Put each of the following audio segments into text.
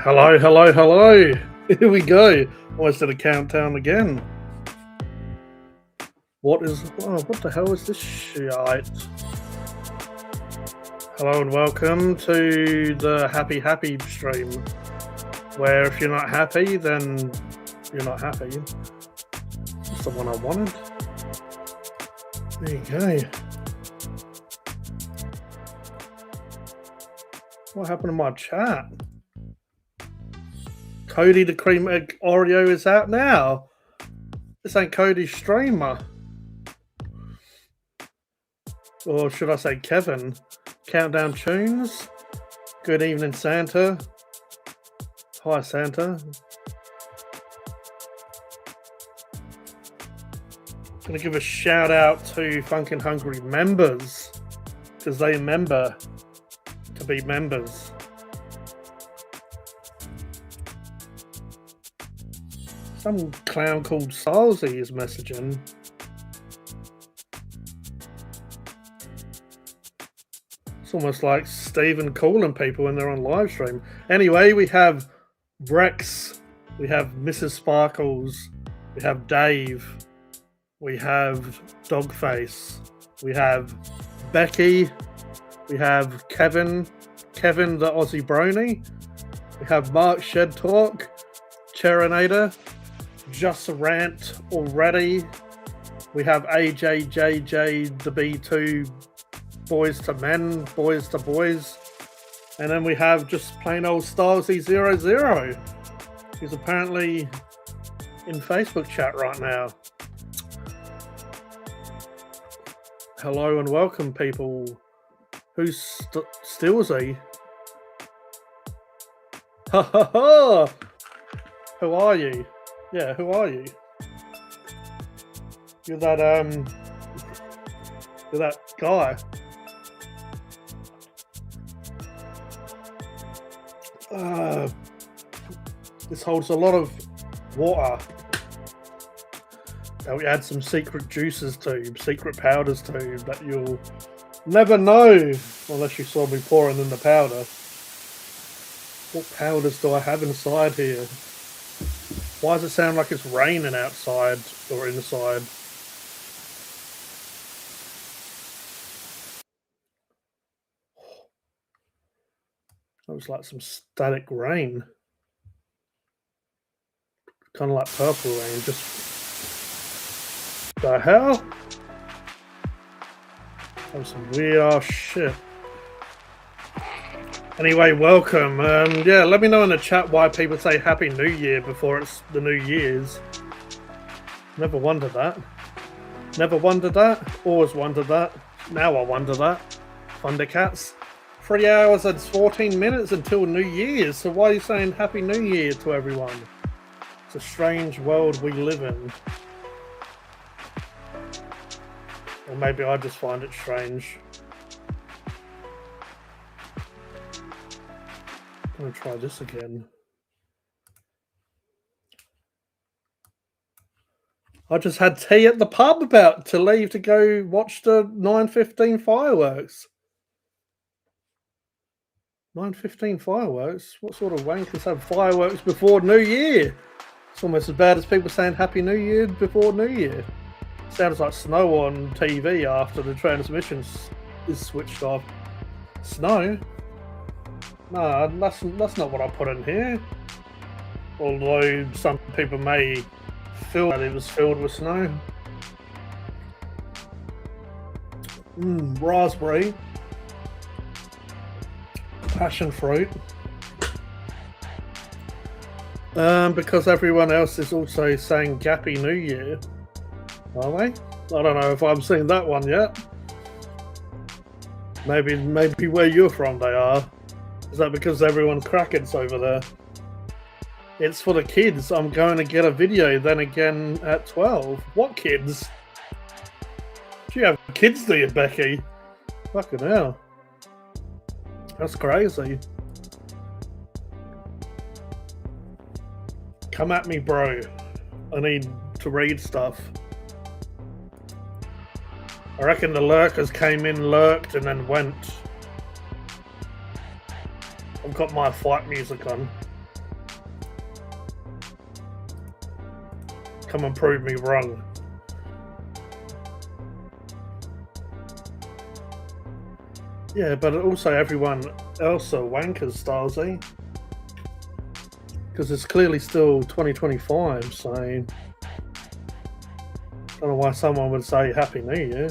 Hello, hello, hello. Here we go. Almost at a countdown again. What the hell is this shite? Hello and welcome to the Happy stream, where if you're not happy, then you're not happy. That's the one I wanted. There you go. What happened to my chat? Kodie the Cream Egg Oreo is out now. This ain't Kodie's streamer. Or should I say Kevin? Countdown Tunes. Good evening, Santa. Hi, Santa. Gonna give a shout out to Phunken Hungry members, because they remember to be members. Some clown called Salsy is messaging. It's almost like Stephen calling people when they're on live stream. Anyway, we have Brex, we have Mrs. Sparkles, we have Dave, we have Dogface, we have Becky, we have Kevin the Aussie Brony, we have Mark Shed Talk, Cherinator, Just a Rant already. We have AJJJ, the B2, Boys to Men, Boys to Boys. And then we have just plain old Stylesy00, who's apparently in Facebook chat right now. Hello and welcome, people. Who's Stillsy? Ha ha ha! Who are you? Yeah, who are you? You're that guy. This holds a lot of water that we add some secret juices to, secret powders to, that you'll never know unless you saw me pouring in the powder. What powders do I have inside here? Why does it sound like it's raining outside or inside? That was like some static rain. Kind of like purple rain. Just the hell? That was some weird ass shit. Anyway, welcome. Yeah, let me know in the chat why people say Happy New Year before it's the New Year's. Never wondered that. Never wondered that. Always wondered that. Now I wonder that. Thundercats. 3 hours and 14 minutes until New Year's. So why are you saying Happy New Year to everyone? It's a strange world we live in. Or maybe I just find it strange. I'm gonna try this again. I just had tea at the pub about to leave to go watch the 9:15 fireworks. 9:15 fireworks? What sort of wankers have fireworks before New Year? It's almost as bad as people saying Happy New Year before New Year. Sounds like snow on TV after the transmission is switched off. Snow? No, that's not what I put in here. Although some people may feel that it was filled with snow. Raspberry. Passion fruit. Because everyone else is also saying Happy New Year. Are they? I don't know if I've seen that one yet. Maybe where you're from they are. Is that because everyone's crackers over there? It's for the kids. I'm going to get a video then again at 12. What kids? Do you have kids, do you, Becky? Fucking hell. That's crazy. Come at me, bro. I need to read stuff. I reckon the lurkers came in, lurked, and then went. I've got my fight music on. Come and prove me wrong. Yeah, but also everyone else are wankers, Starsy. Because it's clearly still 2025, so I don't know why someone would say Happy New Year.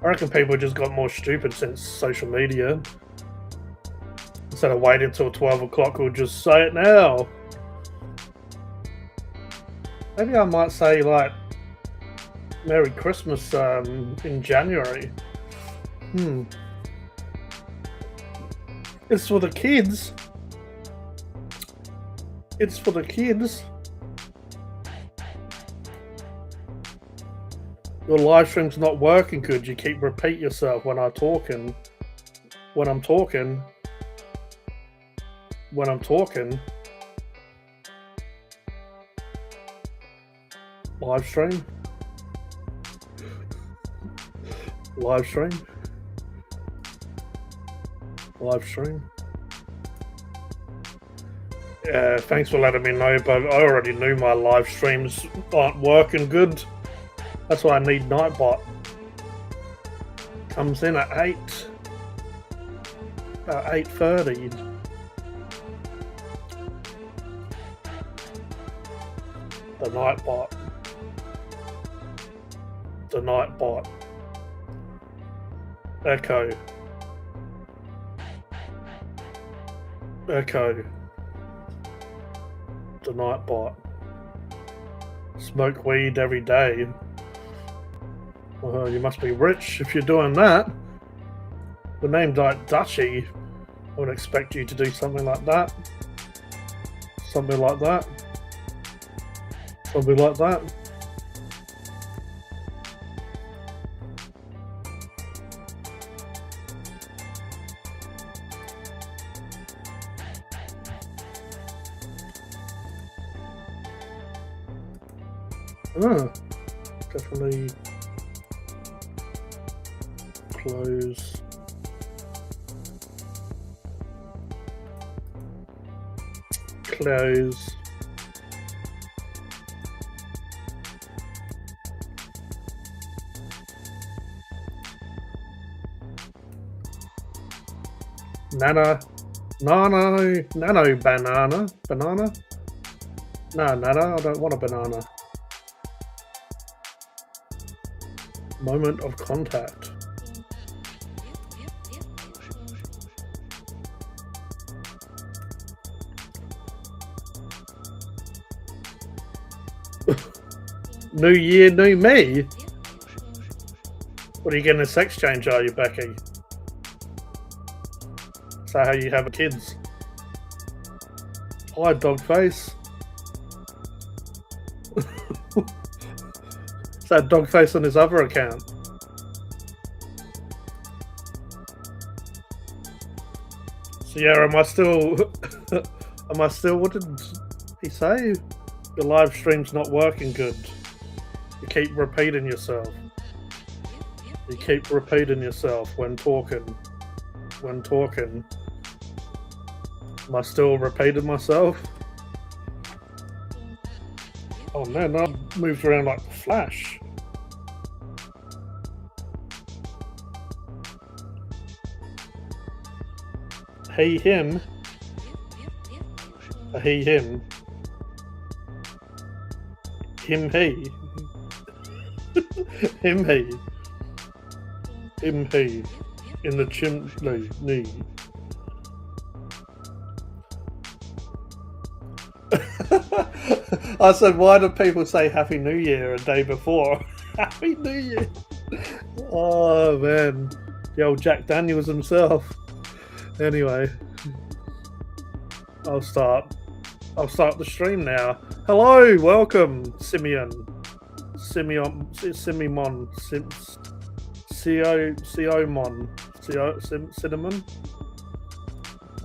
I reckon people just got more stupid since social media. Instead of waiting until 12 o'clock, we'll just say it now. Maybe I might say, like, Merry Christmas in January. It's for the kids. It's for the kids. Your live stream's not working good. You keep repeat yourself when I'm talking. When I'm talking. When I'm talking. Live stream. Live stream. Live stream. Yeah, thanks for letting me know, but I already knew my live streams aren't working good. That's why I need Nightbot. Comes in at 8. About 8:30. The Nightbot. The Nightbot. Echo. Echo. The Nightbot. Smoke weed every day. Well, you must be rich if you're doing that. The name's like Dutchy. I would expect you to do something like that. Something like that. Something like that. Definitely close. Close. Nano banana. Banana? No, Nana, I don't want a banana. Moment of contact. New year, new me? What are you getting a sex change, are you, Becky? Is that how you have kids? Hi, Dogface. Is that Dogface on his other account? So yeah, am I still what did he say? Your live stream's not working good. You keep repeating yourself. You keep repeating yourself when talking. When talking. Am I still repeating myself? Oh man, I moved around like the Flash. He, him. He, him. Him, he. Him, he. Him, he. In the chimney, knee. I said, why do people say Happy New Year a day before? Happy New Year! Oh man, the old Jack Daniels himself. Anyway, I'll start the stream now. Hello, welcome, Simeon, Simeon, Cinnamon.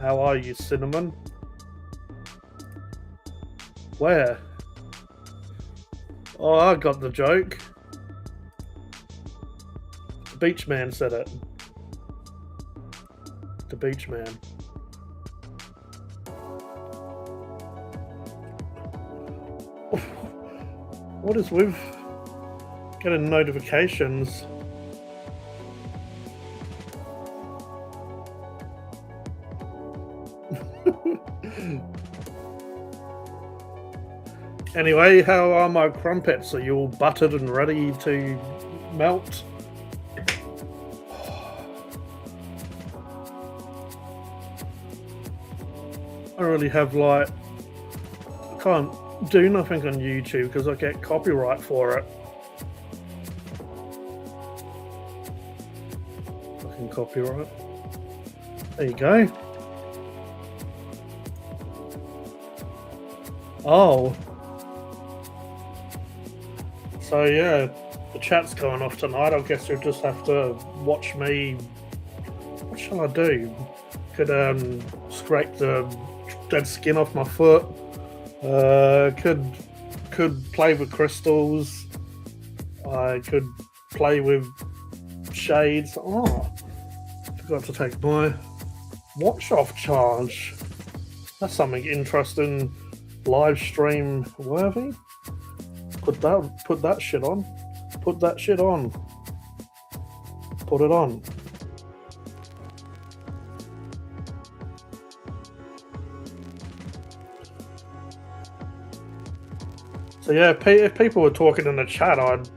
How are you, Cinnamon? Where? Oh, I got the joke. The beach man said it. The beach man. What is with getting notifications? Anyway, how are my crumpets? Are you all buttered and ready to melt? I really have I can't do nothing on YouTube because I get copyright for it. Fucking copyright. There you go. Oh. So yeah, the chat's going off tonight. I guess you'll just have to watch me. What shall I do? Could scrape the dead skin off my foot. Could play with crystals. I could play with shades. Oh, forgot to take my watch off charge. That's something interesting. Live stream worthy. Put that shit on. Put that shit on. Put it on. So yeah, if people were talking in the chat, I'd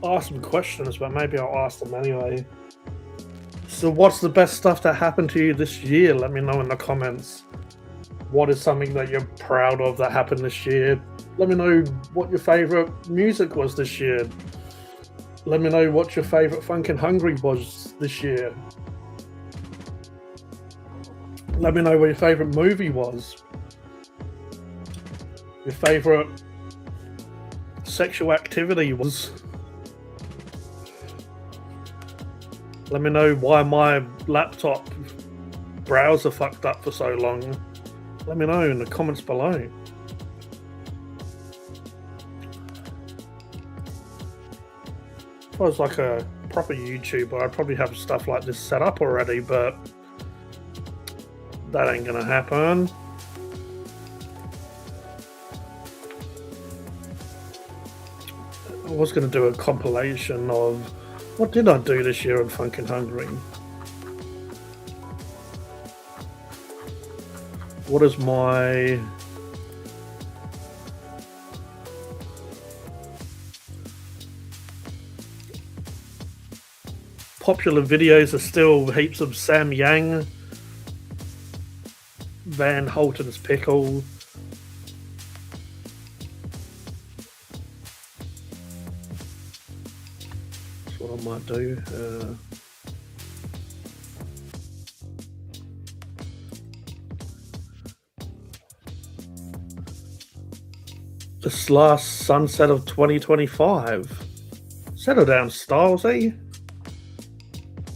ask them questions, but maybe I'll ask them anyway. So what's the best stuff that happened to you this year? Let me know in the comments. What is something that you're proud of that happened this year? Let me know what your favourite music was this year. Let me know what your favourite Phunken Hungry was this year. Let me know what your favourite movie was. Your favourite sexual activity was. Let me know why my laptop browser fucked up for so long. Let me know in the comments below. If I was like a proper YouTuber, I'd probably have stuff like this set up already, but that ain't gonna happen. I was gonna do a compilation of what did I do this year on Phunken Hungry. What is my popular videos are still heaps of Sam Yang, Van Holten's Pickle, that's what I might do. This last sunset of 2025. Settle down, Stylesy.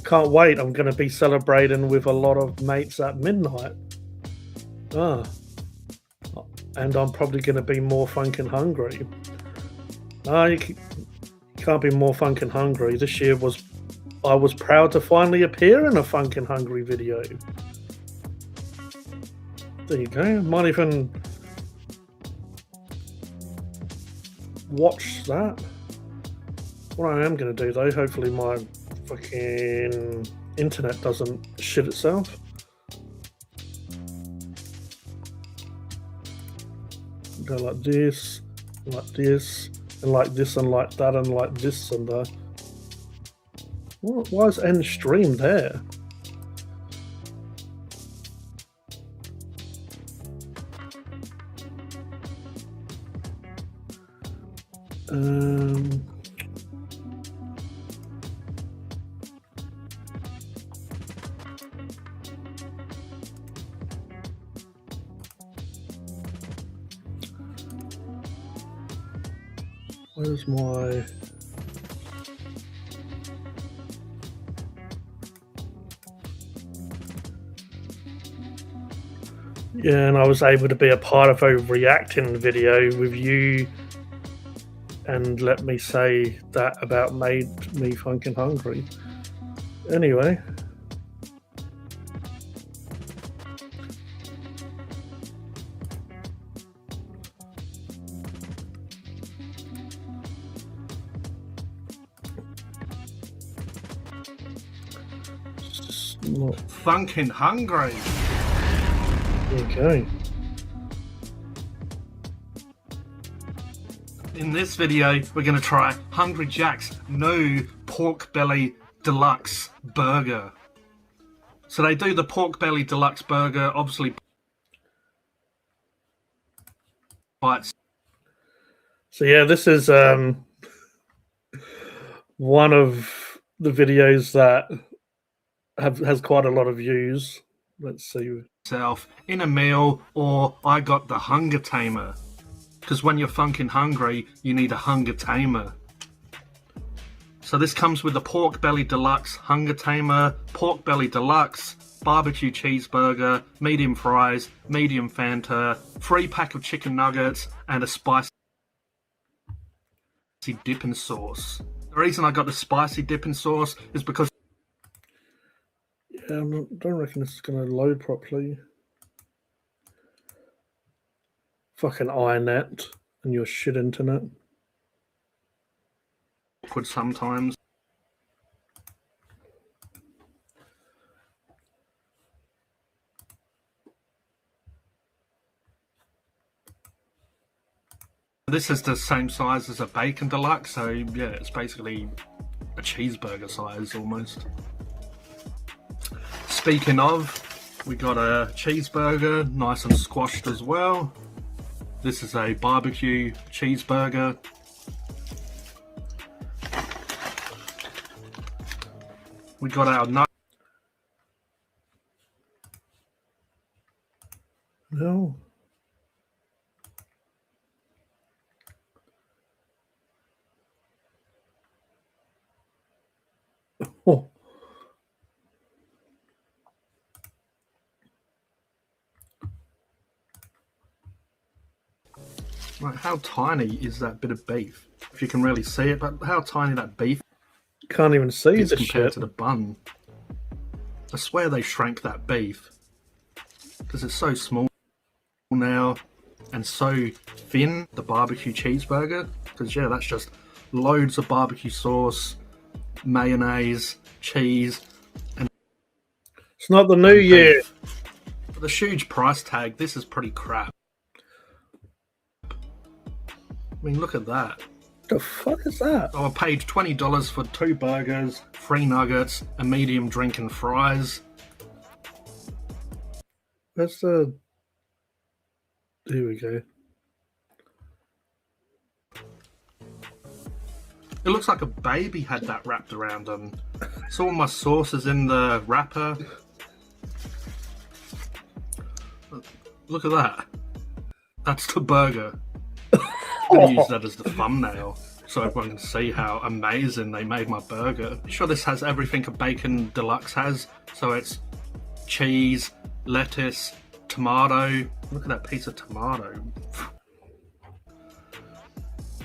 Can't wait. I'm going to be celebrating with a lot of mates at midnight. And I'm probably going to be more Phunken Hungry. You can't be more Phunken Hungry. This year I was proud to finally appear in a Phunken Hungry video. There you go. Might even watch that. What I am going to do though, hopefully my fucking internet doesn't shit itself. Go like this, and like this, and like this, and like that, and like this, and that. Why is end stream there? Where's my... Yeah, and I was able to be a part of a reacting video with you, and let me say that about made me Phunken Hungry. Anyway. Phunken hungry. Okay. In this video, we're going to try Hungry Jack's new pork belly deluxe burger. So they do the pork belly deluxe burger, obviously bites. So yeah, this is one of the videos that has quite a lot of views. Let's see. In a meal, or I got the hunger tamer. Because when you're funkin' hungry, you need a hunger tamer. So this comes with the pork belly deluxe hunger tamer, pork belly deluxe, barbecue cheeseburger, medium fries, medium Fanta, free pack of chicken nuggets, and a spicy dipping sauce. The reason I got the spicy dipping sauce is because I don't reckon this is going to load properly. Fucking iNet and your shit internet. awkward sometimes. This is the same size as a bacon deluxe, so yeah, it's basically a cheeseburger size almost. Speaking of, we got a cheeseburger, nice and squashed as well. This is a barbecue cheeseburger. We got our nut. No. Oh. Like, how tiny is that bit of beef? If you can really see it, but how tiny that beef Can't even see is the compared shit to the bun. I swear they shrank that beef because it's so small now and so thin, the barbecue cheeseburger. Because yeah, that's just loads of barbecue sauce, mayonnaise, cheese, and it's not the new year. beef. For the huge price tag, this is pretty crap. I mean, look at that. The fuck is that? I paid $20 for 2 burgers, 3 nuggets, a medium drink and fries. That's the... Here we go. It looks like a baby had that wrapped around them. So all my sauce is in the wrapper. Look at that. That's the burger. I'm going to use that as the thumbnail so everyone can see how amazing they made my burger. I'm sure this has everything a bacon deluxe has. So it's cheese, lettuce, tomato. Look at that piece of tomato.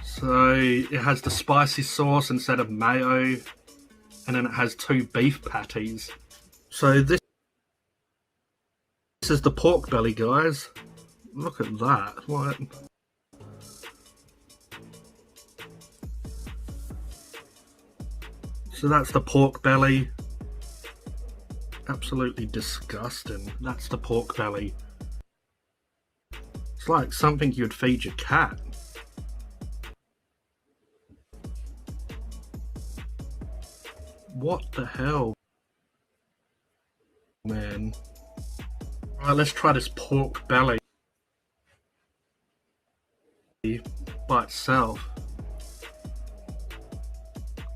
So it has the spicy sauce instead of mayo, and then it has 2 beef patties. So this is the pork belly, guys. Look at that. What? So that's the pork belly. Absolutely disgusting. That's the pork belly. It's like something you'd feed your cat. What the hell, man? Right, let's try this pork belly by itself.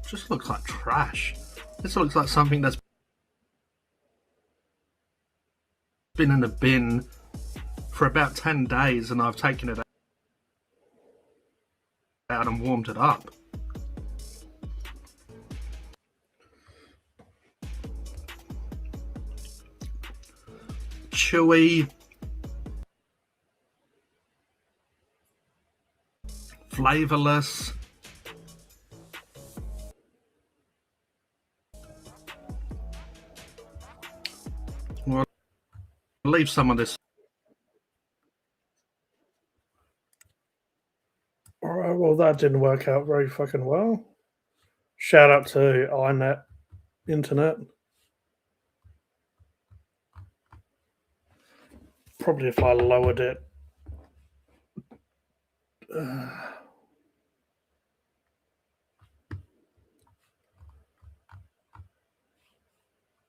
Just looks like trash. This looks like something that's been in the bin for about 10 days and I've taken it out and warmed it up. Chewy, flavorless. Well, I'll leave some of this. Alright, well that didn't work out very fucking well. Shout out to iNet internet. Probably if I lowered it.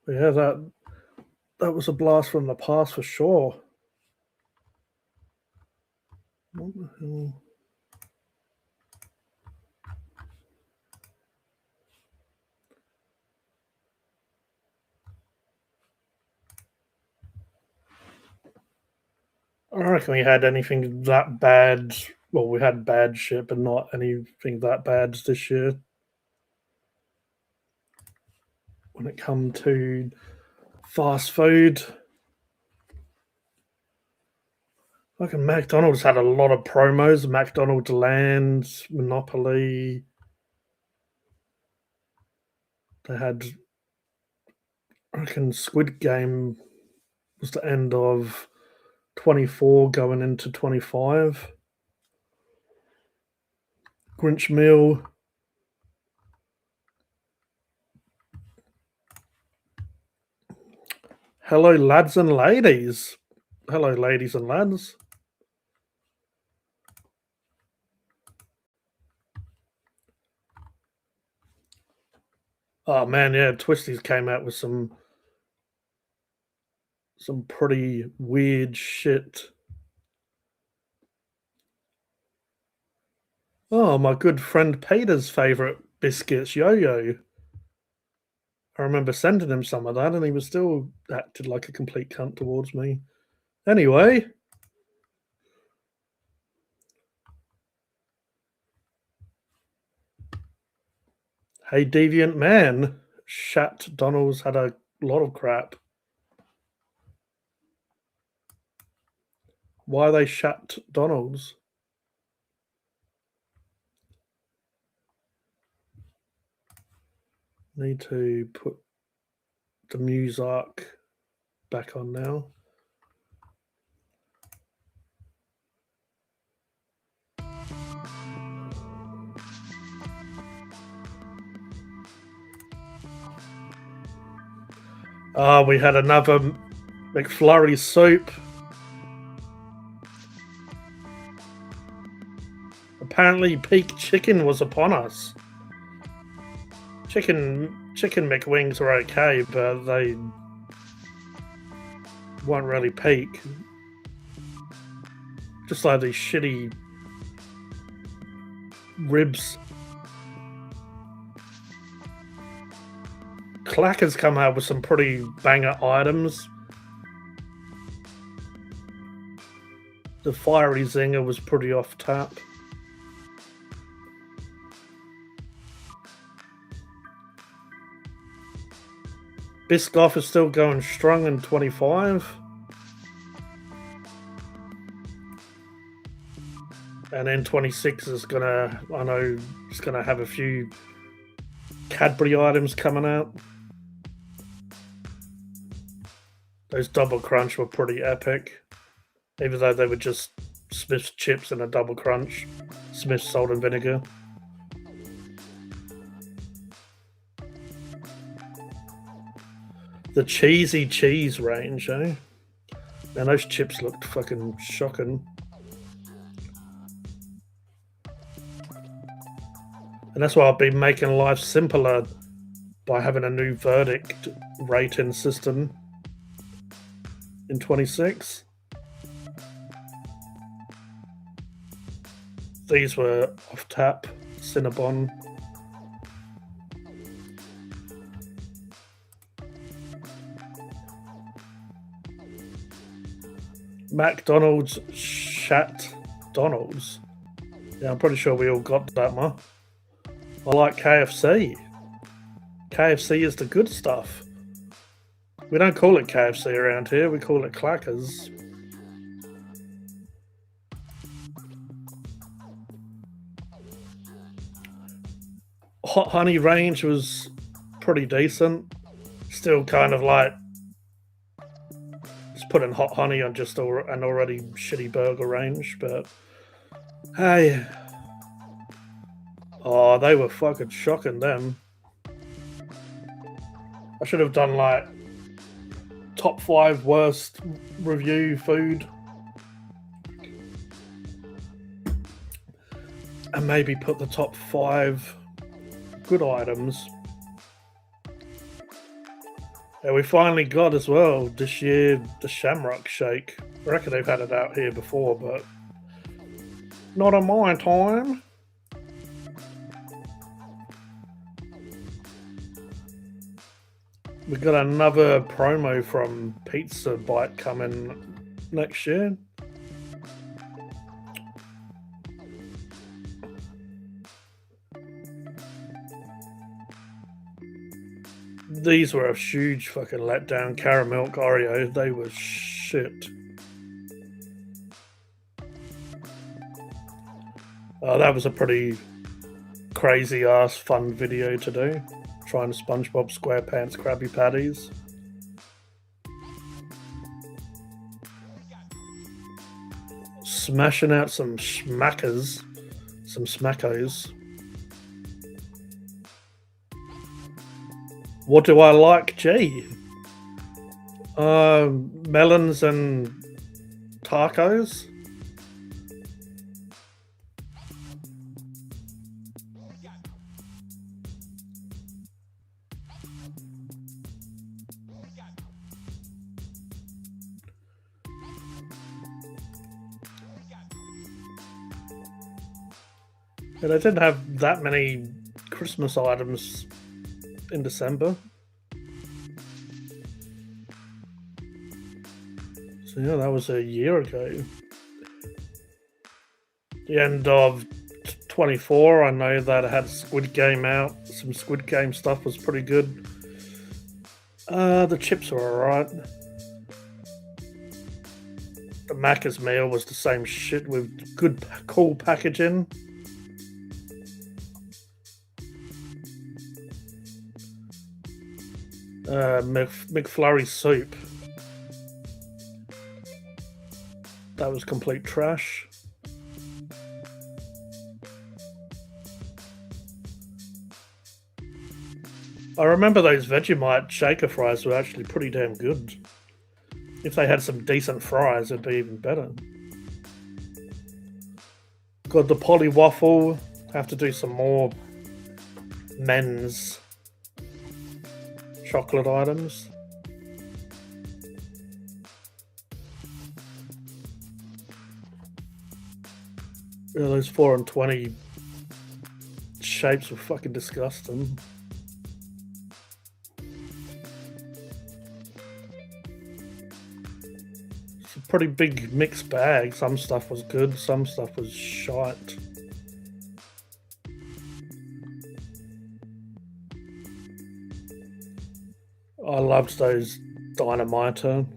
Yeah, that was a blast from the past for sure. What the hell? I don't reckon we had anything that bad. Well, we had bad shit, but not anything that bad this year. When it come to fast food, fucking McDonald's had a lot of promos. McDonald's Land, Monopoly. They had, I reckon, Squid Game was the end of 24 going into 25. Grinch Meal. Hello, lads and ladies. Hello, ladies and lads. Oh man, yeah, Twisties came out with some pretty weird shit. Oh, my good friend Peter's favourite biscuits, Yo-Yo. I remember sending him some of that, and he was still acted like a complete cunt towards me. Anyway. Hey, Deviant Man. Shat Donald's had a lot of crap. Why are they Shat Donald's? Need to put the music back on now. We had another McFlurry soup. Apparently, peak chicken was upon us. Chicken McWings were okay, but they weren't really peak. Just like these shitty ribs. Clacker's come out with some pretty banger items. The fiery zinger was pretty off tap. Biscoff is still going strong in 25. And then 26 is gonna, I know, it's gonna have a few Cadbury items coming out. Those double crunch were pretty epic. Even though they were just Smith's chips and a double crunch. Smith's salt and vinegar. The cheesy cheese range, eh? Man, those chips looked fucking shocking. And that's why I've been making life simpler by having a new verdict rating system in 26. These were off tap, Cinnabon. McDonald's Shat Donald's. Yeah, I'm pretty sure we all got that one. I like KFC. KFC is the good stuff. We don't call it KFC around here, we call it Clackers. Hot honey range was pretty decent. Still kind of like just putting hot honey on just an already shitty burger range, but hey. Oh, they were fucking shocking them. I should have done like top 5 worst review food. And maybe put the top 5 good items. And we finally got as well this year the Shamrock Shake. I reckon they've had it out here before, but not on my time. We got another promo from Pizza Bite coming next year. These were a huge fucking letdown. Caramel Oreo, they were shit. That was a pretty crazy ass fun video to do. Trying SpongeBob SquarePants Krabby Patties. Smashing out some schmackers. Some smackos. What do I like, Gee? Melons and tacos. And I didn't have that many Christmas items in December. So yeah, that was a year ago. The end of 24, I know that I had Squid Game out. Some Squid Game stuff was pretty good. The chips were alright. The Macca's meal was the same shit with good, cool packaging. McFlurry soup. That was complete trash. I remember those Vegemite shaker fries were actually pretty damn good. If they had some decent fries, it'd be even better. Got the Polly Waffle. Have to do some more men's chocolate items. Yeah, those 4 and 20 shapes were fucking disgusting. It's a pretty big mixed bag. Some stuff was good, some stuff was shite. I loved those Dynamiter.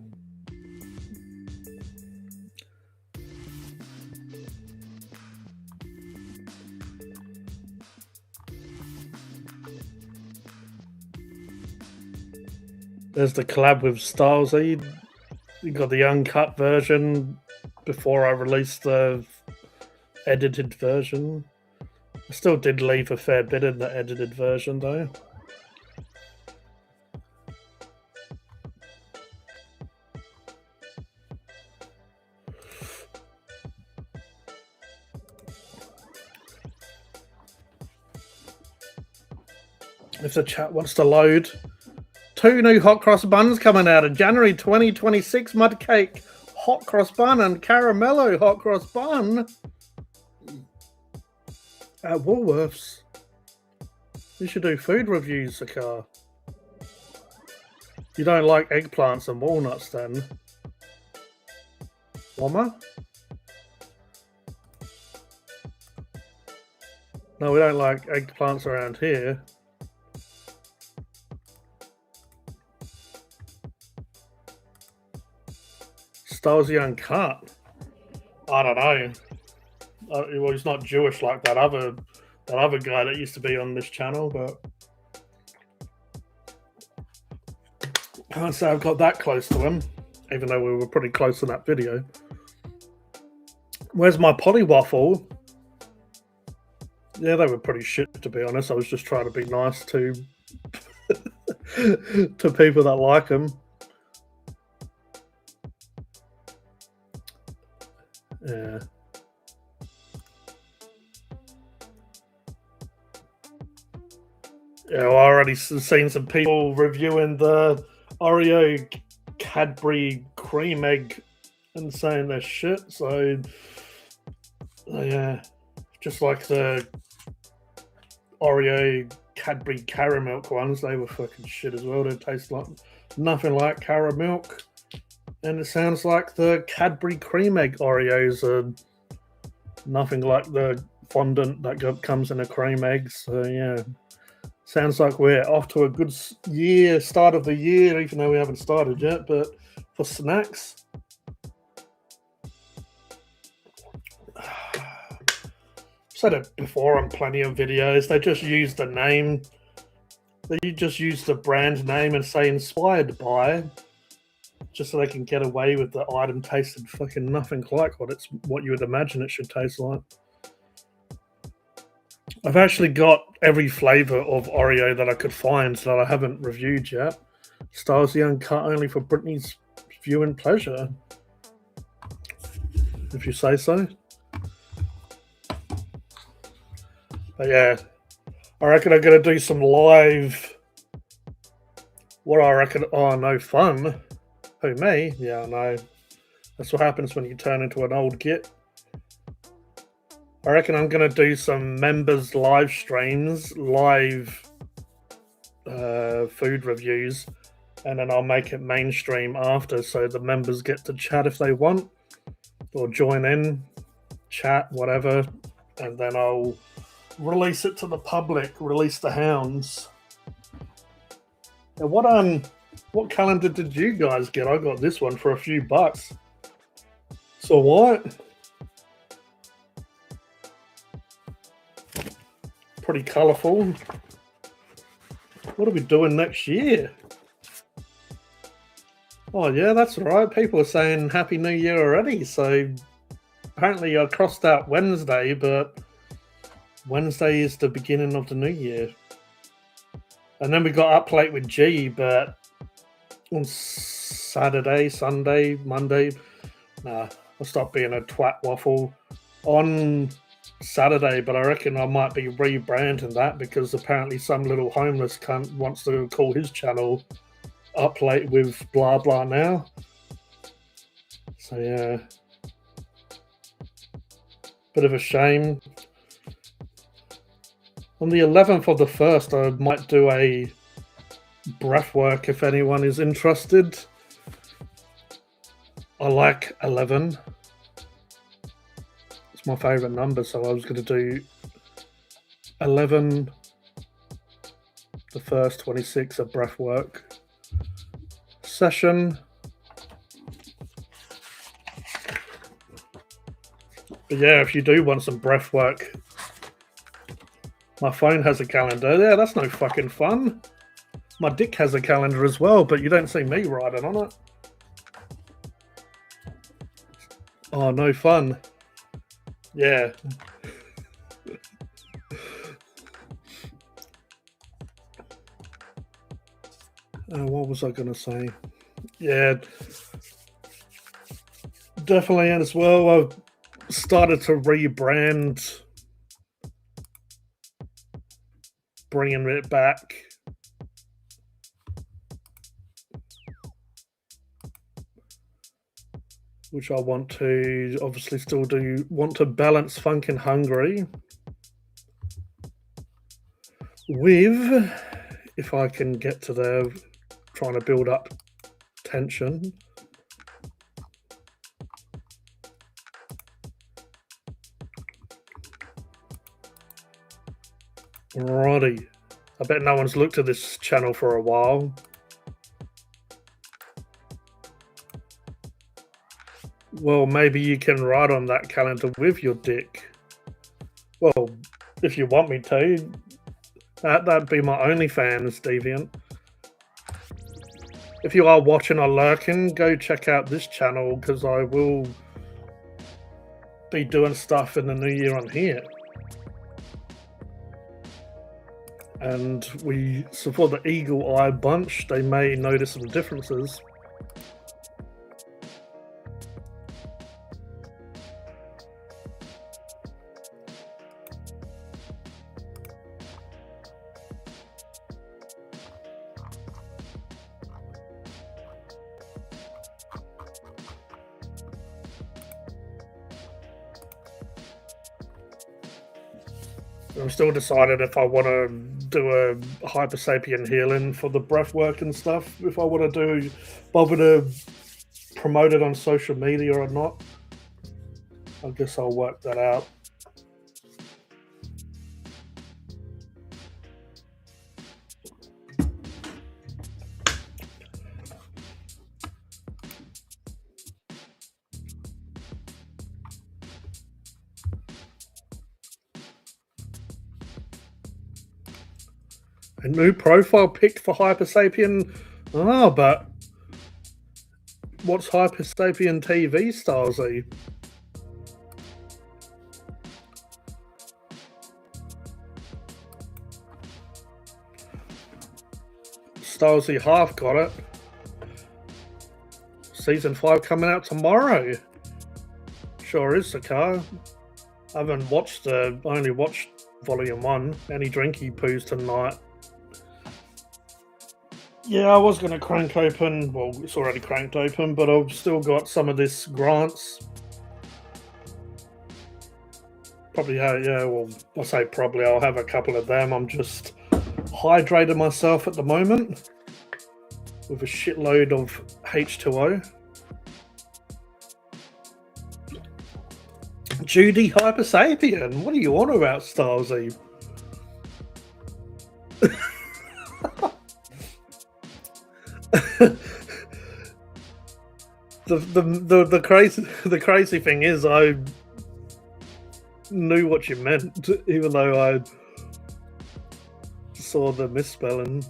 There's the collab with Stylesy. You got the uncut version before I released the edited version. I still did leave a fair bit in the edited version though. If the chat wants to load, 2 new hot cross buns coming out in January 2026. Mud cake hot cross bun and caramello hot cross bun at Woolworths. You should do food reviews, Sakar. You don't like eggplants and walnuts then? Wama? No, we don't like eggplants around here. Stylesy uncut. I don't know. Well, he's not Jewish like that other guy that used to be on this channel, but I can't say I've got that close to him, even though we were pretty close in that video. Where's my Polly Waffle? Yeah, they were pretty shit, to be honest. I was just trying to be nice to to people that like them. Yeah. Yeah, well, I already seen some people reviewing the Oreo Cadbury cream egg and saying they're shit. So, yeah, just like the Oreo Cadbury caramel ones, they were fucking shit as well. They taste like nothing like caramel. And it sounds like the Cadbury cream egg Oreos are nothing like the fondant that comes in a cream egg. So, yeah. Sounds like we're off to a good start of the year, even though we haven't started yet. But for snacks, I've said it before on plenty of videos, they just use the name. They just use the brand name and say inspired by, just so they can get away with the item tasted fucking nothing like what you would imagine it should taste like. I've actually got every flavour of Oreo that I could find that I haven't reviewed yet. Styles the Uncut only for Brittany's viewing pleasure, if you say so. But yeah, I reckon I'm going to do some live... What I reckon... Oh, no fun. Who, me? Yeah, I know. That's what happens when you turn into an old git. I reckon I'm going to do some members live streams, live food reviews, and then I'll make it mainstream after so the members get to chat if they want, or join in, chat, whatever, and then I'll release it to the public, release the hounds. And what calendar did you guys get? I got this one for a few bucks. So what? Pretty colourful. What are we doing next year? Oh yeah, that's right. People are saying Happy New Year already. So apparently I crossed out Wednesday, but Wednesday is the beginning of the new year. And then we got Up Late with G, but on Saturday, Sunday, Monday, nah, I'll stop being a twat waffle. On Saturday, but I reckon I might be rebranding that because apparently some little homeless cunt wants to call his channel Up Late with blah blah now. So yeah, bit of a shame. On the 11th of the 1st, I might do a breathwork if anyone is interested. I like 11. My favorite number, so I was going to do 11, the first 26, a breathwork session. But yeah, if you do want some breathwork, my phone has a calendar. Yeah, that's no fucking fun. My dick has a calendar as well, but you don't see me writing on it. Oh, no fun. Yeah. What was I going to say? Yeah. Definitely as well. I've started to rebrand, bringing it back. Which I want to obviously still do, want to balance Phunken Hungry with, if I can get to there, trying to build up tension. Alrighty. I bet no one's looked at this channel for a while. Well, maybe you can write on that calendar with your dick. Well, if you want me to. That'd be my OnlyFans, Deviant. If you are watching or lurking, go check out this channel, because I will be doing stuff in the new year on here. And so for the Eagle Eye bunch, they may notice some differences. I'm still decided if I want to do a Hyper Sapien healing for the breath work and stuff. If I want to bother to promote it on social media or not. I guess I'll work that out. A new profile picked for Hyper Sapien. Oh, but what's Hyper Sapien TV, Starsy? Starsy half got it. Season 5 coming out tomorrow. Sure is, Sakar. I haven't watched I only watched Volume 1. Any drinky poos tonight. Yeah, I was going to crank open, well, it's already cranked open, but I've still got some of this Grants. Probably, yeah, well, I say probably, I'll have a couple of them. I'm just hydrating myself at the moment with a shitload of H2O. Judy Hyper Sapien, what are you on about, Starsy? The crazy thing is I knew what you meant, even though I saw the misspelling.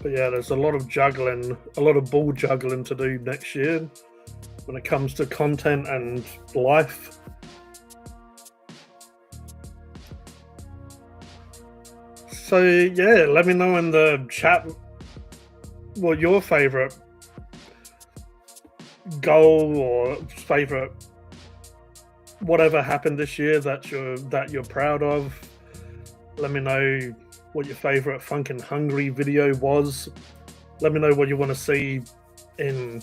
But yeah, there's a lot of juggling, a lot of ball juggling to do next year when it comes to content and life. So yeah, let me know in the chat what your favourite goal or favourite whatever happened this year that you're proud of. Let me know what your favourite Phunken Hungry video was. Let me know what you want to see in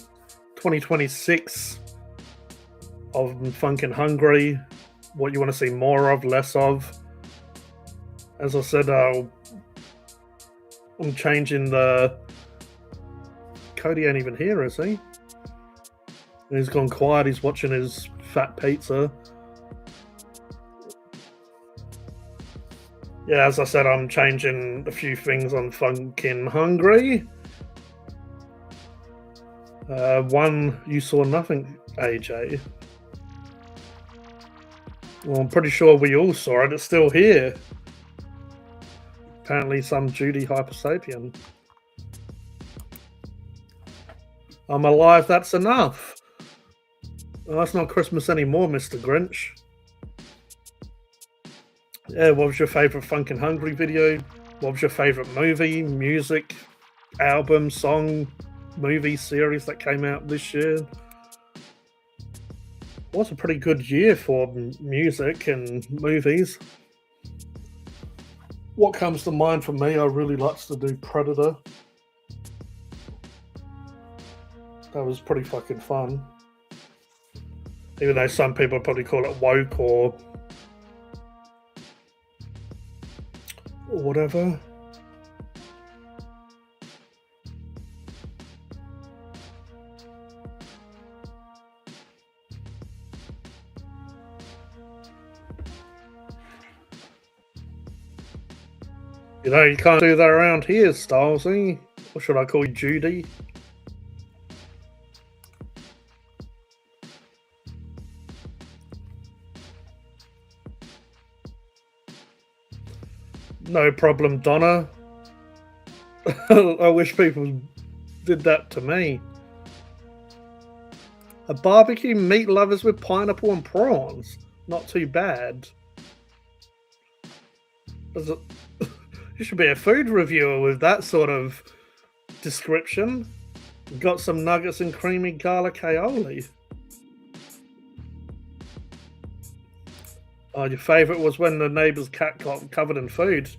2026 of Phunken Hungry. What you want to see more of, less of. As I said, I'm changing the... Kodie ain't even here, is he? He's gone quiet, he's watching his fat pizza. Yeah, as I said, I'm changing a few things on Phunken Hungry. One, you saw nothing, AJ. Well, I'm pretty sure we all saw it, it's still here. Apparently some Judy Hyper Sapien. I'm alive, that's enough. Well, that's not Christmas anymore, Mr. Grinch. Yeah, what was your favourite Phunken Hungry video? What was your favourite movie, music, album, song, movie series that came out this year? It was a pretty good year for music and movies. What comes to mind for me, I really liked to do Predator. That was pretty fucking fun. Even though some people probably call it woke or whatever. You know, you can't do that around here, Stalsy. Or should I call you Judy? No problem, Donna. I wish people did that to me. A barbecue meat lovers with pineapple and prawns. Not too bad. You should be a food reviewer with that sort of description. Got some nuggets and creamy garlic aioli. Oh, your favourite was when the neighbour's cat got covered in food.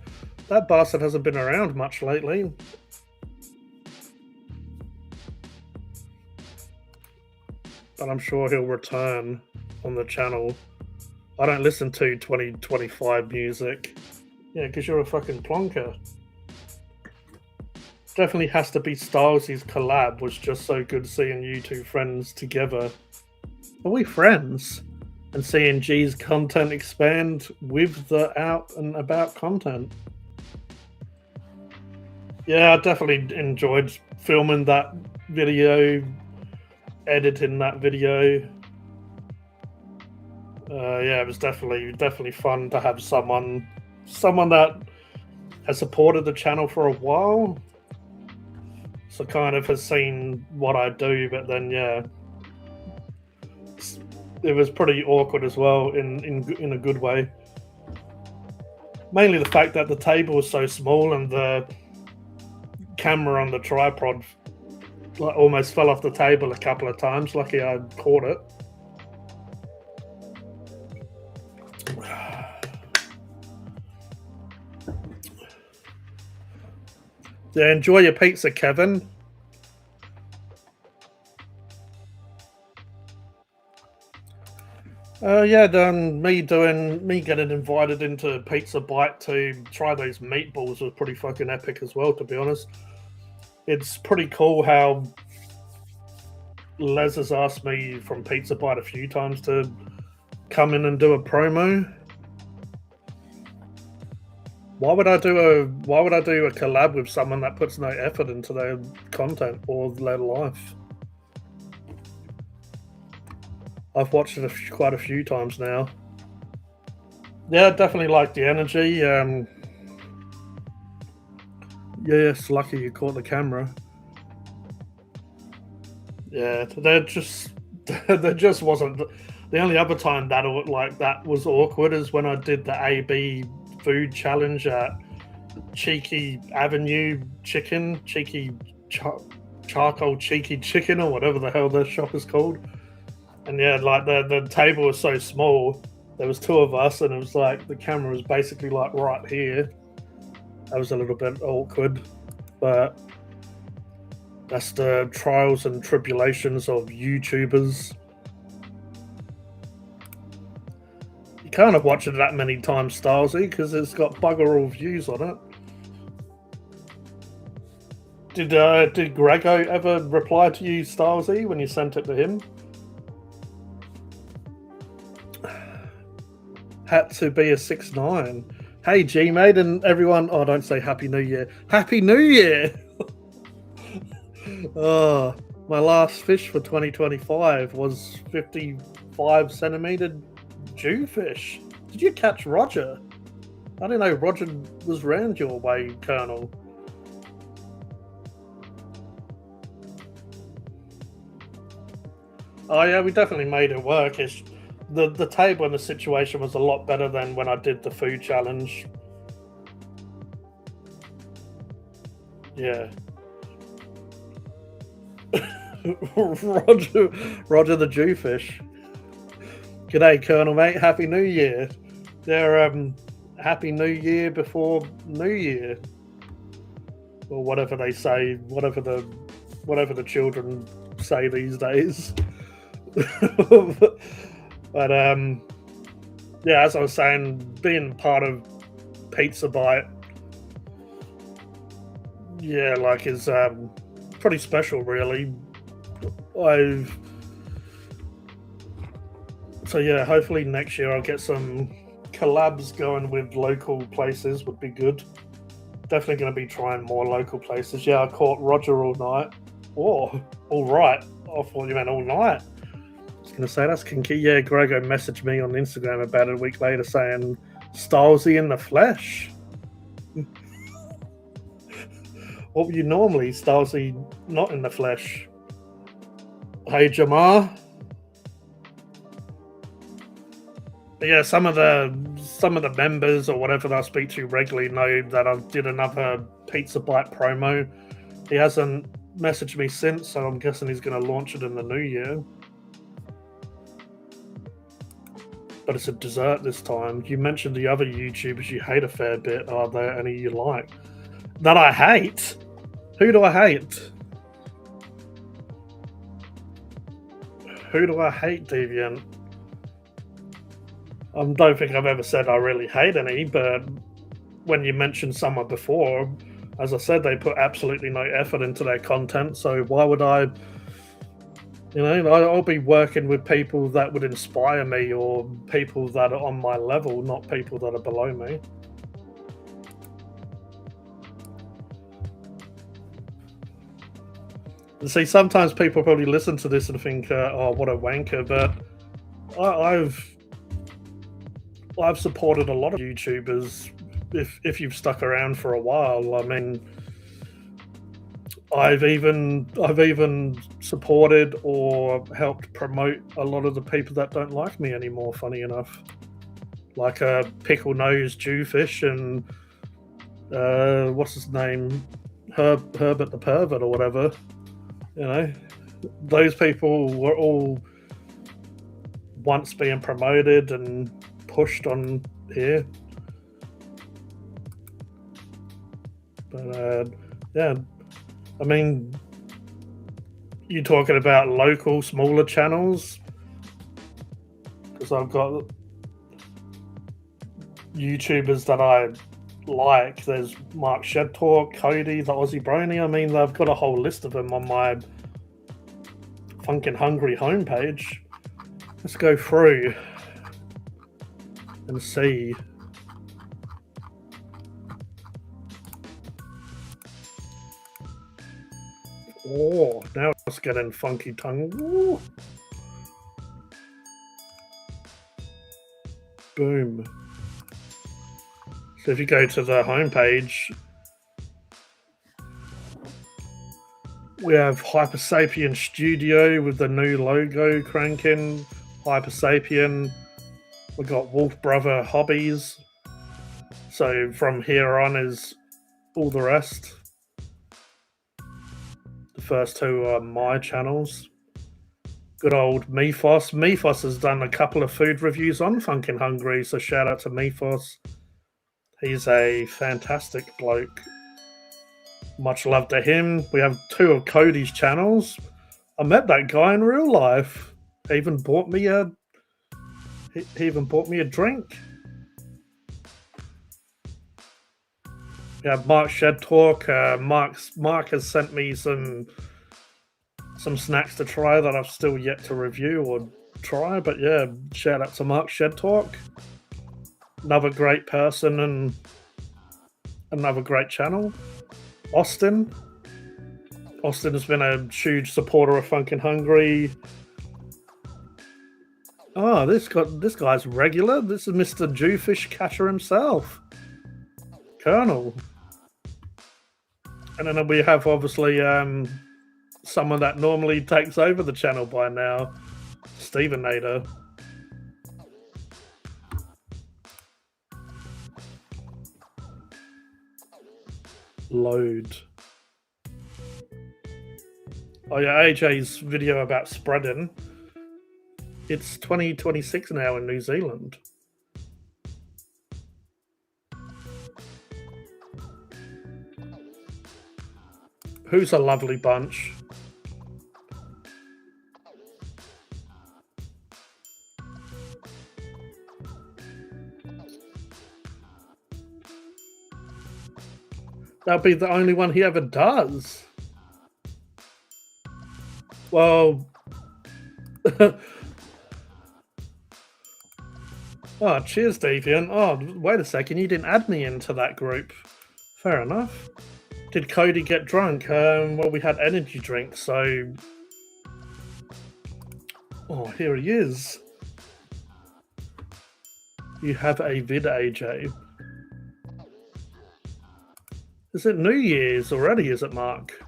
That bastard hasn't been around much lately. but I'm sure he'll return on the channel. I don't listen to 2025 music. Yeah, because you're a fucking plonker. Definitely has to be Styles' collab was just so good seeing you two friends together. Are we friends? And seeing G's content expand with the out and about content. Yeah, I definitely enjoyed filming that video, editing that video. Yeah, it was definitely fun to have someone that has supported the channel for a while, so kind of has seen what I do, but then yeah, it was pretty awkward as well in a good way. Mainly the fact that the table was so small and the camera on the tripod like almost fell off the table a couple of times. Lucky I caught it. Yeah, enjoy your pizza, Kevin. Yeah, then me getting invited into Pizza Bite to try those meatballs was pretty fucking epic as well, to be honest. It's pretty cool how Les has asked me from Pizza Bite a few times to come in and do a promo. Why would I do a collab with someone that puts no effort into their content or their life? I've watched it quite a few times now. Yeah, definitely like the energy. Yes, lucky you caught the camera. Yeah, there just wasn't. The only other time that was awkward is when I did the AB food challenge at Cheeky Avenue Chicken, Charcoal Cheeky Chicken, or whatever the hell the shop is called. And yeah, like the table was so small. There was two of us, and it was like the camera was basically like right here. That was a little bit awkward, but that's the trials and tribulations of YouTubers. You can't have watched it that many times, Stylesy, because it's got bugger all views on it. Did Grego ever reply to you, Stylesy, when you sent it to him? Had to be a 6'9". Hey, G-Mate, and everyone. Oh, don't say Happy New Year. Happy New Year! Oh, my last fish for 2025 was 55 centimeter jewfish. Did you catch Roger? I didn't know Roger was round your way, Colonel. Oh yeah, we definitely made it work. The table and the situation was a lot better than when I did the food challenge. Yeah. Roger the Jewfish. G'day, Colonel, mate. Happy New Year. They're Happy New Year before New Year, or whatever they say, whatever the children say these days. But yeah, as I was saying, being part of Pizza Bite, yeah, like is pretty special, really. So yeah, hopefully next year I'll get some collabs going with local places. Would be good. Definitely going to be trying more local places. Yeah, I caught Roger all night. Oh, all right. I thought you meant all night. I was going to say that's kinky. Yeah, Grego messaged me on Instagram about it a week later saying Stylesy in the flesh. What would you normally, Stylesy not in the flesh? Hey, Jamar. But yeah, some of the members or whatever that I speak to regularly know that I did another Pizza Bite promo. He hasn't messaged me since, so I'm guessing he's going to launch it in the new year. But it's a dessert this time. You mentioned the other YouTubers you hate a fair bit. Are there any you like? That I hate? Who do I hate? Who do I hate, Deviant? I don't think I've ever said I really hate any, but when you mentioned someone before, as I said, they put absolutely no effort into their content, so why would I... You know, I'll be working with people that would inspire me, or people that are on my level, not people that are below me. And see, sometimes people probably listen to this and think, "Oh, what a wanker!" But I've supported a lot of YouTubers. If you've stuck around for a while, I mean, I've even supported or helped promote a lot of the people that don't like me anymore. Funny enough, like Pickle Nose Jewfish and what's his name, Herbert the Pervert or whatever. You know, those people were all once being promoted and pushed on here. But yeah, I mean, you talking about local, smaller channels? Because I've got YouTubers that I like. There's Mark Shed Talk, Kodie, the Aussie Brony. I mean, I've got a whole list of them on my Phunken Hungry homepage. Let's go through and see. Oh, now it's getting funky tongue. Ooh. Boom. So if you go to the homepage, we have Hyper Sapien Studio with the new logo cranking. Hyper Sapien. We got Wolf Brother Hobbies. So from here on is all the rest. The first two are my channels. Good old Mephos. Mephos has done a couple of food reviews on Phunken Hungry, so shout out to Mephos. He's a fantastic bloke. Much love to him. We have two of Kodie's channels. I met that guy in real life. He even bought me a drink. We have Mark Shed Talk. Mark has sent me some snacks to try that I've still yet to review or try. But yeah, shout out to Mark Shed Talk. Another great person and another great channel. Austin has been a huge supporter of Phunken Hungry. Oh, this guy's regular. This is Mr. Jewfish Catcher himself, Colonel. And then we have obviously someone that normally takes over the channel by now, Steven Nader. Load. Oh yeah, AJ's video about spreading. It's 2026 now in New Zealand. Who's a lovely bunch. That'll be the only one he ever does. Well... Oh, cheers, Deviant. Oh, wait a second. You didn't add me into that group. Fair enough. Did Kodie get drunk? Well, we had energy drinks, so... Oh, here he is. You have a vid, AJ. Is it New Year's already, is it, Mark?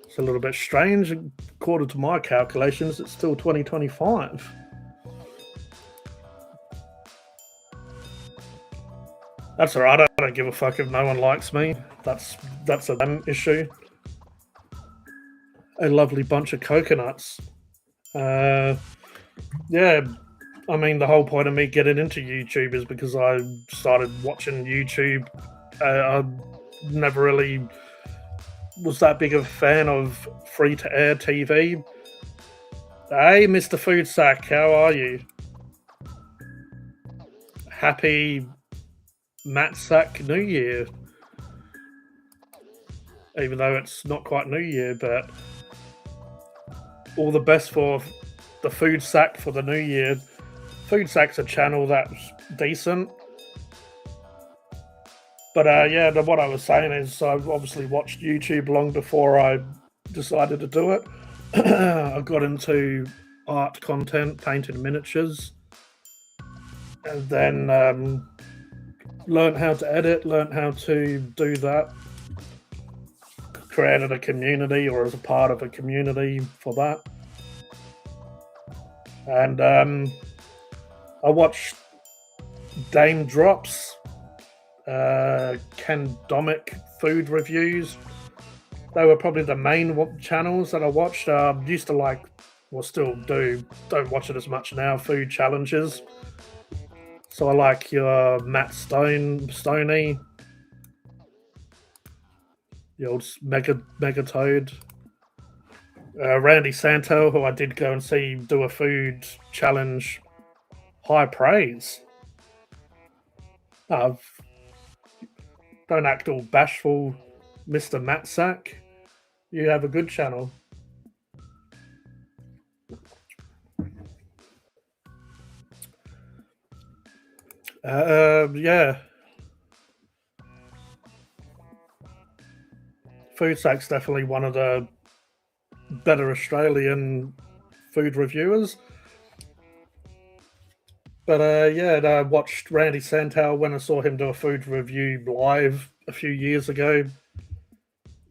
It's a little bit strange. According to my calculations, it's still 2025. That's alright, I don't give a fuck if no one likes me. That's a them issue. A lovely bunch of coconuts. Yeah, I mean, the whole point of me getting into YouTube is because I started watching YouTube. I never really was that big of a fan of free-to-air TV. Hey, Mr. Food Sack, how are you? Happy Matt Sack New Year. Even though it's not quite New Year, but all the best for the Food Sack for the New Year. Food Sack's a channel that's decent. But yeah, what I was saying is I've obviously watched YouTube long before I decided to do it. I got into art content, painted miniatures, and then learned how to edit, learned how to do that, created a community or as a part of a community for that. And I watched Dame Drops, Candomic food reviews. They were probably the main channels that I watched. Used to like, well, still do. Don't watch it as much now. Food challenges. So I like your Matt Stoney, the old Megatoad. Randy Santel, who I did go and see do a food challenge. High praise. Don't act all bashful, Mr. Matt Sack. You have a good channel. Yeah. Food Sack's definitely one of the better Australian food reviewers. But yeah, I watched Randy Santel when I saw him do a food review live a few years ago.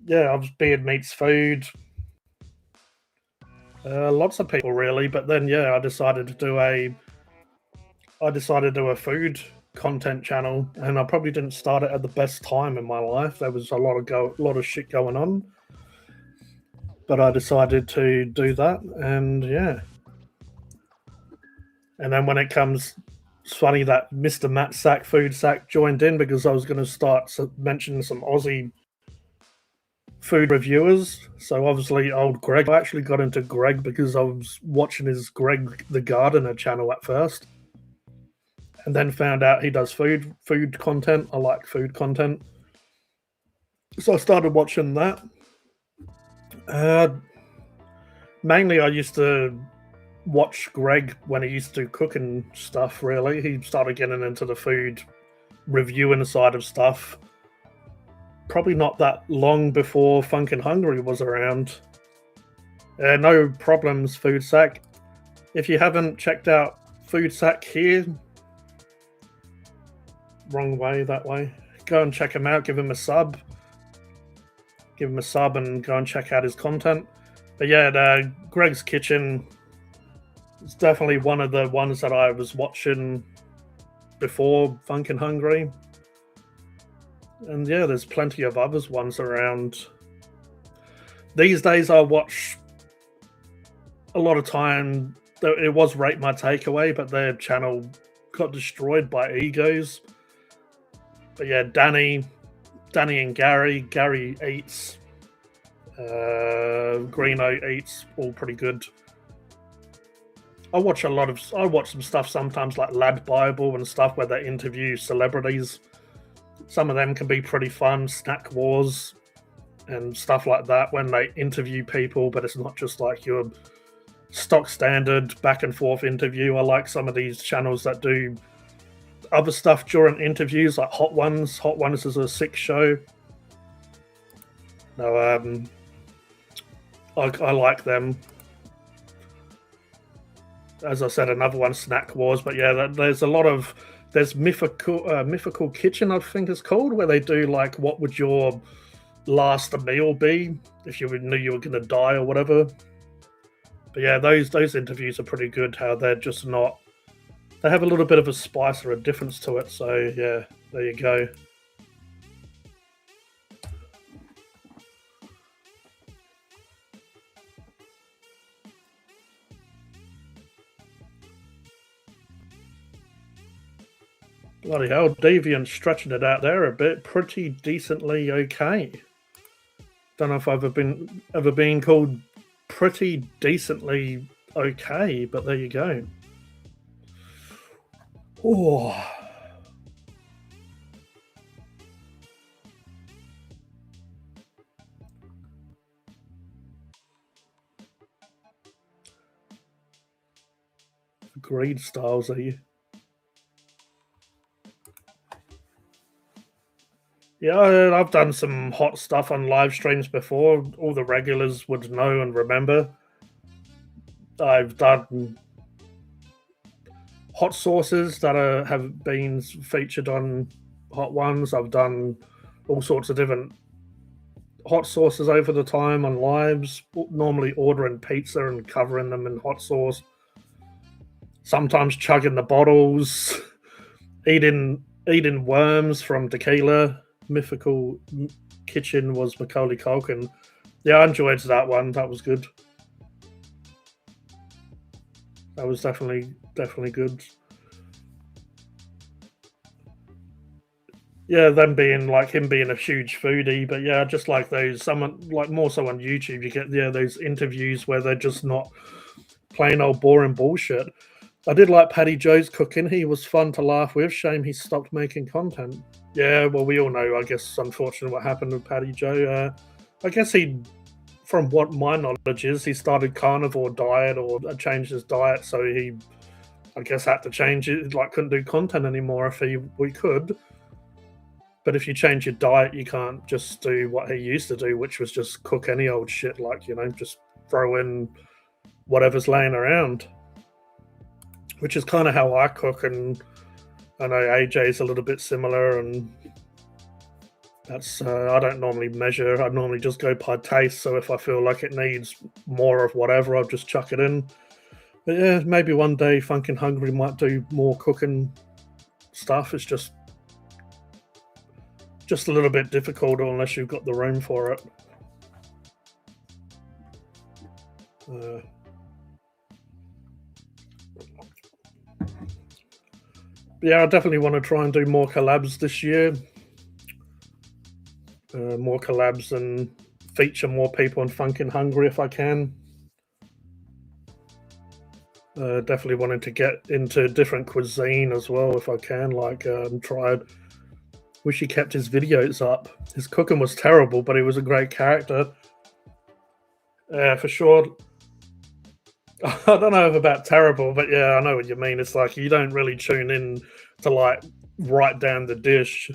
Yeah, I was Beard Meats Food. Lots of people really, but then yeah, I decided to do a food content channel, and I probably didn't start it at the best time in my life. There was a lot of shit going on, but I decided to do that, and yeah. And then when it comes, it's funny that Mr. Matt Sack Food Sack joined in because I was going to start mentioning some Aussie food reviewers. So obviously, old Greg. I actually got into Greg because I was watching his Greg the Gardener channel at first, and then found out he does food content. I like food content, so I started watching that. Mainly, I used to watch Greg when he used to cook and stuff. Really, he started getting into the food reviewing side of stuff. Probably not that long before Phunken Hungry was around. No problems, Food Sack. If you haven't checked out Food Sack here, wrong way, that way. Go and check him out. Give him a sub. Give him a sub and go and check out his content. But yeah, Greg's Kitchen is definitely one of the ones that I was watching before Phunken Hungry. And yeah, there's plenty of others ones around. These days I watch a lot of time. It was Rate My Takeaway, but their channel got destroyed by egos. But yeah, Danny and Gary Eats, Greeno Eats, all pretty good. I watch some stuff sometimes like Lad Bible and stuff where they interview celebrities. Some of them can be pretty fun, Snack Wars and stuff like that when they interview people, but it's not just like your stock standard back and forth interview. I like some of these channels that do other stuff during interviews, like Hot Ones. Hot Ones is a sick show. No, I like them. As I said, another one, Snack Wars. But yeah, there's Mythical Kitchen, I think it's called, where they do like, what would your last meal be if you knew you were going to die or whatever. But yeah, those interviews are pretty good. How they're just not. They have a little bit of a spice or a difference to it. So yeah, there you go. Bloody hell, Deviant stretching it out there a bit, pretty decently okay. Don't know if I've ever been called pretty decently okay, but there you go. Oh. Greed styles, are you? Yeah, I've done some hot stuff on live streams before. All the regulars would know and remember. I've done hot sauces that have been featured on Hot Ones. I've done all sorts of different hot sauces over the time on lives, normally ordering pizza and covering them in hot sauce. Sometimes chugging the bottles, eating worms from tequila. Mythical Kitchen was Macaulay Culkin. Yeah, I enjoyed that one. That was good. That was definitely good. Yeah, them being like him being a huge foodie, but yeah, just like those someone like more so on YouTube, you get those interviews where they're just not plain old boring bullshit. I did like Paddy Joe's cooking. He was fun to laugh with. Shame he stopped making content. Yeah, well, we all know, I guess, unfortunately, what happened with Paddy Joe. I guess from what my knowledge is, he started carnivore diet or changed his diet, so he, I guess, had to change it. Like, couldn't do content anymore if we could. But if you change your diet, you can't just do what he used to do, which was just cook any old shit, like, just throw in whatever's laying around. Which is kind of how I cook, and I know AJ's a little bit similar, and that's I don't normally measure. I normally just go by taste. So if I feel like it needs more of whatever, I'll just chuck it in. But yeah, maybe one day Phunken Hungry might do more cooking stuff. It's just a little bit difficult unless you've got the room for it. Yeah, I definitely want to try and do more collabs this year. More collabs and feature more people in Phunken Hungry if I can. Definitely wanted to get into different cuisine as well if I can. Like, tried. Wish he kept his videos up. His cooking was terrible, but he was a great character. For sure. I don't know about terrible, but yeah, I know what you mean. It's like you don't really tune in to like write down the dish.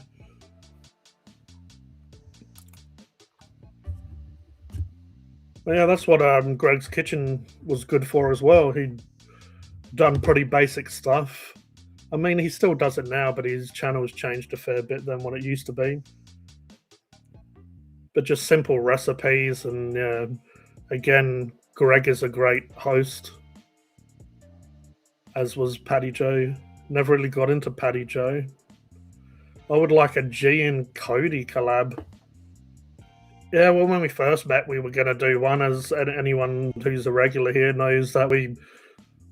But yeah, that's what Greg's Kitchen was good for as well. He'd done pretty basic stuff. I mean, he still does it now, but his channel's changed a fair bit than what it used to be. But just simple recipes, and yeah, again, Greg is a great host, as was Paddy Joe. Never really got into Paddy Joe. I would like a G and Kodie collab. Yeah, well, when we first met, we were going to do one. As anyone who's a regular here knows, that we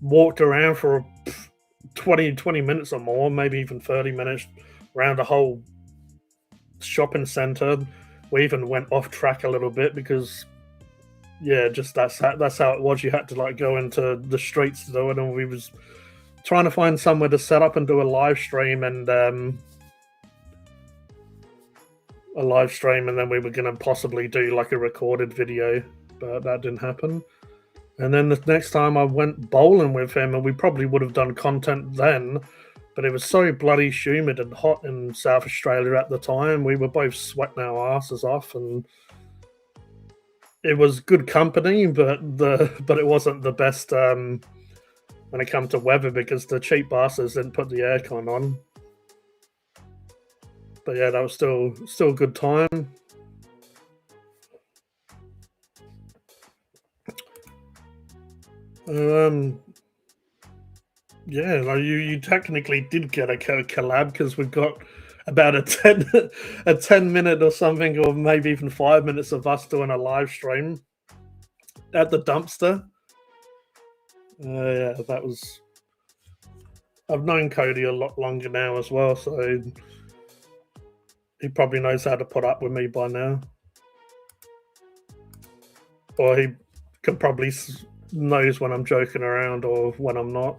walked around for 20 minutes or more, maybe even 30 minutes, around a whole shopping centre. We even went off track a little bit because, yeah, just that's how it was. You had to like go into the streets to do it, and we was trying to find somewhere to set up and do a live stream, and then we were going to possibly do like a recorded video, but that didn't happen. And then the next time I went bowling with him, and we probably would have done content then, but it was so bloody humid and hot in South Australia at the time. We were both sweating our asses off, and it was good company, but it wasn't the best when it comes to weather because the cheap bastards didn't put the aircon on. But yeah, that was still a good time. Yeah, like you technically did get a collab because we've got about a 10 minute or something, or maybe even 5 minutes of us doing a live stream at the dumpster. Yeah, that was. I've known Kodie a lot longer now as well, so he probably knows how to put up with me by now, or he could probably knows when I'm joking around or when I'm not.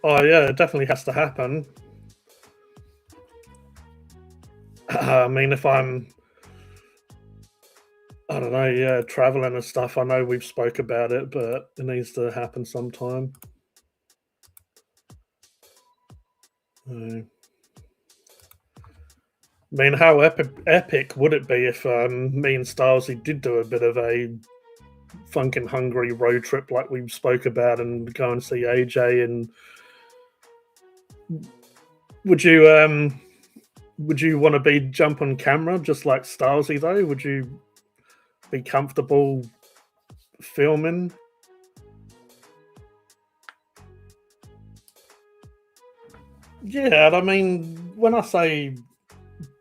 Oh yeah, it definitely has to happen. I mean, if I'm, I don't know, yeah, traveling and stuff, I know we've spoke about it, but it needs to happen sometime. I mean, how epic would it be if me and Stylesy did do a bit of a Phunken Hungary road trip like we spoke about and go and see AJ? And would you want to be jump on camera just like Stylesy though? Would you be comfortable filming? Yeah, I mean, when I say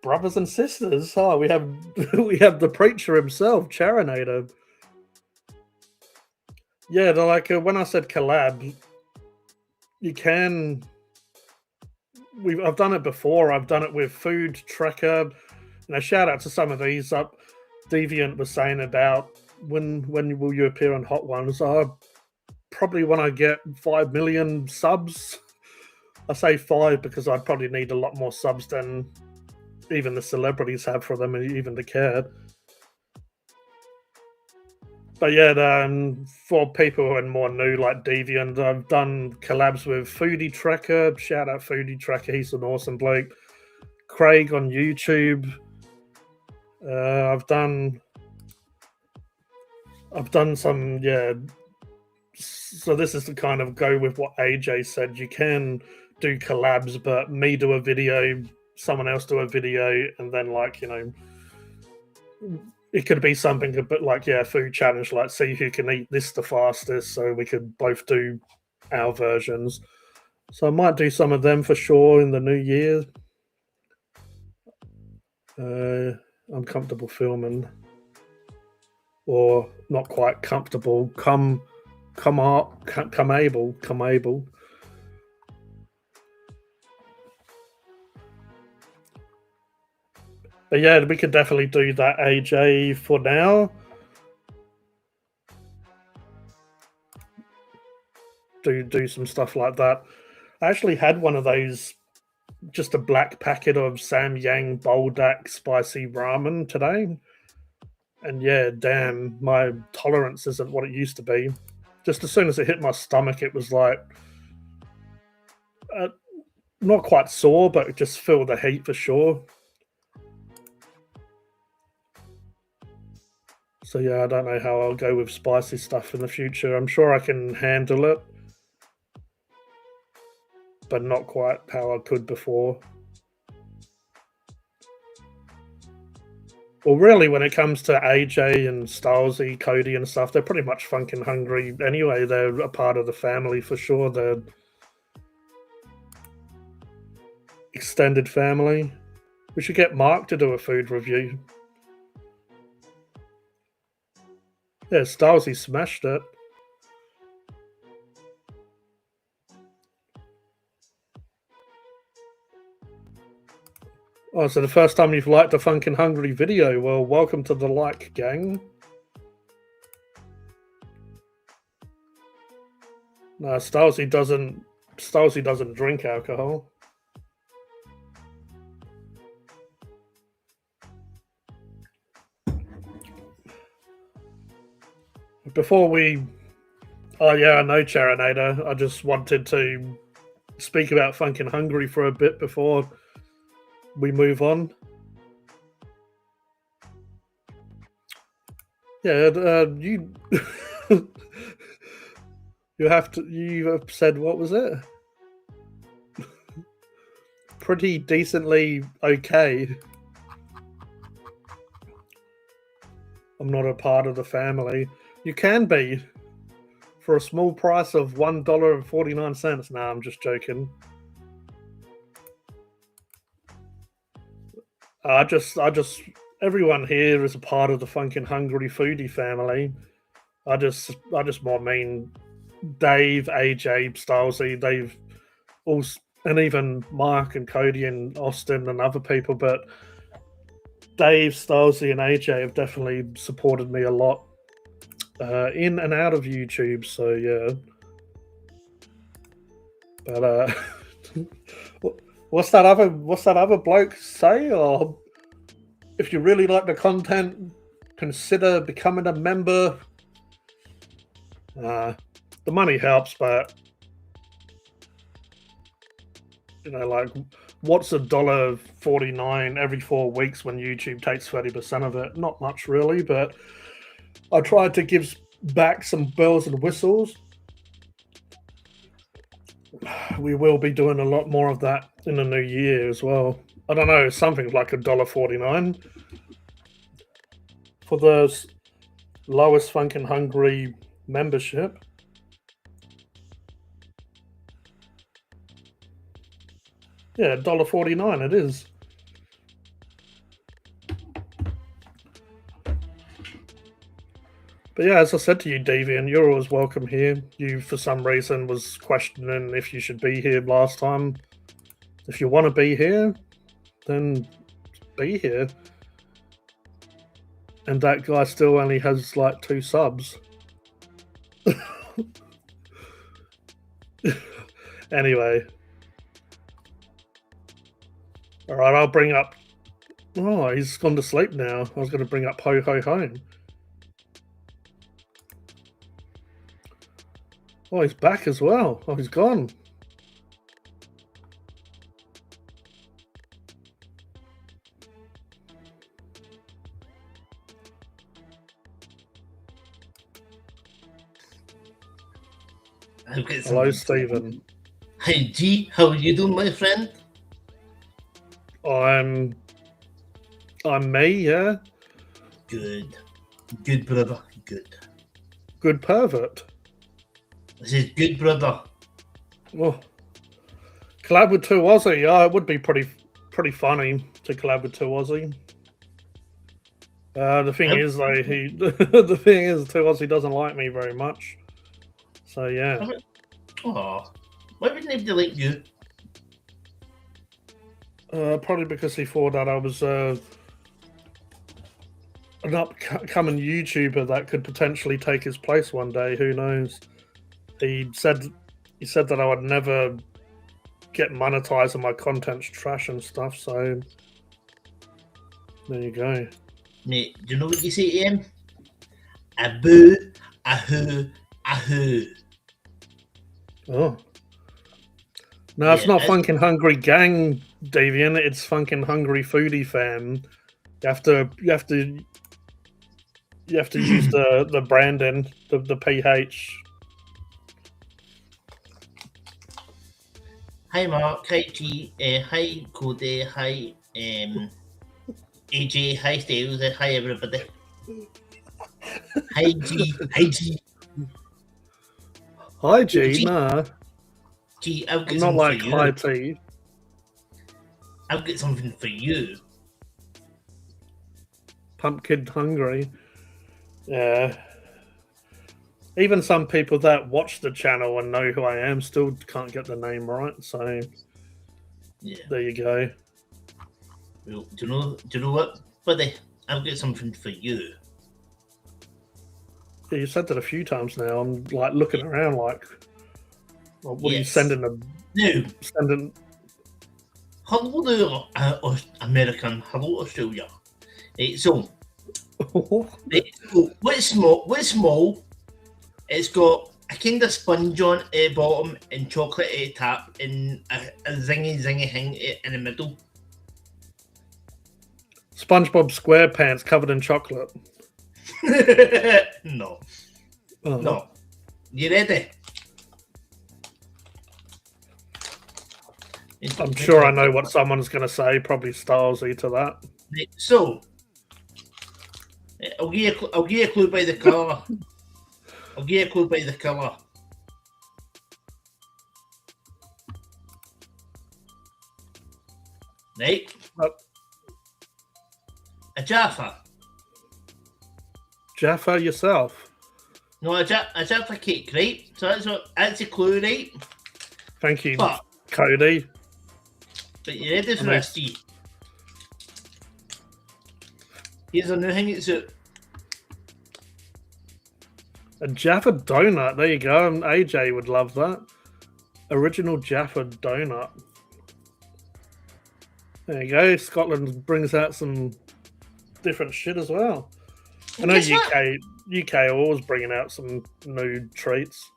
brothers and sisters, oh, we have we have the preacher himself, Charinator. Yeah, they're like when I said collab, you can. I've done it before. I've done it with Food Tracker. Shout out to some of these. Up, Deviant was saying about when will you appear on Hot Ones? Probably when I get 5 million subs. I say 5 because I'd probably need a lot more subs than even the celebrities have for them, and even to care. But yeah, for people who are more new, like Deviant, I've done collabs with Foodie Tracker. Shout out Foodie Tracker, he's an awesome bloke. Craig on YouTube. I've done some, yeah. So this is to kind of go with what AJ said. You can do collabs, but me do a video, someone else do a video, and then it could be something a bit like, yeah, food challenge, like see who can eat this the fastest, so we could both do our versions. So I might do some of them for sure in the new year. I'm comfortable filming, or not quite comfortable. Come able. But yeah, we could definitely do that, AJ, for now. Do some stuff like that. I actually had one of those, just a black packet of Samyang Boldak spicy ramen today. And yeah, damn, my tolerance isn't what it used to be. Just as soon as it hit my stomach, it was like, not quite sore, but it just feel the heat for sure. So yeah, I don't know how I'll go with spicy stuff in the future. I'm sure I can handle it, but not quite how I could before. Well, really, when it comes to AJ and Stylesy, Kodie and stuff, they're pretty much Phunken Hungry anyway. They're a part of the family for sure. They're extended family. We should get Mark to do a food review. Yeah, Stylesy smashed it. Oh, so the first time you've liked a Phunken Hungry video. Well, welcome to the like gang. No, Stylesy doesn't drink alcohol. Before we... Oh yeah, I know, Charinator. I just wanted to speak about Phunken Hungry for a bit before we move on. Yeah, you... you have said, what was it? Pretty decently okay. I'm not a part of the family. You can be for a small price of $1.49. Nah, I'm just joking. I just everyone here is a part of the Phunken Hungry foodie family. I just more mean Dave, AJ, Stylesy, they've all, and even Mark and Kodie and Austin and other people, but Dave, Stylesy, and AJ have definitely supported me a lot in and out of YouTube. So yeah, but what's that other bloke say? Or if you really like the content, consider becoming a member. The money helps, but like what's $1.49 every 4 weeks when YouTube takes 30% of it? Not much really, but I tried to give back some bells and whistles. We will be doing a lot more of that in the new year as well. I don't know, something like $1.49 for the lowest Phunken Hungry membership. Yeah, $1.49 it is. But yeah, as I said to you, Deviant, you're always welcome here. You, for some reason, was questioning if you should be here last time. If you want to be here, then be here. And that guy still only has like 2 subs. Anyway. Alright, I'll bring up... Oh, he's gone to sleep now. I was going to bring up Ho Ho Home. Oh, he's back as well. Oh, he's gone. Hello, Stephen. Hey G, how are you doing, my friend? I'm me, yeah. Good, brother. Good pervert. This is good, brother. Well, collab with 2 Aussie. Yeah, it would be pretty funny to collab with 2 Aussie. The thing is, though, the thing is, 2 Aussie doesn't like me very much. So yeah. Oh, why wouldn't he like you? Probably because he thought that I was an upcoming YouTuber that could potentially take his place one day. Who knows? He said that I would never get monetized and my content's trash and stuff. So there you go. Mate, do you know what you say to him? A boo, a hoo, a hoo. Oh. No, it's not Phunken Hungry Gang, Deviant. It's Phunken Hungry Foodie Fan. You have to use the branding, the PH. Hi Mark, hi G, hi Kodie, hi AJ, hi Styles, hi everybody. Hi G, hi G. Hi G, nah. G, I've got I'm not something like for you. hi T. I've got something for you. Pumpkin Hungry. Yeah. Even some people that watch the channel and know who I am still can't get the name right. So yeah, there you go. Well, do you know what, buddy? I've got something for you. Yeah, you said that a few times now. I'm like looking around like, well, what are you sending them? No. Sending. Hello there, American. Hello, Australia. Right, so, what's small? It's got a kind of sponge on the bottom and chocolate at the top and a zingy thing in the middle. SpongeBob SquarePants covered in chocolate. No. Oh. No. You ready? I'm sure I know what someone's going to say. Probably Stylesy to that. Right, so, I'll give you a clue by the colour. Right? A Jaffa. Jaffa yourself. No, a Jaffa cake, right? So that's a clue, right? Thank you, Kodie. But you ready for this, G? Here's a new thing. It's A Jaffa donut. There you go. AJ would love that. Original Jaffa donut. There you go. Scotland brings out some different shit as well. I know UK are always bringing out some new treats.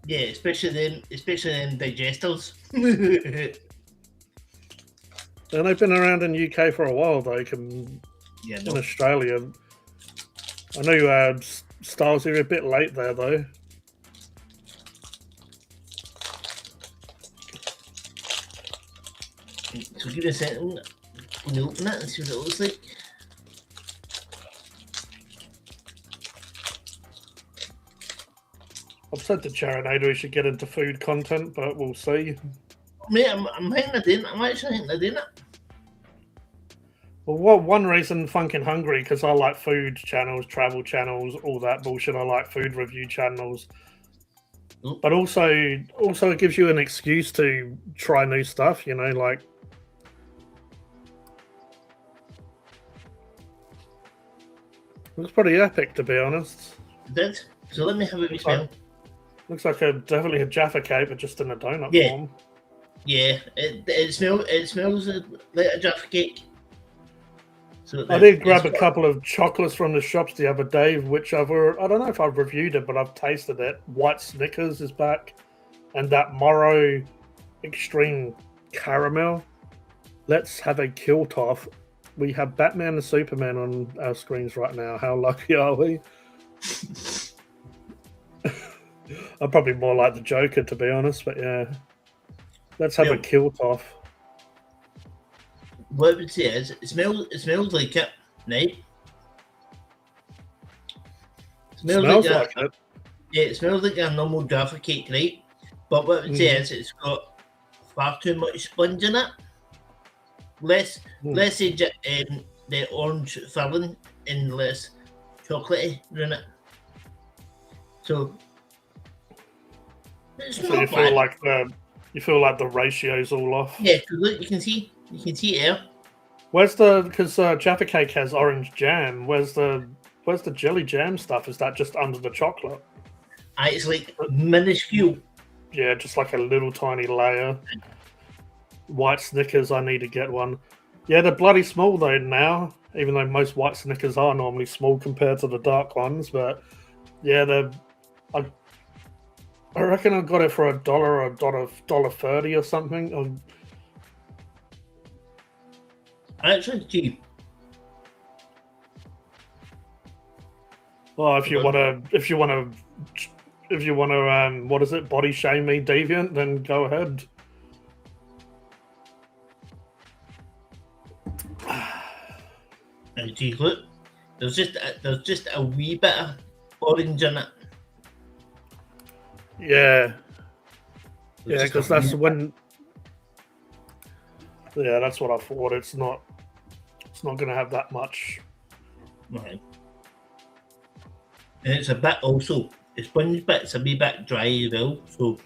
Yeah, especially them digesters. And they've been around in UK for a while, though. Yeah, In Australia, I know Styles are a bit late there, though. So give me a second. I'm gonna open it and see what it looks like. I've said to Charanator we should get into food content, but we'll see. Mate, I'm thinking of doing it. I'm actually thinking of doing it. Well, one reason Phunken Hungry, because I like food channels, travel channels, all that bullshit. I like food review channels. But also it gives you an excuse to try new stuff, you know, like... Looks pretty epic, to be honest. It did. So let me have a wee smell. Looks like definitely a Jaffa cake, but just in a donut form. Yeah, it smells like a Jaffa cake. So I did grab a couple of chocolates from the shops the other day, which I don't know if I've reviewed it, but I've tasted it. White Snickers is back, and that Morrow Extreme Caramel. Let's have a kilt off. We have Batman and Superman on our screens right now. How lucky are we? I'm probably more like the Joker, to be honest, but yeah. Let's have a kilt off. What I would say is, it smells like it, right? Smells like it. Yeah, it smells like a normal Jaffa cake, right? But what I would say is, it's got far too much sponge in it. Let's say the orange filling and less chocolatey in it. So it's So not you bad. feel like the ratio's all off. Yeah, because look, you can see it here. Because Jaffa cake has orange jam. Where's the jelly jam stuff? Is that just under the chocolate? It's like minuscule. Yeah, just like a little tiny layer. White Snickers, I need to get one. Yeah, they're bloody small though now, even though most white Snickers are normally small compared to the dark ones. But yeah, I reckon I got it for $1 or $1.30 or something. Actually, cheap. Well, if you wanna, what is it? Body shame me, deviant? Then go ahead. And gee, look, there's just a wee bit of orange in it. Yeah, There's just because a that's wee- when. Yeah, that's what I thought. It's not going to have that much. Right. And it's a bit also. The sponge bit's a wee bit dry as well. So,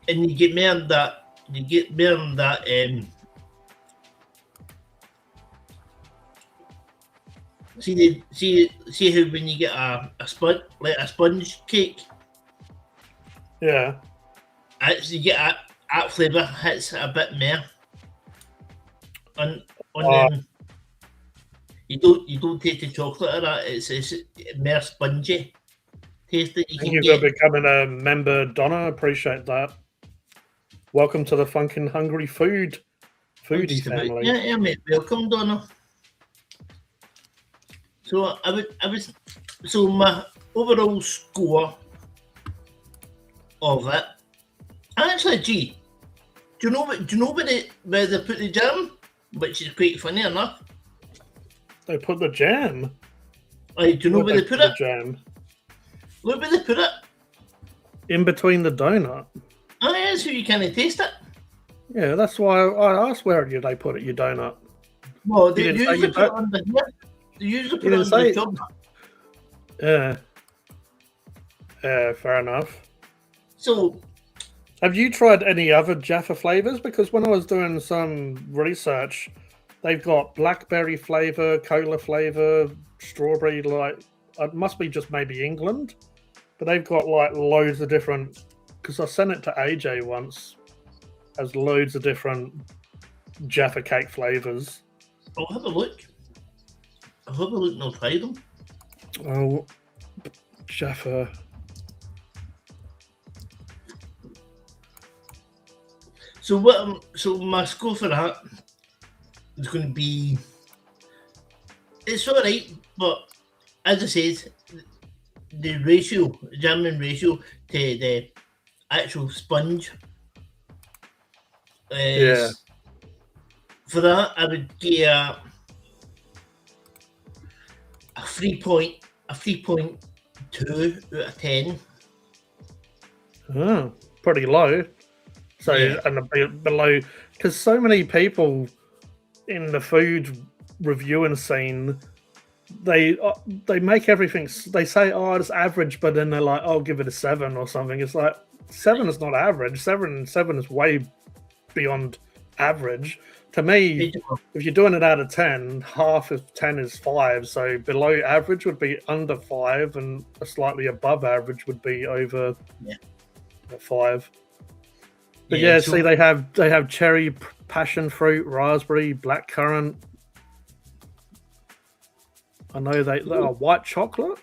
and you get more of that. See how when you get a sponge cake, Yeah, actually get that flavour hits a bit more. On you don't taste the chocolate of that. It's more spongy taste that you thank can you get. for becoming a member, Donna. Appreciate that. Welcome to the Phunken Hungry foodie family. Yeah, mate. Welcome, Donna. So so my overall score of it. Actually, gee, do you know where they put the jam? Which is quite funny enough. They put the jam. Do you know where they put it? Jam Look where they put it. in between the donut. Oh yeah, so you can't taste it. Yeah, that's why I asked where did they put it. Your donut. Well, they didn't say usually you put it don't- under here. They usually put You it didn't under say the it. chocolate. Yeah. Yeah, fair enough. So Have you tried any other Jaffa flavors? Because when I was doing some research, they've got blackberry flavor, cola flavor, strawberry. Like it must be just maybe England, but they've got like loads of different. Because I sent it to AJ once, has loads of different Jaffa cake flavors. I'll have a look. I'll have a look and I'll try them. Oh, Jaffa. So what? So my score for that is going to be. It's all right, but as I said, the ratio, jamming ratio to the actual sponge is. Yeah. For that, I would give a 3.2 out of 10. Oh, pretty low. So Yeah. and a bit below, because so many people in the food reviewing scene, they make everything. They say, "Oh, it's average," but then they're like, "I'll give it a 7 or something." It's like 7 is not average. Seven is way beyond average. To me, if you're doing it out of 10, half of 10 is 5. So below average would be under 5, and a slightly above average would be over 5. But yeah, so see, they have cherry, passion fruit, raspberry, blackcurrant. I know they are white chocolate.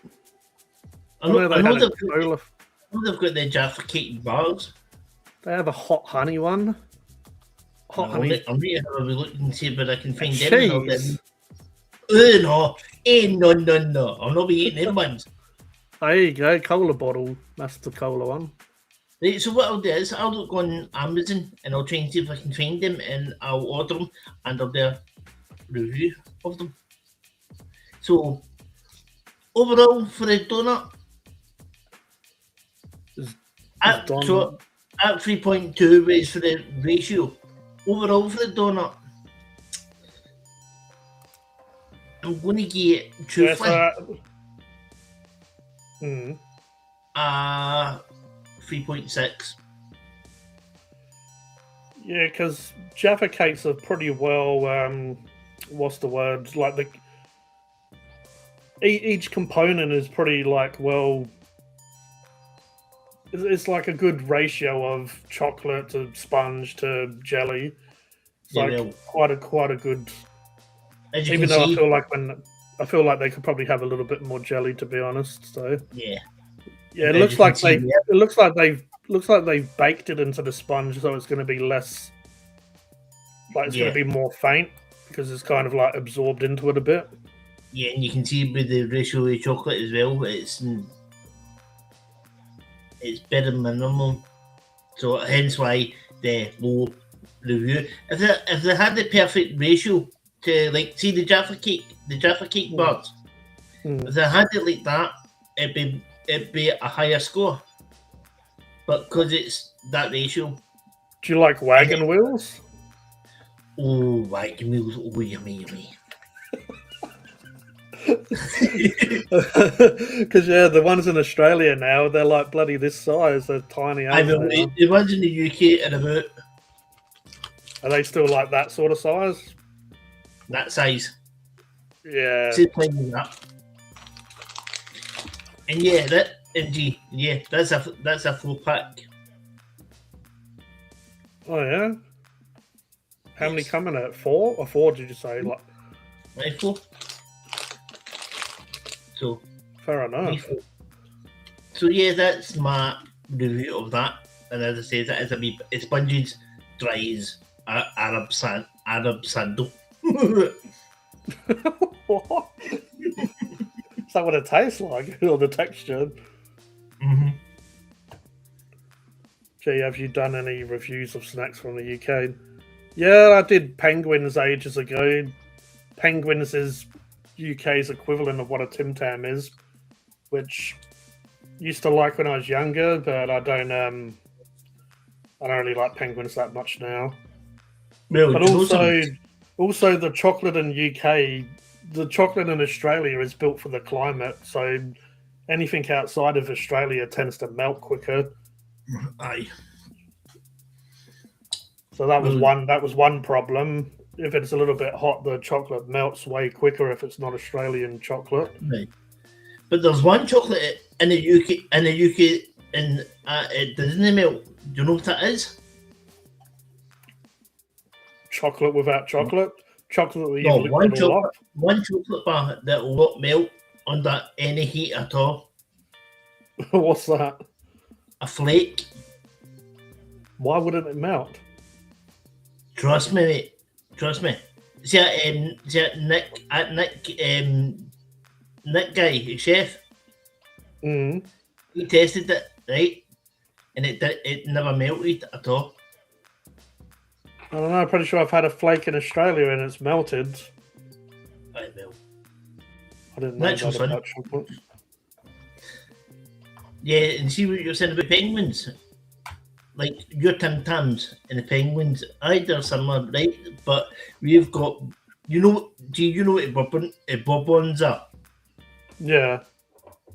I know they had a they've cola. got the Jaffa cake bars. They have a hot honey one. Hot honey. I'm ready to have a look and see if I can find cheese. No. No. I'm not be eating them ones. There you go, cola bottle. That's the cola one. Right, so what I'll do is I'll look on Amazon and I'll try and see if I can find them and I'll order them and I'll do a review of them. So overall for a donut, at 3.2 is for the ratio. Overall for the donut, I'm going to get truthfully 3.6. Yeah, because Jaffa cakes are pretty well. What's the word? Like each component is pretty like well. It's like a good ratio of chocolate to sponge to jelly. It's quite a good. Even though I feel like they could probably have a little bit more jelly, to be honest. So yeah, it looks like they've baked it into the sponge, so it's going to be less. Like it's going to be more faint because it's kind of like absorbed into it a bit. Yeah, and you can see with the ratio of chocolate as well, it's better than minimum. So hence why the low review. If they had the perfect ratio to like see the Jaffa cake bars, if they had it like that, it'd be a higher score. But because it's that ratio. Do you like wagon wheels? Oh, wagon wheels! Oh, yummy. Because the ones in Australia now, they're like bloody this size. They're tiny. I know. The ones in the UK are about. Are they still like that sort of size? That size. Yeah. Same thing with that. And that's a 4-pack. Oh yeah. How many come in it? 4 or 4? Did you say like? 4. So fair enough. So that's my review of that. And as I say, that is it's sponges, dries, Arab sandal. What? Is that what it tastes like? Or the texture? Mm-hmm. Gee, have you done any reviews of snacks from the UK? Yeah, I did Penguins ages ago. Penguins is UK's equivalent of what a Tim Tam is, which used to like when I was younger, but I don't really like Penguins that much now. Well, but also the chocolate in UK, the chocolate in Australia is built for the climate, so anything outside of Australia tends to melt quicker. Aye. So that was one problem. If it's a little bit hot, the chocolate melts way quicker if it's not Australian chocolate. Right. But there's one chocolate in the UK, and it doesn't melt. Do you know what that is? Chocolate without chocolate? Chocolate that No, you've licked it all off? one chocolate bar that will not melt under any heat at all. What's that? A flake. Why wouldn't it melt? Trust me, mate. Trust me. See that Nick guy, the chef. Mm. He tested it, right, and it never melted at all. I don't know. I'm pretty sure I've had a flake in Australia and it's melted. Right, well. I didn't know Natural that sun. about chocolate. Yeah, and see what you're saying about penguins. Like your Tim Tams and the penguins, they're similar, right? But we've got, do you know what bob-ons are? Yeah.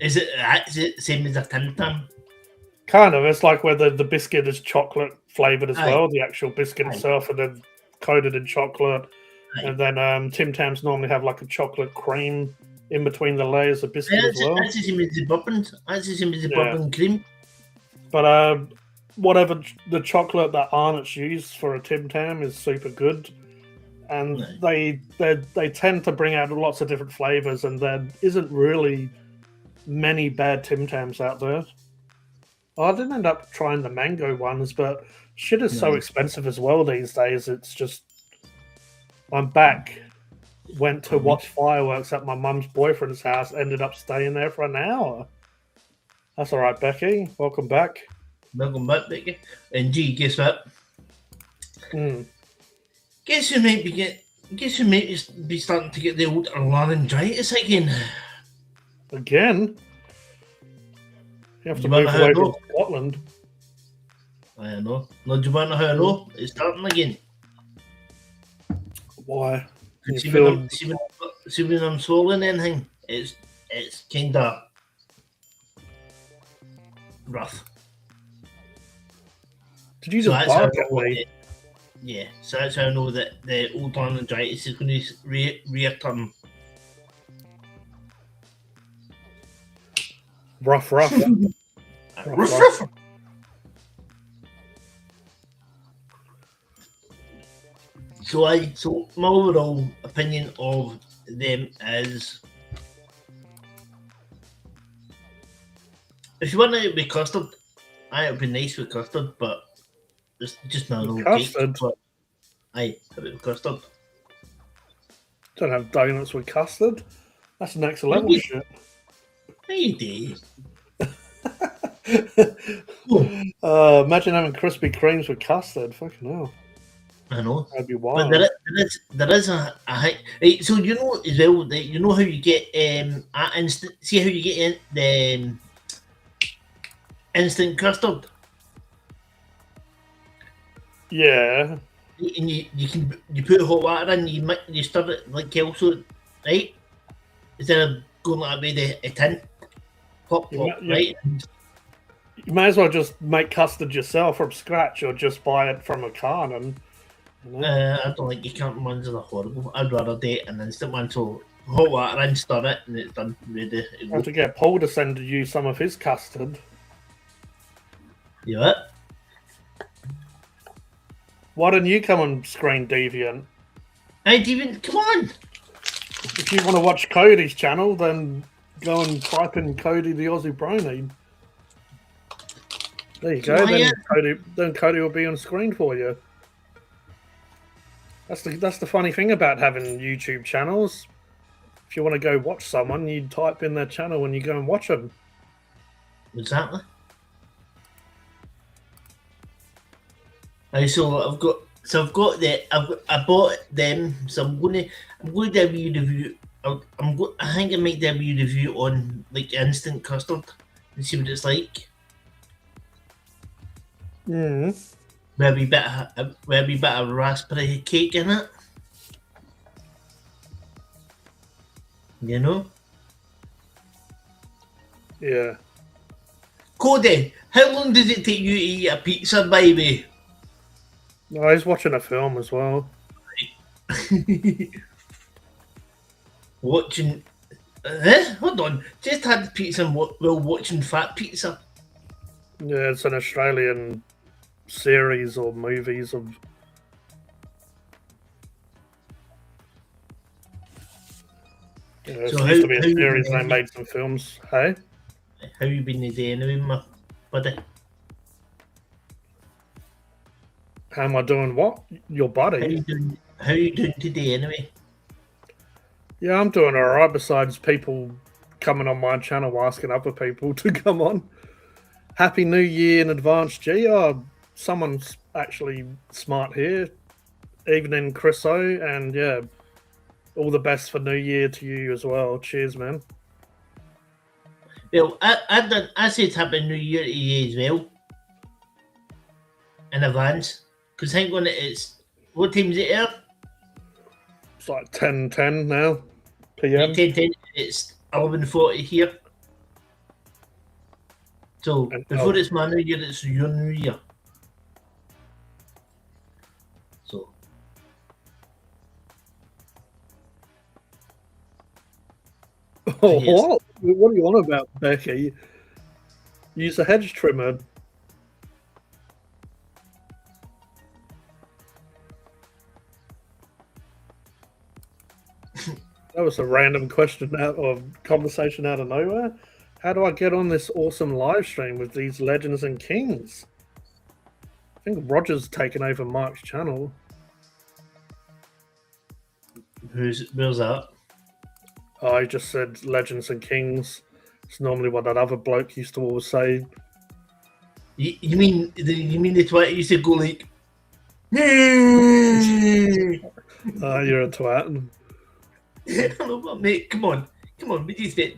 Is it the same as a Tim Tam? Kind of. It's like where the biscuit is chocolate flavoured as Aye. well, the actual biscuit Aye. itself, and then coated in chocolate. Aye. And then Tim Tams normally have like a chocolate cream in between the layers of biscuit as well. That's the same as the bourbons. That's the same as the Yeah. bourbon cream. But whatever the chocolate that Arnott's used for a Tim Tam is super good. And Right. they tend to bring out lots of different flavours, and there isn't really many bad Tim Tams out there. I didn't end up trying the mango ones, but shit is so No. expensive as well these days. It's just, I'm back. Went to watch fireworks at my mum's boyfriend's house. Ended up staying there for an hour. That's all right, Becky. Welcome back. Welcome back, Becky. And gee, guess what? Mm. Guess who might be starting to get the old laryngitis again? Again? You have to You wanna move know away how from Scotland. I know. No, do you want to know how I know? It's starting again. Why? You See feel- when I'm swallowing anything, it's kind of rough. Did you So just that's how I bark at know me? that- yeah, so that's how I know that the old laryngitis is going to return. Rough. Ruff, Ruff. ruff. So my overall opinion of them is, if you want it with custard, it would be nice with custard, but it's just not a little cake. Custard? But have it with custard. Don't have donuts with custard. That's next level Yeah. shit. Hey, Dave. Imagine having Krispy Kremes with custard. Fucking hell. I know. That'd be But wild. there is a right. So you know as well that you know how you get instant. See how you get the instant custard, Yeah. and you put hot water in. You stir it like Kelso, right? Instead of going like with a tin, pop, Yeah. right? You may as well just make custard yourself from scratch or just buy it from a carton. And, you know. I don't like you can't ones are horrible. I'd rather do an instant one. So hot water in, stir it, and it's done. Ready. I have to get Paul to send you some of his custard. Yeah. Why don't you come on Screen Deviant? Hey, Steven, come on. If you want to watch Kodie's channel, then go and type in Kodie the Aussie Brony. There you go. Oh, Then, yeah. Kodie will be on screen for you. That's the funny thing about having YouTube channels. If you want to go watch someone, you type in their channel and you go and watch them. Exactly. So I bought them. So I'm going to do a wee review. I think I might do a wee review on like instant custard and see what it's like. Mm. With a wee bit of raspberry cake in it. You know, Yeah. Kodie, how long does it take you to eat a pizza, baby? No, he's watching a film as well. Watching. Hold on. Just had the pizza while watching Fat Pizza. Yeah, it's an Australian series or movies of. Yeah, it So used to be a how you series. been They made some films. Hey, How you been today anyway, my buddy? how am I doing? What? Your body? How you doing today anyway? Yeah, I'm doing all right. Besides people coming on my channel asking other people to come on. Happy New Year in advance, G. Someone's actually smart here. Evening, Chriso, and yeah, all the best for New Year to you as well. Cheers, man. Well, I said Happy New Year to you as well. In advance. Because hang on, it's what time is it here? It's like 10:10 now, PM. 10:10. It's 11:40 here. So And, before it's my New Year, it's your New Year. So what? What are you on about, Becky? Use a hedge trimmer. That was a random question out of conversation out of nowhere. How do I get on this awesome live stream with these legends and kings? I think Roger's taken over Mark's channel. where's that? I just said legends and kings. It's normally what that other bloke used to always say. You mean the twat used to go like You're a twat. Hello, but mate, come on, what do you say?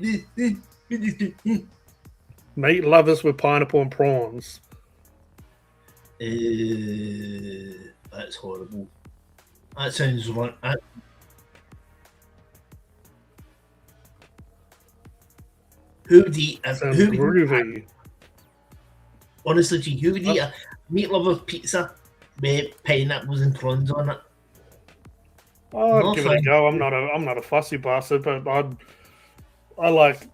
Meat lovers with pineapple and prawns. That's horrible. That sounds like who would eat? Sounds Who would groovy. honestly, gee, who would eat a meat lover pizza with pineapples and prawns on it? I'd give it a go. I'm not a fussy bastard, but I like.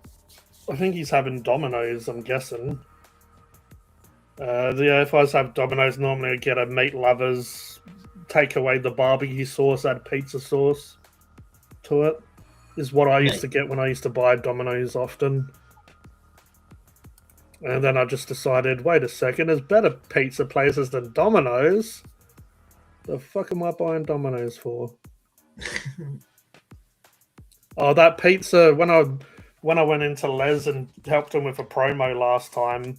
I think he's having Domino's. I'm guessing. Yeah, if I was to have Domino's, normally I'd get a meat lovers, take away the barbecue sauce, add pizza sauce to it. Is what I used to get when I used to buy Domino's often. And then I just decided, wait a second, there's better pizza places than Domino's. The fuck am I buying Domino's for? Oh, that pizza, when I went into Les and helped him with a promo last time,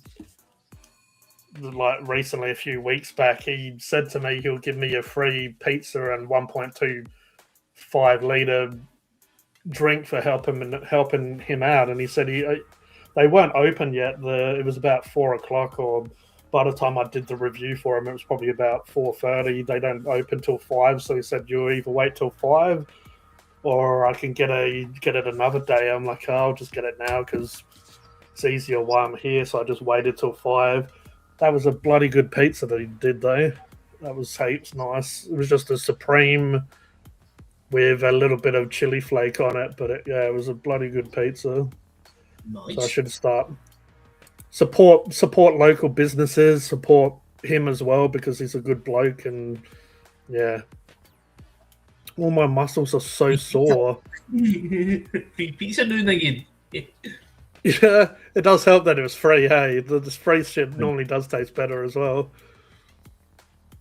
like recently, a few weeks back, he said to me he'll give me a free pizza and 1.25 litre drink for helping him out. And he said they weren't open yet. It was about 4 o'clock, or by the time I did the review for him, it was probably about 4:30. They don't open till 5, so he said you either wait till 5, or I can get it another day. I'm like, oh, I'll just get it now because it's easier while I'm here. So I just waited till 5. That was a bloody good pizza that he did, though. That was heaps nice. It was just a supreme with a little bit of chili flake on it, but it was a bloody good pizza. Nice. So I should start support local businesses, support him as well because he's a good bloke, and yeah, all my muscles are so sore. Free pizza noon again. Yeah, it does help that it was free. Hey, the free shit normally does taste better as well.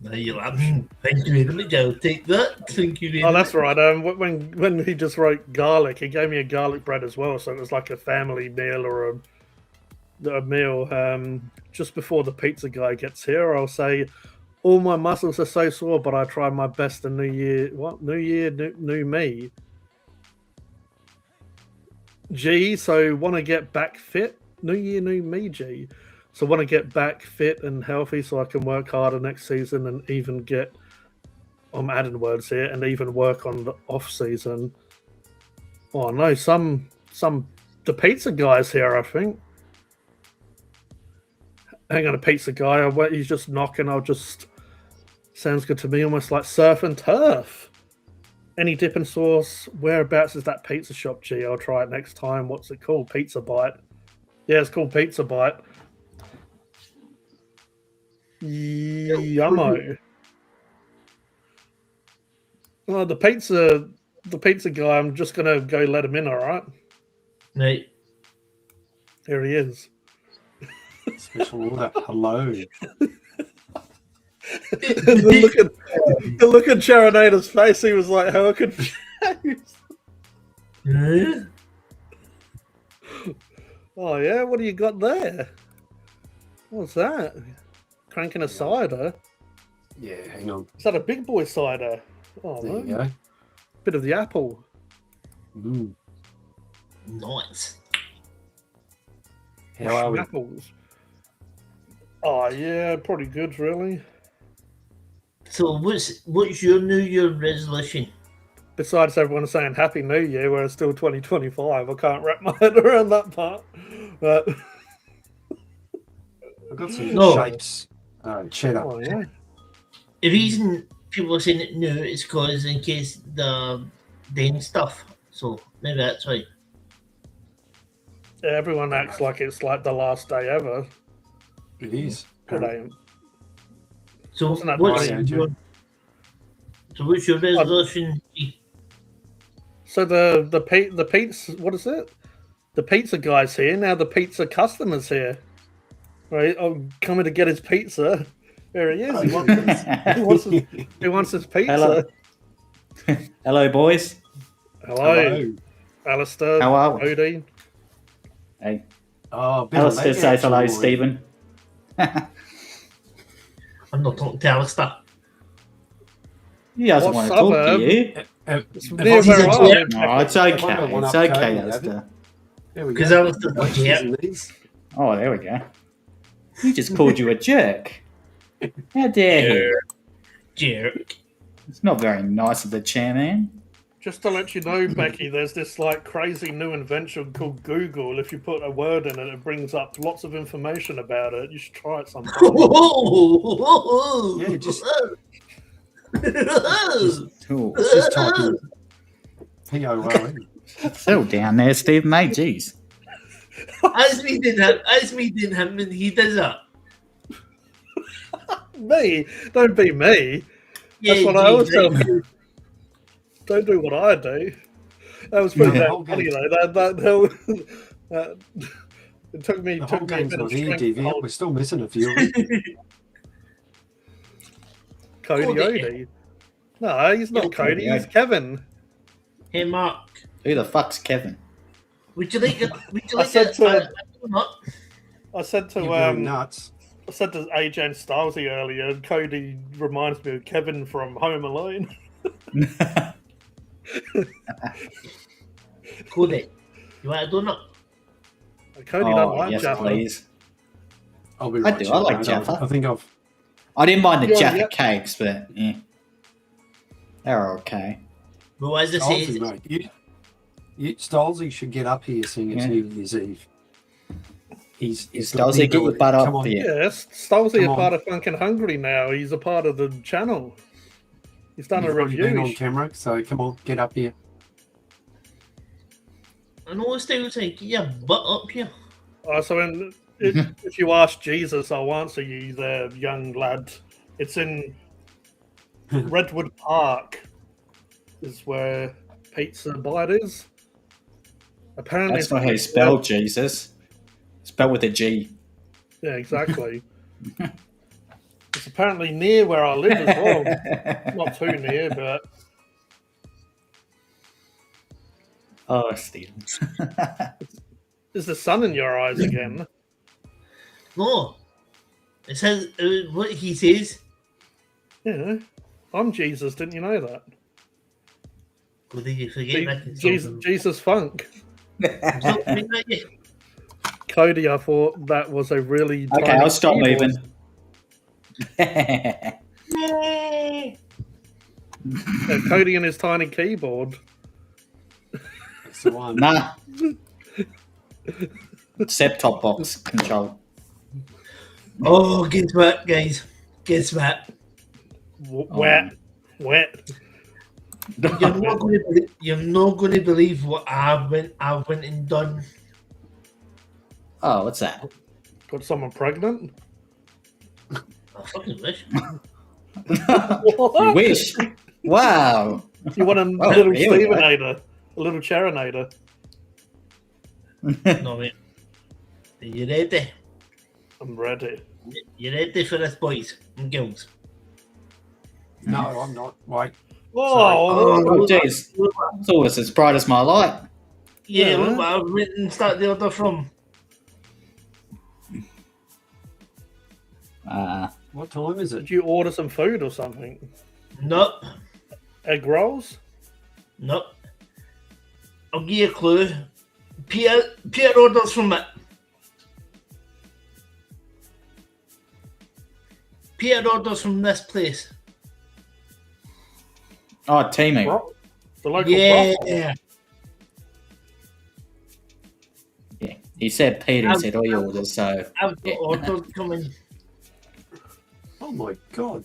Now you're like, thank you very much. I'll take that. Thank you very much. Oh, that's right. When he just wrote garlic, he gave me a garlic bread as well, so it was like a family meal or a meal. Just before the pizza guy gets here, I'll say, all my muscles are so sore, but I try my best. The new year, new me. G, so want to get back fit. New year, new me, G. So want to get back fit and healthy so I can work harder next season and even get. I'm adding words here, and even work on the off season. Oh no, the pizza guy's here, I think. Hang on, a pizza guy. He's just knocking. I'll just Sounds good to me, almost like surf and turf. Any dipping sauce? Whereabouts is that pizza shop, G? I'll try it next time. What's it called? Pizza Bite. Yeah, it's called Pizza Bite. Yummo. Oh, the pizza guy, I'm just gonna go let him in, alright? Right. Here he is. Special order. Hello. the look at Charonada's face, he was like, how confused. Oh yeah, what do you got there? What's that? Cranking a cider? Yeah, hang on. Is that a big boy cider? Oh, There you no. go. Bit of the apple. Mm. Nice. How are we? Apples. Oh yeah, pretty good, really. So what's your New Year resolution? Besides everyone saying Happy New Year, where it's still 2025, I can't wrap my head around that part. But I've got some No. shapes. Cheddar. oh yeah, The reason people are saying it new is because in case the Dane stuff. So maybe that's why. everyone acts like it's like the last day ever. It is. It ain't. So Wasn't that what's nice, your, so what's your resolution? So the pizza, what is it? The pizza guy's here now. The pizza customer's here. Right, I'm coming to get his pizza. There he is. He wants his pizza. Hello. Hello, boys. Hello, Alistair. How are we? Odie. Hey. Oh, bit of Alistair leg says hello, action, boy. Stephen. I'm not talking to Alistair. He doesn't What want to talk suburb? to you. It's If near I- where I a live. No, it's If I okay. don't want It's up okay, Cody, Alistair. There we Because go. Alistair's not Watches here. and these. Oh, there we go. He just called you a jerk. How dare he? Jerk. It's not very nice of the chairman. Just to let you know, Becky, there's this like crazy new invention called Google. If you put a word in it, it brings up lots of information about it. You should try it sometime. Yeah, just Ooh. just typing PORN. Settle down there, Stephen, mate. Jeez. As me did him, and he does that. Me? Don't be me. That's what I always tell you. Don't do what I do. That was pretty No, the damn whole funny game- though. It took me The a whole game's bit not of here, strength to Divvy. hold We're still missing a few. of them. Cody Kodie. Odie. No, he's not Yeah, Cody. Kodie He's Odie. Kevin. Hey Mark, Who the fuck's Kevin? would you like it? Would you I like said it? to- Not. I said to You're going nuts. I said to AJ and Stylesy earlier. Cody reminds me of Kevin from Home Alone. Kodie, you want a donut? Cody don't Oh, like yes, Jaffa. please. I'll be I right. do, Chill, I like mate. Jaffa. I think I've. I didn't mind the Yeah, Jaffa yeah. cakes, but yeah. They're okay. But as I Stolzy, say, mate. Stolzy should get up here seeing it's Yeah. New Year's Eve. He's Stolzy, get your butt up Come on. here. Yes, Stolesy Come a part on. of Phunken Hungry now. He's a part of the channel. He's done You've a already been review. on camera, so come on, get up here. I know it's still saying, get your butt up here. So if you ask Jesus, I'll answer you there, young lad. It's in Redwood Park is where Pizza Bite is. Apparently, That's not how you spell Jesus. Spell with a G. Yeah, exactly. It's apparently near where I live as well. Not too near, but Oh, Stephen. is the sun in your eyes again? No. It says what he says. Yeah, I'm Jesus. Didn't you know that? Well, did you forget that? Jesus Funk. Something like that. Cody, I thought that was a really Okay, tiny I'll stop keyboard. moving. Yay! Yeah, Cody and his tiny keyboard. That's the one. Nah. Set-top box control. Oh, guess what, guys? Guess what? Wet. You're not going to believe what I went and done. Oh, what's that? Got someone pregnant? I fucking wish. You wish. Wow. You want a Oh, little here we go. Stevenator, a little Charinator. No, mate. Are you ready? I'm ready. You ready for this, boys and girls? No, I'm not. Wait. Oh, Oh, jeez. It's always as bright as my light. Yeah, Yeah. look what I've written. Start the order from. What time is it? did you order some food or something? Nope. Egg rolls? Nope. I'll give you a clue. Peter orders from it. Peter orders from this place. Oh, Timu. The local brothel. Yeah. Yeah. He said Peter said all your orders, so I've got yeah. orders coming. Oh my god.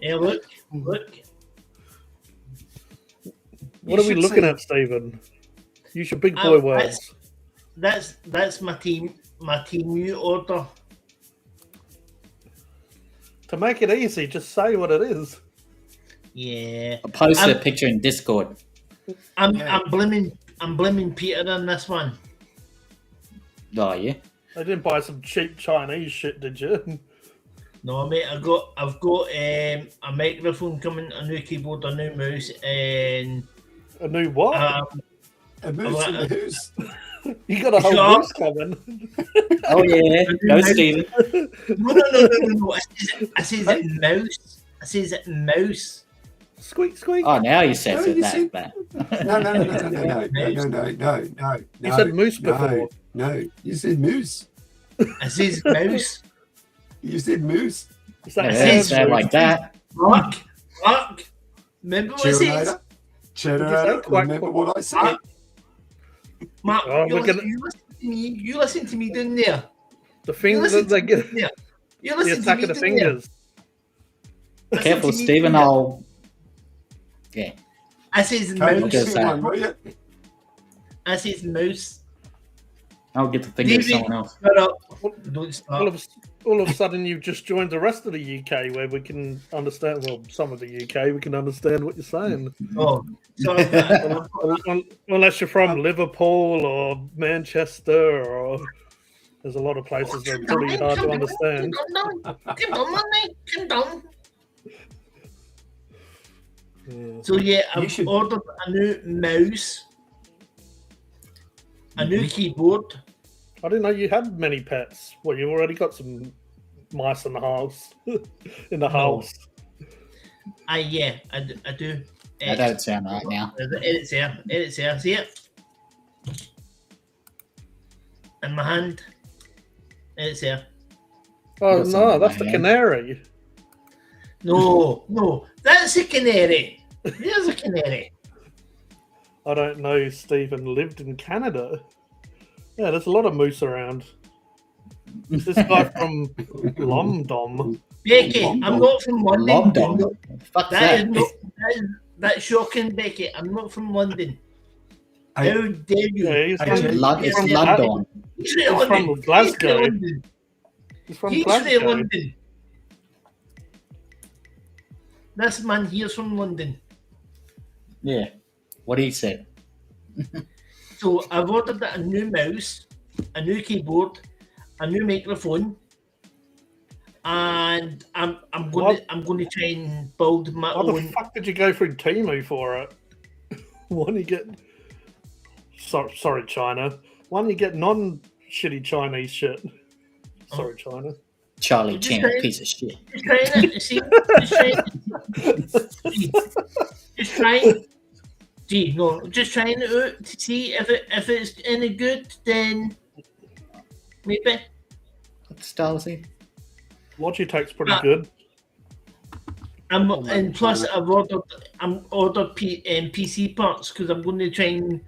Yeah, look. What are we should looking see- at, Stephen? Use your big boy words. That's my team new order. To make it easy, just say what it is. Yeah. I posted a I'm- picture in Discord. I'm Yeah. blaming Peter on this one. Oh, yeah. I didn't buy some cheap Chinese shit, did you? No, mate, I've got a microphone coming, a new keyboard, a new mouse, and A new what? A moose in the hoose. You got a whole Shut up. moose coming. Oh, yeah. Go, Stephen. no. I says it mouse. I says it mouse. Squeak, squeak. Oh, now you said No, it you that said- bad. No. You said moose before. No, you said moose. I says mouse. You said moose. Is that Yeah, a It don't says- sound like that. Mark. Remember what it says? Cheddar. Quack, Remember quack. what I said? Mark, Oh, you we're listen, gonna- you listen to me. You listen to me down there. The You thing listen that they to get me down there. You the listen to attack me of the down there. fingers. Listen Careful, to me Stephen. down there. I'll. Yeah. I says Come mouse. on, Just say one, will you? I says mouse. I'll get the finger of David. someone else. Shut up. Don't All stop. of a sudden, you've just joined the rest of the UK, where we can understand. Well, some of the UK, we can understand what you're saying. Oh, sorry. Unless you're from Liverpool or Manchester, or there's a lot of places that are pretty hard to understand. Come down. Yeah. So yeah, You I've should- ordered a new mouse, a new keyboard. I didn't know you had many pets. Well, you've already got some mice in the house. in the house. Yeah, I do. That don't sound right now. It's there. See it? In my hand. It's there. Oh Got no, some that's the man. canary. No, that's a canary. There's a canary. I don't know. Stephen lived in Canada. Yeah, there's a lot of moose around. Is this guy from Lomdom? Becky, London. I'm not from London. London. Fuck That is that. not. That's shocking, Becky. I'm not from London. Hey, How dare you? Yeah, he's Hey, from, Jay. It's from London. He's He's from Glasgow. He's from He's from Glasgow. London. This man here's from London. Yeah. What he said. So I've ordered a new mouse, a new keyboard, a new microphone, and I'm going to try and build my Why the own. fuck did you go through Timu for it? Why don't you get... Sorry, China. Why don't you get non-shitty Chinese shit? Sorry, China. Charlie Just Chan, saying. piece of shit. Just trying it. See, just trying. Gee, no, just trying it out to see if it's any good. Then maybe. What style is he? Logitech's pretty Ah. good. And plus I've ordered PC parts because I'm going to try and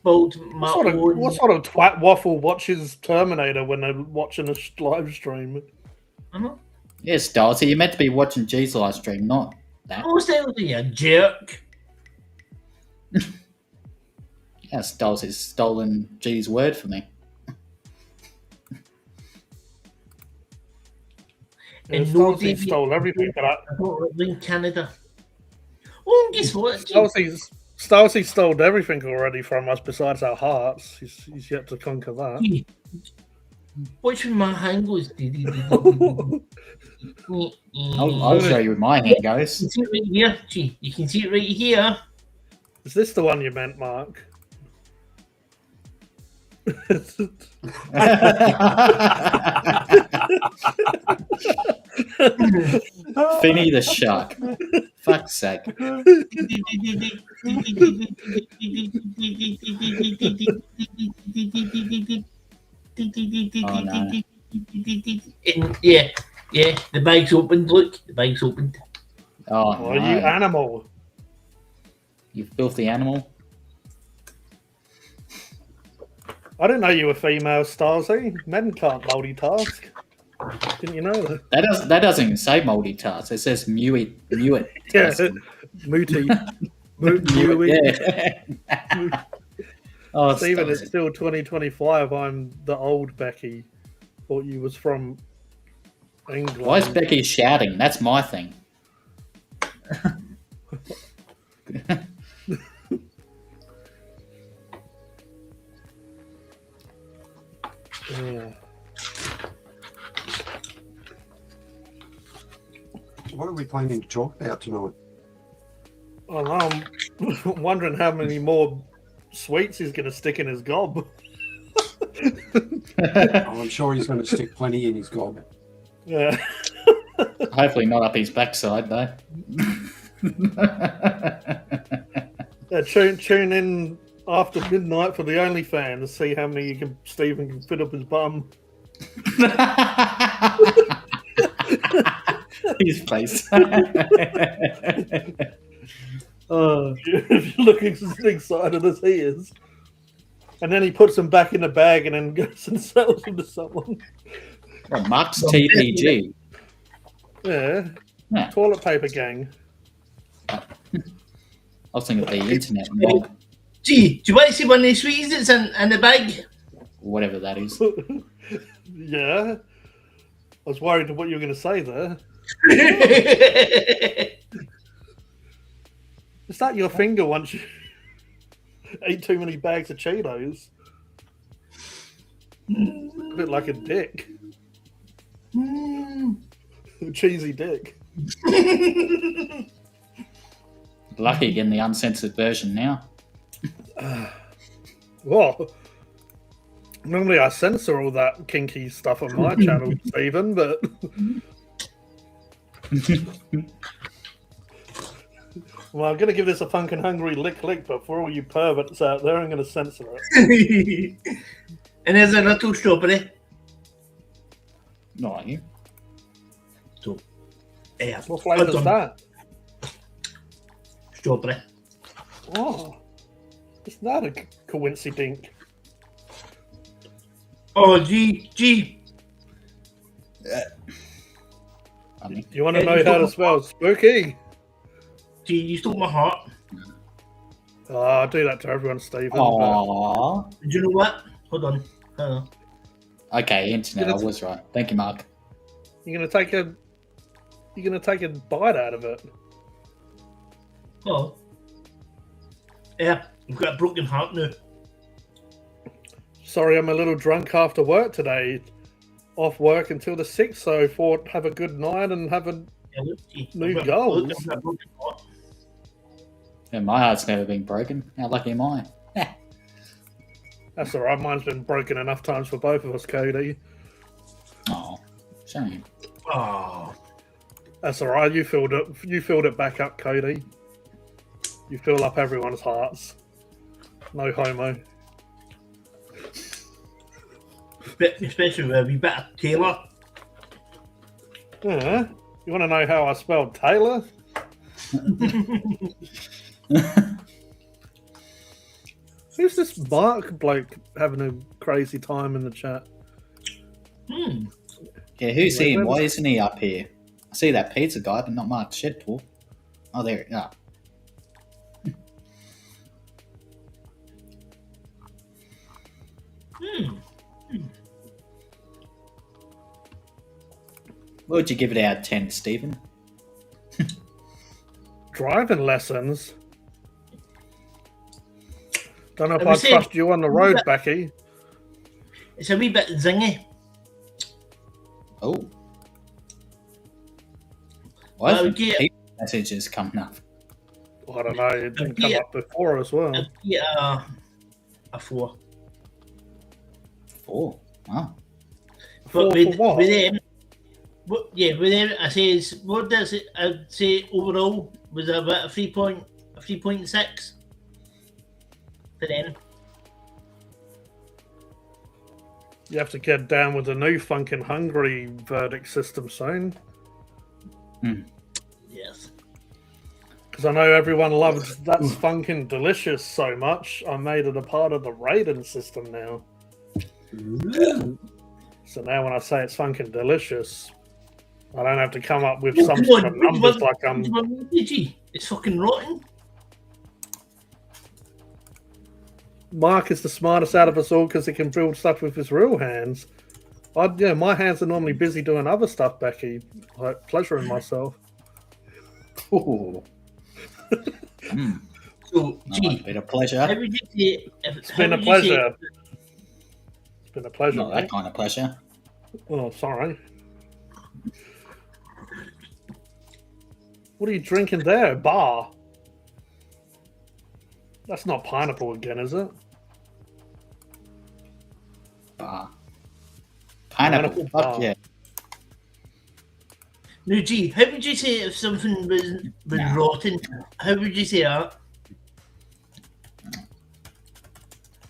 build my own. What sort of twat waffle watches Terminator when they're watching a live stream? I know. Yes, Darcy, you're meant to be watching G's live stream, not that. Oh, Darcy, you jerk. Yes, Darcy's stolen G's word for me. And Yeah, no, Stolzy David, stole everything. But I don't live in Canada. Oh, guess what? Stolzy stole everything already from us besides our hearts. He's yet to conquer that. Watch when my hand goes. I'll show you where my hand goes. You can see it right here. Gee, you can see it right here. Is this the one you meant, Mark? Finny the shark. Fuck's sake. Oh, no. And yeah, the bag's opened. Look, the bag's opened. Oh, Oh, no. you animal. You filthy animal. I didn't know you were female, Starzy. Men can't multitask. Didn't you know that? That doesn't even say multitask. It says mute. Yeah, Mooty. Yeah. Oh, Stephen, Starzy. it's still 2025. I'm the old Becky. Thought you was from England. Why is Becky shouting? That's my thing. Yeah. What are we planning to talk about tonight? Oh, no, I'm wondering how many more sweets he's going to stick in his gob. Oh, I'm sure he's going to stick plenty in his gob. Yeah. Hopefully not up his backside, though. Yeah, tune in after midnight for the OnlyFans to see how many Stephen can fit up his bum. His place. If you're looking as excited as he is. And then he puts them back in the bag and then goes and sells them to someone. Well, Mark's TPG. Yeah. Yeah. Toilet paper gang. I was thinking of the internet mob, Gee, do you want to see one of the sweeties that's in the bag? whatever that is. Yeah. I was worried what you were going to say there. Is that your finger once you ate too many bags of Cheetos? A bit like a dick. A cheesy dick. Lucky getting the uncensored version now. Well, normally I censor all that kinky stuff on my channel, Stephen, but well, I'm going to give this a Phunken hungry lick, but for all you perverts out there, I'm going to censor it. And there's a little strawberry. Not like you. So, yeah, What flavour is that? strawberry. Oh, it's not a coincidence. Oh, gee. Funny. You want to know how to spell spooky? Gee, you stole my heart. Oh, I do that to everyone, Stephen. but- Aww. Do you know what? Hold on. Okay, internet. I was right. Thank you, Mark. You're gonna take a bite out of it. Oh. Yeah, I've got a broken heart now. Sorry, I'm a little drunk after work today. Off work until the 6th, so thought have a good night and have a Yeah, look, gee, New I've got- goals. look, I've got a broken heart. Yeah, my heart's never been broken. How lucky am I? That's all right. Mine's been broken enough times for both of us, Cody. Oh, shame. Oh. That's all right. You filled it. You filled it back up, Cody. You fill up everyone's hearts. No homo. Especially with a wee bit of Taylor. Yeah. You want to know how I spelled Taylor? Who's this Mark bloke having a crazy time in the chat? Yeah, who's him? Why isn't he up here? I see that pizza guy, but not Mark Shedpool. Oh, there. Yeah. What would you give it out of 10, Stephen? Driving lessons. Don't know if I I was saying- trust you on the road, Becky. It's a wee bit zingy. Oh. Why I would isn't give- people messages coming up? I don't know. It didn't come Yeah. up before as well. I'd get a 4. 4. Wow. Four But for what? with them, with them, I say what does it? I'd say overall was about a 3.6 for them. You have to get down with the new Phunken Hungry verdict system soon. Yes. Because I know everyone loves That's Phunken Delicious so much, I made it a part of the rating system now. So now when I say it's Phunken Delicious, I don't have to come up with some sort of numbers like I'm... PG. It's fucking rotten. Mark is the smartest out of us all because he can build stuff with his real hands. My hands are normally busy doing other stuff, Becky, like pleasuring myself. Ooh. So, It's been a pleasure. how would you say? It's been a pleasure. It's been a pleasure. Not that kind of pleasure. Oh, sorry. What are you drinking there? Bar? That's not pineapple again, is it? Pineapple. Fuck bar. yeah. No, G, how would you say if something was rotten? How would you say that?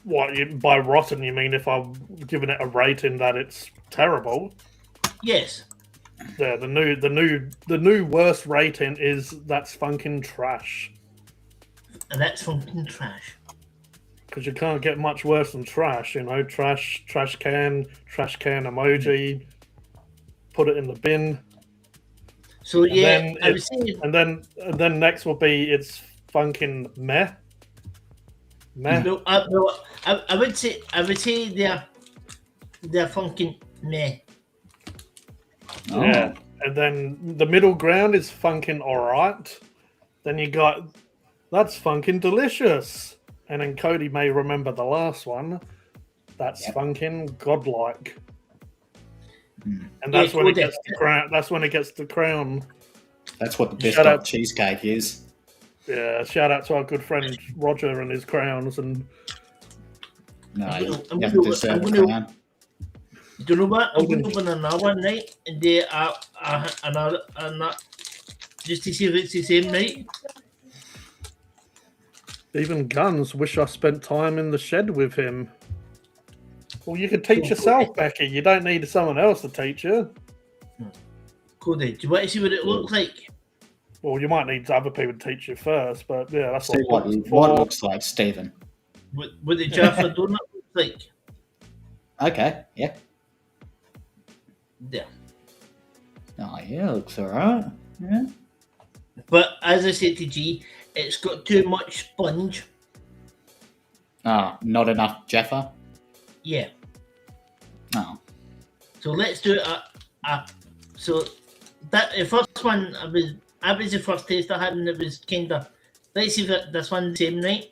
What, by rotten you mean if I'm giving it a rating that it's terrible? Yes. Yeah, the new worst rating is That's Phunken Trash. And that's fucking trash. Because you can't get much worse than trash, trash can emoji, put it in the bin. So And yeah, then I was saying. And then next will be it's Phunken meh. Meh. No, I would say they're fucking meh. Oh. Yeah. And then the middle ground is Phunken alright. Then you got That's Phunken Delicious. And then Kodie may remember the last one. That's Phunken Godlike. And that's when it gets the crown. That's when it gets the crown. That's what the best Shout out- cheesecake is. Yeah, shout out to our good friend Roger and his crowns. And No, I'm you gonna- haven't deserved the crown. Do you know what? I'm going to open another one, right? And they are another, just to see if it's the same, right? even Guns wish I spent time in the shed with him. Well, you could teach yourself, Becky. You don't need someone else to teach you. Kodie, do you want to see what it looks like? Well, you might need other people to teach you first, but yeah, that's See what it looks like, Stephen. What the Jaffa donut looks like? Okay, yeah. Yeah. Oh, yeah, looks alright. Yeah. But as I said to G, it's got too much sponge. Oh, not enough Jaffa? Yeah. Oh. So let's do it. So that the first one, I was the first taste I had, and it was kind of. Let's see if this one's the same, right?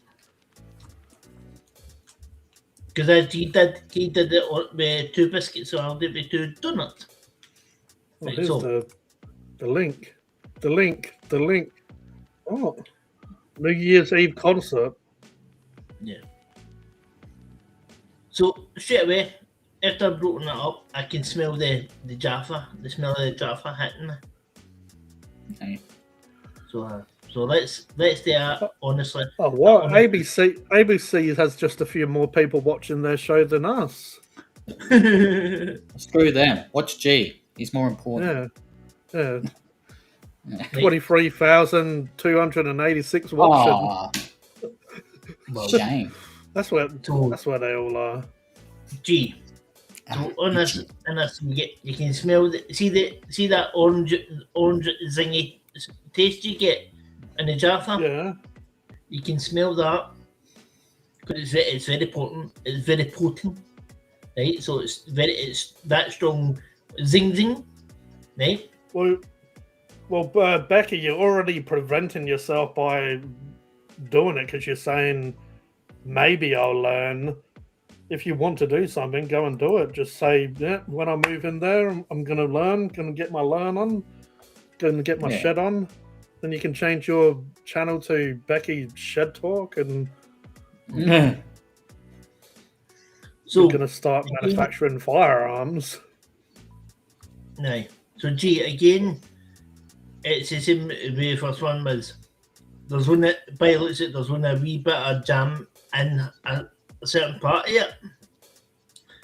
Because he did it with 2 biscuits, so I'll do it with 2 donuts. Well, Right, here's so the link. The link. Oh, New Year's Eve concert. yeah. So straight away, after I've broken it up, I can smell the Jaffa, the smell of the Jaffa hitting me. Okay. So let's do that, honestly. Oh, what? ABC has just a few more people watching their show than us. Screw them. Watch G. He's more important. Yeah. 23,286 watching. Oh, shame. That's where So, they all are. G. So on this, you can smell see that orange zingy taste you get in the Jaffa. Yeah. You can smell that because it's very potent. It's very potent, right? So it's that strong zing, right? Well, Becky, you're already preventing yourself by doing it because you're saying maybe I'll learn. If you want to do something, go and do it. Just say, yeah, when I move in there, I'm going to learn, going to get my learn on, going to get my Yeah. shed on. Then you can change your channel to Becky Shed Talk, and So you're going to start manufacturing firearms. no. So G again, it's the same way the first one was. There's only by the looks of it, there's only a wee bit of jam in a certain part of it.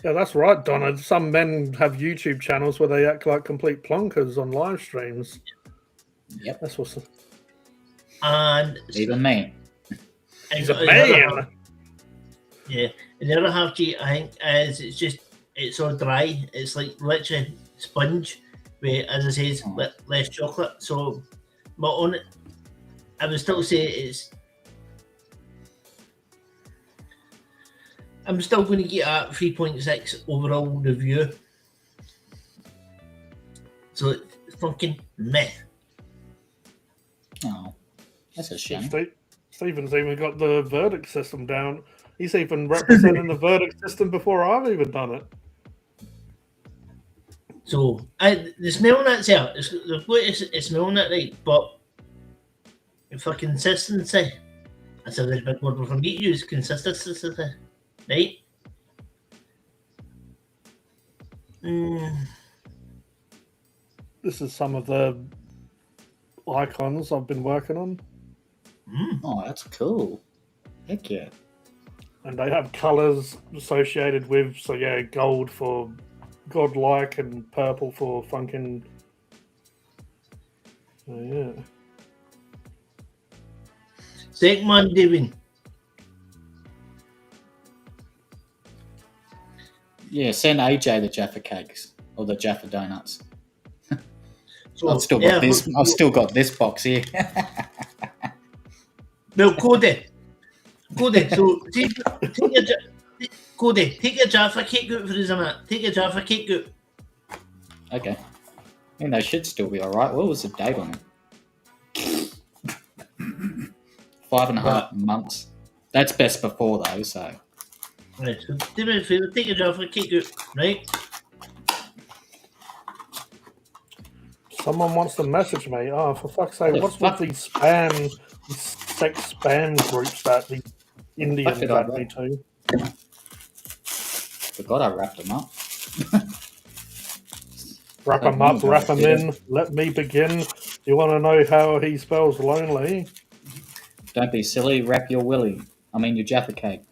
Yeah, that's right, Donna. Some men have YouTube channels where they act like complete plonkers on live streams. Yep. That's what's. And Even me. He's a the other man. half- yeah, and the other half, G, I think, is it's so dry. It's like literally sponge, with, as I says, less chocolate. So, but on it, I would still say I'm still going to get a 3.6 overall review. So it's fucking meh. Oh, that's a shame. Stephen's even got the verdict system down. He's even representing the verdict system before I've even done it. So the smelling that's there, it's smelling it right, but for consistency, that's a very big word for me to use. Consistency, right? This is some of the icons I've been working on. Oh, that's cool. Heck yeah. And they have colours associated with, so yeah, gold for godlike and purple for Phunken. So yeah. Second man, David. Yeah, send AJ the Jaffa cakes or the Jaffa donuts. So, I've still got this. I've still got this box here. Well, Kodie. So Kodie, take your Jaffa cake out for us a minute. Take your Jaffa cake out. Okay. I mean, they should still be all right. What was the date on it? 5.5 months. That's best before though. So. Right. So do me a favour. Take your Jaffa cake out. Right. Someone wants to message me. Oh, for fuck's sake! What's with these sex spam groups that the Indians add me to? Forgot I wrapped them up. Wrap them up, wrap them in. Let me begin. You want to know how he spells lonely? Don't be silly. Wrap your willy. I mean your Jaffa cake.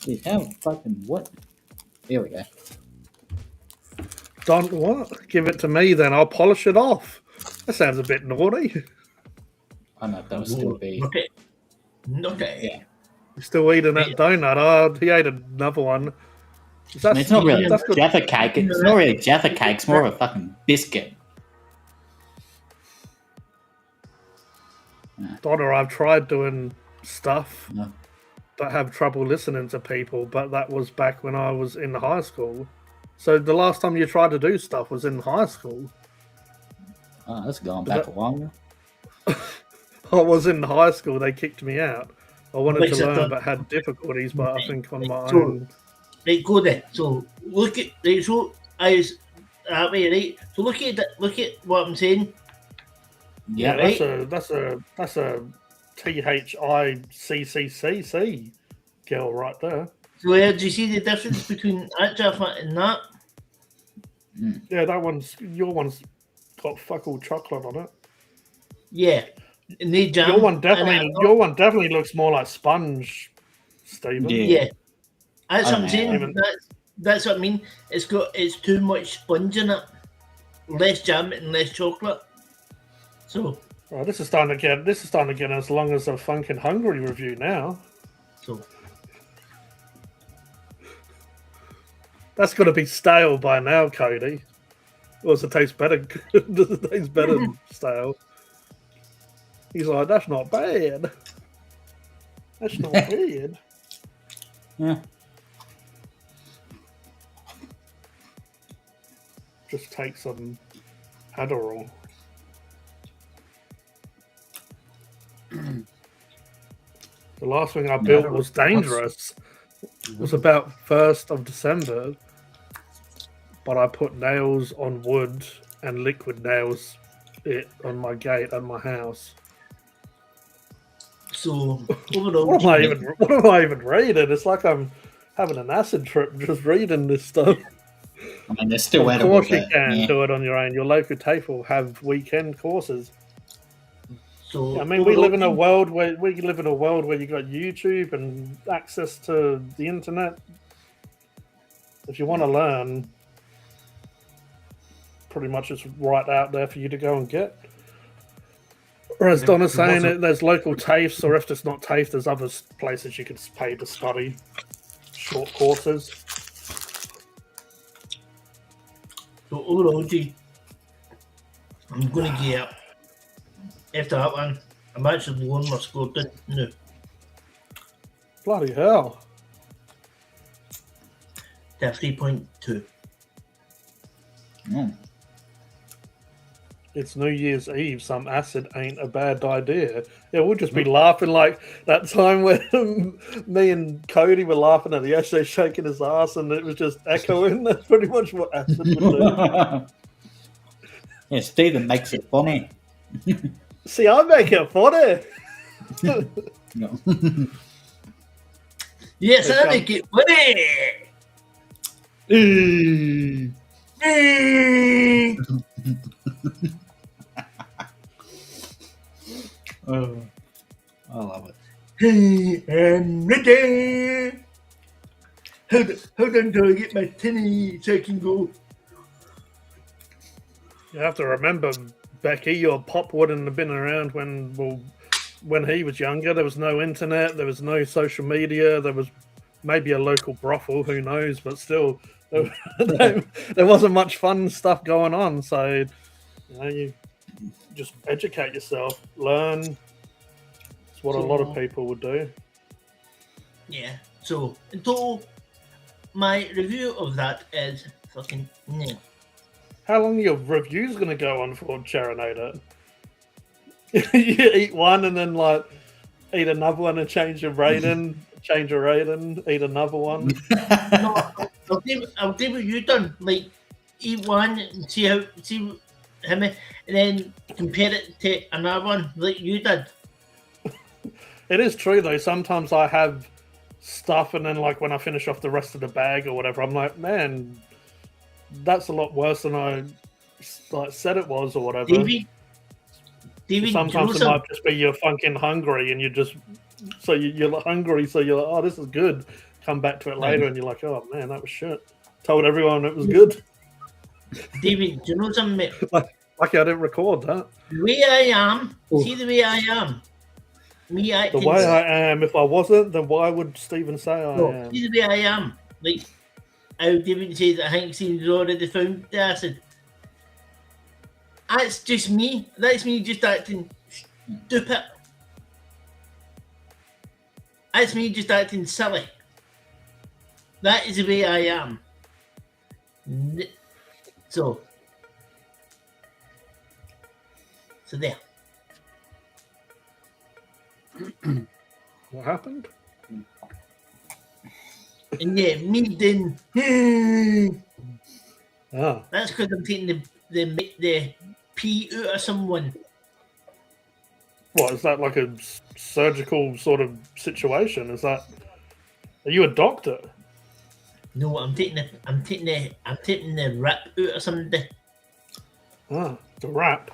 Dude, how fucking what? Here we go. Don't what? Give it to me, then I'll polish it off. That sounds a bit naughty. I know that'll still be. Okay. Yeah. You're still eating that donut. Oh, he ate another one. I mean, it's not really Jaffa cake. It's not really Jaffa cake. It's more of a fucking biscuit. Donna, I've tried doing stuff, No. but have trouble listening to people. But that was back when I was in high school. So the last time you tried to do stuff was in high school. Oh, that's going back a while. I was in high school. They kicked me out. I wanted to learn, but had difficulties. But I think on my own. Right, go there. So look at right. So I was that way, right? So look at what I'm saying. Yeah, right? that's a THICCCC girl right there. So do you see the difference between that Jaffa and that? Yeah, your one's got fuck all chocolate on it. Yeah, and they jam. Your one definitely looks more like sponge, Stephen. Yeah, that's what I'm know. saying. That's what I mean. It's too much sponge in it, less jam and less chocolate. So Oh, this is starting to get as long as a Phunken Hungry review now. So That's got to be stale by now, Cody. Or does it taste better? Does it taste better than stale? He's like, that's not bad. That's not bad. Yeah. Just take some Adderall. The last thing I built was dangerous. It was about 1st of December, but I put nails on wood and liquid nails on my gate at my house. so overall, What am I even reading? It's like I'm having an acid trip just reading this stuff. I mean, they're still Of edible. course you but, can yeah. do it on your own. Your local TAFE will have weekend courses. so I mean, we live in a overall, world where you got YouTube and access to the internet. If you want to learn, pretty much it's right out there for you to go and get. Or as Donna's saying, there's local TAFEs, or if it's not TAFE, there's other places you can pay to study short courses. So overall, G, I'm gonna get up. After that one, I'm actually blowing my score down now. Bloody hell. To 3.2. Mm. It's New Year's Eve. Some acid ain't a bad idea. Yeah, we'll just be laughing like that time when me and Cody were laughing at the essay shaking his ass and it was just echoing. That's pretty much what acid would do. Yeah, Stephen makes it funny. See, I make it funny. No. Yes, I make it funny. Oh, I love it. Hey, I'm ready. Hold on till I get my tinny so I can go. You have to remember, Becky, your pop wouldn't have been around when he was younger. There was no internet, there was no social media, there was maybe a local brothel, who knows, but still, there wasn't much fun stuff going on. So, you just educate yourself, learn. It's what a lot of people would do. Yeah, so in total, my review of that is fucking nil. How long are your reviews going to go on for, Charanator? You eat one and then eat another one and change your rating, eat another one. No, I'll do what you done. Like, eat one and see how many, and then compare it to another one like you did. It is true though. Sometimes I have stuff, and then when I finish off the rest of the bag or whatever, I'm like, man, that's a lot worse than I said it was or whatever. David, Sometimes it might just be you're fucking hungry, and you're hungry, so you're like, oh, this is good. Come back to it later, and you're like, oh man, that was shit. Told everyone it was good. David, do you know something, mate? Lucky I didn't record that. The way I am, see the way I am. Me acting. The way I am, if I wasn't, then why would Stephen say I am? See the way I am. Like, how David says that Hank seems already found the acid. That's just me. That's me just acting stupid. That's me just acting silly. That is the way I am. So there. What happened? And yeah, me then. Ah, That's because I'm taking the pee out of someone. what is that, like a surgical sort of situation? Are you a doctor? No, I'm taking the rip out of somebody. Ah, the rap.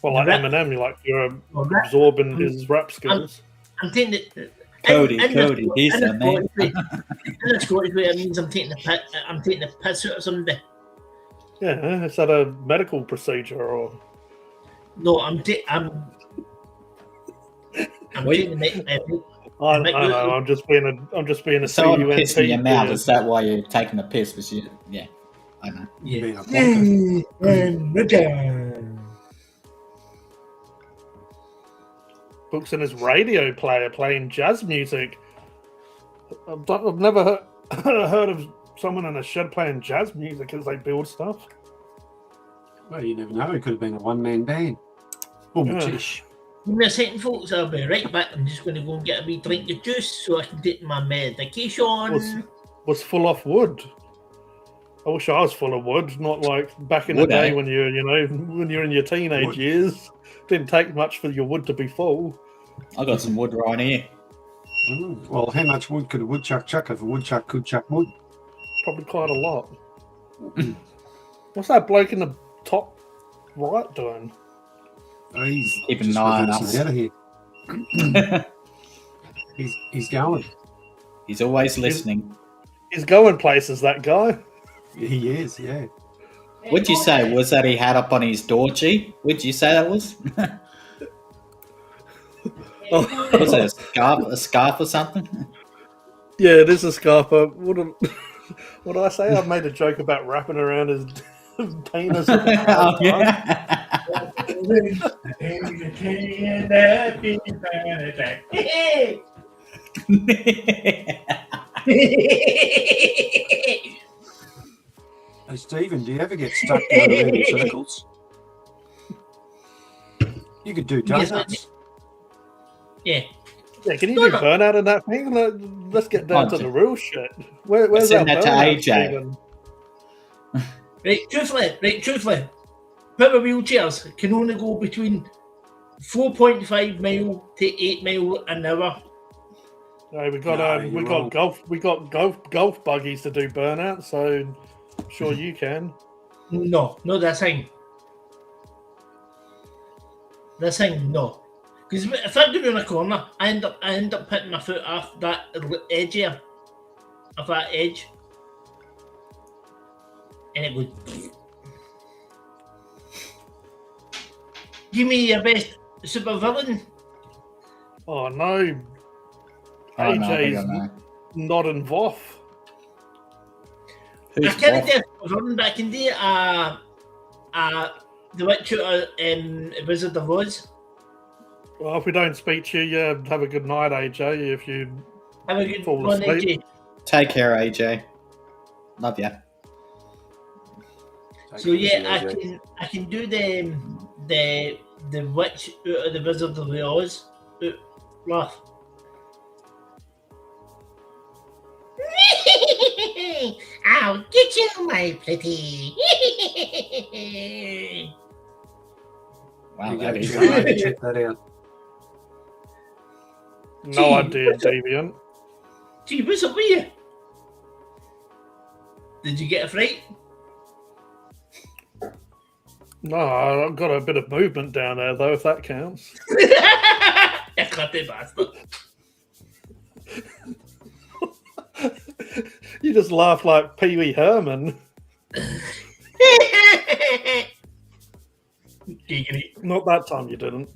Well, The like rap. Eminem, you're rap. absorbing his rap skills. I'm taking it. Cody, he's the man. In a Scottish way, it means I'm taking the piss out of somebody. Yeah, is that a medical procedure or? No, I'm Wait. trying to make I know. I'm just being a So I'm piss in your CUNT mouth. here. Is that why you're taking the piss? Because you, yeah, I know. Being a plonker. Books in his radio player playing jazz music. I've never heard of someone in a shed playing jazz music as they build stuff. Well, you never know. It could have been a one-man band. Boom, Yeah. tish. Give me a second, folks. I'll be right back. I'm just going to go and get a wee drink of juice so I can take my medication. Was full off wood. I wish I was full of wood, not like back in Would the day I? when you're in your teenage Wood. years. Didn't take much for your wood to be full. I got some wood right here. Well, how much wood could a woodchuck chuck if a woodchuck could chuck wood? Probably quite a lot. What's that bloke in the top right doing? Oh, he's Keep an just eye on reversing us. out of here. He's going. He's always listening. He's going places, that guy. He is, yeah. What'd you say? Was that he had up on his door, G? What'd you say that was? Was it a scarf or something? Yeah, it is a scarf. But what did I say? I made a joke about wrapping around his penis. Oh, yeah. Hey, Stephen, do you ever get stuck going around in circles? You could do Yes, donuts. Yeah. Yeah, can you do burnout in that thing? Let's get down to the real shit. Where's Send that that to burnout, AJ. Stephen? Right, truthfully. Power wheelchairs can only go between 4.5 mile to 8 mile an hour. No, we got No, you're wrong. golf buggies to do burnout, so sure you can. No, that's thing. That's thing, no. Because if I go around a corner, I end up putting my foot off that edge here, off that edge, and it goes. Give me your best super villain. Oh no, Oh, no, I think I AJ's know. not involved. Who's I can't Waff? tell super villain back in the Witch Shooter Wizard of Oz. Well, if we don't speak to you, have a good night, AJ. If you Have a good Fall one, asleep. AJ. Take care, AJ. Love ya. So yeah, I can do the witch out of the Wizard of Oz. Laugh. I'll get you, my pretty. Wow, You that go is check that out. no idea, Deviant. Gee, what's up with you? Did you get a fright? No, I've got a bit of movement down there though, if that counts. You cutty bastard. You just laugh like Pee Wee Herman. Giggity. Not that time you didn't.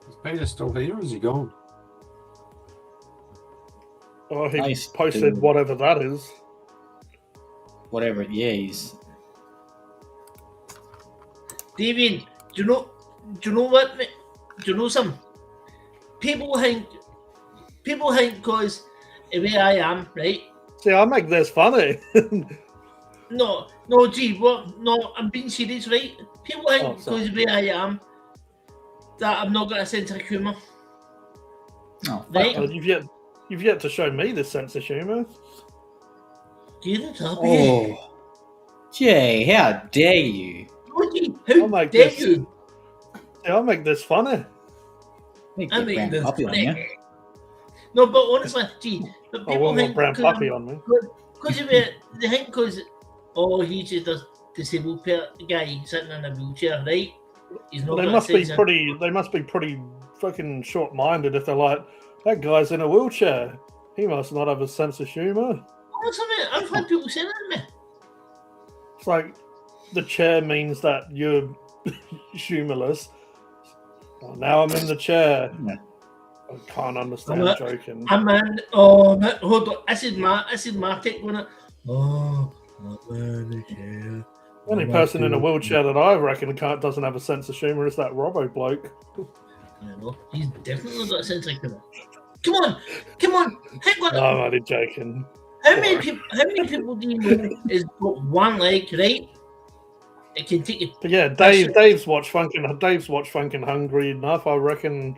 Is Peter still here or is he gone? Oh, he Nice, posted dude. whatever that is. whatever. Yeah, he's. David, do you know what? Do you know some people think because the way I am, right? See, I make this funny. No, gee, what? No, I'm being serious, right? People think Oh, sorry. because the way I am that I'm not got a sense of humour. Oh, Right? Well, you've yet to show me this sense of humour. Get it up, oh. Jay, how dare you? Gee, I'll how make dare this- you? See, I make this funny. You I get mean, brown this puppy on you. No, but honestly, gee, but I people won't think want brown 'cause I'm- puppy on me. Because they think because he's just a disabled guy sitting in a wheelchair, right? He's not They got a must be sense of- pretty. They must be pretty fucking short-minded if they're like, that guy's in a wheelchair. He must not have a sense of humour. Honestly, mate, I've had people saying that to me. It's like the chair means that you're humorless. Well, now I'm in the chair. Yeah. I can't understand joking. I'm in. Hold on. I said my take on it. Oh, I'm in the chair. The only person in a wheelchair that I reckon doesn't have a sense of humour is that Robbo bloke. I know. He's definitely got a sense of humour. Come on. Hang on. No, I'm only joking. How many people do you know has got one leg, right? It can take it. But yeah, Dave's watched Phunken hungry enough. I reckon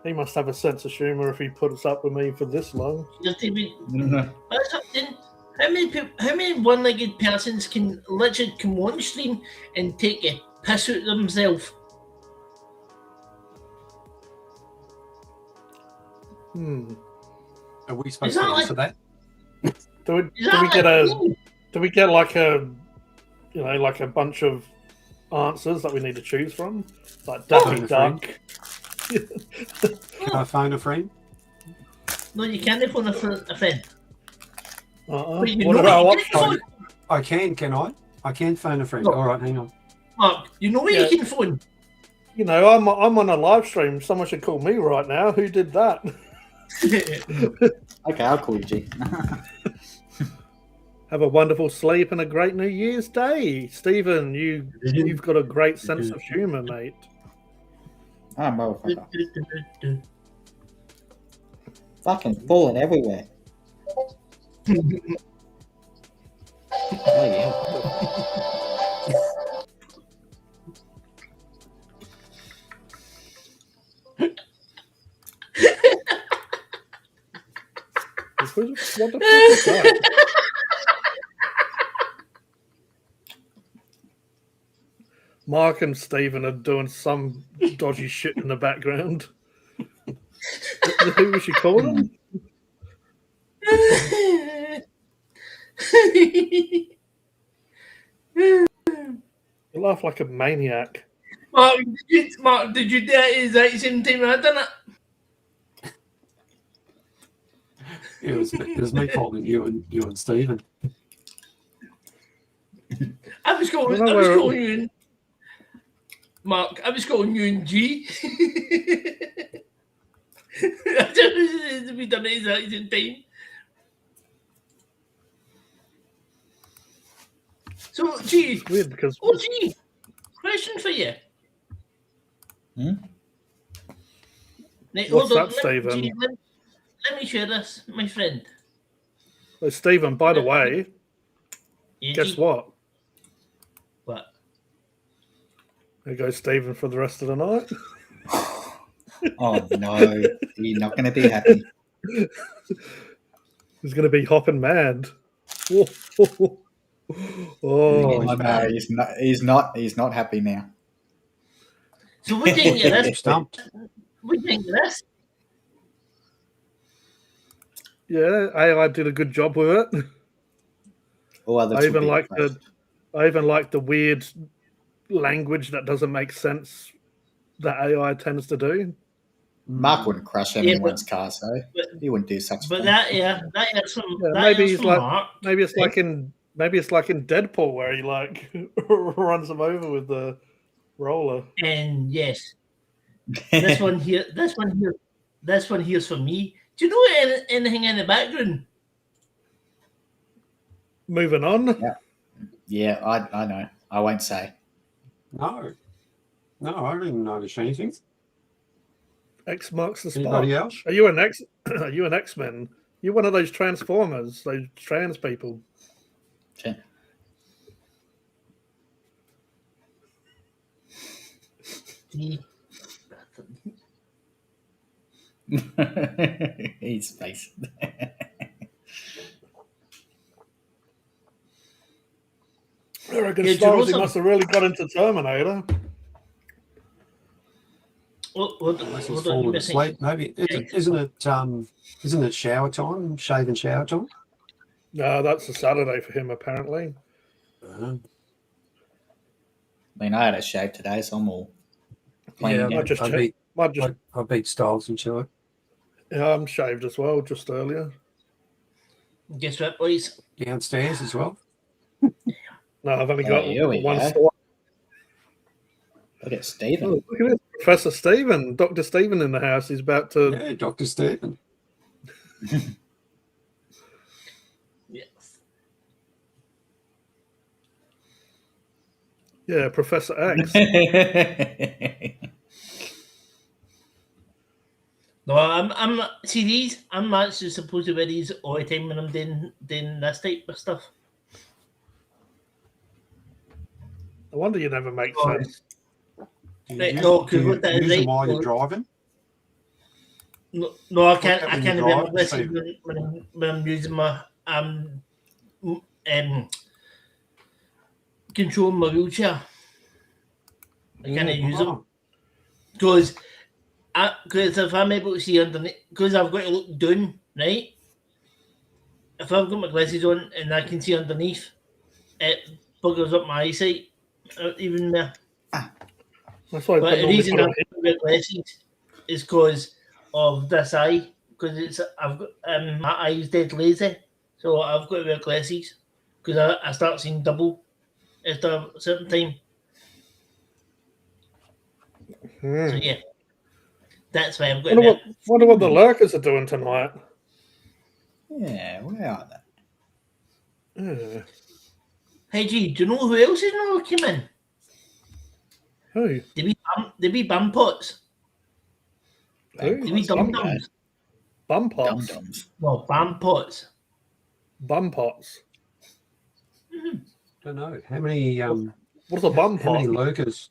he must have a sense of humour if he puts up with me for this long. That's something. How many one-legged persons can literally come on stream and take a piss out of themselves? Are we supposed to answer that? Do we get like a bunch of answers that we need to choose from? Like Daffy Duck. Can I phone a friend? No, you can't phone a friend. What about I can I? I can phone a friend. No. All right, hang on. Mark, you know where you can phone? You know, I'm on a live stream. Someone should call me right now. Who did that? Okay, I'll call you, G. Have a wonderful sleep and a great New Year's Day. Stephen, you've got a great sense of humour, mate. Oh, motherfucker. Fucking falling everywhere. Oh, yeah. What the fuck is that? Mark and Stephen are doing some dodgy shit in the background. Who was she calling? You laugh like a maniac. Mark, did you do that at the exact same time I done it? It was me calling you and Stephen. I was calling you in. Mark, I was calling you in G. I don't know we done it at the exact same time. So, G. It's weird because. Oh, G. Question for you. Right, What's hold on, that, Stephen? G, let me share this, my friend. So, Stephen, by the way, Yeah, guess G. what? What? There goes Stephen for the rest of the night. Oh, no. You're not going to be happy. He's going to be hopping mad. Oh, No, he's not happy now. So what do you think of this? Stumped. What do you think of this? yeah, AI did a good job with it. All others I even will be like impressed. the weird language that doesn't make sense that AI tends to do. Mark wouldn't crush anyone's car, so he wouldn't do such But thing. that's from maybe he's like Mark. maybe it's like in Deadpool where he like runs them over with the roller. And yes, this one here's for me. Do you know anything in the background? Moving on. Yeah, I know. I won't say. No, I didn't notice anything. X marks the spot. Anybody else? Are you an X-Men? You're one of those Transformers, those trans people. Okay. His face. I reckon Star Wars must have really got into Terminator. Unless he's fallen asleep. Maybe isn't it shower time? Shave and shower time? No, that's a Saturday for him apparently. I mean, I had a shave today, so I'm all playing Yeah, again. I beat Styles and Chile. Yeah, I'm shaved as well, just earlier. Guess what, boys? Downstairs as well. No, I've only Oh, got here we one go. slot. Look at Stephen. Oh, look at this. Professor Stephen, Dr. Stephen in the house. He's about to. Yeah, Dr. Stephen. Yes. Yeah, Professor X. No, I'm see these. I'm actually supposed to wear these all the time when I'm doing this type of stuff. I wonder you never make Oh, sense. Do you Right, use, no, do 'cause you what that is, use them right, while you're so- driving? No, I can't. about I when can't you're wear my driving, glasses Stephen? when I'm using my controlling my wheelchair. I can't use them Oh, because if I'm able to see underneath, because I've got to look down, right? If I've got my glasses on and I can see underneath, it buggers up my eyesight even there. That's why But they the normally reason put I it wear glasses is because of this eye, because I've got my eye's dead lazy, so I've got to wear glasses because I start seeing double after a certain time. in. So yeah, that's why I've got to Wonder wear. wonder what the lurkers are doing tonight. Yeah, where are they? Yeah. Hey G, do you know who else is not came in? Who? The wee bum pots, Who? the wee Bum, dum dums. bum Dum pots. dums. No, bum pots. Bum pots. don't know. How many What's a bum how many pot? lurkers?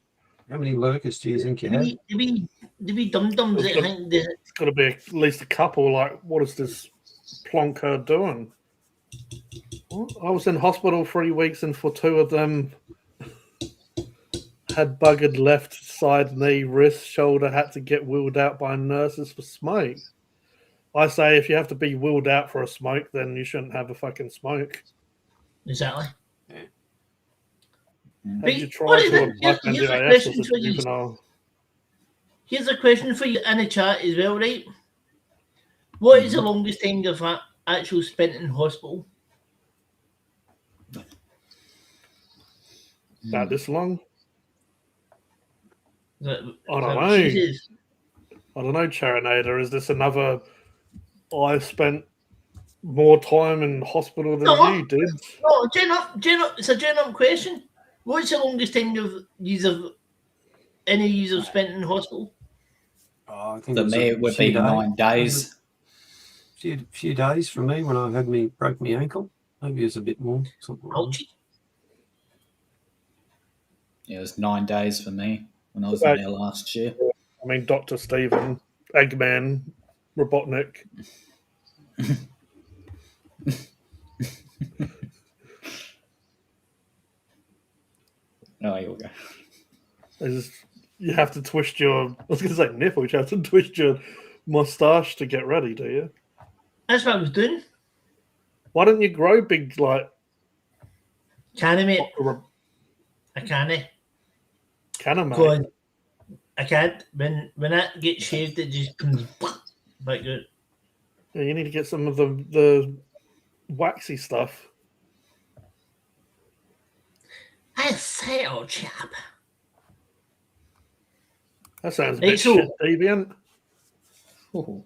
How many lurkers do you think you have? The wee dum dums. It's I got- think the It's got to be at least a couple. Like, what is this plonker doing? Well, I was in hospital 3 weeks, and for 2 of them had buggered left side knee, wrist, shoulder, had to get wheeled out by nurses for smoke. I say if you have to be wheeled out for a smoke, then you shouldn't have a fucking smoke. exactly. Have you Right, tried what is to it? apply for Here's a NDIS question as for a you. juvenile? Here's a question for you in the chat as well, right? What is the longest time you've actually spent in hospital? About this long? Is that, I is don't that what know. she says? I don't know, Charinator. Is this another? I spent more time in hospital than No. you did. No, it's a genuine question. What's the longest time any of you have spent in hospital? Oh, I think For was me, a it would few be days. 9 days. Few days for me when I had broke my ankle. Maybe it was a bit more. Something like that. Ouchie. Yeah, it was 9 days for me when I was About- in there last year. I mean, Dr. Stephen, Eggman, Robotnik. Oh, here we go. You have to twist your. I was going to say nipple. You have to twist your mustache to get ready, do you? That's what I was doing. Why don't you grow big like Can I, mate? Dr. I can't. Cannon, Because mate? I can't. When that gets shaved, it just comes back out. Yeah, you need to get some of the waxy stuff. I say, old chap. That sounds a Hey, bit so- shit deviant. Ooh.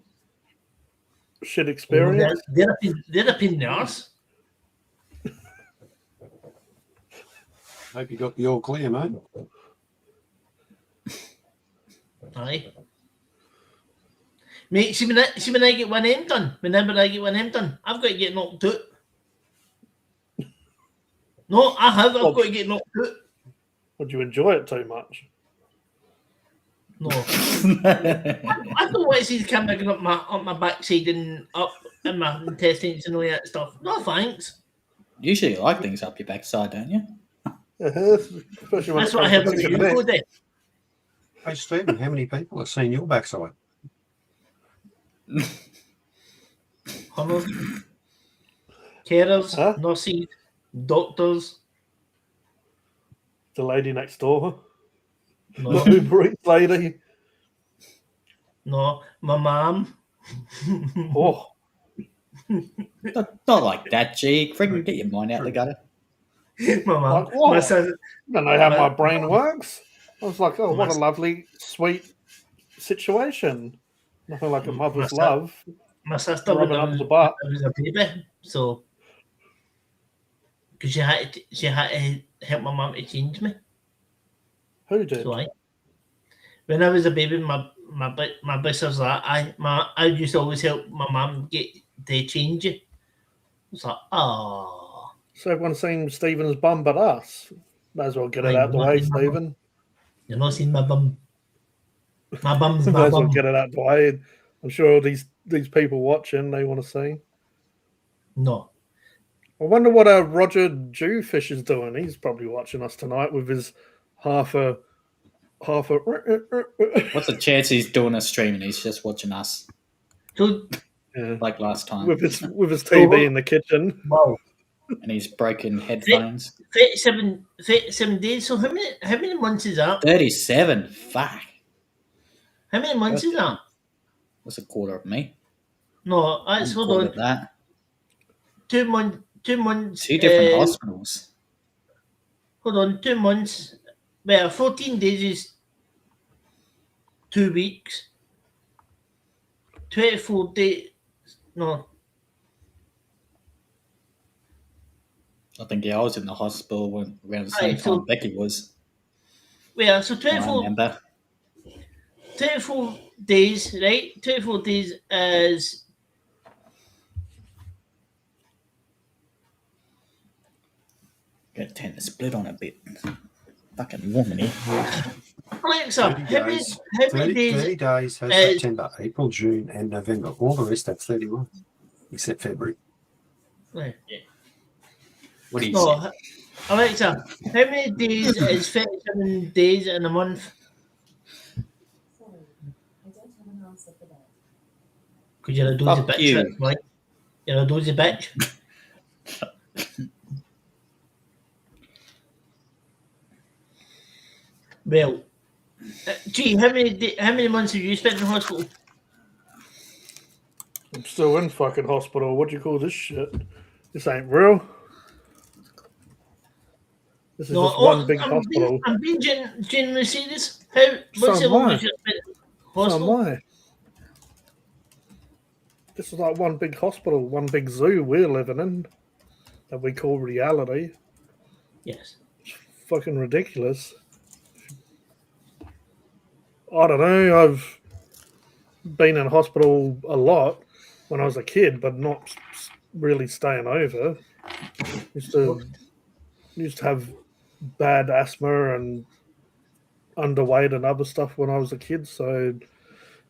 Shit experience. They're a pain in the arse. Hope you got the all clear, mate. Aye. Mate, see when I get one M done, whenever I get one M done, I've got to get knocked out. No, I've got to get knocked out. Would you enjoy it too much? No. I don't want to see the camera going up my backside and up in my intestines and all that stuff. No thanks. Usually you like things up your backside, don't you? Especially when That's it what I comes have to with picking you, the neck. Kodie. Hey, Stephen, how many people have seen your backside? 100 carers, Huh? nurses, doctors. The lady next door. No, The Uber Eats lady. no, my mum. Oh, Not like that, G. Freaking get your mind out the gutter. My mum, Like, what? my son, I don't know how my my- brain works. I was like, oh, what a my- lovely, sweet situation. Nothing like a my, mother's son, love my sister when rubbing I up was the butt. a baby, so because she had to help my mum to change me. Who did? So when I was a baby, my best was that I used to always help my mum get the change. It's like, oh, So everyone's seen Stephen's bum but us. May as well get it like, out the way, Stephen. you're not seeing my bum. My bum's May my as well bum. get it out the way. I'm sure these people watching, they want to see. No. I wonder what Roger Jewfish is doing. He's probably watching us tonight with his half a. What's the chance he's doing a stream and he's just watching us So, Yeah. like last time? With his TV in the kitchen. wow. And he's broken headphones. 37 days. So how many months is that? 37. Fuck. How many months is that? That's a quarter of me. No, that's hold Quarter on. of that. 2 months. 2 months. Two different hospitals. Hold on, 2 months. Well, 14 days is 2 weeks. 24 days. No, I think I was in the hospital around the same Right, so- time Becky was. well, so I 24, remember. 24 days, right? 24 days is Gotta turn the split on a bit. Fucking warm in here. Alexa. 30 How many, days. how many 30, days? 30 days has is- September, April, June, and November. All the rest have 31, except February. Right. What do you No, say? Alexa, how many days is 37 days in a month? Sorry, I don't have an answer for that. Because you're a dozy Fuck bitch, you. that's right? You're a dozy bitch. Well, gee, how many months have you spent in hospital? I'm still in fucking hospital. What do you call this shit? This ain't real. This is just one big hospital. I'm being genuinely serious. What's So the am I. longest you've spent in So am hospital? I. This is like one big hospital, one big zoo we're living in that we call reality. Yes. Fucking ridiculous. I don't know. I've been in hospital a lot when I was a kid, but not really staying over. Used to have bad asthma and underweight and other stuff when I was a kid, so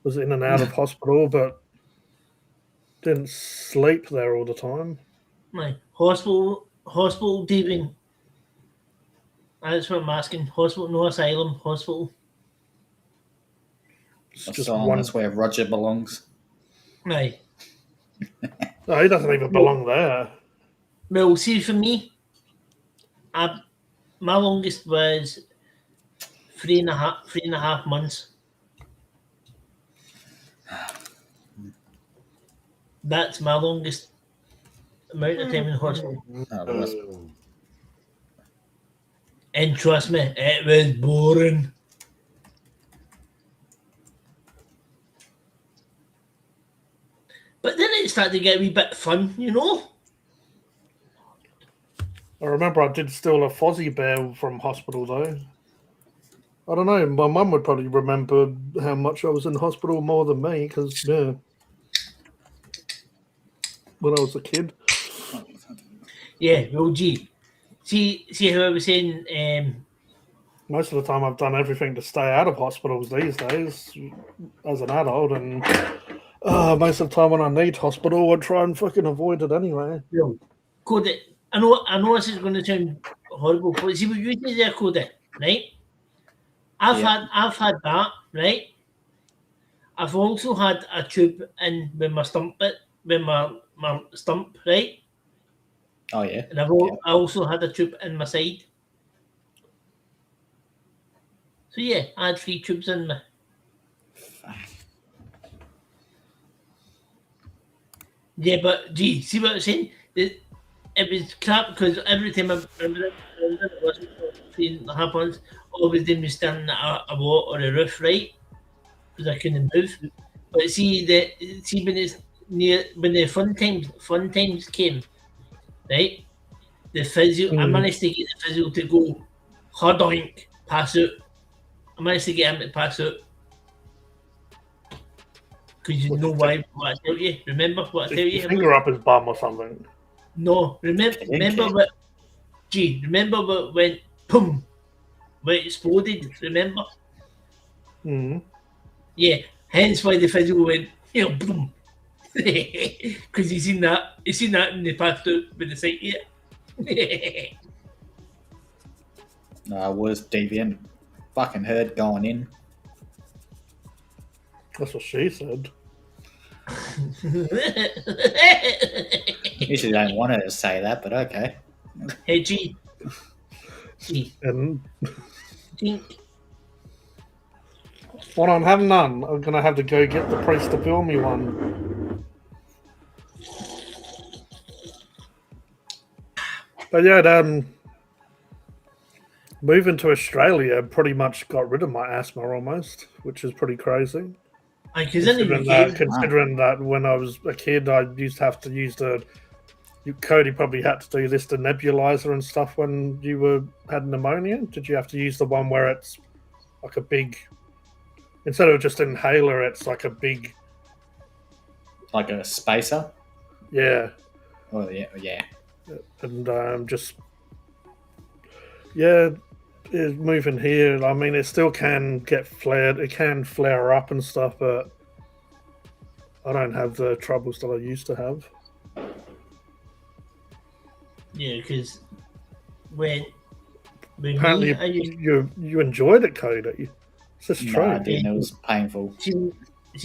was in and out of hospital, but didn't sleep there all the time. My hospital deeping. That's what I'm asking. Hospital, no asylum, hospital. It's A just song, one. that's where Roger belongs. Aye. No, he doesn't even belong there. Well, see, for me, my longest was 3.5 months. That's my longest amount of time in hospital. Oh, the rest- And trust me, it was boring. But then it started to get a wee bit fun, you know? I remember I did steal a Fozzie Bear from hospital though. I don't know. My mum would probably remember how much I was in hospital more than me because yeah, when I was a kid. Yeah, well, gee. See how I was saying, Most of the time, I've done everything to stay out of hospitals these days as an adult, and most of the time when I need hospital, I try and fucking avoid it anyway. Kodie, I know this is going to sound horrible, but see what you say there, Kodie, right? I've had that, right? I've also had a tube in with my stump with my stump, right? Oh, yeah. And I also had a tube in my side. So yeah, I had 3 tubes in me. Yeah, but gee, see what I'm saying? it was crap because every time I remember it wasn't 3.5 months, all I was doing was standing at a wall or a roof, right? Because I couldn't move. But see when it's near when the fun times came, right? The physio, I managed to get the physio to go hodoink, pass out. I managed to get him to pass out. Because you know why? What I tell you? Remember what I tell Stick you? your finger up his bum or something. No, remember what? Gee, remember what went boom? When it exploded, remember? Mm. Yeah, hence why the physio went, boom. Because he's seen that. He's seen that in the past out with the sight yet. No, worst deviant. Fucking heard going in. That's what she said. Usually don't want her to say that, but okay. Hey, G. And Think. well, I'm having none. I'm gonna have to go get the priest to build me one. But yeah, moving to Australia pretty much got rid of my asthma almost, which is pretty crazy. Considering that when I was a kid, I used to have to use Kodie probably had to do this, the nebulizer and stuff when you had pneumonia. Did you have to use the one where it's like a big, instead of just inhaler, it's like a big, like a spacer? Yeah. Oh, yeah. And moving here, I mean, it still can get flared. It can flare up and stuff, but I don't have the troubles that I used to have. Yeah, because when apparently you enjoyed it, Kodie. Is this true? No, I didn't. It was painful. See,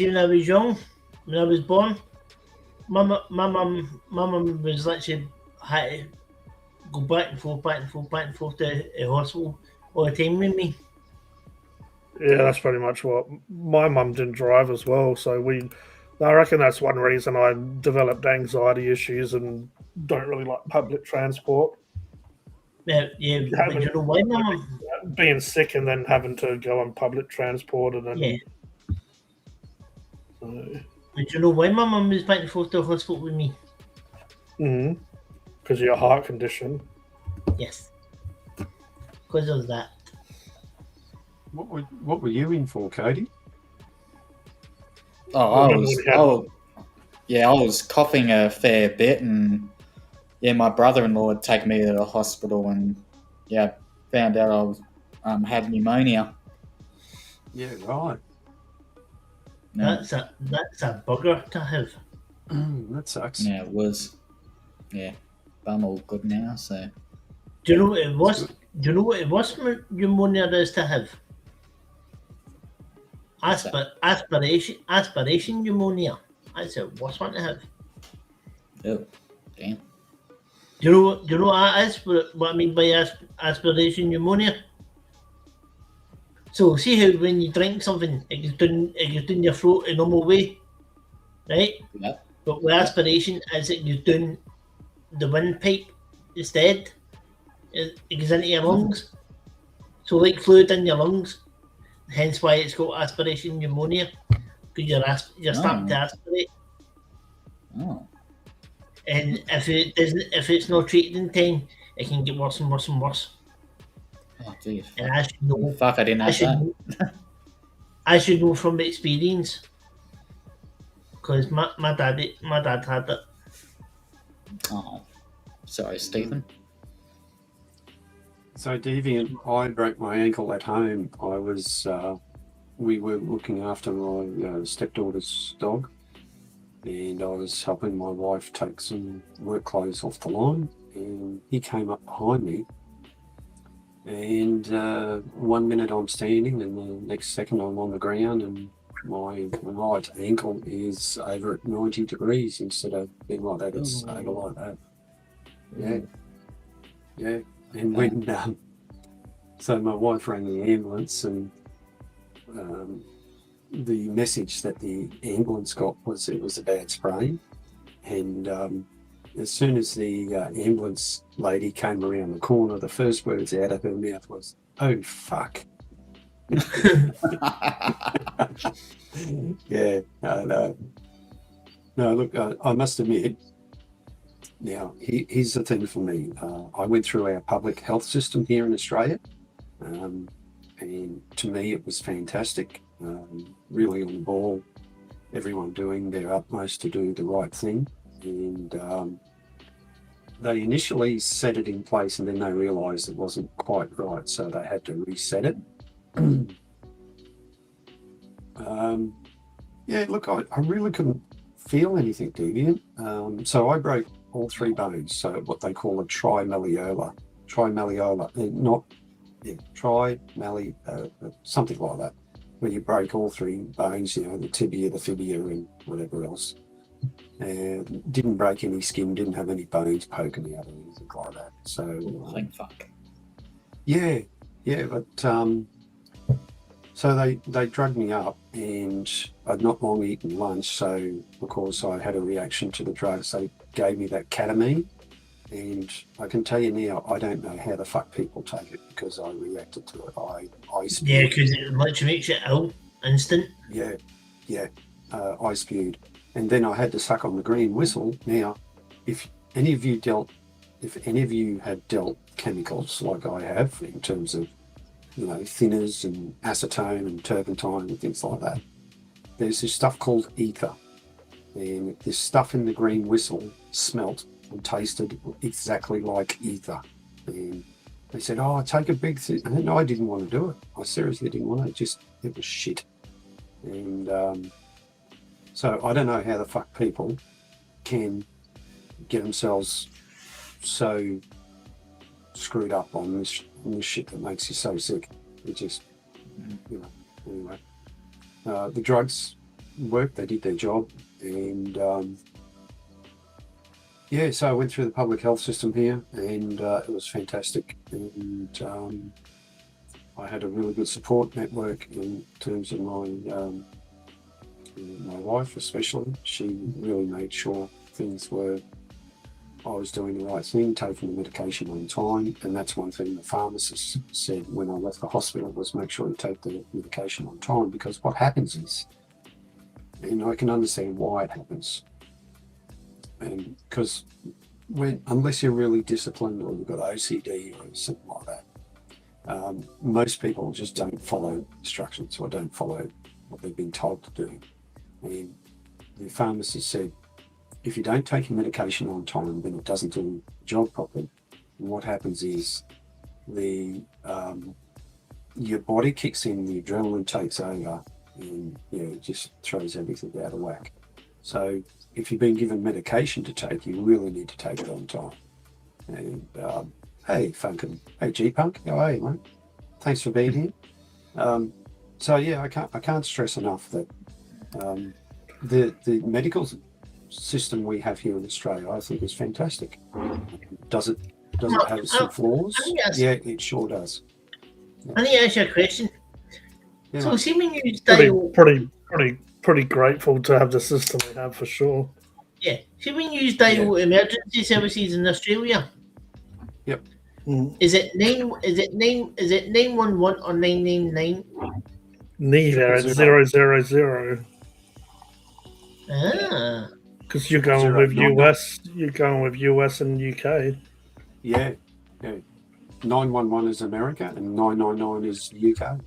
when I was young, when I was born, my mum was literally had to go back and forth to the hospital all the time with me. Yeah, that's pretty much what my mum didn't drive as well. So I reckon that's one reason I developed anxiety issues and don't really like public transport. Yeah, but you know why, Mum? Being sick and then having to go on public transport and then. Yeah. But you know why my mum was back and forth to the hospital with me? Because of your heart condition. Yes. Because of that. What were you in for, Kodie? I was coughing a fair bit, and my brother-in-law had taken me to the hospital, and found out I was had pneumonia. Yeah, right. No. That's a bugger to have. That sucks. Yeah, it was. Yeah, but I'm all good now. So. Do you know what it was? Do you know what it was? Pneumonia is to have. Aspiration pneumonia. That's the worst one to have. Oh, damn. Do you know what that is? What I mean by aspiration pneumonia? So see how when you drink something, it goes down your throat in a normal way, right? Yeah. But with aspiration, is it goes down the windpipe instead? It goes into your lungs. So like fluid in your lungs. Hence why it's called aspiration pneumonia, because you're starting to aspirate. Oh. And if it's not treated in time, it can get worse and worse and worse. Oh, geez. And I should know. Fuck, I didn't know that. I should know from experience, because my dad had it. Oh, sorry, Stephen. So, Deviant, I broke my ankle at home. We were looking after my stepdaughter's dog, and I was helping my wife take some work clothes off the line, and he came up behind me, and 1 minute I'm standing, and the next second I'm on the ground, and my right ankle is over at 90 degrees instead of being like that, it's over like that. Yeah. And when, so my wife rang the ambulance, and the message that the ambulance got was it was a bad sprain, and as soon as the ambulance lady came around the corner, the first words out of her mouth was, "Oh, fuck." Yeah, no. No, look, I must admit, now, here's the thing for me. I went through our public health system here in Australia, and to me it was fantastic. Really on the ball, everyone doing their utmost to do the right thing. And they initially set it in place and then they realised it wasn't quite right, so they had to reset it. Yeah, look, I really couldn't feel anything deviant. So I broke all 3 bones, so what they call a trimalleola, something like that, where you break all 3 bones, the tibia, the fibia, and whatever else. And didn't break any skin, didn't have any bones poking out or anything like that. So, Thank fuck. yeah, but so they drugged me up, and I'd not long eaten lunch, so of course I had a reaction to the drugs. They gave me that ketamine, and I can tell you now, I don't know how the fuck people take it, because I reacted to it. I spewed. Yeah, because it literally makes you ill instant. Yeah, I spewed, and then I had to suck on the green whistle. Now, if any of you have dealt chemicals like I have, in terms of thinners and acetone and turpentine and things like that, there's this stuff called ether, and this stuff in the green whistle smelt and tasted exactly like ether. And they said, "Oh, take a big thing," and I didn't want to do it. I seriously didn't want it. It was shit. And so I don't know how the fuck people can get themselves so screwed up on this shit that makes you so sick. It just, anyway. The drugs worked, they did their job, and so I went through the public health system here, and it was fantastic. And I had a really good support network in terms of my wife, especially. She really made sure I was doing the right thing, taking the medication on time, and that's one thing the pharmacist said when I left the hospital, was make sure you take the medication on time, because what happens is, and I can understand why it happens, and because unless you're really disciplined or you've got OCD or something like that, most people just don't follow instructions or don't follow what they've been told to do. And the pharmacist said, if you don't take your medication on time, then it doesn't do the job properly. And what happens is your body kicks in, the adrenaline takes over, and it just throws everything out of whack. So if you've been given medication to take, you really need to take it on time. And hey, Phunken, hey G-Punk, how are you, mate? Thanks for being here. So yeah, I can't stress enough that the medical system we have here in Australia, I think, is fantastic. Does it have some flaws? Yeah, it sure does. I need to ask you a question. Yeah, So, mate. see when you dial, Pretty grateful to have the system we have, for sure. yeah, see when you dial emergency services in Australia. Yep. Is it 911 or 999? Neither. It's 000. Ah, Because you're going Zero, with not US. You're going with US and UK. Yeah. 911 is America and 999 is UK.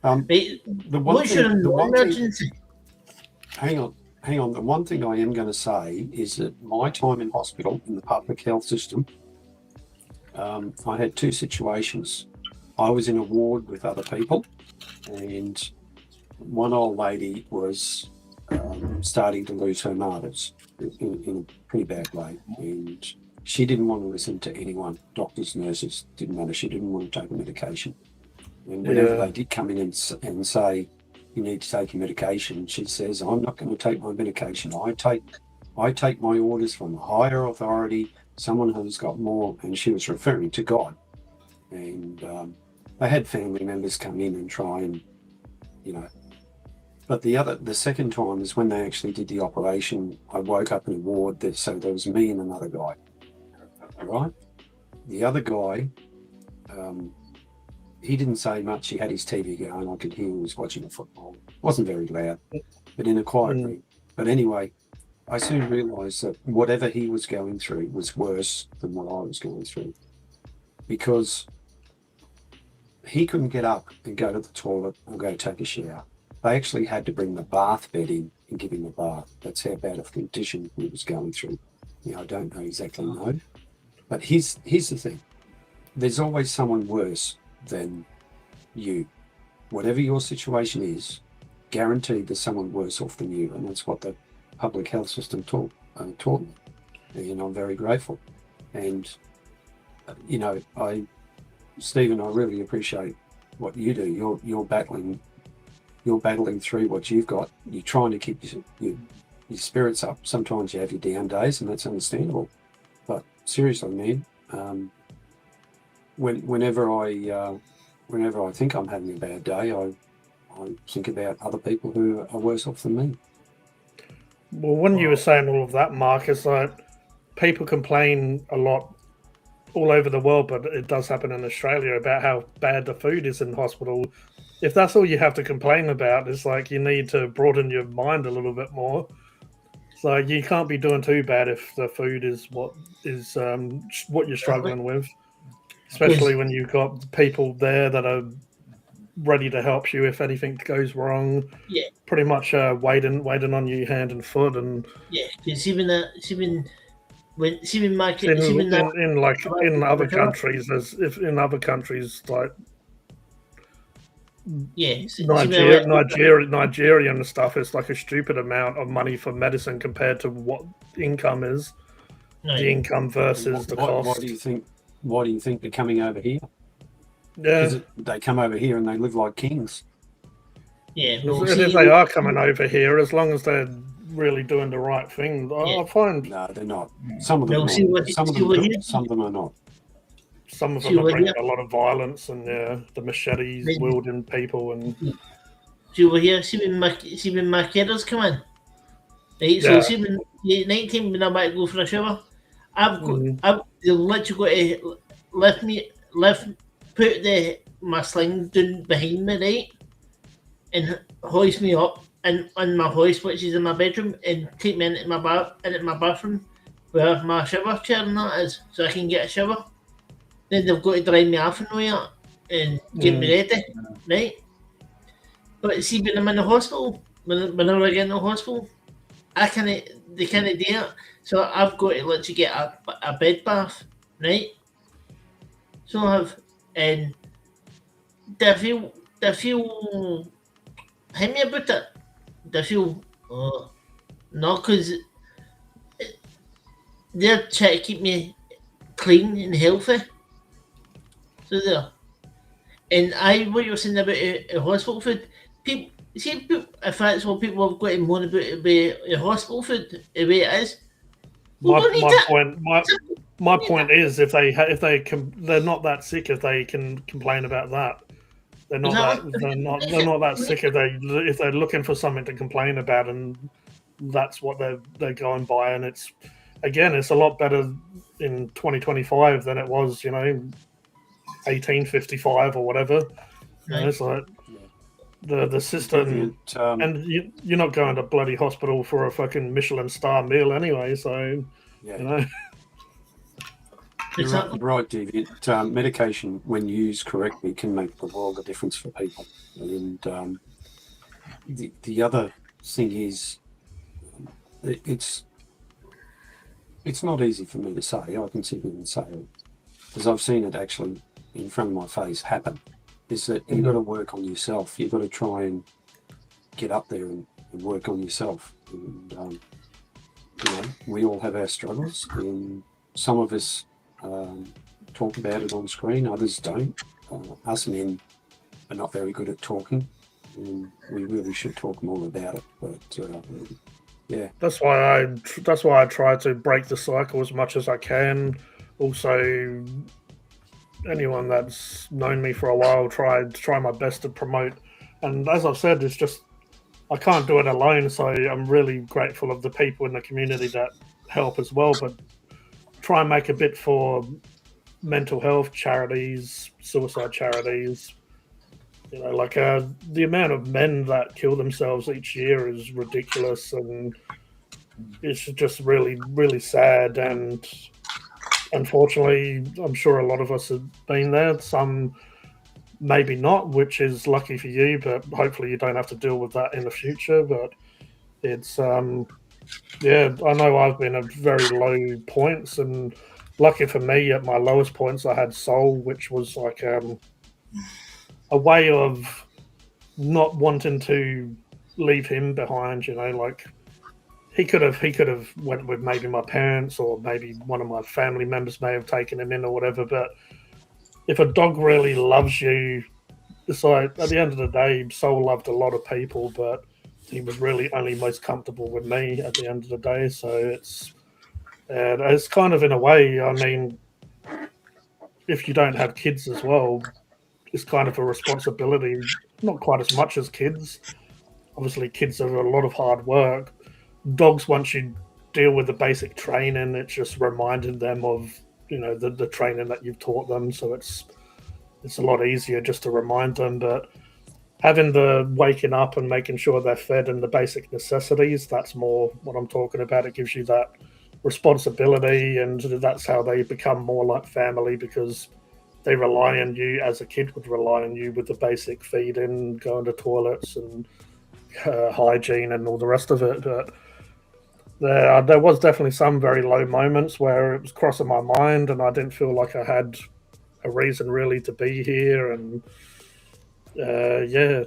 right. The one What's your thing, emergency? hang on. The one thing I am going to say is that my time in hospital in the public health system, I had 2 situations. I was in a ward with other people, and one old lady was starting to lose her marbles in a pretty bad way, and she didn't want to listen to anyone. Doctors, nurses, didn't matter. She didn't want to take a medication. And whenever they did come in and say, you need to take your medication, she says, I'm not going to take my medication. I take my orders from a higher authority, someone who's got more, and she was referring to God. And they had family members come in and try and, But the second time is when they actually did the operation. I woke up in a ward, so there was me and another guy. All right? The other guy, he didn't say much. He had his TV going. I could hear he was watching the football. It wasn't very loud, but in a quiet room. But anyway, I soon realised that whatever he was going through was worse than what I was going through, because he couldn't get up and go to the toilet or go take a shower. They actually had to bring the bath bed in and give him a bath. That's how bad of a condition he was going through. I don't know exactly, no. But here's the thing. There's always someone worse than you. Whatever your situation is, guaranteed there's someone worse off than you. And that's what the public health system taught me. And I'm very grateful. And, Stephen, I really appreciate what you do. You're battling through what you've got. You're trying to keep your spirits up. Sometimes you have your down days, and that's understandable. But seriously, man, whenever I think I'm having a bad day, I think about other people who are worse off than me. Well, when you were saying all of that, Mark, it's like people complain a lot all over the world, but it does happen in Australia about how bad the food is in hospital. If that's all you have to complain about, it's like you need to broaden your mind a little bit more. So you can't be doing too bad if the food is what you're struggling with, especially when you've got people there that are ready to help you if anything goes wrong. Yeah. Pretty much waiting on you hand and foot. And yeah, because even in other countries, in other countries like Nigeria and stuff, it's like a stupid amount of money for medicine compared to what income is. Right. The income versus the cost. Why do you think they're coming over here? Yeah, they come over here and they live like kings. Yeah, If they are coming over here, as long as they're really doing the right thing, I find. No, they're not. Some of them, some of them are not. Some of them are bringing a lot of violence and the machetes wielding people and. See over here, see when my kiddos come in. Right, so see when 19 when I'm about to go for a shower, they'll literally got to put my sling down behind me, right, and hoist me up on my hoist, which is in my bedroom, and take me into my bathroom where my shower chair and that is, so I can get a shower. Then they've got to dry me off and all that and get me ready, right? But see, when I'm in the hospital, whenever I get in the hospital, they can't do it. So I've got to literally get a bed bath, right? So I have, and they feel, hit me about it. They feel, no, because they're trying to keep me clean and healthy. So there. And what you were saying about hospital food, people, see, if that's what people have got to moan about hospital food, the way it is. My point is, if they're not that sick, if they can complain about that, they're not that sick if they're looking for something to complain about, and that's what they're going by. And it's a lot better in 2025 than it was, 1855 or whatever. Right. It's like the system, and you're not going to bloody hospital for a fucking Michelin star meal anyway. So You're right, David. Medication, when used correctly, can make the world of difference for people. And the other thing is, it's not easy for me to say. I can sit here and say it because I've seen it actually in front of my face happen. Is that you've got to work on yourself. You've got to try and get up there and work on yourself. And we all have our struggles, and some of us talk about it on screen, others don't. Us men are not very good at talking, and we really should talk more about it. But that's why I try to break the cycle as much as I can. Also, anyone that's known me for a while, try my best to promote. And as I've said, it's just I can't do it alone. So I'm really grateful of the people in the community that help as well. But try and make a bit for mental health charities, suicide charities. Like the amount of men that kill themselves each year is ridiculous, and it's just really, really sad. And unfortunately, I'm sure a lot of us have been there. Some maybe not, which is lucky for you, but hopefully you don't have to deal with that in the future. But it's yeah, I know I've been at very low points, and lucky for me, at my lowest points, I had soul, which was like a way of not wanting to leave him behind. Like he could have went with maybe my parents, or maybe one of my family members may have taken him in or whatever. But if a dog really loves you, it's like at the end of the day, Soul loved a lot of people, but he was really only most comfortable with me at the end of the day. So it's kind of in a way. I mean, if you don't have kids as well, it's kind of a responsibility. Not quite as much as kids. Obviously, kids are a lot of hard work. Dogs, once you deal with the basic training, it's just reminding them of the training that you've taught them. So it's a lot easier just to remind them. But having the waking up and making sure they're fed and the basic necessities, that's more what I'm talking about. It gives you that responsibility, and that's how they become more like family, because they rely on you as a kid would rely on you with the basic feeding, going to toilets, and hygiene and all the rest of it. But there was definitely some very low moments where it was crossing my mind, and I didn't feel like I had a reason really to be here. And yeah,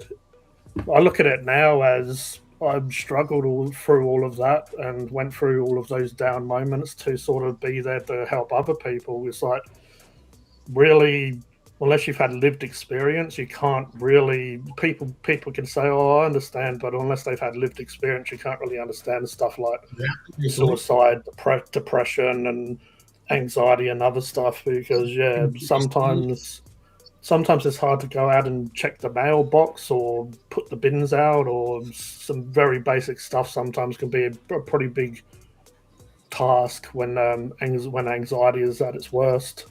I look at it now as I've struggled through all of that and went through all of those down moments to sort of be there to help other people. It's like, really, unless you've had lived experience, you can't really. People can say, "Oh, I understand," but unless they've had lived experience, you can't really understand stuff like suicide, depression, and anxiety and other stuff. Because sometimes it's hard to go out and check the mailbox or put the bins out, or some very basic stuff. Sometimes can be a pretty big task when anxiety is at its worst.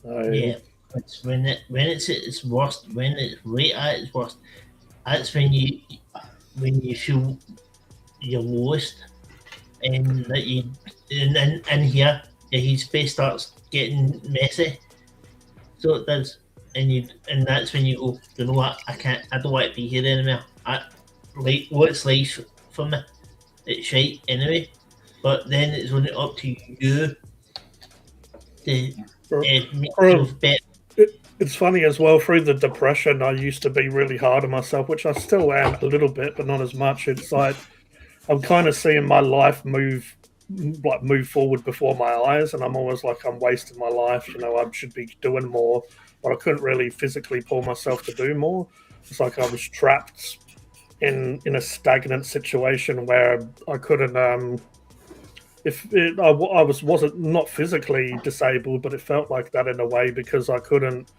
Yeah, it's when it's at its worst, when it's right at its worst. That's when you feel your lowest, and that you in here your space starts getting messy. So it does, and that's when you go, you know what? I don't want to be here anymore. What's life for me? It's shite anyway. But then it's only up to you to make yourself better. It's funny as well, through the depression, I used to be really hard on myself, which I still am a little bit, but not as much. It's like I'm kind of seeing my life move forward before my eyes, and I'm always like, I'm wasting my life. I should be doing more, but I couldn't really physically pull myself to do more. It's like I was trapped in a stagnant situation where I couldn't. I wasn't not physically disabled, but it felt like that in a way, because I couldn't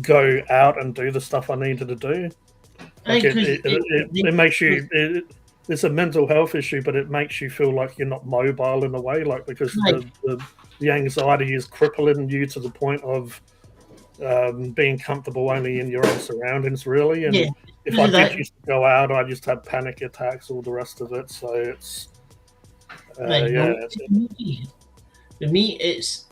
go out and do the stuff I needed to do. Like it makes you. It's a mental health issue, but it makes you feel like you're not mobile in a way, like, because the anxiety is crippling you to the point of being comfortable only in your own surroundings, really. And if I did used to go out, I just had panic attacks, all the rest of it. So it's For me, it's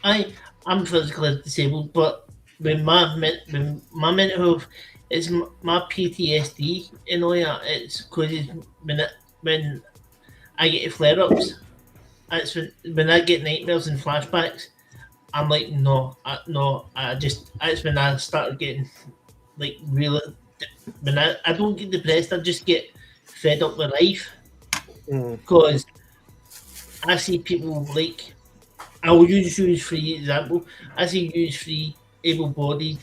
I'm physically disabled, but when my mental health is my PTSD and all that. It's because when I get flare-ups, it's when I get nightmares and flashbacks. I'm like, no, it's when I start getting like really. When I don't get depressed, I just get fed up with life, because I see people like, I will use you as free example. I see you as free, able-bodied,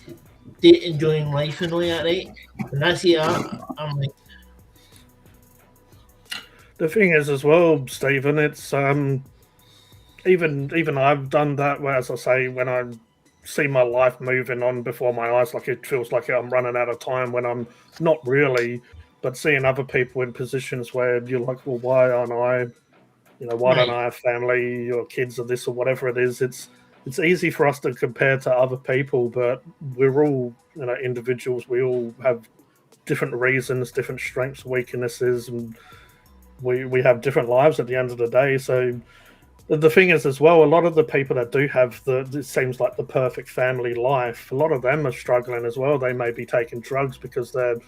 enjoying life and all that, right? And I see that, I'm like, the thing is as well, Stephen. It's even I've done that. Where, as I say, when I see my life moving on before my eyes, like it feels like I'm running out of time when I'm not really. but seeing other people in positions where you're like, well, why aren't I? Why don't I have family or kids or this or whatever it is? It's easy for us to compare to other people, but we're all individuals. We all have different reasons, different strengths, weaknesses, and we have different lives at the end of the day. So the thing is, as well, a lot of the people that do have it seems like the perfect family life, a lot of them are struggling as well. They may be taking drugs because they're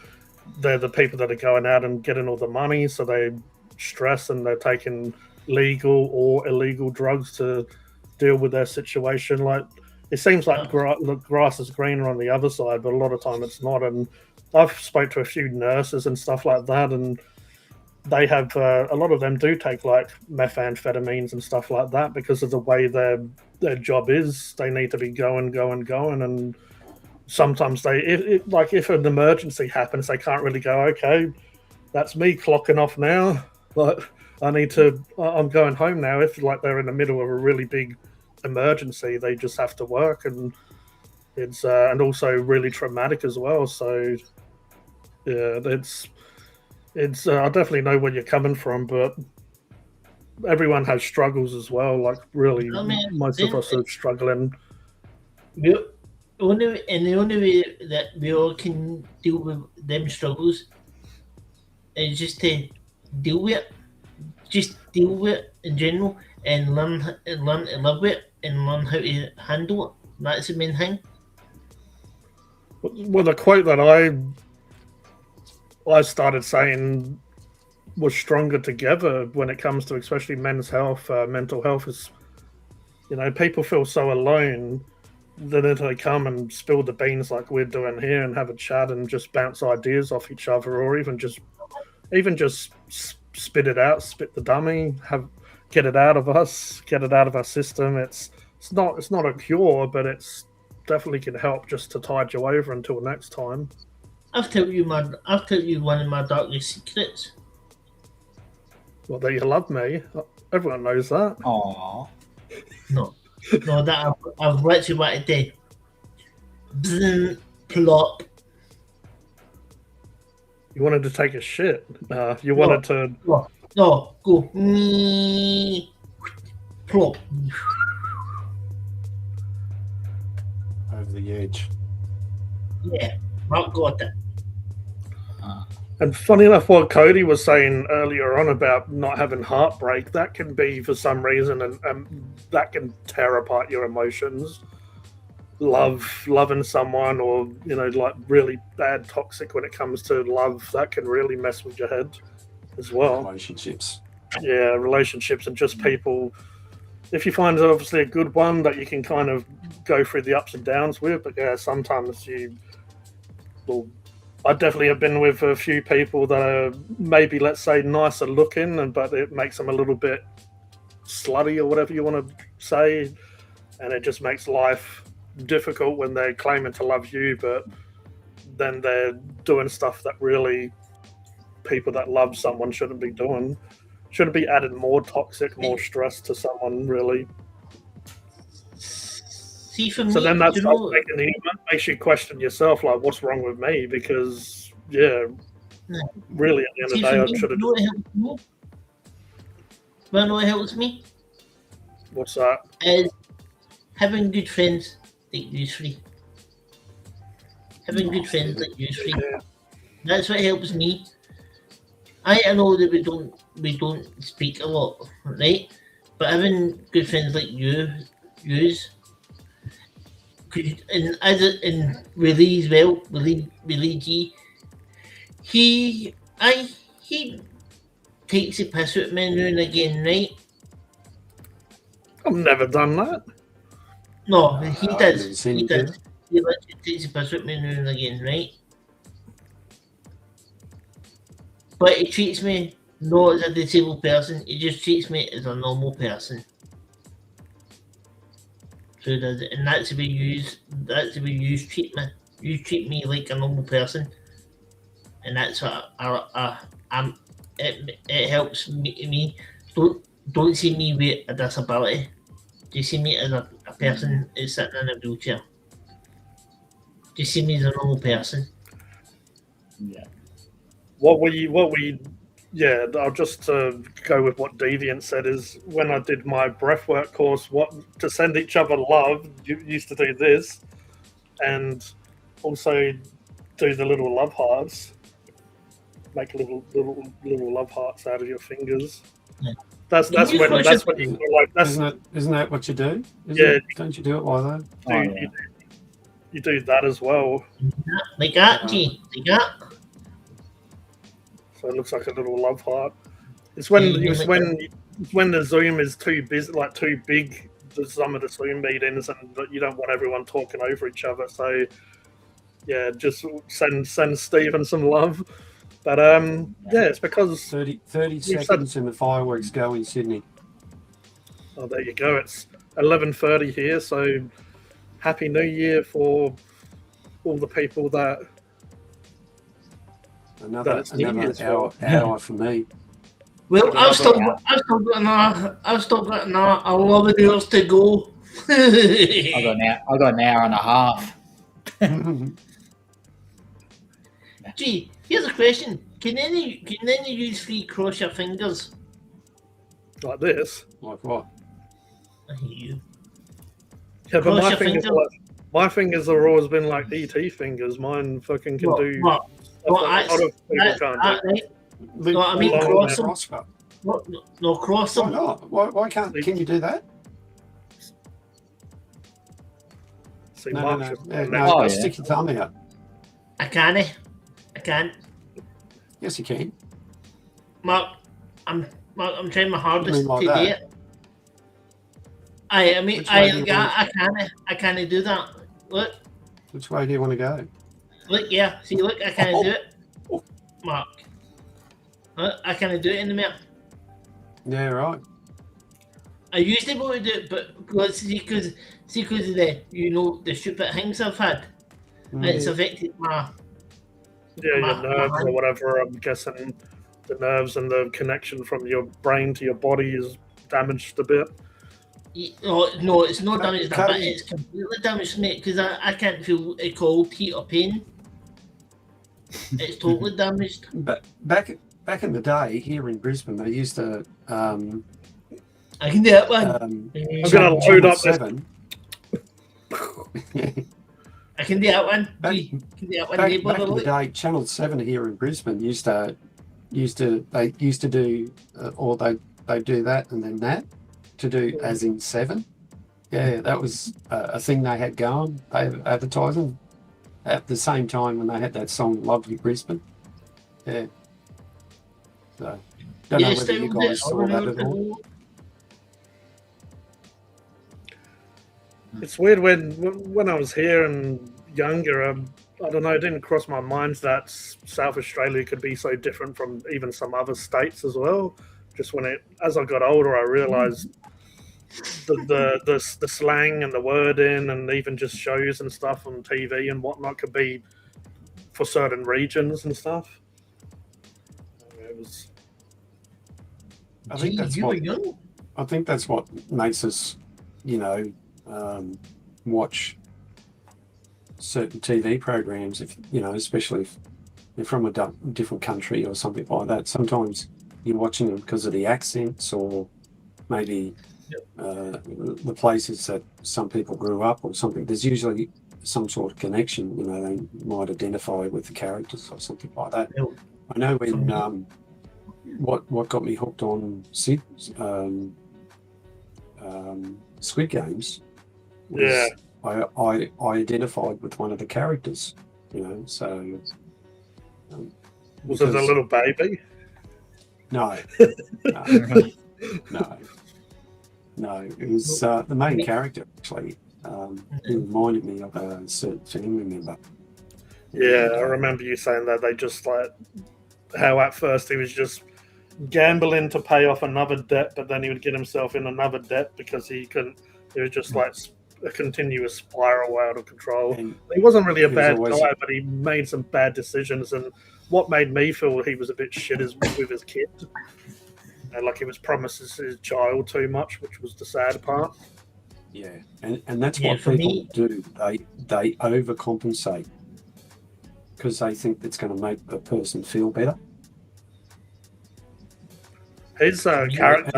the people that are going out and getting all the money, so they stress and they're taking legal or illegal drugs to deal with their situation. Like, it seems like the grass is greener on the other side, but a lot of time it's not. And I've spoke to a few nurses and stuff like that, and they have a lot of them do take like methamphetamines and stuff like that because of the way their job is. They need to be going, and sometimes if an emergency happens, they can't really go, okay, that's me clocking off now. Like, I'm going home now. If like they're in the middle of a really big emergency, they just have to work, and it's and also really traumatic as well. So yeah, it's I definitely know where you're coming from, but everyone has struggles as well. Like, really, most of us are struggling. The only way that we all can deal with them struggles is just to deal with it. Just deal with it in general and learn to live with it and learn how to handle it. That's the main thing. Well, the quote that I started saying was stronger together when it comes to especially men's health, mental health is, people feel so alone that if they come and spill the beans like we're doing here and have a chat and just bounce ideas off each other, or even just spit it out, spit the dummy, get it out of us, get it out of our system. It's not a cure, but it's definitely can help just to tide you over until next time. I'll tell you one of my darkest secrets. Well, that you love me. Everyone knows that. Aww. No, that I've literally wanted to bzzz, plop. You wanted to take a shit. You wanted to. No, go me plop. Over the edge. Yeah, Mark got it. And funny enough, what Kodie was saying earlier on about not having heartbreak, that can be for some reason, and that can tear apart your emotions. Loving someone, or like really bad toxic when it comes to love, that can really mess with your head as well. Relationships. Yeah, relationships and just people. If you find obviously a good one that you can kind of go through the ups and downs with, but yeah, sometimes I definitely have been with a few people that are maybe, let's say, nicer looking, but it makes them a little bit slutty or whatever you want to say, and it just makes life difficult when they're claiming to love you, but then they're doing stuff that really people that love someone shouldn't be doing. Shouldn't be adding more toxic, more stress to someone, really. See, for me, so then that makes you question yourself, like, what's wrong with me? Because, yeah, really, at the end of the day, I should have. Well, know what helps me? What's that? Is having good friends like you three. Having good friends like you three. Yeah. That's what helps me. I know that we don't speak a lot, right? But having good friends like yous. And Willie as well, Willie G. He takes a piss at me now and again, right? I've never done that. No, he does. He does. He literally takes a piss at me now and again, right? But he treats me not as a disabled person. He just treats me as a normal person. So does it, and that's the way you treat me. You treat me like a normal person, and that's what I'm. It helps me. Don't see me with a disability. Just see me as a person who's sitting in a wheelchair. Just see me as a normal person. Yeah. Yeah, I'll just go with what Deviant said. Is when I did my breathwork course, what to send each other love. You used to do this, and also do the little love hearts. Make little love hearts out of your fingers. Yeah. That's when you feel like that's Isn't that what you do? Yeah. Don't you do it like that? Oh, yeah. you do that as well. Like that, G. Like that. So it looks like a little love heart. It's when the Zoom is too busy, like too big. Some of the Zoom meetings, and you don't want everyone talking over each other. So yeah, just send Stephen some love. But yeah, it's because 30 seconds and the fireworks go in Sydney. Oh, there you go. It's 11:30 here. So happy New Year for all the people that. Another hour for me. Well, I've still got another 11 years to go. I got an hour and a half. Gee, here's a question: Can any of you three cross your fingers? Like this. Like what? I hate you. Yeah, but Cross my your fingers, fingers. my fingers have always been like ET fingers. Mine fucking can do. What? Well, stuff that a lot of people can't do. right. No, I mean cross them. No, cross Why them. not? Why can't? Can you do that? See, No, Mark's no, just- no. Oh, yeah. Stick your thumb out. I can't. Yes, you can. Mark, I'm trying my hardest mean like to do that? it. I mean, Which way do you I can't do that. Look, Which way do you want to go? yeah. See, look, I can't do it. Oh. Mark, I can't do it in the mirror. Yeah, right. I used to be able to do it, but because of the the stupid things I've had, it's affected my. Yeah, your my nerves or hand. whatever. I'm guessing the nerves and the connection from your brain to your body is damaged a bit. No, it's not damaged, but Kodie- it's completely damaged, mate. Because I can't feel a cold, heat, or pain. It's totally damaged. But back in the day here in Brisbane, they used to I can do that one. I'm gonna load up this. 7. I can do that one. Back- Gee, can do that one. Back Neighbour, in the look. day, Channel 7 here in Brisbane used to do or they do that and then that to do as in 7. Yeah, that was a thing they had going. They were advertising at the same time when they had that song "Lovely Brisbane." Yeah. So don't know Yes, whether they you will do guys it. saw that at all. It's weird when I was here and younger. I don't know. It didn't cross my mind that South Australia could be so different from even some other states as well. Just as I got older, I realised the slang and the wording and even just shows and stuff on TV and whatnot could be for certain regions and stuff. It was. I think that's you were what young. I think that's what makes us, watch certain TV programs. If especially if you're from a different country or something like that. Sometimes you're watching them because of the accents or maybe the places that some people grew up or something. There's usually some sort of connection. They might identify with the characters or something like that. Yeah. I know when what got me hooked on Squid Games was Yeah. I identified with one of the characters, so Was it a because- little baby? no, no, it was the main character actually. He reminded me of a certain family member. Yeah, I remember you saying that they just how at first he was just gambling to pay off another debt, but then he would get himself in another debt because he couldn't. It was just like a continuous spiral out of control. And He wasn't really a he was bad always- guy, but he made some bad decisions. And what made me feel he was a bit shit is with his kid. Like he was promised his child too much, which was the sad part. yeah, and that's Yeah, what for people me- do. They overcompensate because they think it's going to make the person feel better. His character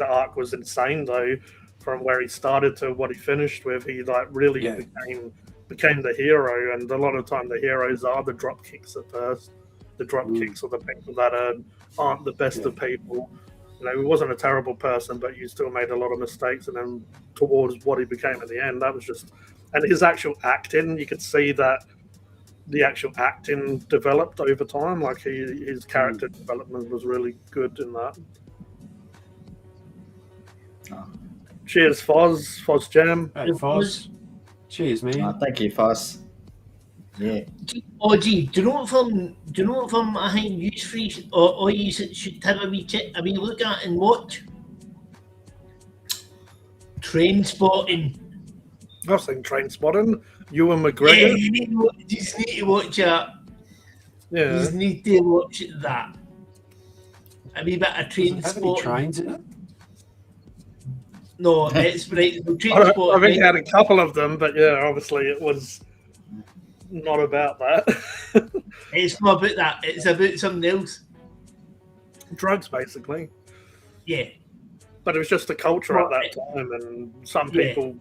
arc was insane though, from where he started to what he finished with. He like really became the hero, and a lot of time the heroes are the drop kicks at first. The drop kicks are the people that aren't the best of people. You know, he wasn't a terrible person, but he still made a lot of mistakes, and then towards what he became in the end, that was just. And his actual acting, you could see that the actual acting developed over time. Like his character development was really good in that. Cheers, Foz Jam. Hey, Foz. Cheers, man. Thank you, Foz. Yeah. Oh, gee, do you know what film I think you three or you should have a wee look at and watch? Train Spotting. I've seen Train Spotting. Ewan McGregor. Yeah, you just need to watch that. Yeah. You just need to watch that. A wee bit of Train Have any Spotting. trains in it? No, it's right. Train I Spotting. think I had a couple of them, but yeah, obviously it was not about that. It's not about that. It's about something else. Drugs, basically. Yeah. But it was just the culture at that time, and some people,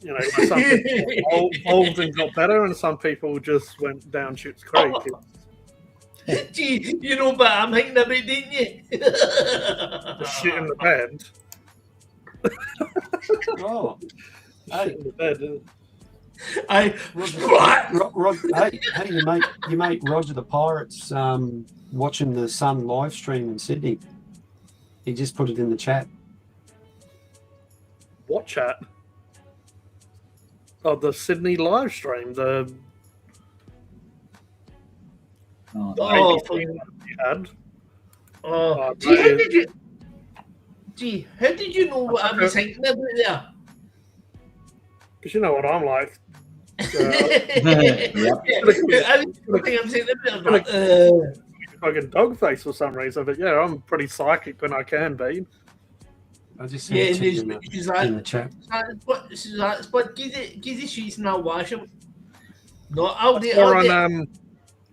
you know, some people evolved and got better, and some people just went down Chutes Creek. Gee, you know what I'm thinking about, didn't you? The shit in the bed. Oh, hey, In the bed. I hey, you mate Roger the Pirate's watching the Sun live stream in Sydney. He just put it in the chat. What chat? Oh, the Sydney live stream. The Oh, you had. oh, Mate, how did you know what I was thinking about there? because you know what I'm like. Yep. I think I'm saying that. Fucking dog face for some reason, but yeah, I'm pretty psychic when I can be. I just Yeah, said and in she's the like, chat. but give the sheets and I'll wash them. No, I'll do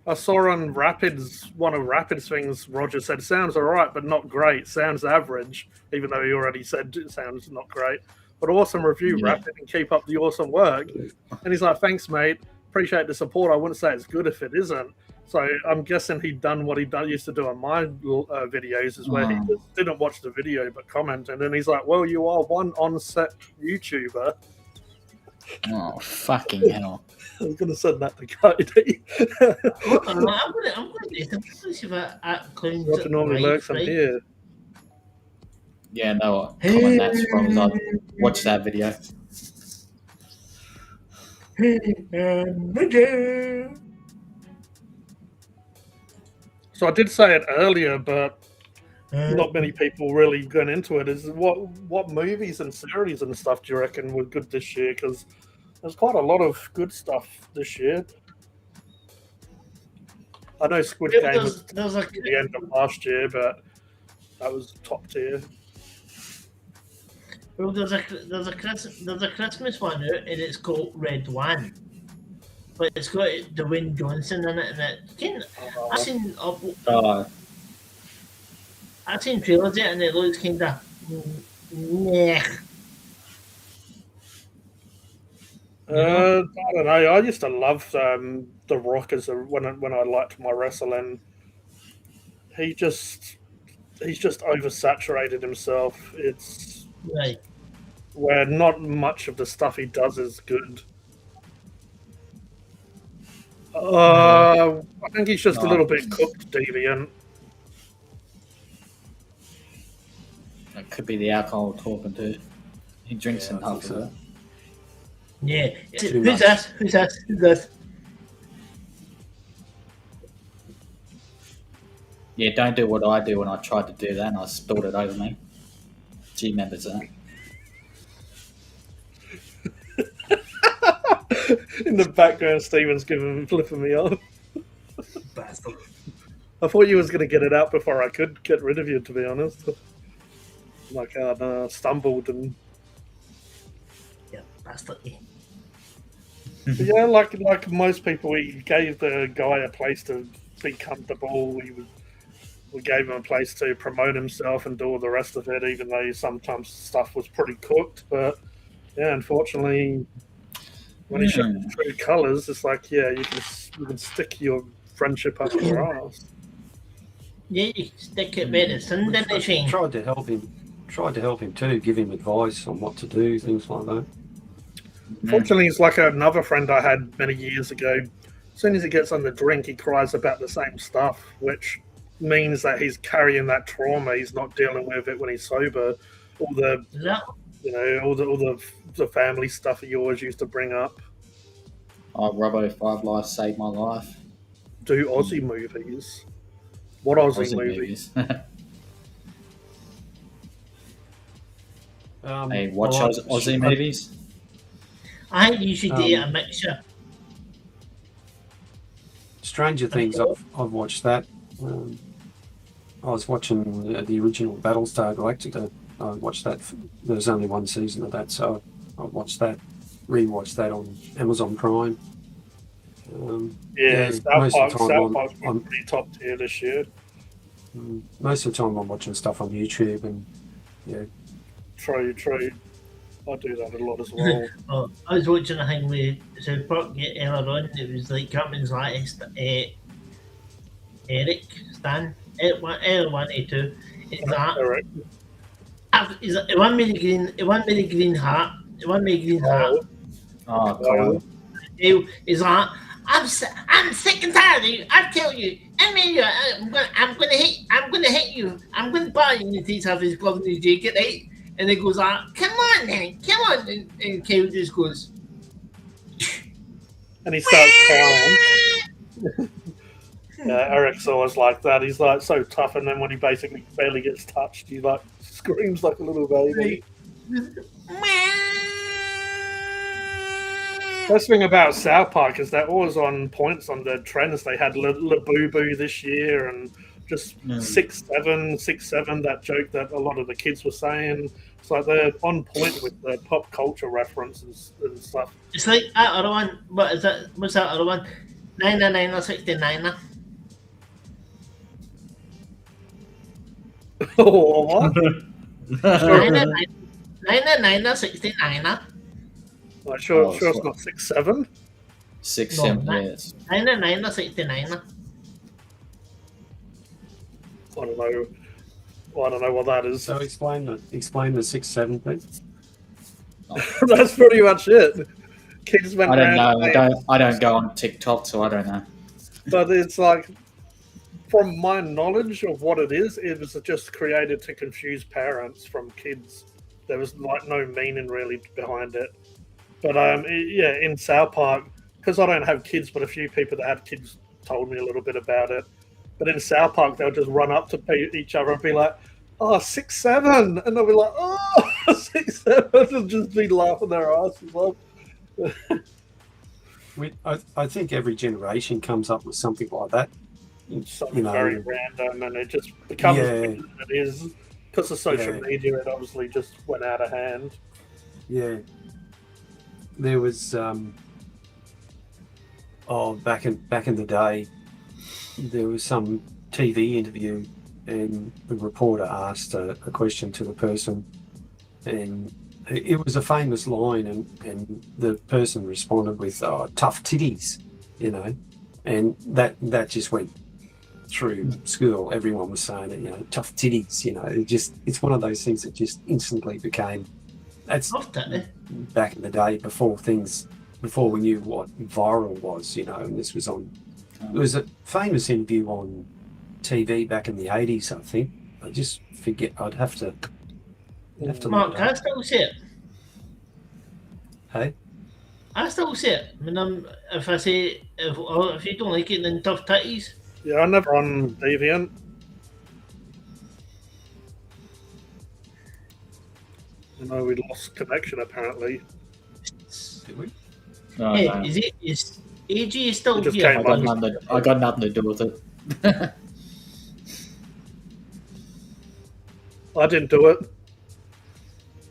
I saw on Rapids, one of Rapids things, Roger said, sounds all right, but not great. Sounds average, even though he already said it sounds not great. But awesome review, Rapid, and keep up the awesome work. And he's like, thanks, mate. Appreciate the support. I wouldn't say it's good if it isn't. So I'm guessing he'd done what he used to do on my videos, is where he just didn't watch the video but commented. And he's like, well, you are one on-set YouTuber. Oh, fucking hell. I was going to send that to Kodie. I'm going to see if I cleans Roger normally lurks on here. Yeah, no comment that's from. I watched that video. So I did say it earlier, but not many people really got into it. Is what movies and series and stuff do you reckon were good this year? Because there's quite a lot of good stuff this year. I know Squid Game was at the end of last year, but that was top tier. Well, there's a Christmas one out, and it's called Red One, but it's got Dwayne Johnson in it, and I've seen trailers of it, and it looks kind of meh. I don't know. I used to love The Rock as when I liked my wrestling. He's just oversaturated himself. It's Right. where not much of the stuff he does is good. I think he's just a little bit cooked deviant. It could be the alcohol talking to. He drinks Yeah, I enough think of so. it. Yeah. Too Who's much. this? Yeah, don't do what I do when I tried to do that and I spilled it over me. G members that. In the background, Steven's flipping me off. Bastard. I thought you was going to get it out before I could get rid of you, to be honest. Like, no, stumbled and... Yeah, bastard. But yeah, like most people, he gave the guy a place to be comfortable. we gave him a place to promote himself and do all the rest of it, even though sometimes stuff was pretty cooked. But yeah, unfortunately, when he showed his true colours, it's like, yeah, you can stick your friendship up your ass. Yeah, you can stick it where the sun didn't shine. Tried to help him too, give him advice on what to do, things like that. Fortunately, it's like another friend I had many years ago. As soon as he gets on the drink, he cries about the same stuff, which means that he's carrying that trauma. He's not dealing with it when he's sober. All the, Yeah. all the family stuff that you always used to bring up. Oh, Robbo 5 Life saved my life. Do Aussie movies. What Aussie movies? Hey, watch Aussie movies? I think you should do a mixture. Stranger Things, I've watched that. I was watching the original Battlestar Galactica. I watched that. There was only one season of that, so I watched that, rewatched that on Amazon Prime. South Park's been pretty top tier this year. Most of the time I'm watching stuff on YouTube, and True. I do that a lot as well. Oh, I was watching a thing with South Park earlier on. It was like Cartman's latest Eric Stan L1A2. Is that? Eric. Is that the one with the green hat? The one with the green hat. Oh, Colin. Is that? I'm sick and tired of you. I tell you, I'm gonna hit you. I'm gonna buy you. And he takes off his glove and his jacket, right? And he goes, come on then, come on. And Kyle just goes, and he starts crying. Eric's always like that. He's like so tough, and then when he basically barely gets touched, he like screams like a little baby. Best thing about South Park is they're always on points on the trends. They had Labubu this year, and just 6'7", that joke that a lot of the kids were saying. It's like they're on point with the pop culture references and stuff. It's like that other one. What is that? What's that other one? 999 or 69. Oh, what? 999 or 69. Like, sure it's not 6'7". 6'7", yes. 999 or 69. I don't know. Well, I don't know what that is. So explain the 6'7", please. That's pretty much it. Kids went I don't around know. I don't go on TikTok, so I don't know. But it's like, from my knowledge of what it was just created to confuse parents from kids. There was like no meaning really behind it. But in South Park, because I don't have kids, but a few people that have kids told me a little bit about it. But in South Park, they'll just run up to each other and be like, "Oh, 6'7", and they'll be like, "Oh, 6'7", and just be laughing their asses off. I think every generation comes up with something like that. Something very random, and it just becomes bigger than it is because of social media. It obviously just went out of hand. Yeah, there was back in the day, there was some TV interview, and the reporter asked a question to the person, and it was a famous line, and the person responded with "tough titties," and that just went through school. Everyone was saying it, tough titties. It's one of those things that just instantly became. That's back in the day before we knew what viral was, and this was on. It was a famous interview on TV back in the 80s, I think. I just forget. I'd have to Mark, can I still see it? Hey? I still see it. I mean, if you don't like it, then tough titties. Yeah, I'm never on Deviant. We lost connection apparently. Did we? No, Hey, no. is AG still It just here? came I got nothing to do with it. I didn't do it.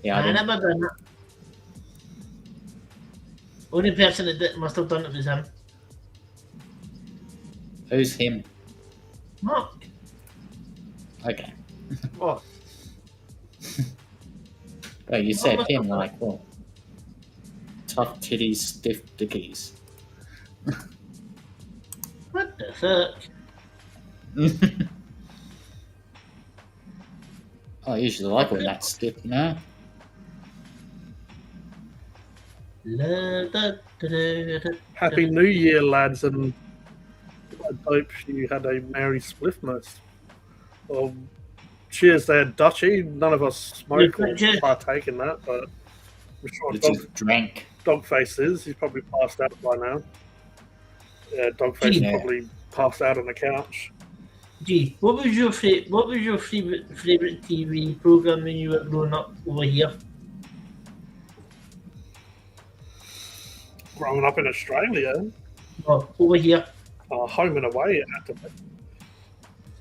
Yeah, I I didn't. never done that. Only person that must have done it was him. Who's him? Mark. Okay. Oh, Oh, you said must him have- like what? Tough titties, stiff dickies. what the fuck? I usually like when that's stiff, you know? La, da, da, da, da, Happy da. New Year, lads, and I hope you had a merry Spliffmas. Well, cheers there, Dutchy. None of us smoke or Cheers. partake in that, but I'm sure You just drank. Dogface is. He's probably passed out by now. Yeah, Dogface Yeah. probably passed out on the couch. Gee, what was your favorite TV program when you were growing up over here? Growing up in Australia, Oh, over here. home and away, it had to be.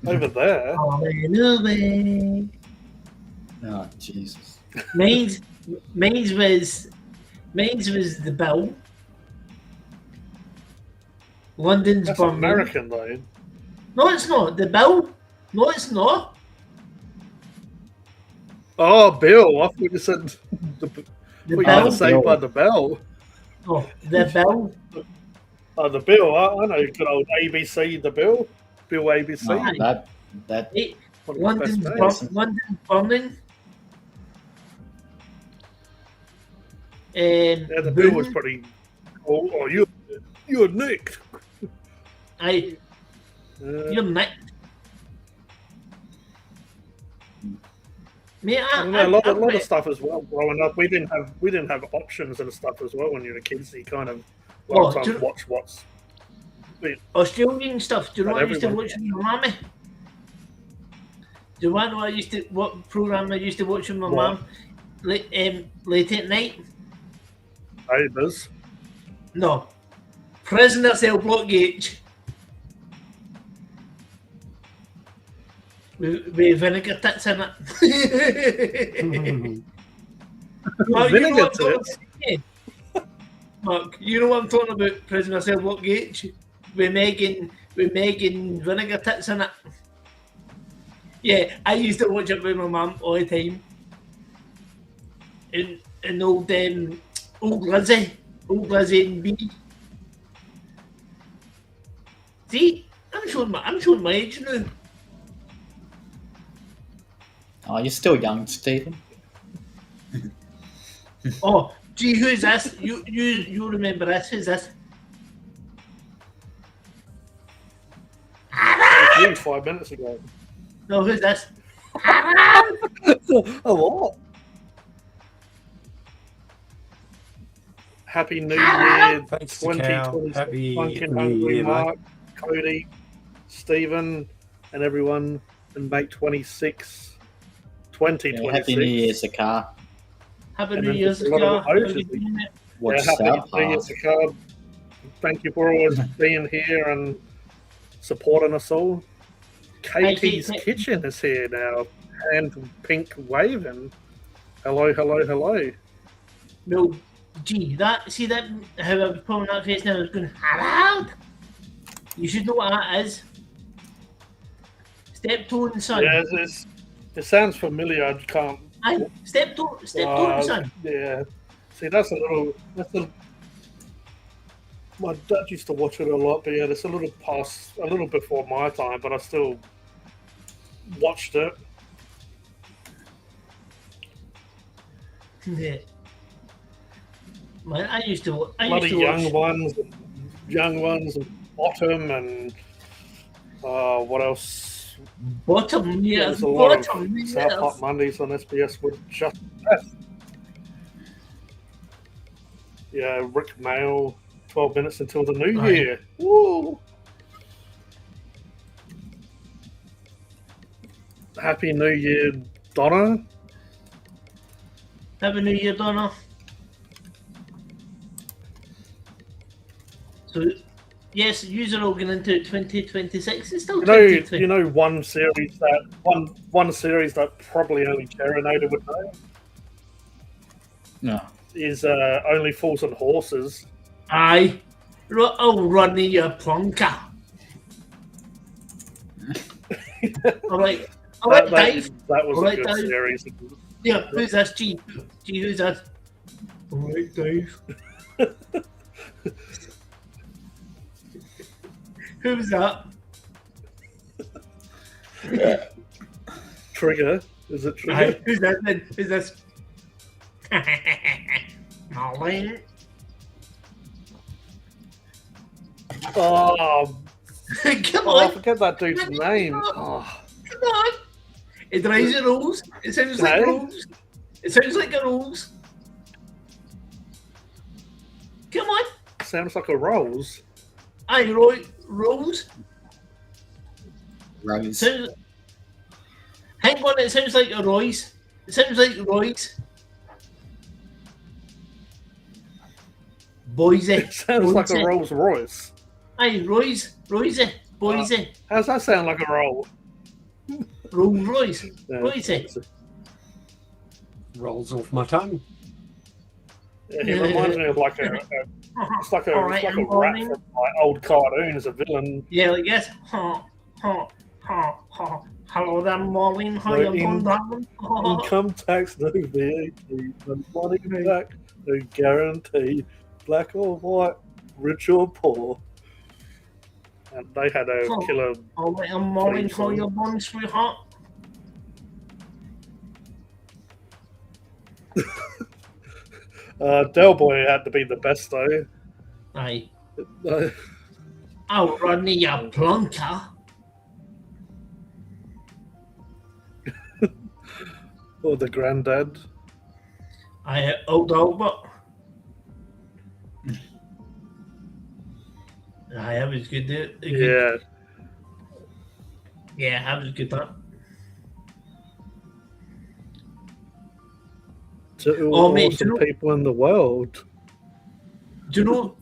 Over there, Oh, away. Oh, Jesus. Mine's was the Bill. London's that's Birmingham. American though. No, it's not. The Bill. No, it's not. Oh, Bill! I thought you said the. The We Bill. got Saved by the Bell. Oh, the Bill. Oh, the Bill. I know. Good old ABC, the Bill. Bill ABC. Oh, that One of my best London's mates. London's Birmingham. Yeah, the Bill was pretty. Oh, you're nicked. You're Nick. Mate, I don't know, a lot of stuff as well. Growing up, we didn't have options and stuff as well when you were kids. You kind of a lot of Oh, times watch what's. Australian stuff. Do you know Not what I used to everyone. watch with my mummy? Do you want to know what program I used to watch with my What? mum late at night? Neighbours. No. Prisoner Cell Block Gauge. With vinegar tits in it. Mark, you know Vinegar what I'm talking tits? about? Mark, you know what I'm talking about? Prisoner Cell Block Gauge with Megan vinegar tits in it. Yeah, I used to watch it with my mum all the time. And old Lizzie and B. See, I'm showing my age now. Oh, you're still young, Stephen. Oh, gee, who's this? You remember this? Who's this? You 5 minutes ago. No, who's this? A what? Happy New Year, Thanks to Cal. 2020. Happy Phunken, New Hungry Year, mate. Mark, Kodie, Stephen, and everyone, and mate 2026. Yeah, Happy New Year, Zakar. Happy And New then Year's, a lot of Car. How emojis. you doing, mate? What's Happy up, New Year, Zakar. Thank you for always being here and supporting us all. Katie's Kate. Kitchen is here now, and pink waving. Hello, hello, hello. No, gee, how I was pulling that face now, I was going, hello? You should know what that is. Steptoe son. Yeah, it sounds familiar. I can't. Aye, Steptoe son. Yeah. See, that's a. My dad used to watch it a lot, but yeah, it's a little before my time, but I still watched it. Yeah. Man, I used to watch. Young ones, and Bottom, and what else? Bottom, yeah, There's a lot of bottom, South yes. Park Mondays on SBS with just yeah, Rick Mail, 12 minutes until the new Right. year. Woo! Happy New Year, Donna. Happy New Year, Donna. So, yes, user all going into 2026. It's still 2020. You know one series that probably only Terminator would know No. is Only Fools and Horses. Aye. Oh, Rodney, you plonker. Alright, Dave. that was a Alright, good Dave. series. Yeah, who's this? G, who's this? Alright, Dave. Who's that? Trigger. Is it Trigger? Aye, who's that then? Who's this? Marlene. Oh, Come I on. forget that dude's name. Oh, Come on. It drives the rules. It sounds like Hey? rules. It sounds like a rules. Come on. sounds like a Rose. Aye, Roy. Rules. Rose. Sounds, hang on, it sounds like a Royce. It sounds like Royce. Boise. It sounds like a Boise. Rolls Royce. Aye, Royce. Boise. Boise. How's that sound like a roll? Rolls Royce. Yeah, Boise. Rolls off my tongue. It reminds me of like it's like a Alright, it's like a I'm rat rolling. from like old cartoons, a villain. Yeah, like yes. Hello there, Maureen. How Right, you doing, darling? Income tax, no VAT, no money back, no guarantee, black or white, rich or poor. And they had a Oh. killer. Alright, I'm Maureen. Please, How son. you doing, sweetheart? Del Boy had to be the best though. Aye. Uh, Oh, Rodney, you plunker. or the granddad. Aye, old Albert. Aye, that was good. Yeah. Yeah, that was good. That. To Oh, all mate, awesome do you know- people in the world. Do you know,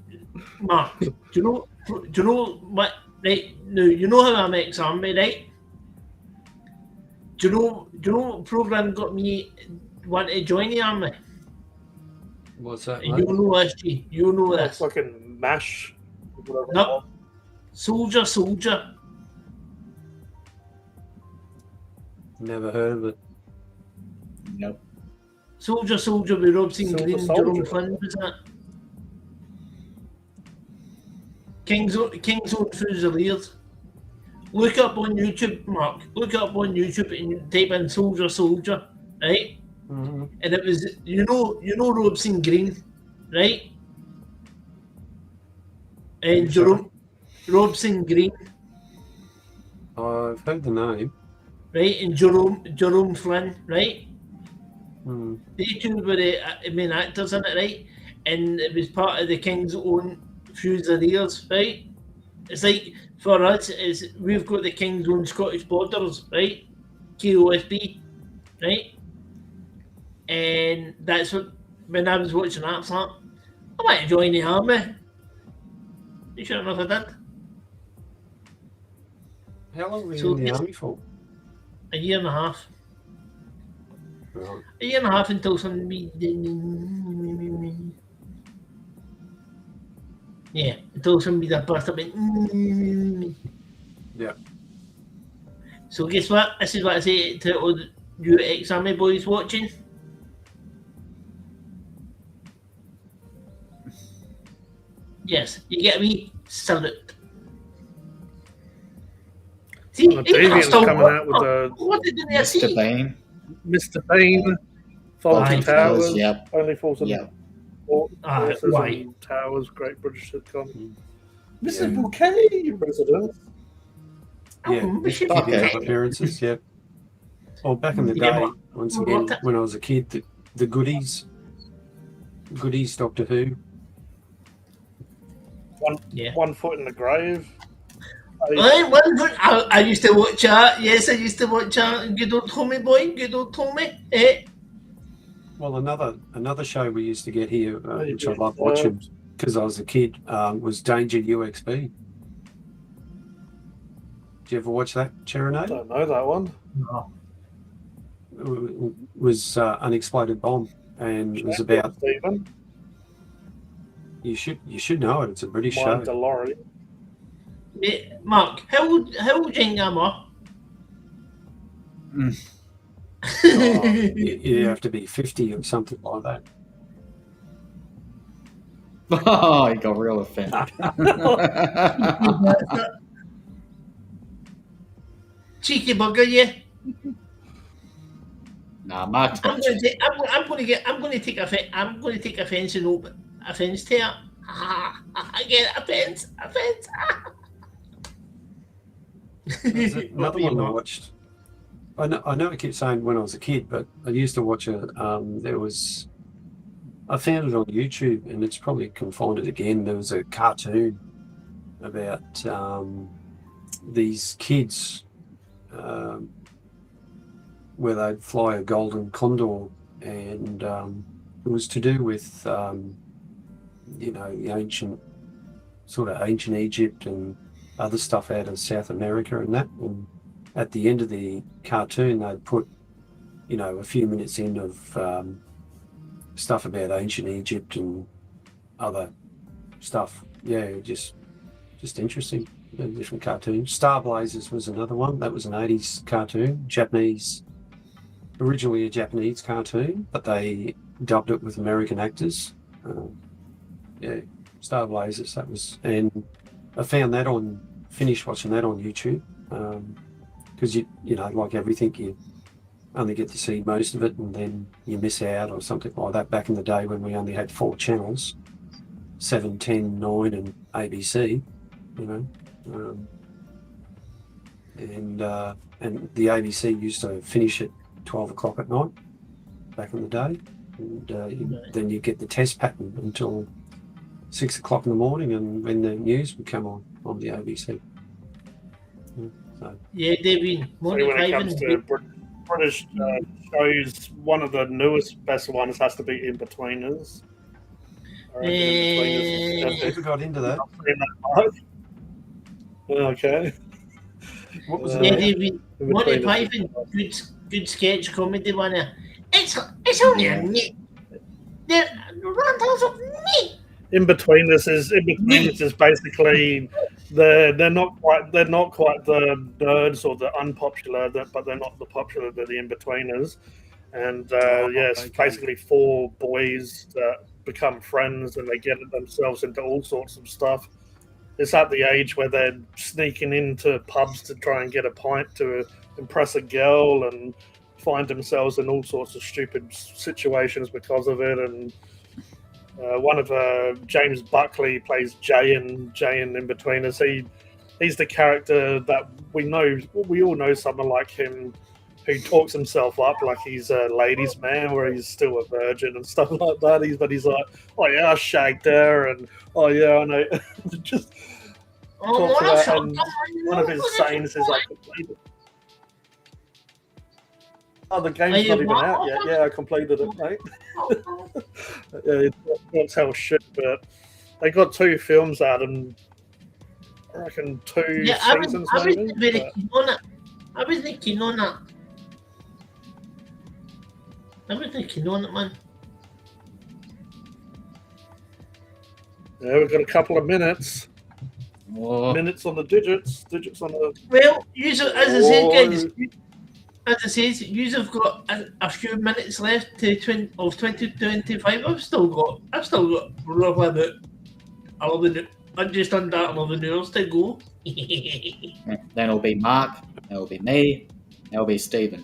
Mark? Do you know what? Right now, you know how I'm ex-army, right? Do you know what program got me want to join the army? What's that, And mate? you know this, G. You know Like this. fucking mash. Whatever it Nope. was. Soldier. Never heard of it. Nope. Soldier with Robson Silver Green, Soldier. Jerome Flynn, was that? King's Own Fusiliers. Look up on YouTube, Mark. Look up on YouTube and type in Soldier, right? Mm-hmm. And it was you know Robson Green, right? And Who's that? Robson Green, I've heard the name. right? And Jerome Flynn, right? Mm. They two were the main actors in it, right? And it was part of the King's Own Fusiliers, right? It's like for us, is we've got the King's Own Scottish Borders, right? KOSB, right? And that's what when I was watching that, I was like, I might join the army. You sure enough I did. How long were you So in the it's- army for? A year and a half. Right. A year and a half until somebody. Yeah, until somebody that burst up and. Yeah. So guess what? This is what I say to all you ex-army boys watching. Yes, you get me. Salute. See, Well, Davian's coming out with what did they see? Mr. Bean. Mr. Bean, Faulty Aye. Towers, Yep. Only Fools and Yep. Horses Why? and Towers, Great British Sitcom. Yeah. Mrs. Bouquet, Resident. Yeah, Oh, he did Okay. have appearances, yeah. Well, back in the Yeah, day, well, once well, again, what- when I was a kid, the goodies, Doctor Who. Yeah. One Foot in the Grave. I used to watch that. Yes, I used to watch that. Good old Tommy boy. Good old Tommy. Eh? Well, another show we used to get here, Oh, you which I did. loved watching because I was a kid, was Danger UXB. Did you ever watch that, I Cherenade? don't know that one. No. It was Unexploded Bomb, and it was about Stephen. you should know it. It's a British Mine show. DeLorean. Mark, how old do you think I'm? You have to be 50 or something like that. Oh, he got real offended. Cheeky bugger, yeah. Nah, Mark's I'm got going to take offence and offence to it. I get offence. There's another one I watched. I know I keep saying when I was a kid, but I used to watch it. I found it on YouTube, and it's probably confined it again. There was a cartoon about these kids where they'd fly a golden condor, and it was to do with the ancient Egypt and other stuff out of South America and that. And at the end of the cartoon, they'd put a few minutes in of stuff about ancient Egypt and other stuff. Yeah, just interesting. Different cartoons. Star Blazers was another one. That was an 80s cartoon, originally a Japanese cartoon, but they dubbed it with American actors. Star Blazers. That was, and I finished watching that on YouTube because like everything, you only get to see most of it, and then you miss out or something like that. Back in the day when we only had 4 channels, 7, 10, 9, and ABC, and the ABC used to finish at 12 o'clock at night back in the day, and then you get the test pattern until 6 o'clock in the morning, and when the news would come on the ABC. Yeah, David. So when it comes to British shows, one of the newest best ones has to be In-Betweeners. Never got into that. Okay. What was Yeah, it? David. Monty Python, good sketch comedy one. It's only a meat. They're rantals of meat. In-Betweeners is basically they're not quite the nerds or the unpopular, but they're not the popular. They're the In-Betweeners, and it's basically 4 boys that become friends, and they get themselves into all sorts of stuff. It's at the age where they're sneaking into pubs to try and get a pint to impress a girl, and find themselves in all sorts of stupid situations because of it. And one of James Buckley plays Jay in In-Betweeners. He's the character that we know. We all know someone like him who talks himself up like he's a ladies' man, where he's still a virgin and stuff like that. He's like, oh yeah, I shagged her, and oh yeah, I know. Just talk about, and one of his sayings is like, "Oh, the game's not even out yet." Yeah, I completed it, mate. It's hell shit, but they got 2 films out, and I reckon 2 seasons maybe. I was thinking on that. Man. Yeah, we've got a couple of minutes. Whoa. Minutes on the digits on the. Well, as I said, you've got a few minutes left to 2025. I've still got roughly about 11, just under 11 hours to go. Then it'll be Mark, it'll be me, it'll be Stephen.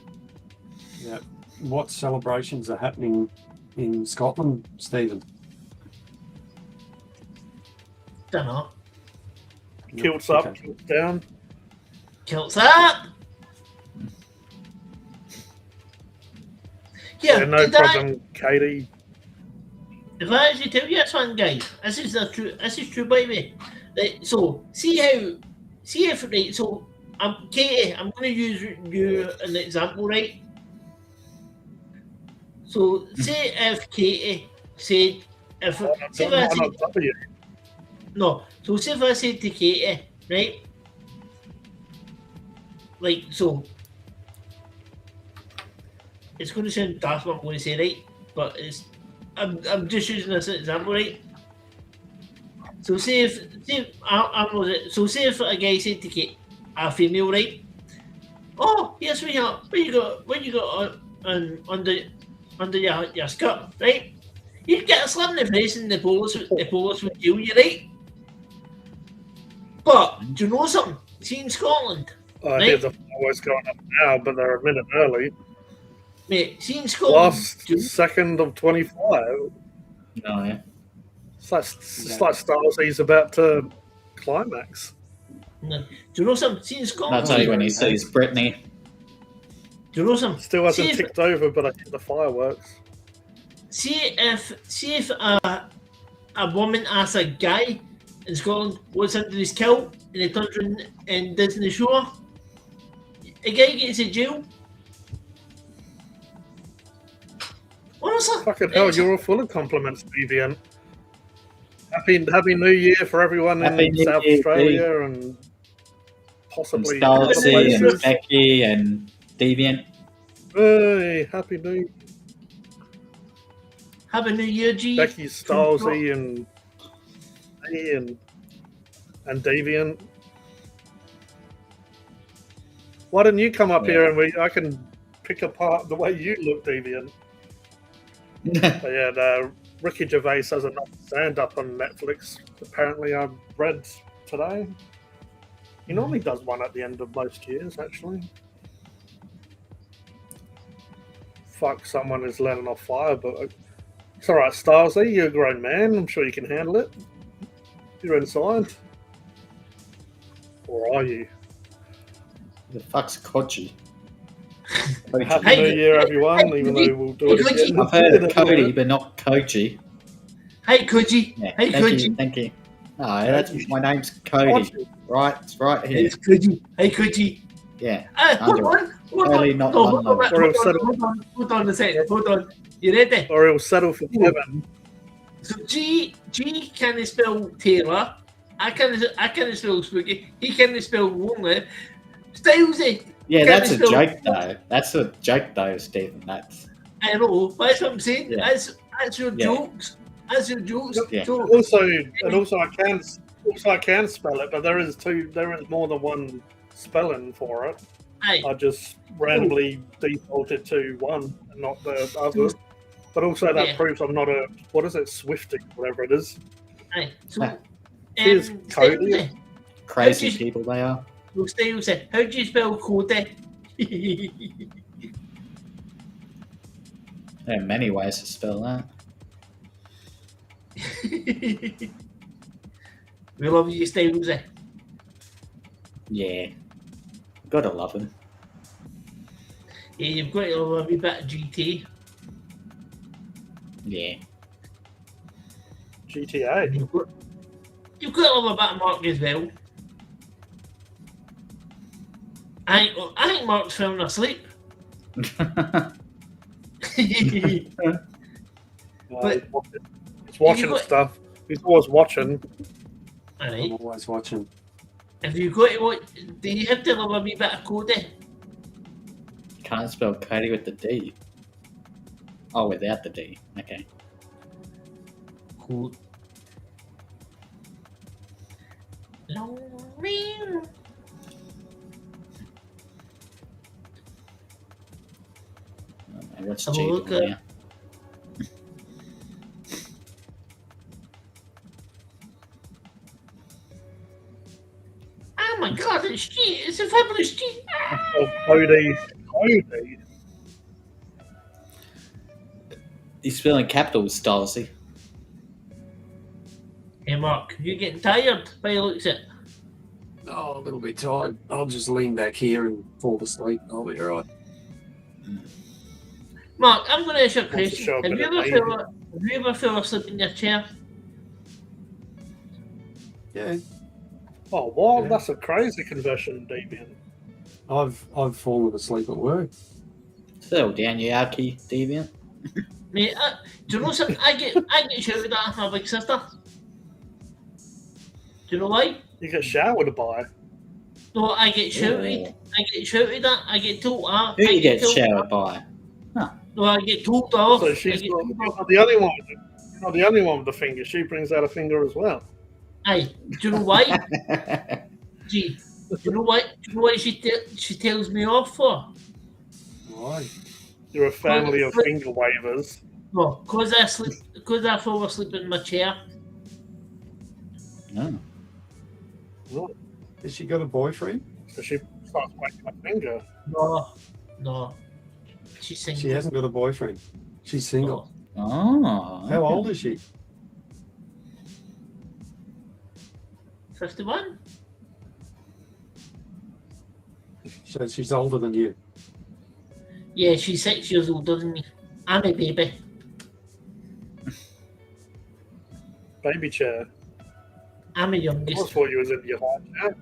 Yeah. What celebrations are happening in Scotland, Stephen? Don't know. Kilts up, kilts down. Kilts up. Yeah, no problem, Katie. If I actually tell you something, guys, this is true by me. Right, so Katie, I'm going to use you an example, right? So say if Katie said, say if I said to Katie, right? Like, so it's going to sound daft what I'm going to say, right? But I'm just using this example, right? So say if a guy said to Kate, a female, right? oh, yes, we are. What you got under your skirt, right? You get a slap in the face and the police would deal you, right? But do you know something? See in Scotland, I hear the fireworks going up now, but they're a minute early. mate. See in Scotland, Last second of 25. No, yeah. It's like Star Wars about to climax. do you know something? See in Scotland. I'll tell you when he sees Brittany. Do you know something? Still hasn't ticked over, but I hear the fireworks. See if a woman asks a guy in Scotland what's under his kilt and he turns around and doesn't show her, a guy gets in jail. Honestly, Fucking hell, you're all full of compliments, Deviant. Happy New Year for everyone Happy in New South Year, Australia and And possibly Starsy other and places. Becky and Deviant. Hey, Happy New have a new year, G. Becky, Starsy and me and Deviant. Why didn't you come up here and I can pick apart the way you look, Deviant? But yeah, Ricky Gervais has another stand-up on Netflix. Apparently, I read today. He normally does one at the end of most years, actually. Fuck, someone is letting off fire, but it's alright, Starsy. You're a grown man. I'm sure you can handle it. You're inside. Or are you? The fuck's Kodie? Happy New Year, everyone, even though we'll do it again. I've heard of Kodie, but not Koji. Hey, Kodie. Yeah, Hey, thank Kodie. you, thank you. No, that's my name's Kodie. Right, it's right here. It's Kodie. Hey, Kodie. Yeah. Hold on. Early, not Hold unknown. on a second. Hold on. You ready? Or he'll settle for Kevin. So G can spell Taylor. I can spell Spooky. He can spell Lonely. Stylesy. Yeah, Can that's a spell- joke though. That's a joke though, Stephen. That's I know. That's what I'm saying. Yeah. That's your Yeah. jokes. That's your jokes. Yeah. So, Also I can spell it, but there is more than one spelling for it. aye. I just randomly defaulted to one and not the other. But also that Yeah. proves I'm not a Swifty, whatever it is. Aye. So, Here's Kodie. Stylesy. crazy Kodie- people they are. So Stylesy. How do you spell Kodie? There are many ways to spell that. We love you, Stylesy. Yeah. Gotta love him. Yeah, you've got to love a wee bit of GT. Yeah. GTA. And you've got to love a bit of Mark as well. I think Mark's falling asleep. But- He's watching got- stuff. He's always watching. Alright. I'm always watching. If you got to watch, do you have to love a wee bit of Kodie? Can't spell Kodie with the D. Oh, without the D. Okay. Code. What's Have a G look doing at- now? Oh my god, it's G. It's a fabulous G. Oh, Kodie. He's spelling capitals, Starsy. Hey Mark, you getting tired by the looks of it? Oh, a little bit tired. I'll just lean back here and fall asleep. I'll be alright. Mark, I'm going to ask you a Wants to question. show a Have bit you of ever fell asleep in your chair? Yeah, Oh, what? Yeah. That's a crazy conversion, Deviant. I've fallen asleep at work. Settle down, you arky deviant. Mate, do you know something? I get shouted at my big sister. Do you know why? You get showered by. No, I get shouted. Oh. I get shouted at. I get told. Who I you get told- showered by? No, I get told off. So I she's get not, told you're off. not the only one. You're not the only one with the finger. She brings out a finger as well. Aye, do you know why? Gee, you know what? You know what she tells me off for? Why? You're a family of finger wavers. No, because I fall asleep in my chair. No. Has she got a boyfriend? So she starts waving my finger. No. She's single. She hasn't got a boyfriend. She's single. Oh. How old is she? 51? So she's older than you. Yeah, she's 6 years older than me. I'm a baby. Baby chair. I'm a I youngest. thought you was in your high chair.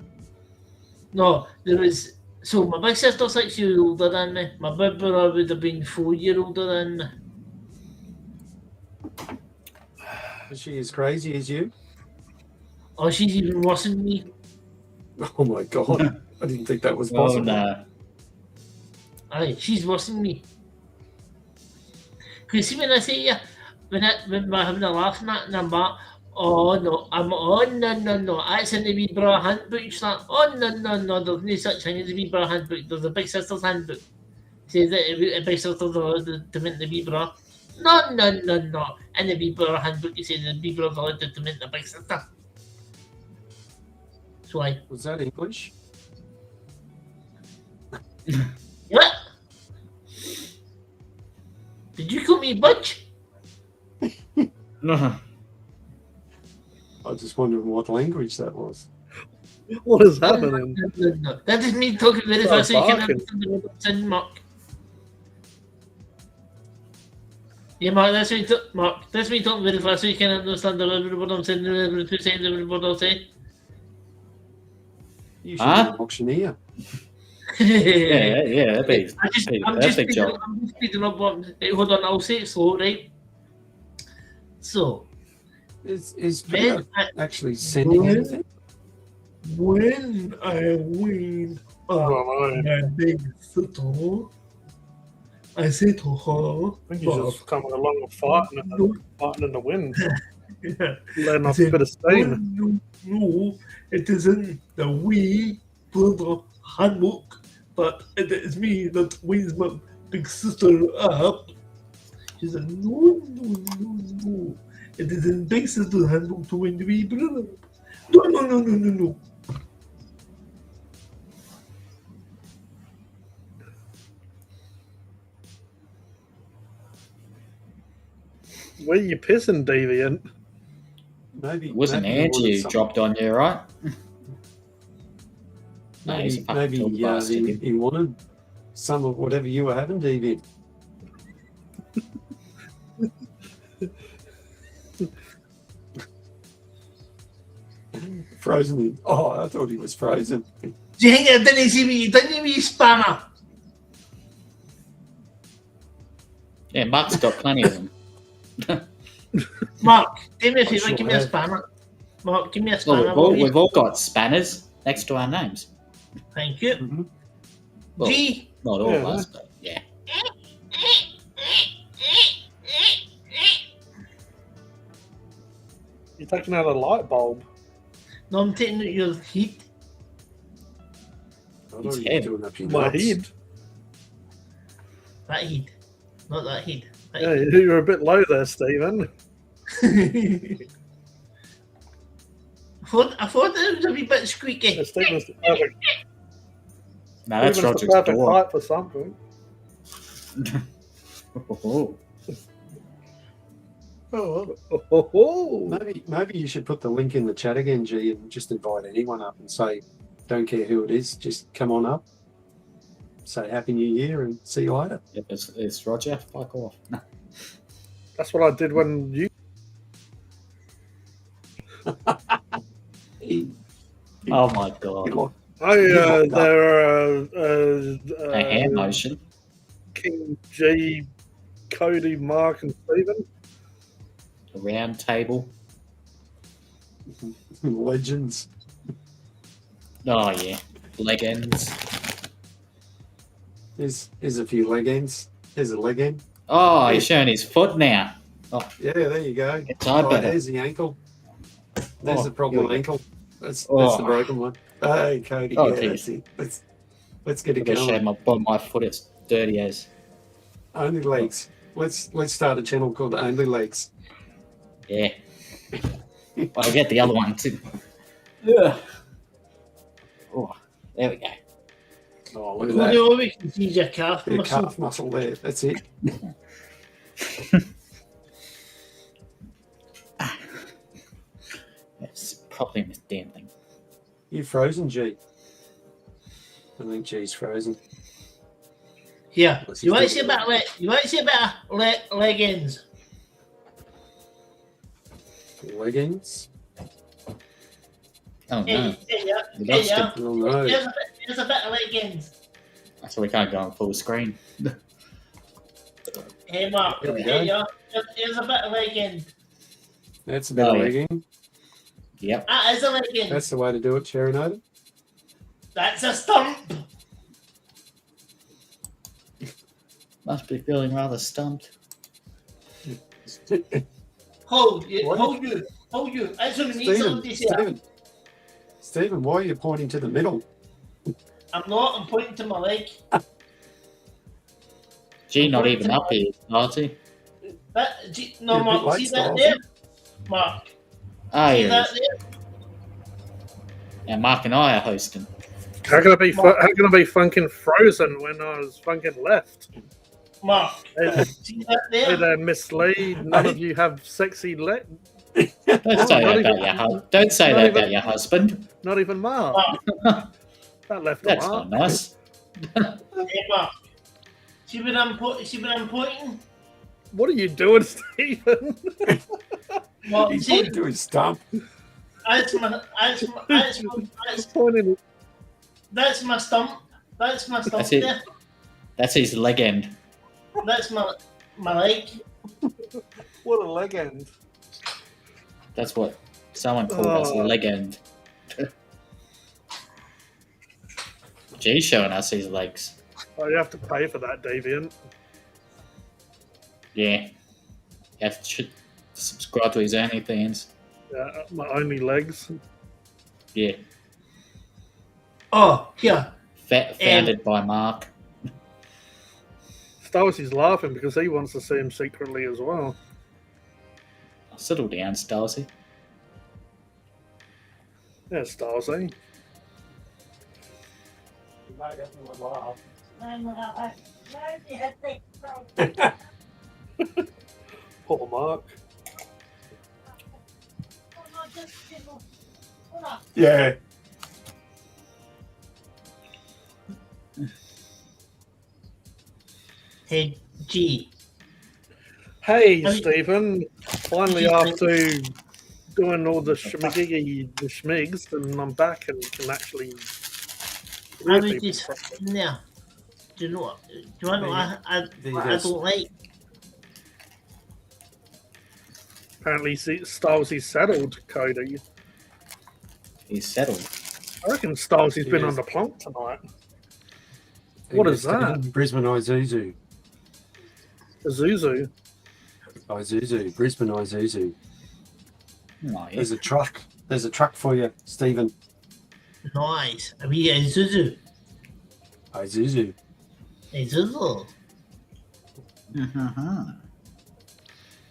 No, there was. So my big sister's 6 years older than me. My big brother would have been 4 years older than me. Is she as crazy as you? Oh, she's even worse than me. Oh my god. I didn't think that was Oh possible. no. Aye, she's worse than me. Because see when I say when we're having a laugh and that, and I'm like, oh no, no, that's in the wee bra handbook. She's like, oh no, there's no such thing as a wee bra handbook. There's a big sister's handbook. Says that a big sister's allowed to mint the wee bra. No. In the wee bra handbook, it says the wee bra's allowed to mint the big sister. So I, Was that English? what? Did you call me butch? No. I was just wondering what language that was. What is happening? No. That is me talking very Oh, fast so you can barking. understand what I'm saying, Mark. Yeah, Mark, that's me, Mark. That's me talking very fast so you can understand what I'm saying, every 2 seconds, every what I'm saying. You should Huh? be an auctioneer. Yeah, that'd be, I'm just perfect job. speeding up. Hold on, I'll say it slow, right? So, Is when Peter actually sending When- anything? when I win Oh, no. my big sister, I say to her, I think he's just coming along and farting in the wind, letting off said, a bit of steam. No, it isn't the wee brother handbook, but it is me that wins my big sister up. She said, no. It is in big sister's handbook to win the wee brother. No. Where you pissing, deviant? Maybe It wasn't maybe he wanted Angie who something. dropped on you, right? No, he's a fucking Maybe dog bastard. he wanted some of whatever you were having, David. Frozen. Oh, I thought he was frozen. Do you think I didn't see me? Didn't you spanner? Yeah, Mark's got plenty of them. Mark, do me a I favour, sure give me a have. spanner. Mark, give me a Well, spanner. we've all got spanners next to our names. Thank you. Mhm. Well, G. not all of Yeah. us, but yeah. You're taking out a light bulb. No, I'm taking out your heat. I thought It's he was heavy. doing up your My nuts. head. That heat. Not that heat. That Yeah, you're a bit low there, Stephen. heat. I thought it was a wee bit squeaky. Yeah, Stephen's the perfect, No, that's Stephen's the Roger's perfect door. height for something. Oh, Oh. Maybe you should put the link in the chat again, G, and just invite anyone up and say, don't care who it is, just come on up, say Happy New Year, and see you later. yep, it's Roger. Fuck off. No. That's what I did when you. Oh my god. There A hand motion. King G, Cody, Mark, and Stephen. A round table. Legends. Oh yeah. Leggings. Here's a few leg ends. There's a leg end. Oh, he's showing his foot now. Yeah, there you go. It's hard better. There's the ankle. There's Oh, the problem here we ankle. That's Oh. the broken one. Hey, Cody. Oh, yeah, geez. that's it. Let's get I it gotta shave going. my foot. It's dirty as. Only Legs. Let's start a channel called Only Legs. Yeah. I'll get the other one too. Yeah. Oh, there we go. Oh, look at Well, that. the only we can see is your calf Bit of muscle. calf muscle there. That's it. It's probably this damn thing. You're frozen, G. I think G's frozen. Here, Unless you he's want to see doing about leggings? Leggings. Oh no. Hey, yeah, You hey, lost yeah. it. Oh no. Here's a bit of leggings. So we can't go on full screen. Hey, Mark. Here we Hey, go. yeah. Here's a bit of leggings. That's a bit Oh, of yeah. legging. Yep. That is a legging. That's the way to do it, Sharon. That's a stump. Must be feeling rather stumped. Hold you. What? Hold you. That's what we need somebody to say. Stephen, why are you pointing to the middle? I'm not. I'm pointing to my leg. Gee, not even up here, Artie. No, You're a bit Mark. late, See that Styles. there, Mark? Oh, See yeah. that there? And Mark and I are hosting. How can I be Phunken frozen when I was Phunken left? Mark. Hey, See that hey there? there, Miss Lee. None of you have sexy legs. Don't say not that even- about your don't say not that even- about your husband. Not even Mark. Mark. That left a That's mark. not nice. Hey, Mark. See what I'm pointing? What are you doing, Stephen? Well, He's see, pointing to his stump. that's my Pointing. that's my stump. That's my stump That's it. there. That's his leg end. That's my leg. What a leg end. That's what someone called us, Oh. leg end. G's showing us his legs. Oh, you have to pay for that, Deviant. Yeah. You have to subscribe to his OnlyFans. Yeah, my only legs. Yeah. Oh, here. Founded by Mark. Starsey's laughing because he wants to see him secretly as well. Settle down, Starsy. Yeah, Starsey. Poor Mark. Yeah. Hey, G. Hey, Hey. Stephen. Finally, after doing all the schmigs, and I'm back and can actually. I hear was people just properly. in there. Do you know what? Do you want to know what There you I go. don't like? Apparently, Stalsey's settled, Cody. He's settled. I reckon Stalsey's been Yes. on the plonk tonight. What is that? Brisbane Isuzu. Azuzu. Isuzu. Brisbane Isuzu. Oh, yeah. There's a truck. There's a truck for you, Stephen. Nice. I mean, Isuzu. Isuzu. Isuzu. Uh-huh.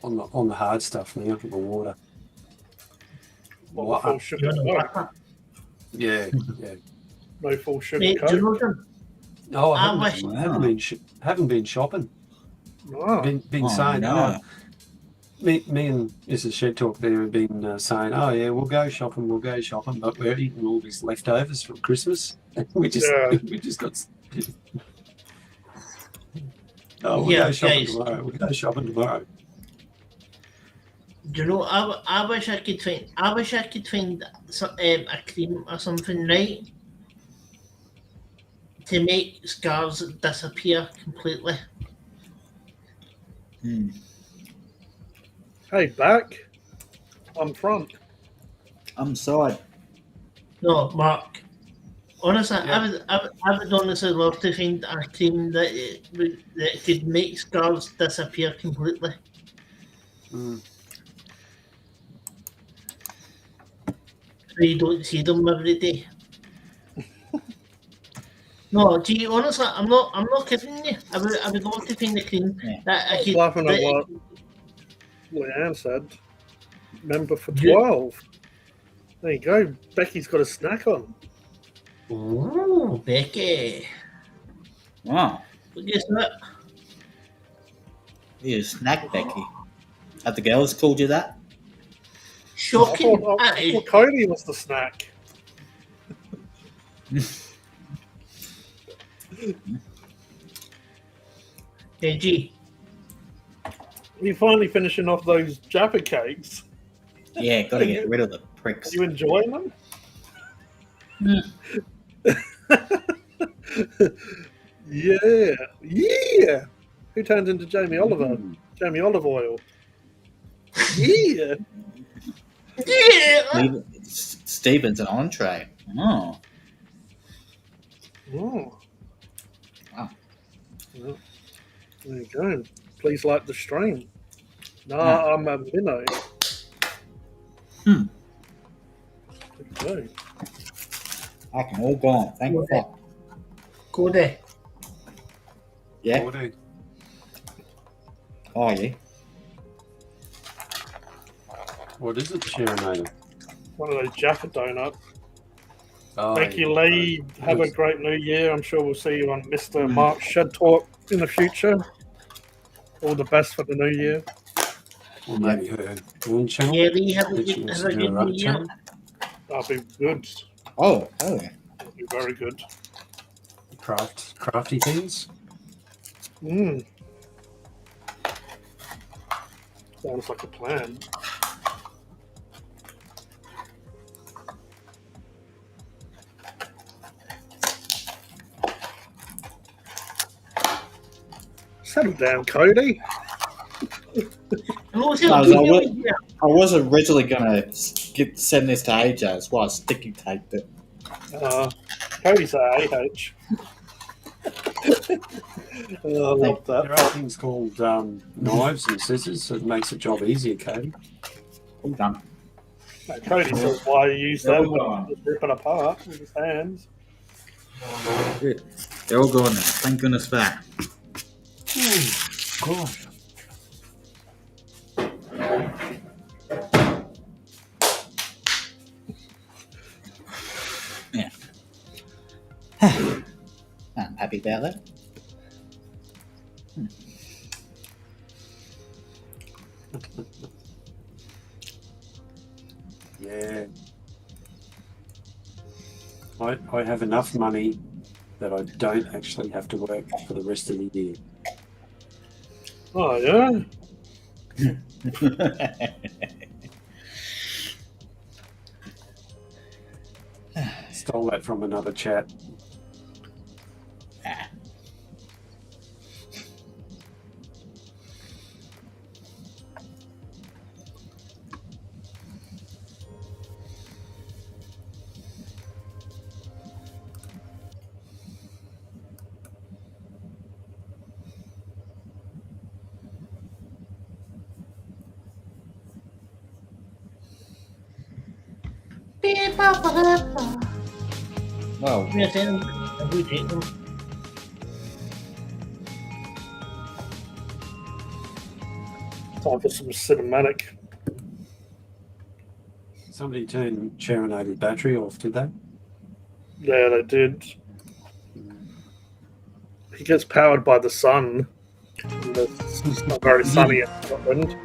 On the hard stuff now, the water. What, full sugar You want to coke? work that? Yeah, yeah. No full sugar Mate, do you coke. know them? Oh, I I haven't, wish- haven't been shopping. Oh, Been Oh, saying, no. me and Mrs. Shed Talk there have been saying, oh yeah, we'll go shopping, but we're eating all these leftovers from Christmas. we just Yeah. we just got. Oh, we'll Yeah, go shopping guys. tomorrow. We'll go shopping tomorrow. Do you know? I wish I could find. I wish I could find some, a cream or something, right? To make scars disappear completely. Hmm. hey, back. I'm front. I'm sorry. No, Mark. Honestly, Yeah. I would honestly love to find a cream that could make scars disappear completely. Mm. So you don't see them every day. No, gee, honestly, I'm not kidding you. I would love to find a cream Yeah. that I I was could. laughing at that- what Leanne said. Member for You- 12. There you go. Becky's got a snack on. Ooh, Becky. Wow. Guess what? You snack, Becky. Have the girls called you that? Shocking. I That is thought Cody was the snack. Gee. Are you finally finishing off those Jaffa cakes? Yeah, got to get rid of the pricks. Are you enjoying them? Yeah. Yeah. Who turned into Jamie Oliver? Jamie Olive Oil. Yeah. Yeah. Stephen's an entree. Oh. Oh. Wow. Well, there you go. Please like the stream. No, Ah. I'm a minnow. Hmm. There you I can all gone. Thank Okay. God. Kodie. Yeah. Kodie. Oh, yeah. What is it, Sharonator? go. One of those Jaffa donuts. Oh, Thank you, yeah. Lee. Have a great new year. I'm sure we'll see you on Mr. Mark Shed Talk in the future. All the best for the new year. Or maybe her own channel. Yeah, Lee, have a That she good, wants have a to do good her own new year. channel. That'll be good. Oh, yeah. That'll be very good. Crafty things. Sounds like a plan. Settle down, Cody. And also, No, good I new will- year. I was originally going to send this to AJ. That's why I sticky taped it. Cody's AH. I love There that. are things called knives and scissors, so it makes the job easier, Cody. All done. No, Cody says why you use They're them all when gone. you just rip it apart with his hands. Good. They're all gone now. Thank goodness for that. Gosh. Yeah. I'm happy about that. Yeah. I have enough money that I don't actually have to work for the rest of the year. Oh, yeah? Stole that from another chat. Well, Yes, and I do take them. Time for some cinematic. Somebody turned Sharonator's battery off, did they? Yeah, they did. He gets powered by the sun. And it's not very sunny in Scotland.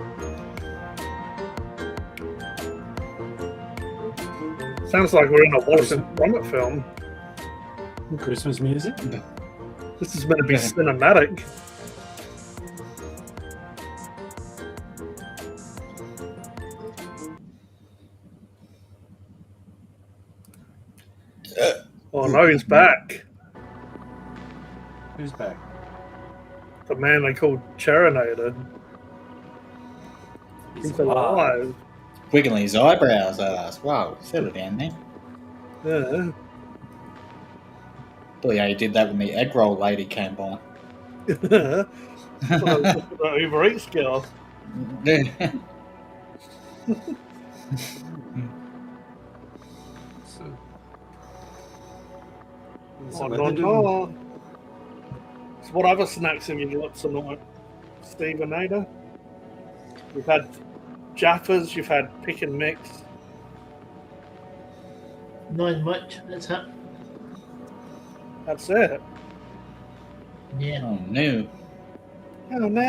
Sounds like we're in a Wallace and Gromit film. Christmas music? This is meant to be cinematic. Oh no, he's back. Who's back? The man they called Charinator. He's alive. wiggling his eyebrows at us. Wow, settle down there. Yeah. Thought yeah, he did that when the egg roll lady came by. Well, the Uber Eats girl. So, No, no, no. So what other snacks have you got tonight, Steve and Ada? You've had Jaffas, you've had pick and mix. Not much. That's it. That's it. Yeah. Oh no. Oh no.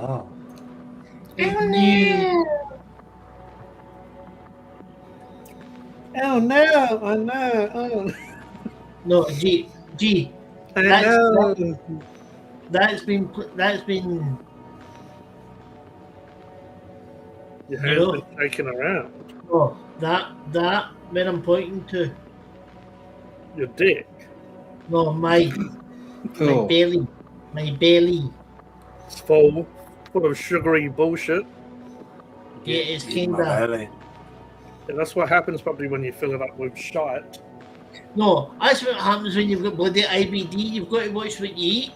Oh. It's new. Oh no. Oh no. Oh, No, G. I That's- know. That's been. Your You hand's know? been shaking around. Oh, that where I'm pointing to. Your dick. No, my Oh. belly. My belly. It's full of sugary bullshit. Yeah, it's Get my kinda- belly. Yeah, that's what happens probably when you fill it up with shite. No, that's what happens when you've got bloody IBD. You've got to watch what you eat.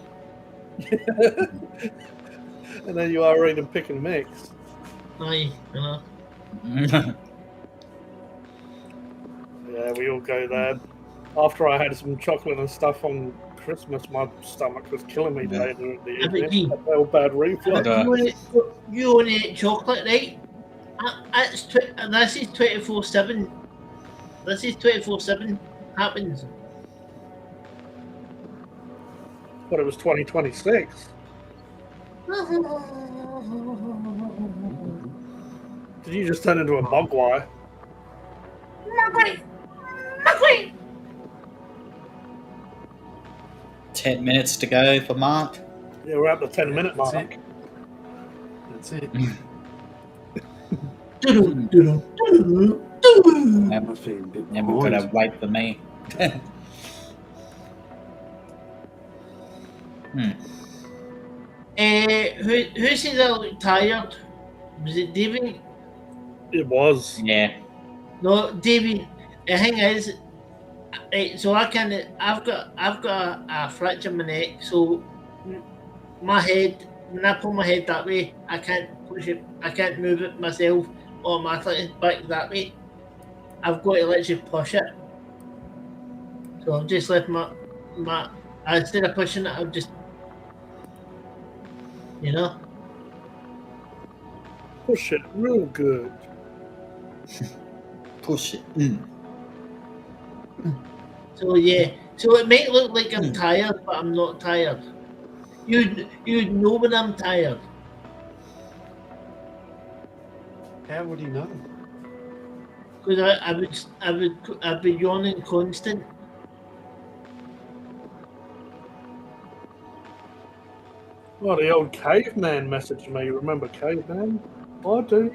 And then you are eating pick and mix. Aye, you know. Yeah, we all go there. After I had some chocolate and stuff on Christmas, my stomach was killing me Yeah. later in the Yeah, but evening. gee- I felt bad reflux. You only eat chocolate, right? This is 24/7. This is 24/7 happens. But it was 2026. Did you just turn into a mogwai? 10 minutes to go for Mark. Yeah, we're at the 10-minute That's mark. it. That's it. I'm feeling a bit Then we've got to behind. wait for me. Who said I look tired? Was it David? It was. Yeah. No, David. The thing is, right, so I've got a fracture in my neck, so my head, when I pull my head that way, I can't push it, I can't move it myself automatically back that way. I've got to literally push it. So I've just left my instead of pushing it, I've just, you know. Push it real good. Push it. So yeah, so it might look like I'm tired, but I'm not tired. You'd know when I'm tired. How would he know? Because I'd be yawning constant. Oh, the old caveman messaged me. Remember caveman? I do.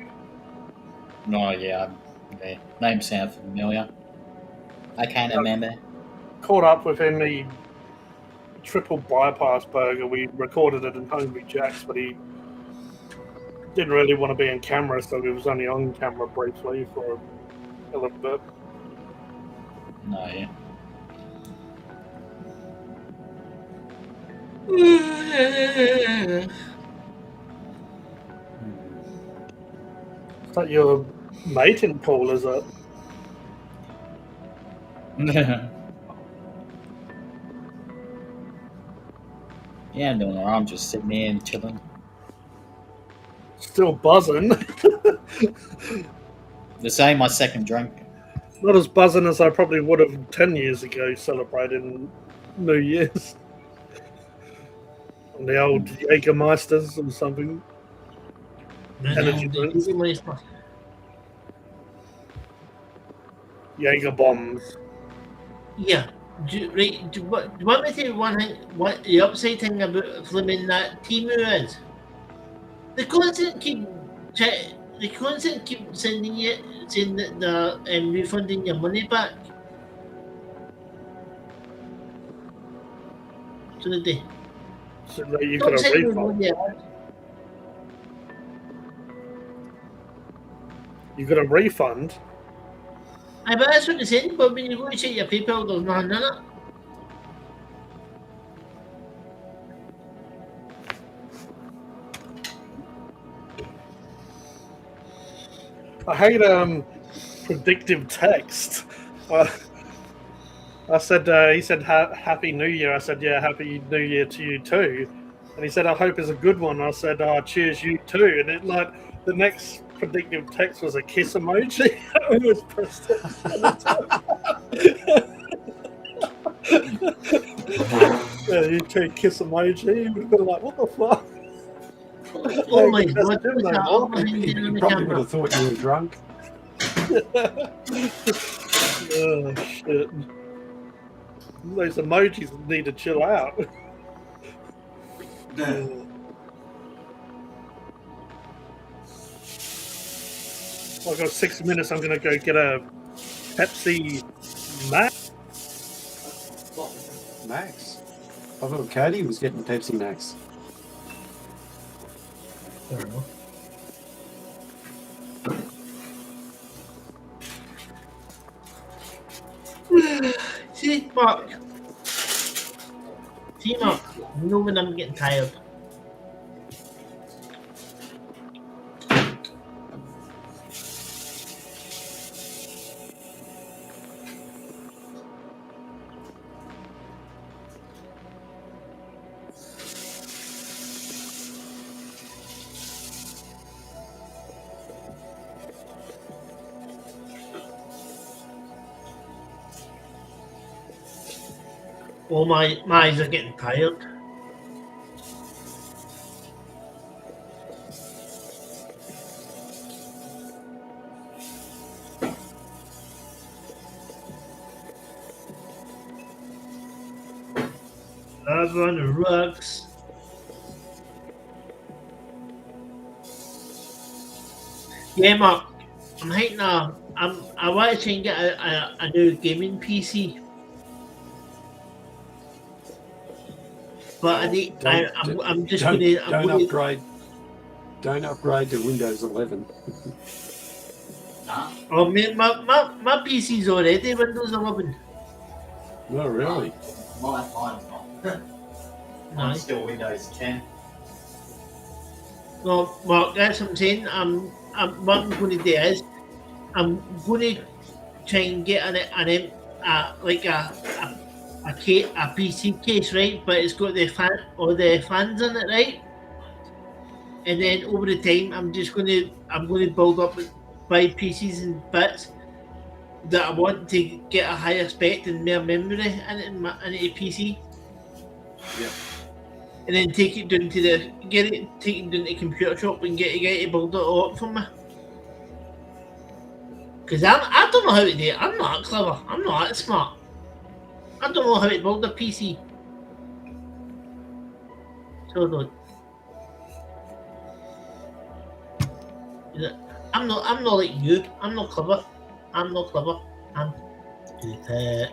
Oh, yeah. Okay. Name sounds familiar. I can't remember. Caught up with him. He triple bypass burger. We recorded it in Hungry Jack's, but he didn't really want to be in camera, so he was only on camera briefly for a little bit. No, yeah. Is that your mating pool, is it? Yeah, no, I'm just sitting there and chilling. Still buzzing. This ain't my second drink. Not as buzzing as I probably would have 10 years ago celebrating New Year's. On the old Jägermeisters or something. Energy drinks. Jaeger bombs. Yeah. Do you want me to tell you one thing? What the upside thing about flipping that Timu is? They constantly keep sending you saying that they're refunding your money back. So did they? So that you Don't got a send me refund. money. You got a refund. Aye, but that's what they said. But when you go to check your PayPal, there's nothing in it. I hate predictive text. I said, he said, Happy New Year. I said, yeah, Happy New Year to you too. And he said, I hope it's a good one. I said, cheers, you too. And it like the next predictive text was a kiss emoji. I almost pressed it. Yeah, you too, kiss emoji. We've been like, what the fuck? Oh my That's god, him what's no that more. other thing doing on You the probably would camera? have thought you were drunk. Oh shit! Those emojis need to chill out. I've got 6 minutes. I'm gonna go get a Pepsi Max. Max. I thought Kodie was getting Pepsi Max. See, Mark. See, Mark. You know when I'm getting tired. Oh, my eyes are getting tired. I've run the rugs. Yeah, Mark. I'm hating I want to try and get a new gaming PC. But I need, I'm just don't, gonna. I'm don't gonna upgrade. Don't upgrade to Windows 11. oh man, my PC's already Windows 11. No, really. Mine's not. Mine's still Windows 10. Well, Mark, that's what I'm saying. What I'm going to do is, I'm going to try and get a PC case, right? But it's got all the fans in it, right? And then over the time, I'm going to build up 5 PCs and bits that I want to get a higher spec and more memory into the PC. Yeah. And then take it down to the computer shop and get a guy to build it all up for me. Because I don't know how to do it. I'm not that clever. I'm not that smart. I don't know how to build a PC. So don't. I'm not like you. I'm not clever. I'm not clever. I'm stupid.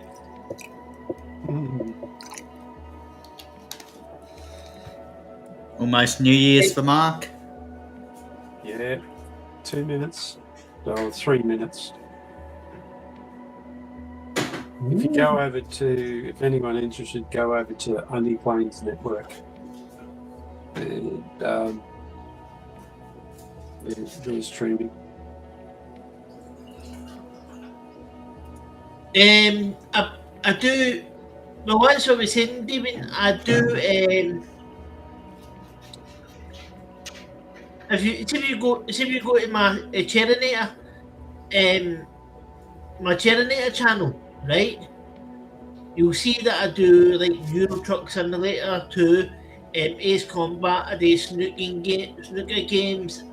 Almost New Year's for Mark. Yeah. 2 minutes. Or 3 minutes. If you go over to, if anyone interested, go over to Only Planes Network. And they're streaming. I do. Well, once I was saying, David, I do. If you go to my Cherinator, my Cherinator channel, right? You'll see that I do like Euro Truck Simulator 2, Ace Combat, I do snooker games,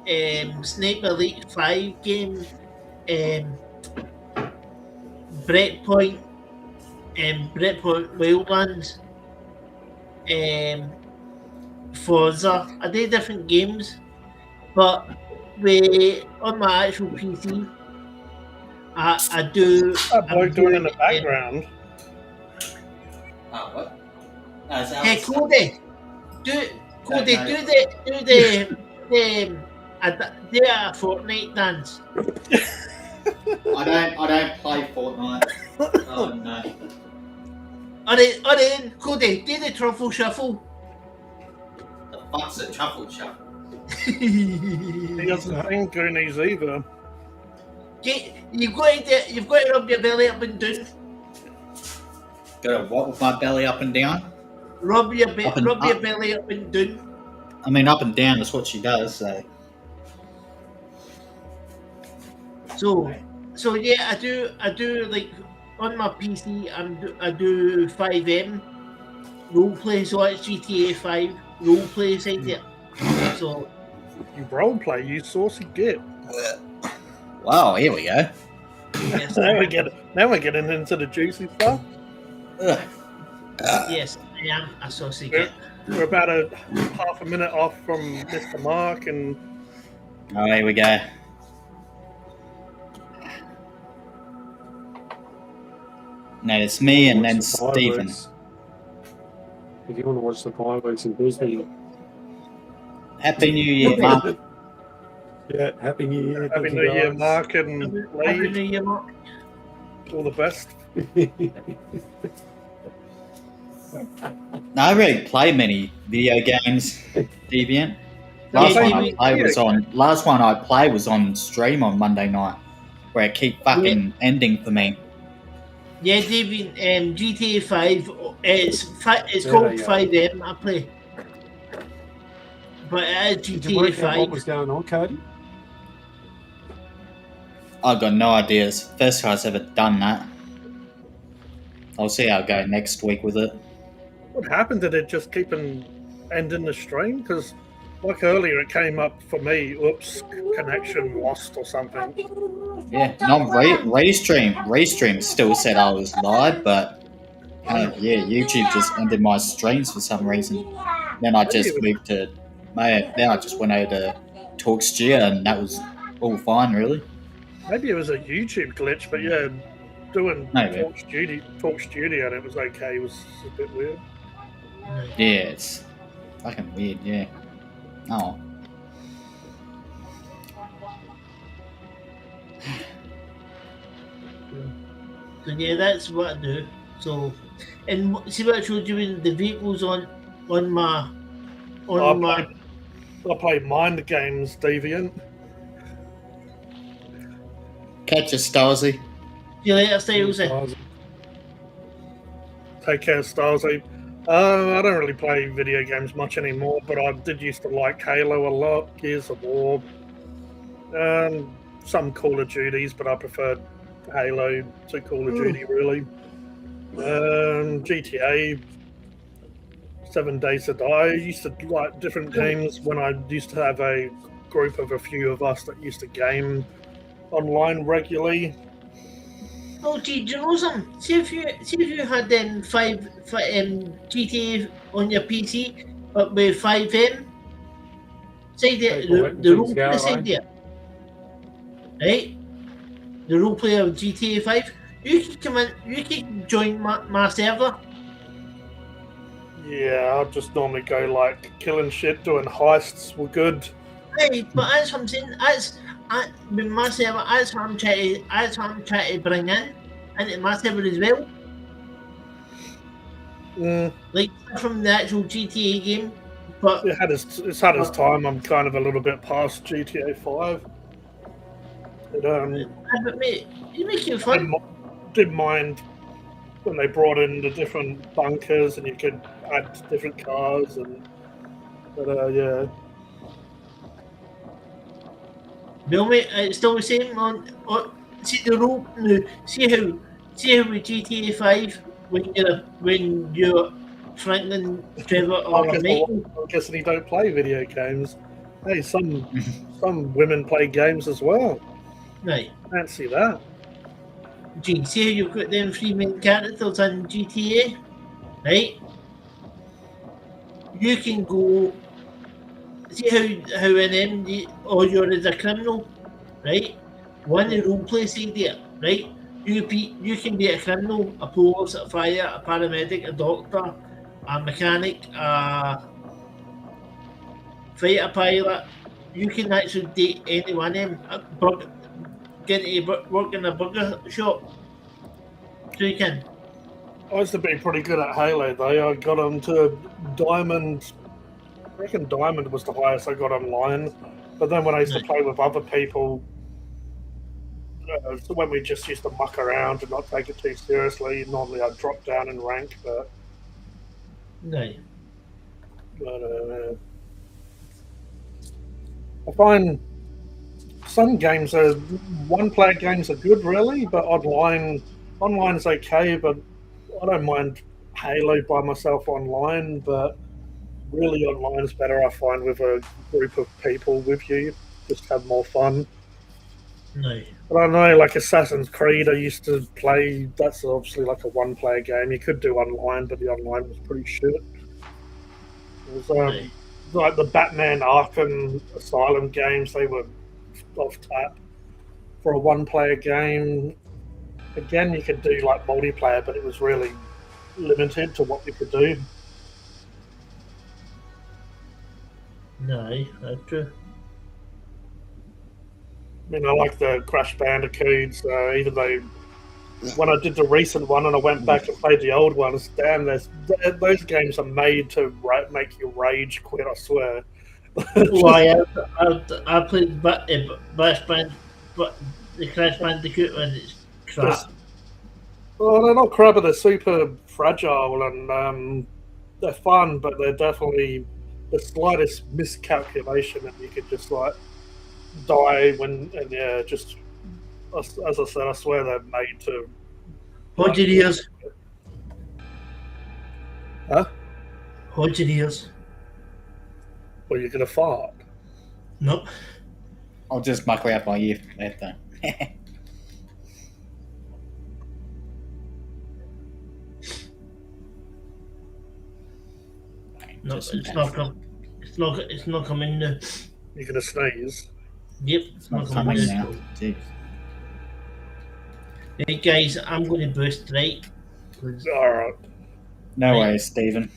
Sniper Elite 5 game, Breakpoint, Breakpoint Wildlands, Forza. I do different games, but on my actual PC, I do. That bloke doing in the background. Oh, what? Hey, Kodie, do a Fortnite dance. I don't play Fortnite. Oh no. Alright, Kodie, do the truffle shuffle. The fuck's a truffle shuffle? He doesn't think Goonies either. You've got to rub your belly up and down. Got to what with my belly up and down? Rub your, Up and rub your up. belly up and down. I mean, up and down is what she does. So So yeah, I do like on my PC. I do 5M role play, so it's GTA 5 role play side there. So You roleplay, you saucy git. wow, here we go. yes, Now we're getting into the juicy stuff. Ugh. yes, I am a saucy We're, kid. we're about a half a minute off from Mr. Mark, and Oh, here we go. No, it's me and then Watch the Stephen. fireworks. If you want to watch the fireworks in Brisbane, Happy New Year, Mark. yeah, Happy New Year. Happy thank New you Year, guys. Mark and Happy Lee. New Year, Mark. All the best. No, I really play many video games, Deviant. Yeah, Last one I played was on stream on Monday night, where it keep fucking ending for me. Yeah, David, GTA 5, it's Yeah, called yeah. 5M, I play. But it is Did you work GTA out what 5. was going on, Cody? I've got no ideas. First time I've ever done that. I'll see how I go next week with it. What happened? Did it just keep ending the stream? Because like earlier, it came up for me. Oops, connection lost or something. Yeah, not Restream still said I was live, but yeah, YouTube just ended my streams for some reason. Then I just moved to then I just went over to TalkStudio and that was all fine, really. Maybe it was a YouTube glitch, but yeah, doing Maybe. Talk Studio and it was okay. It was a bit weird. Yeah, it's fucking weird. Yeah. Oh. So yeah, that's what I do. So, and see what I showed you in the vehicles on my I play mind games, Deviant. Catch a Stasi. See you later, Styles. Take care, Starsy. I don't really play video games much anymore, but I did used to like Halo a lot, Gears of War, some Call of Duties, but I preferred Halo to Call of Duty, really. GTA, 7 Days to Die. I used to like different games when I used to have a group of a few of us that used to game online regularly. Oh, gee, do you know something? See if you had then five GTA on your PC, but with 5M, say the role play side there, right? The role play of GTA 5. You can come in. You can join my server. Yeah, I'll just normally go like killing shit, doing heists were good. Right, but that's what I'm saying. With my server, that's what I'm trying to bring in into my server as well. Like from the actual GTA game, but it's had its time. I'm kind of a little bit past GTA 5. but mate, you make it fun. Didn't mind when they brought in the different bunkers and you could add different cars but yeah. Well, mate, it's still the same on see the role now. See how with GTA 5 when you're Franklin, Trevor, or Michael. I'm guessing you don't play video games. Hey, some women play games as well. Right. Fancy that. Gee, see how you've got them 3 main characters in GTA, right? You can go. See how in them or you're as a criminal, right? One the role play side there, right? You can be a criminal, a police, a fire, a paramedic, a doctor, a mechanic, a fighter pilot. You can actually date any one of them. Get to work in a burger shop. So you can. I used to be pretty good at Halo though. I got onto Diamond. I reckon Diamond was the highest I got online. But then when I used to play with other people, So when we just used to muck around and not take it too seriously, normally I'd drop down in rank, but No. I find some games are one-player games are good, really, but online's okay. But I don't mind Halo by myself online, but really online is better. I find with a group of people with you, just have more fun. No. But I know, like Assassin's Creed, I used to play. That's obviously like a one-player game. You could do online, but the online was pretty shit. It was No. like the Batman Arkham Asylum games. They were off tap for a one-player game. Again, you could do like multiplayer, but it was really limited to what you could do. No. That's true. I mean, I like the Crash Bandicoots, even though when I did the recent one and I went back and played the old ones, damn, those games are made to make you rage quit, I swear. Why? I played the Crash Bandicoot and it's crap. Well, they're not crap, but they're super fragile and they're fun, but they're definitely the slightest miscalculation and you could just like die and yeah, just as I said, I swear they're made to. Hold your ears. Huh? Hold your ears. Well, you're gonna fart. No. I'll just muck out my ear left then. No, it's not coming. It's not coming now. You're gonna sneeze. Yep, It's not coming now. Jeez. Hey guys, I'm going to boost right. All right. No worries, Stephen.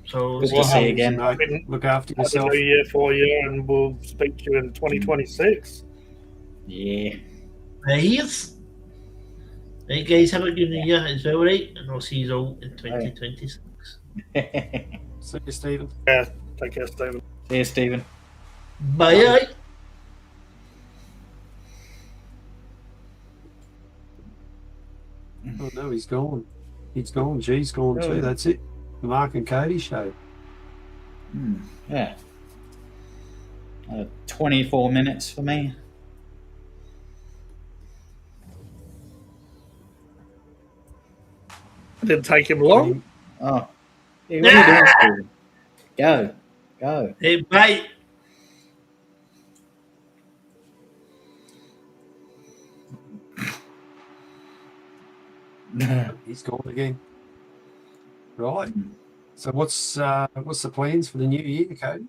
So Good to see you again. Mate, look after Happy yourself. New Year for you, and we'll speak to you in 2026. Yeah. Yes. Right guys, have a good New Year as well, right? And I'll see you all in 2026. See you, Stephen. Yeah, take care, Stephen. See you, Stephen. Bye. Oh no, he's gone. He's gone. G's gone too. That's it. The Mark and Kodie show. Yeah. 24 minutes for me. It didn't take him long. Oh. Hey, what are you doing, Stephen? Go. Go. Hey, bye. He's gone again. Right. So what's the plans for the new year, Kodie?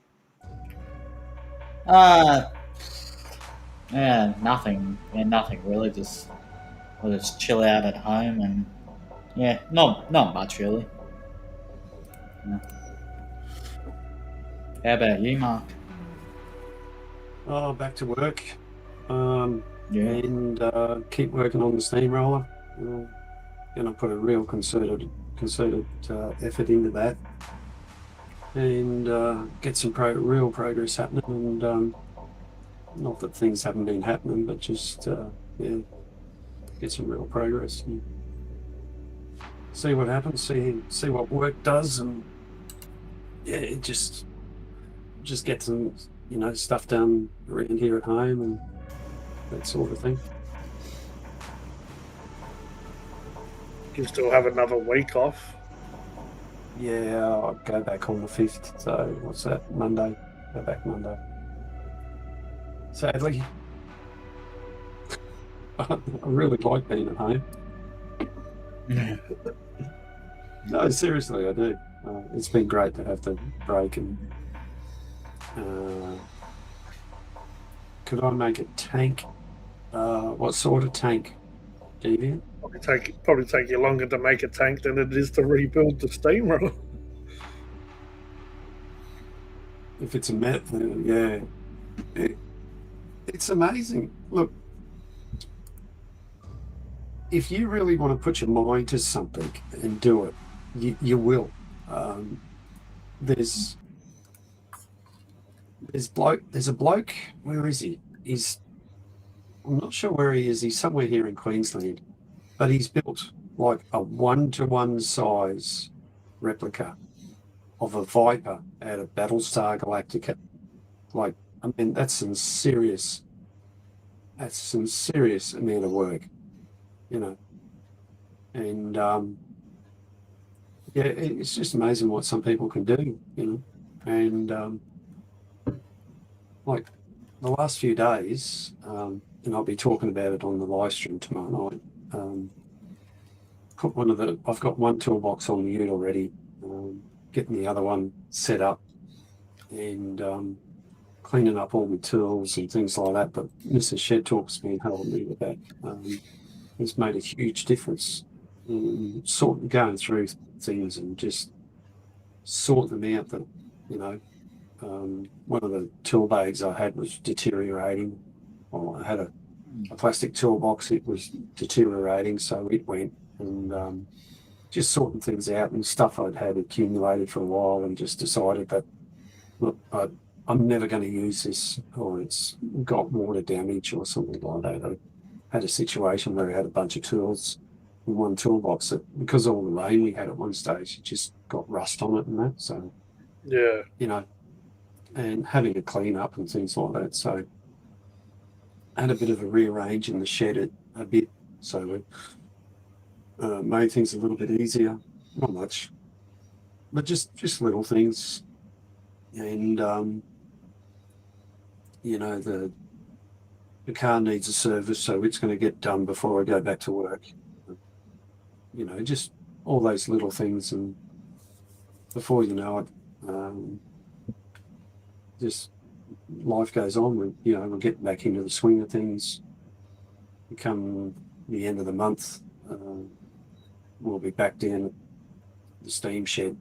Yeah, nothing. Yeah, nothing really. I'll just chill out at home and yeah, not much really. Yeah. How about you, Mark? Oh, back to work. Yeah. And keep working on the steamroller. Gonna put a real concerted effort into that, and get some real progress happening. And not that things haven't been happening, but just yeah, get some real progress and see what happens. See what work does, and yeah, just get some stuff done around here at home and that sort of thing. You still have another week off. Yeah, I'll go back on the 5th. So what's that? Monday. Go back Monday. Sadly, I really like being at home. No, seriously, I do. It's been great to have the break. And could I make a tank? What sort of tank, Deviant? Probably take you longer to make a tank than it is to rebuild the steamroller. If it's a method, yeah. It's amazing. Look, if you really want to put your mind to something and do it, you will. There's a bloke. Where is he? I'm not sure where he is. He's somewhere here in Queensland, but he's built like a 1-to-1 size replica of a Viper out of Battlestar Galactica. Like, I mean, that's some serious amount of work, you know. And yeah, it's just amazing what some people can do, you know. And like the last few days, and I'll be talking about it on the live stream tomorrow night. I've got one toolbox on the ute already, getting the other one set up, and cleaning up all my tools and things like that. But Mrs. Shed Talk's been helping me with that. It's made a huge difference. Going through things and just sorting them out. That, you know, one of the tool bags I had was deteriorating. Or I had a plastic toolbox, it was deteriorating, so it went. And just sorting things out and stuff I'd had accumulated for a while, and just decided that, look, I'm never going to use this, or it's got water damage or something like that. I had a situation where I had a bunch of tools in one toolbox that, because of all the rain we had at one stage, it just got rust on it and that. So, Yeah. you know, and having to clean up and things like that. So I had a bit of a rearrange in the shed a bit. So we made things a little bit easier. Not much, but just little things. And, you know, the car needs a service, so it's going to get done before I go back to work. You know, just all those little things, and before you know it, just life goes on. We'll get back into the swing of things. Come the end of the month, we'll be back down at the steam shed,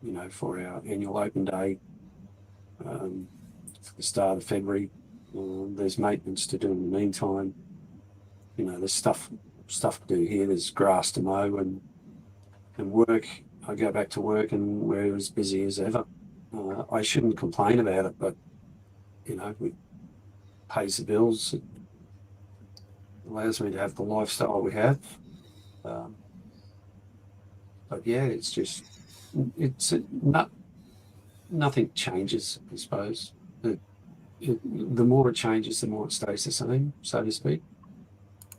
you know, for our annual open day. For the start of February, there's maintenance to do in the meantime. You know, there's stuff to do here. There's grass to mow and work. I go back to work and we're as busy as ever. I shouldn't complain about it, but, you know, it pays the bills. It allows me to have the lifestyle we have. But yeah, nothing changes, I suppose. The more it changes, the more it stays the same, so to speak.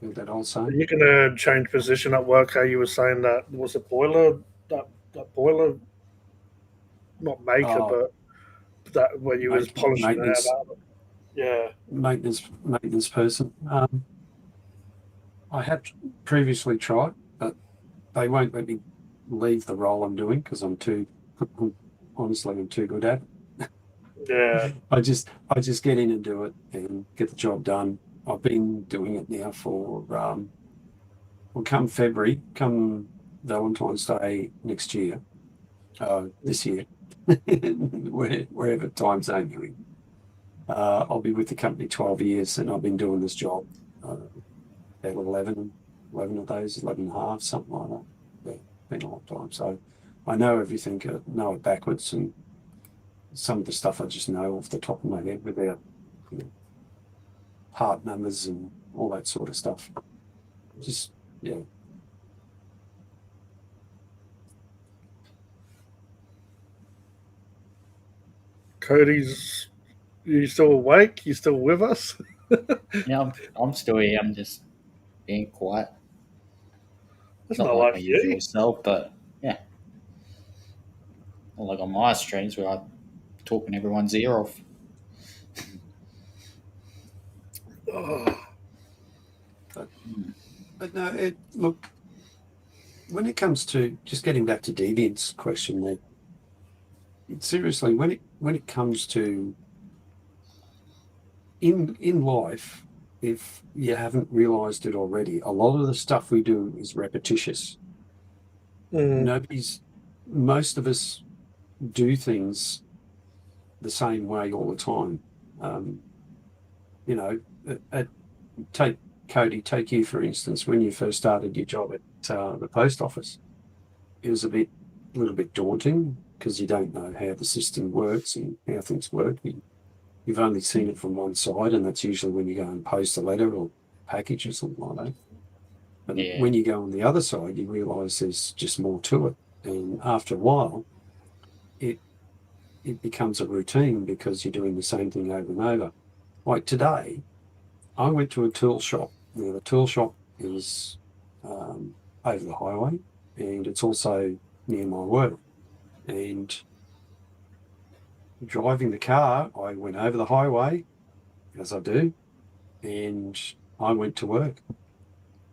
That old saying. You're going to change position at work. How you were saying that was a boiler, that boiler, not maker, but that where you was polishing it out. Yeah. Maintenance person. I had previously tried, but they won't let me leave the role I'm doing because I'm too good at it. Yeah. I just get in and do it and get the job done. I've been doing it now for come February, come Valentine's Day next year, this year, wherever time zone you're in. I'll be with the company 12 years, and I've been doing this job about 11 of those, 11 and a half, something like that. Yeah, been a long time. So I know everything, know it backwards, and some of the stuff I just know off the top of my head without, you know, part numbers and all that sort of stuff. Just, yeah. Cody's, you still awake? You still with us? Yeah, I'm still here. I'm just being quiet. That's Not not like my like usual you. self, but yeah. Not like on my streams where I'm talking everyone's ear off. Oh, But no, look, when it comes to just getting back to Deviant's question there, seriously, when it comes to in life, if you haven't realised it already, a lot of the stuff we do is repetitious. Most of us do things the same way all the time. You know, take Kodie, take you for instance. When you first started your job at the post office, it was a little bit daunting because you don't know how the system works and how things work. you've only seen it from one side, and that's usually when you go and post a letter or package or something like that. But Yeah. when you go on the other side, you realise there's just more to it, and after a while, it becomes a routine because you're doing the same thing over and over. Like today, I went to a tool shop. Now, the tool shop is over the highway, and it's also near my work. And driving the car, I went over the highway, as I do, and I went to work.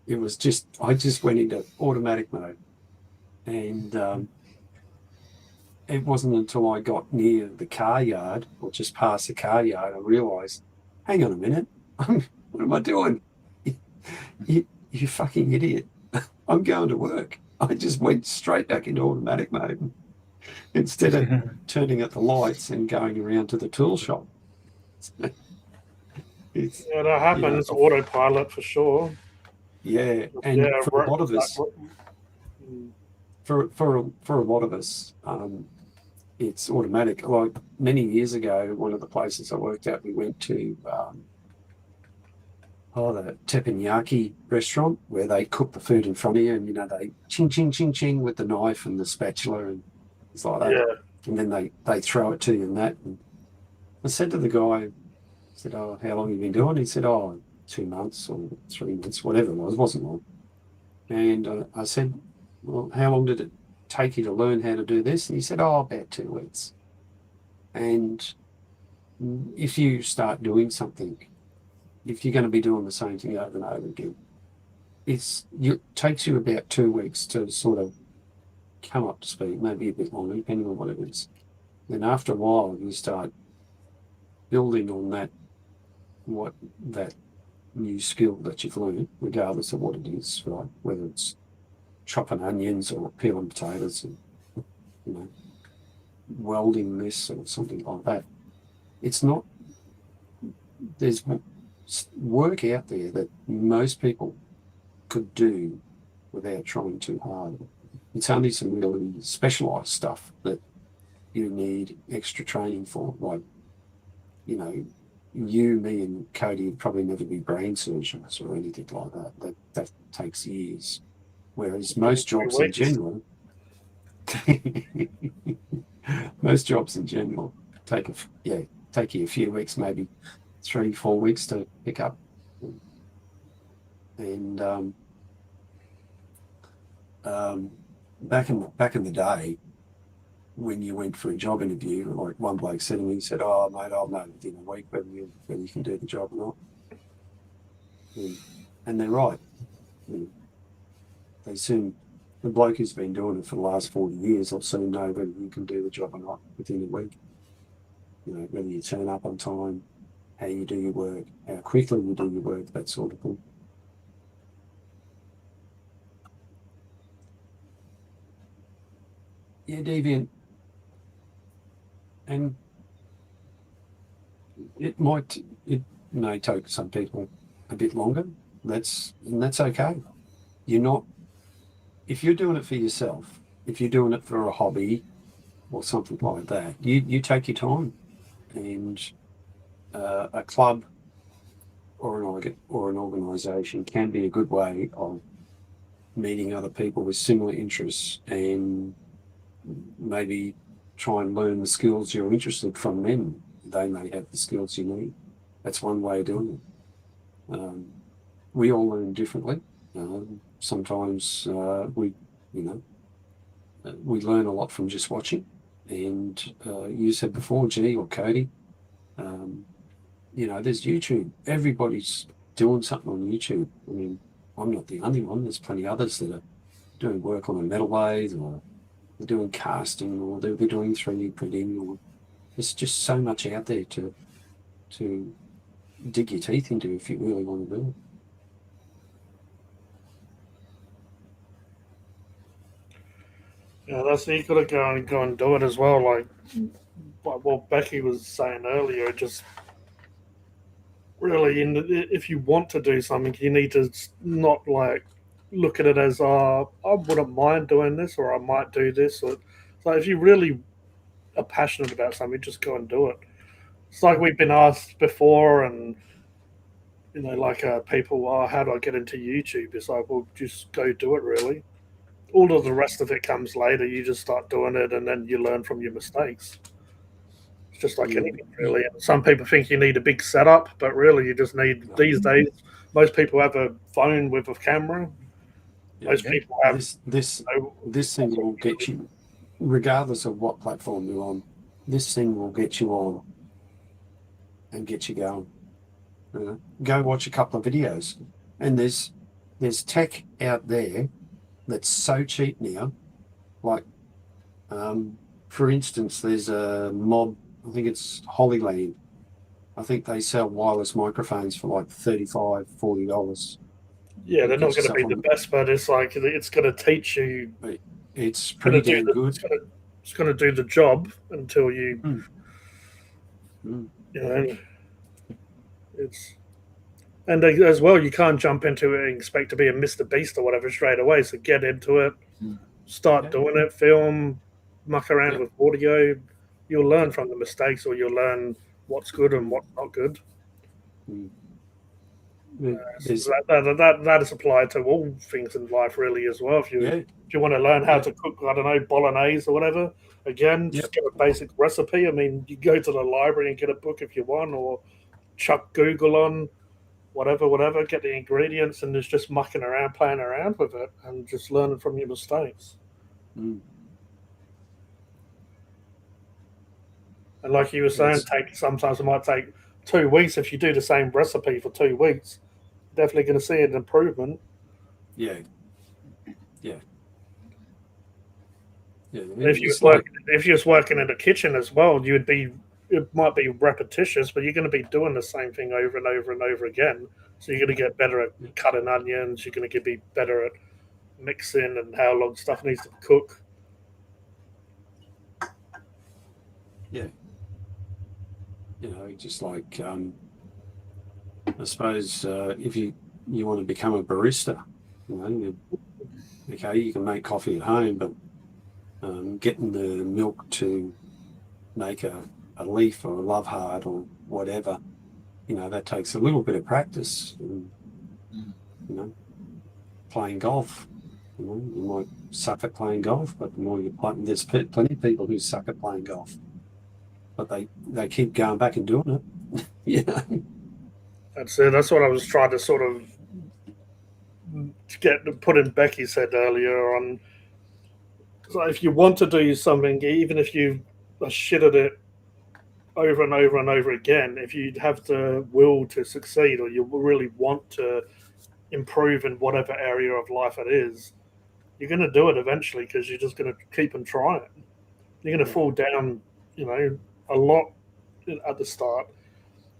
It was just, I just went into automatic mode. And it wasn't until I got near the car yard, or just past the car yard, I realised, hang on a minute, what am I doing? You fucking idiot. I'm going to work. I just went straight back into automatic mode instead of turning at the lights and going around to the tool shop. It's, Yeah, that happens. you know, Autopilot for sure. yeah, and Yeah, for a lot of us, Mm. for a lot of us, it's automatic. Like many years ago, one of the places I worked at, we went to the teppanyaki restaurant where they cook the food in front of you, and they ching ching ching ching with the knife and the spatula and it's like that, Yeah. and then they throw it to you and that. And I said to the guy, I said, "Oh, how long have you been doing?" He said, "Oh, 2 months or 3 months, whatever it was. It wasn't long." And I said, "Well, how long did it take you to learn how to do this?" And he said, "Oh, about 2 weeks." And if you start doing something, if you're going to be doing the same thing over and over again, it takes you about 2 weeks to sort of come up to speed, maybe a bit longer, depending on what it is. Then after a while, you start building on that new skill that you've learned, regardless of what it is, right? Whether it's chopping onions or peeling potatoes, and welding this or something like that. It's not. There's work out there that most people could do without trying too hard. It's only some really specialised stuff that you need extra training for. Like, you, me, and Kodie would probably never be brain surgeons or anything like that. That takes years. Whereas most jobs in general, take you a few weeks, maybe 3-4 weeks to pick up. And back in the day, when you went for a job interview, like one bloke said to me, he said, "Oh, mate, I'll know within a week whether you can do the job or not." And they're right. The bloke who's been doing it for the last 40 years will soon know whether you can do the job or not within a week. Whether you turn up on time, how you do your work, how quickly you do your work, that sort of thing. Yeah, Deviant. And it may take some people a bit longer. That's okay. If you're doing it for yourself, if you're doing it for a hobby or something like that, you take your time. And a club or an organisation can be a good way of meeting other people with similar interests and maybe try and learn the skills you're interested from them. They may have the skills you need. That's one way of doing it. We all learn differently. Sometimes we learn a lot from just watching. And you said before, G or Kodie, there's YouTube. Everybody's doing something on YouTube. I mean, I'm not the only one. There's plenty others that are doing work on a metal lathe, or they're doing casting, or they're doing 3D printing, or there's just so much out there to dig your teeth into if you really want to do it. Yeah, that's you got to go and do it as well. Like what Becky was saying earlier, just really, if you want to do something, you need to not like look at it as, I wouldn't mind doing this, or I might do this. Or so if you really are passionate about something, just go and do it. It's like we've been asked before, and like people, how do I get into YouTube? It's like, well, just go do it. Really, all of the rest of it comes later. You just start doing it, and then you learn from your mistakes. It's just like anything, really. And some people think you need a big setup, but really, you just need these days. Most people have a phone with a camera. Most people have this thing will get you, regardless of what platform you're on. This thing will get you on and get you going. Go watch a couple of videos, and there's tech out there that's so cheap now. Like, for instance, there's a mob. I think it's Holyland. I think they sell wireless microphones for like $35, $40. Yeah, they're not going to be the best, but it's like it's going to teach you. It's pretty damn good. It's going to do the job until you, it's. And as well, you can't jump into it and expect to be a Mr. Beast or whatever straight away. So get into it, start doing it, film, muck around with audio. You'll learn from the mistakes, or you'll learn what's good and what's not good. That is applied to all things in life, really, as well. If you want to learn how to cook, I don't know, bolognese or whatever, again, just get a basic recipe. I mean, you go to the library and get a book if you want, or chuck Google on. Whatever, get the ingredients, and it's just mucking around, playing around with it, and just learning from your mistakes. And like you were saying, sometimes it might take 2 weeks. If you do the same recipe for 2 weeks, definitely going to see an improvement. And if you was working in the kitchen as well, it might be repetitious, but you're going to be doing the same thing over and over and over again. So you're going to get better at cutting onions. You're going to be better at mixing and how long stuff needs to cook. Just like I suppose if you want to become a barista, you can make coffee at home, but getting the milk to make a leaf or a love heart or whatever, that takes a little bit of practice. And, playing golf, you might suck at playing golf, but the more you play, there's plenty of people who suck at playing golf, but they keep going back and doing it. That's it. That's what I was trying to sort of put in Becky's head earlier on. So if you want to do something, even if you are shit at it over and over and over again, if you have the will to succeed, or you really want to improve in whatever area of life it is, you're going to do it eventually, because you're just going to keep and try it. You're going to fall down, a lot at the start.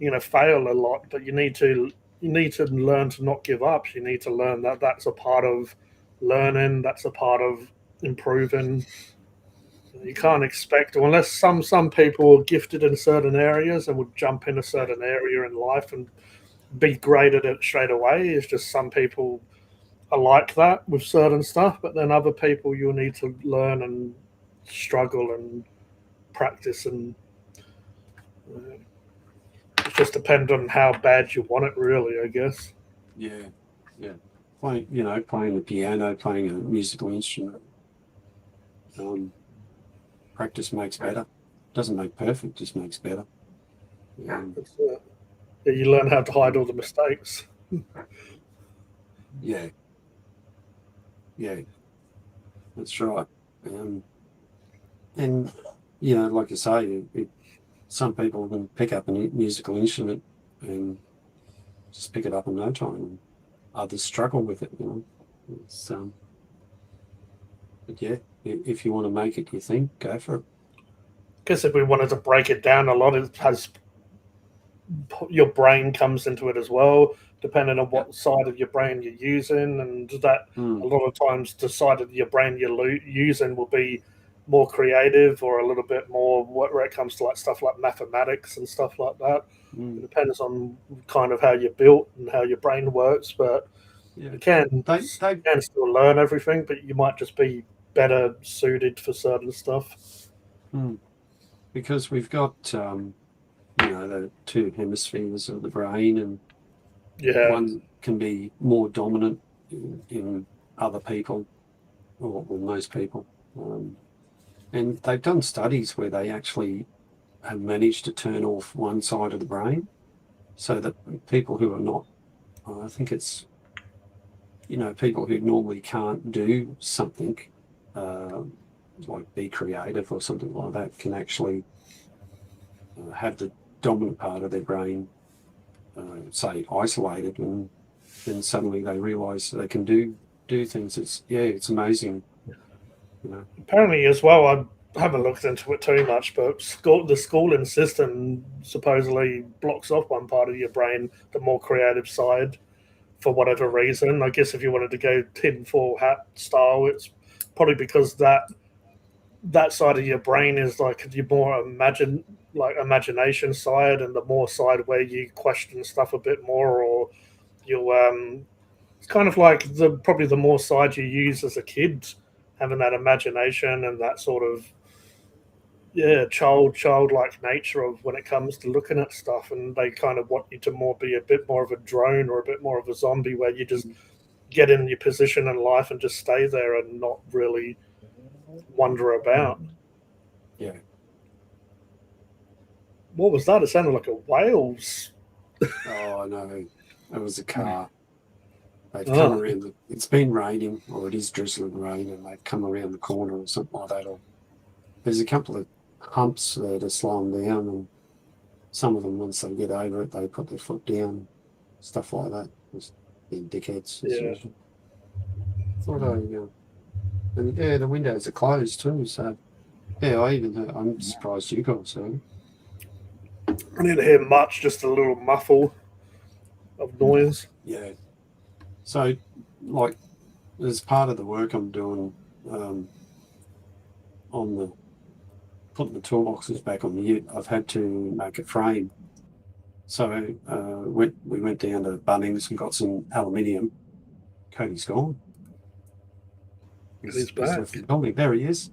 You're going to fail a lot, but you need to learn to not give up. You need to learn that that's a part of learning. That's a part of improving. You can't expect, unless some people are gifted in certain areas and would jump in a certain area in life and be great at it straight away. It's just some people are like that with certain stuff, but then other people you'll need to learn and struggle and practice, and it just depends on how bad you want it, really, I guess. Playing the piano, playing a musical instrument. Practice makes better. Doesn't make perfect, just makes better. You learn how to hide all the mistakes. That's right. And like you say, some people can pick up a musical instrument and just pick it up in no time, and others struggle with it. It's, but if you want to make it, go for it. I guess if we wanted to break it down a lot, it has your brain comes into it as well, depending on what side of your brain you're using, and that a lot of times the side of your brain you're using will be more creative, or a little bit more where it comes to stuff like mathematics and stuff like that. It depends on kind of how you're built and how your brain works, but you can still learn everything, but you might just be better suited for certain stuff. Because we've got the two hemispheres of the brain, and Yeah. one can be more dominant in other people or most people. And they've done studies where they actually have managed to turn off one side of the brain so that people who are not, I think it's, people who normally can't do something like be creative or something like that can actually have the dominant part of their brain, say, isolated, and then suddenly they realise they can do things. It's amazing. Apparently, as well, I haven't looked into it too much, but the schooling system supposedly blocks off one part of your brain, the more creative side, for whatever reason. I guess if you wanted to go tinfoil hat style, it's probably because that side of your brain is like your more imagination side, and the more side where you question stuff a bit more, or you it's kind of like probably the more side you use as a kid, having that imagination and that sort of childlike nature of when it comes to looking at stuff, and they kind of want you to more be a bit more of a drone or a bit more of a zombie, where you just get in your position in life and just stay there and not really wander about. Yeah. What was that? It sounded like a whale's. Oh no, it was a car. They've Oh. come around. It's been raining, or it is drizzling rain, and they've come around the corner or something like that. Or there's a couple of humps there to slow them down, and some of them, once they get over it, they put their foot down, stuff like that. Just being dickheads. Yeah. Thought and yeah, the windows are closed too. So yeah, I'm surprised you guys heard. I didn't hear much, just a little muffle of noise. Yeah. So, like, as part of the work I'm doing on putting the toolboxes back on the ute, I've had to make a frame. So we went down to Bunnings and got some aluminium. Kodie's gone. He's back. left the building. There he is.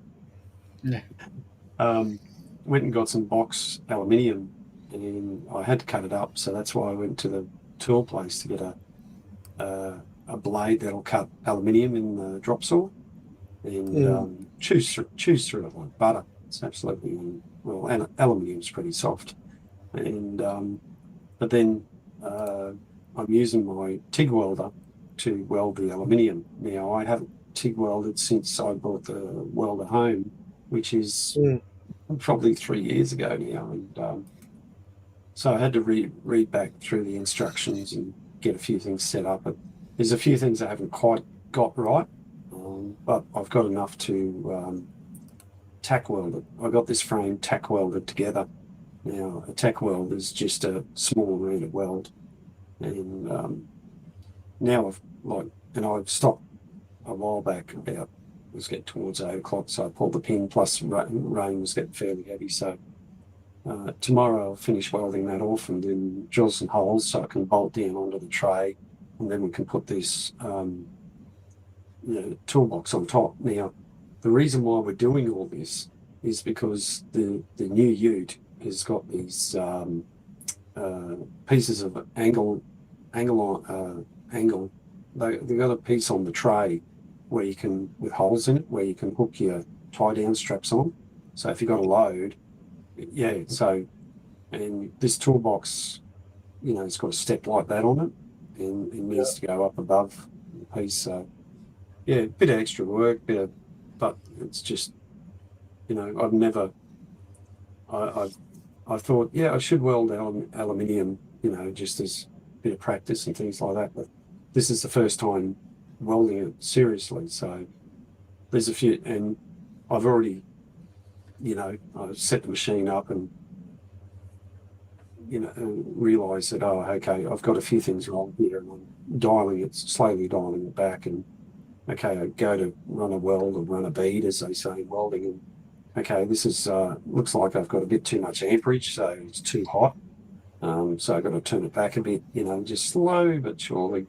Yeah. Went and got some box aluminium, and I had to cut it up. So that's why I went to the tool place to get a blade that'll cut aluminium in the drop saw, and choose through it like butter. It's absolutely and aluminium's pretty soft, and but then I'm using my TIG welder to weld the aluminium. Now I haven't TIG welded since I bought the welder home, which is probably 3 years ago now, and so I had to read back through the instructions and get a few things set up. But there's a few things I haven't quite got right, but I've got enough to tack weld it. I got this frame tack welded together. Now a tack weld is just a small amount of weld, and now I've stopped a while back. About it was getting towards 8 o'clock, so I pulled the pin. Plus rain was getting fairly heavy, so tomorrow I'll finish welding that off and then drill some holes so I can bolt down onto the tray, and then we can put this toolbox on top. Now, the reason why we're doing all this is because the new ute has got these pieces of angle. They've got a piece on the tray where you can, with holes in it, where you can hook your tie down straps on. So if you've got a load, and this toolbox, it's got a step like that on it, and it needs to go up above the piece. So yeah, a bit of extra work, but it's just, I've never, I thought, I should weld aluminium, just as a bit of practice and things like that. But this is the first time welding it seriously. So there's a few, and I've already, I've set the machine up and, and realised that, okay, I've got a few things wrong here, and I'm slowly dialing it back, and okay, I go to run a weld or run a bead, as they say in welding, and okay, this is looks like I've got a bit too much amperage, so it's too hot. So I've got to turn it back a bit, just slow but surely.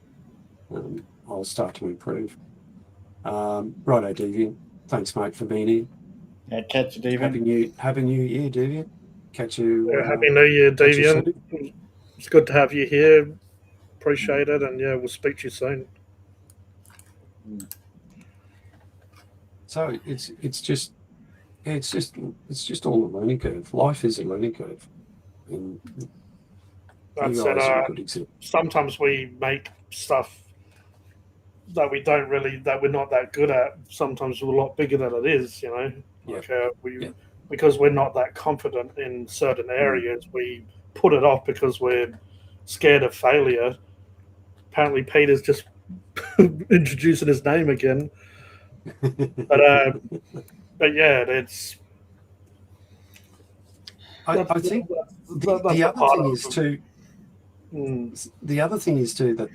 I'll start to improve. Righto, Deviant. Thanks, mate, for being here. Yeah, catch you, Deviant. Happy New Year, Deviant. catch you. Happy New Year, catch you Deviant. soon. It's good to have you here. Appreciate it, and yeah, we'll speak to you soon. So it's just all a learning curve. Life is a learning curve, and That's you guys it. are a good example. Sometimes we make stuff that we're not that good at. Sometimes we're a lot bigger than it is, you know. Like because we're not that confident in certain areas, we put it off because we're scared of failure. Apparently, Peter's just introducing his name again. But yeah, it's. I think the other thing is too. The other thing is too that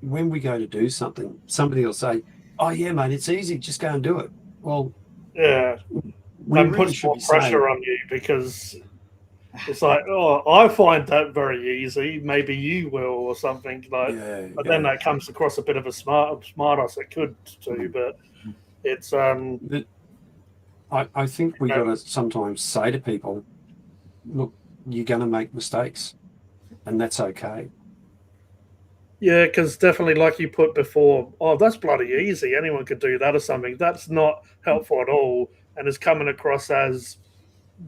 when we go to do something, somebody will say, "Oh yeah, mate, it's easy. Just go and do it." Well, yeah, we that really puts should more be pressure saying, on you because it's like, oh, I find that very easy. Maybe you will, or something like. But then that comes across a bit of a smart ass. It could too, but it's I think we got to sometimes say to people, "Look, you're going to make mistakes, and that's okay." Yeah, because definitely, like you put before, oh, that's bloody easy. Anyone could do that or something. That's not helpful at all, and is coming across as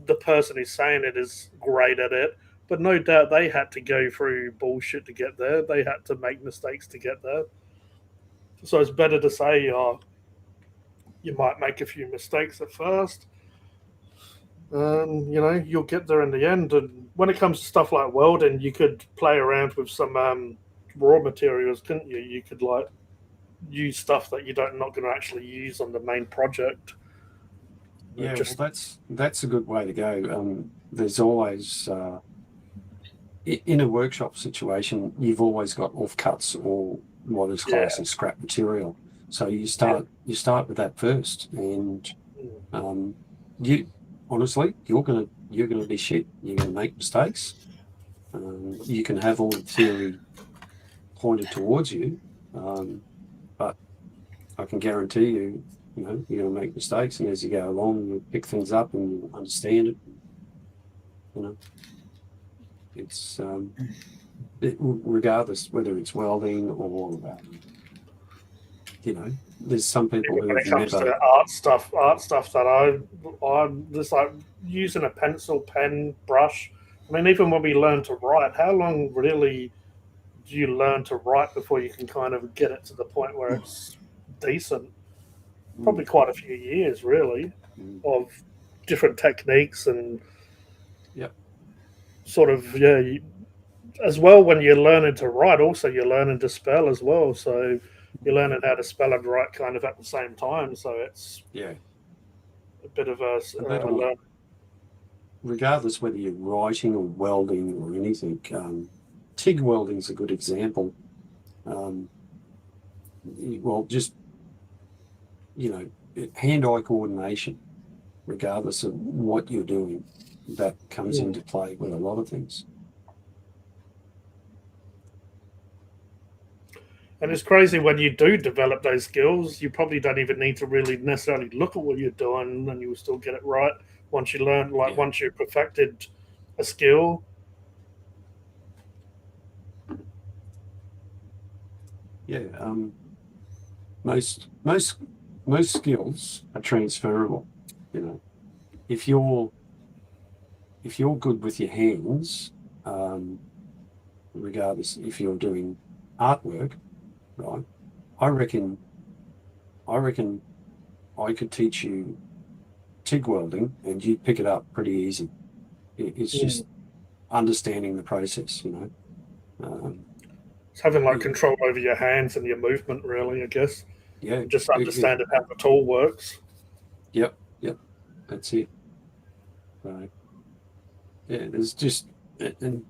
the person who's saying it is great at it. But no doubt they had to go through bullshit to get there. They had to make mistakes to get there. So it's better to say, oh, you might make a few mistakes at first. You know, you'll get there in the end. And when it comes to stuff like welding, you could play around with some raw materials, couldn't you? You could like use stuff that you're not going to actually use on the main project. Yeah, well, that's a good way to go. There's always in a workshop situation, you've always got offcuts or what is classed as scrap material. So you start with that first, and you honestly, you're gonna be shit. You're gonna make mistakes. You can have all the theory pointed towards you, but I can guarantee you, you know, you're going to make mistakes, and as you go along, you pick things up and you understand it. You know, it's regardless whether it's welding or you know, there's some people who when it have comes never. to art stuff that I'm just like using a pencil, pen, brush. I mean, even when we learn to write, how long really do you learn to write before you can kind of get it to the point where it's decent? Probably quite a few years, really, of different techniques and sort of as well. When you're learning to write, also you're learning to spell as well. So you're learning how to spell and write kind of at the same time. So it's a bit of a learn. Regardless whether you're writing or welding or anything, TIG welding is a good example. Well, just hand-eye coordination, regardless of what you're doing, that comes into play with a lot of things. And it's crazy when you do develop those skills, you probably don't even need to really necessarily look at what you're doing, and you'll still get it right once you learn. Like once you've perfected a skill. Yeah, most skills are transferable. You know, if you're good with your hands, regardless if you're doing artwork, right? I reckon I could teach you TIG welding and you'd pick it up pretty easy. It's just understanding the process, you know. It's having like control over your hands and your movement, really, I guess. Yeah. Just understanding how the tool works. Yep. That's it. Right. Yeah, there's just, and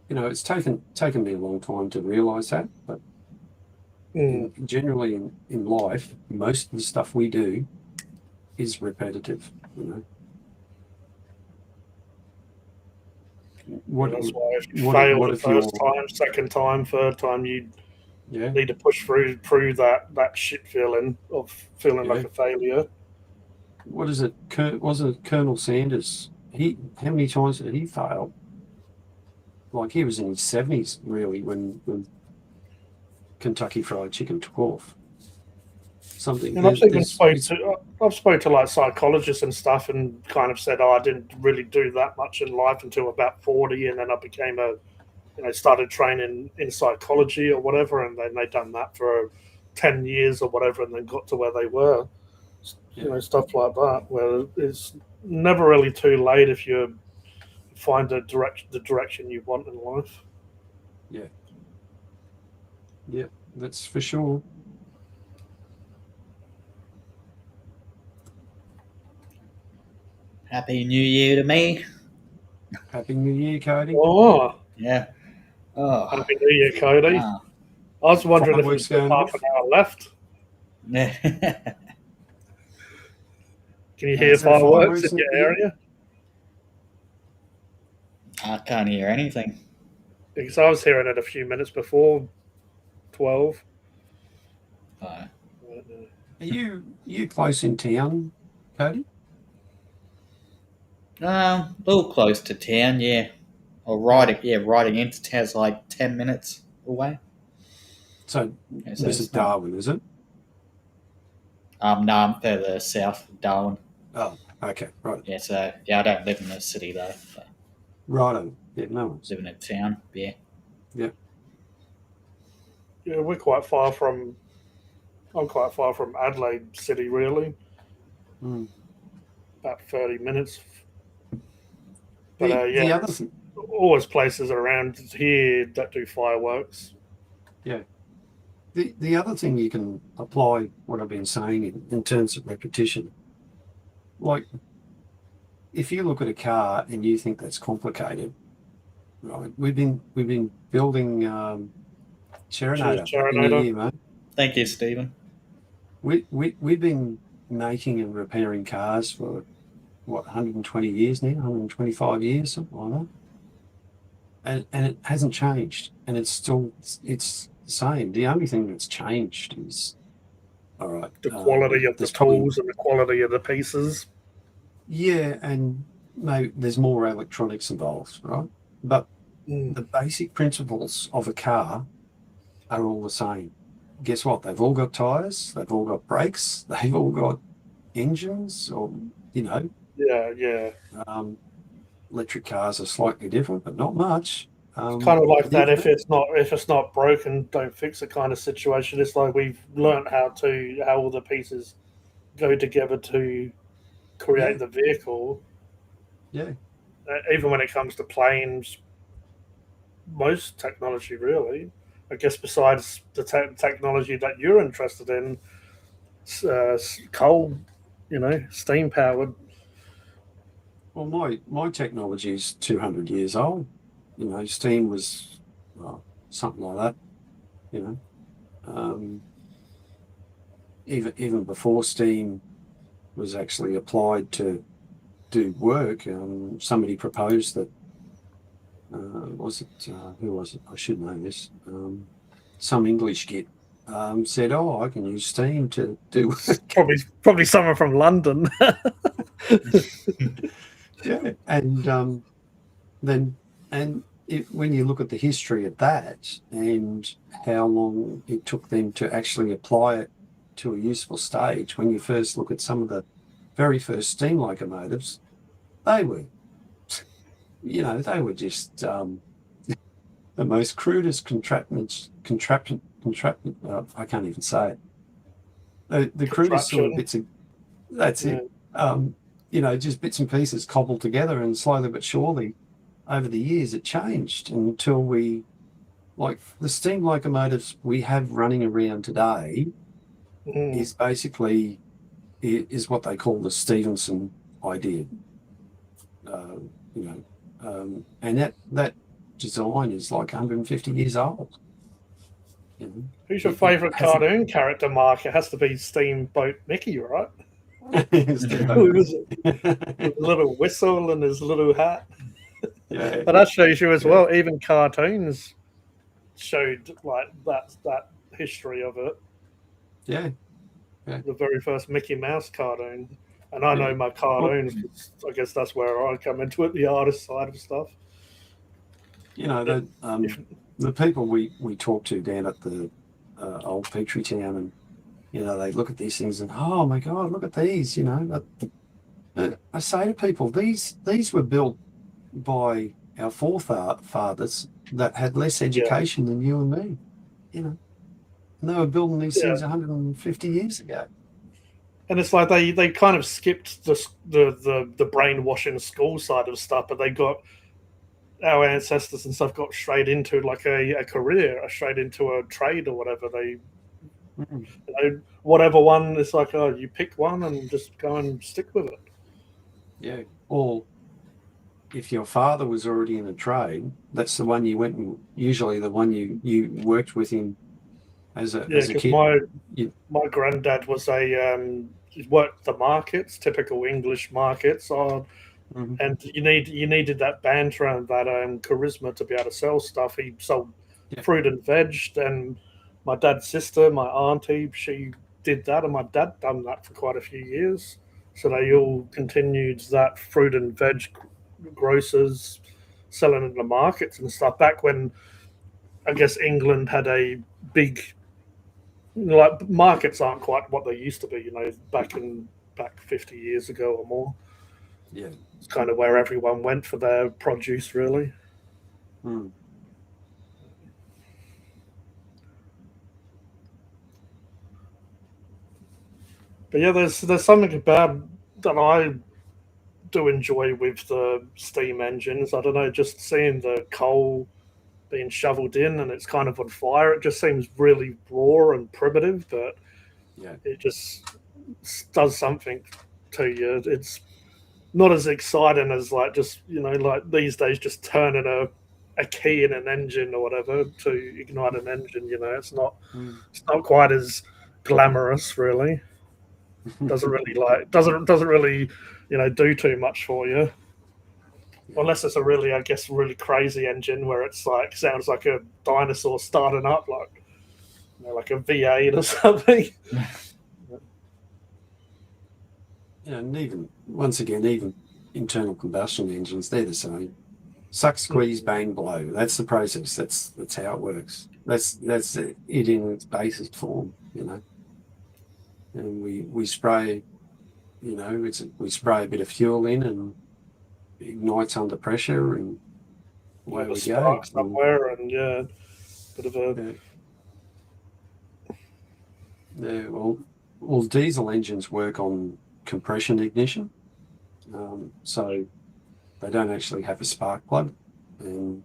you know, it's taken me a long time to realise that, but generally in life, most of the stuff we do is repetitive, you know. That's why if you fail the first time, second time, third time, you need to push through that shit feeling of feeling like a failure. What is it? Was it Colonel Sanders how many times did he fail? Like he was in his 70s really when Kentucky Fried Chicken took off. Something And it's I've spoke to like psychologists and stuff, and kind of said, "Oh, I didn't really do that much in life until about 40, and then I became started training in psychology or whatever, and then they done that for 10 years or whatever, and then got to where they were." Stuff like that, where it's never really too late if you find the direction you want in life. yeah, that's for sure. Happy New Year to me. Happy New Year, Cody. Oh, Yeah. Oh. Happy New Year, Cody. Wow. I was wondering if Fireworks it's going half off? an hour left. Can you hear Is there fireworks fireworks in in your the air? area? I can't hear anything. Because I was hearing it a few minutes before 12. Uh, Are you close in town, Cody? a little close to town, yeah. Or riding into town's like 10 minutes away. So Yeah, this so is it's not. Darwin, is it? No, I'm further south of Darwin. Oh, okay, right. Yeah, so I don't live in the city though. So Righto. Yeah, no worries. living in town, yeah. Yeah, we're quite far from. I'm quite far from Adelaide City, really. Mm. About 30 minutes. But The other thing, always places around here that do fireworks. yeah. The other thing you can apply what I've been saying in terms of repetition, like if you look at a car and you think that's complicated, right? We've been building Serenader. Cheers, Happy New Charanator. Year, mate. Thank you, Stephen. We've been making and repairing cars for what 120 years now, 125 years, something like that. And it hasn't changed, and it's the same. The only thing that's changed is all right. The quality of the there's probably tools and the quality of the pieces. yeah, and maybe there's more electronics involved, right? But the basic principles of a car are all the same. Guess what? They've all got tires, they've all got brakes, they've all got engines, or Yeah. electric cars are slightly different, but not much. It's kind of like that. Yeah, If it's not broken, don't fix it kind of situation. It's like we've learned how all the pieces go together to create Yeah. the vehicle. yeah, Even when it comes to planes, most technology really. I guess besides the technology that you're interested in, coal, steam powered. Well, my technology is 200 years old. Steam was something like that. Even before steam was actually applied to do work, somebody proposed that. Was it who was it? I should know this. Some English git said, "Oh, I can use steam to do work." Probably someone from London. Yeah, and when you look at the history of that and how long it took them to actually apply it to a useful stage, when you first look at some of the very first steam locomotives, they were just the most crudest contraption. I can't even say it. The crudest sort of bits of. That's it. Just bits and pieces cobbled together, and slowly but surely, over the years, it changed until like the steam locomotives we have running around today is basically is what they call the Stevenson idea. And that design is like 150 years old. Who's your favourite cartoon character, Mark? It has to be Steamboat Mickey, right? With his little whistle and his little hat. Yeah. But that shows you as well. Even cartoons showed like that history of it. Yeah. The very first Mickey Mouse cartoon. And I know Yeah. my cartoons. 'Cause I guess that's where I come into it, the artist side of stuff. You know, the people we talk to down at the old Petrie Town, and you know, they look at these things and, oh my God, look at these. You know, I say to people, these were built by our forefathers that had less education than you and me. You know, and they were building these things 150 years ago. And it's like they kind of skipped the brainwashing school side of stuff, but they got our ancestors and stuff got straight into like a career, straight into a trade or whatever. Whatever one, it's like, oh, you pick one and just go and stick with it. Yeah. Or if your father was already in a trade, that's the one you went and usually the one you worked with him as a kid. My granddad was he worked the markets, typical English markets, and you needed that banter and that charisma to be able to sell stuff. He sold fruit and veg, and my dad's sister, my auntie, she did that, and my dad done that for quite a few years. So they all continued that fruit and veg grocers selling in the markets and stuff back when I guess England had a big, like, markets aren't quite what they used to be, you know, back 50 years ago or more. Yeah. It's kind of where everyone went for their produce, really. Mm. But yeah, there's something about that I do enjoy with the steam engines. I don't know, just seeing the coal being shoveled in and it's kind of on fire. It just seems really raw and primitive, but it just does something to you. It's not as exciting as like just, you know, like these days just turning a key in an engine or whatever to ignite an engine. You know, it's not quite as glamorous, really. Doesn't really you know, do too much for you. Unless it's a really, I guess, really crazy engine where it's like sounds like a dinosaur starting up, like, you know, like a V8 or something. Yeah, and even internal combustion engines, they're the same. Suck, squeeze, bang, blow. That's the process. That's how it works. That's it in its basic form, you know. And we spray, you know, we spray a bit of fuel in and it ignites under pressure and away we go. Spark somewhere and bit of a well, diesel engines work on compression ignition, so they don't actually have a spark plug, and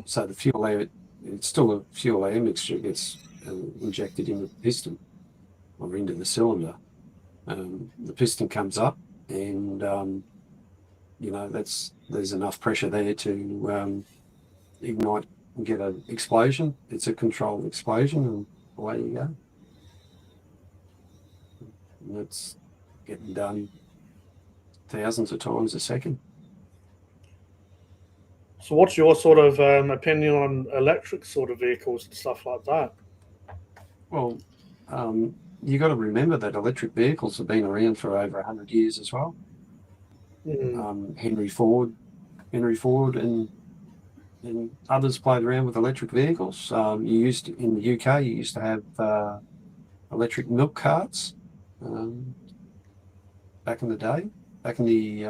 so the fuel air, it's still a fuel air mixture gets injected into the piston or into the cylinder. The piston comes up, and you know, there's enough pressure there to ignite and get an explosion. It's a controlled explosion, and away you go. And that's getting done thousands of times a second. So, what's your sort of opinion on electric sort of vehicles and stuff like that? Well, you got to remember that electric vehicles have been around for over 100 years as well. Henry Ford, and others played around with electric vehicles. In the UK, you used to have electric milk carts back in the day. Back in the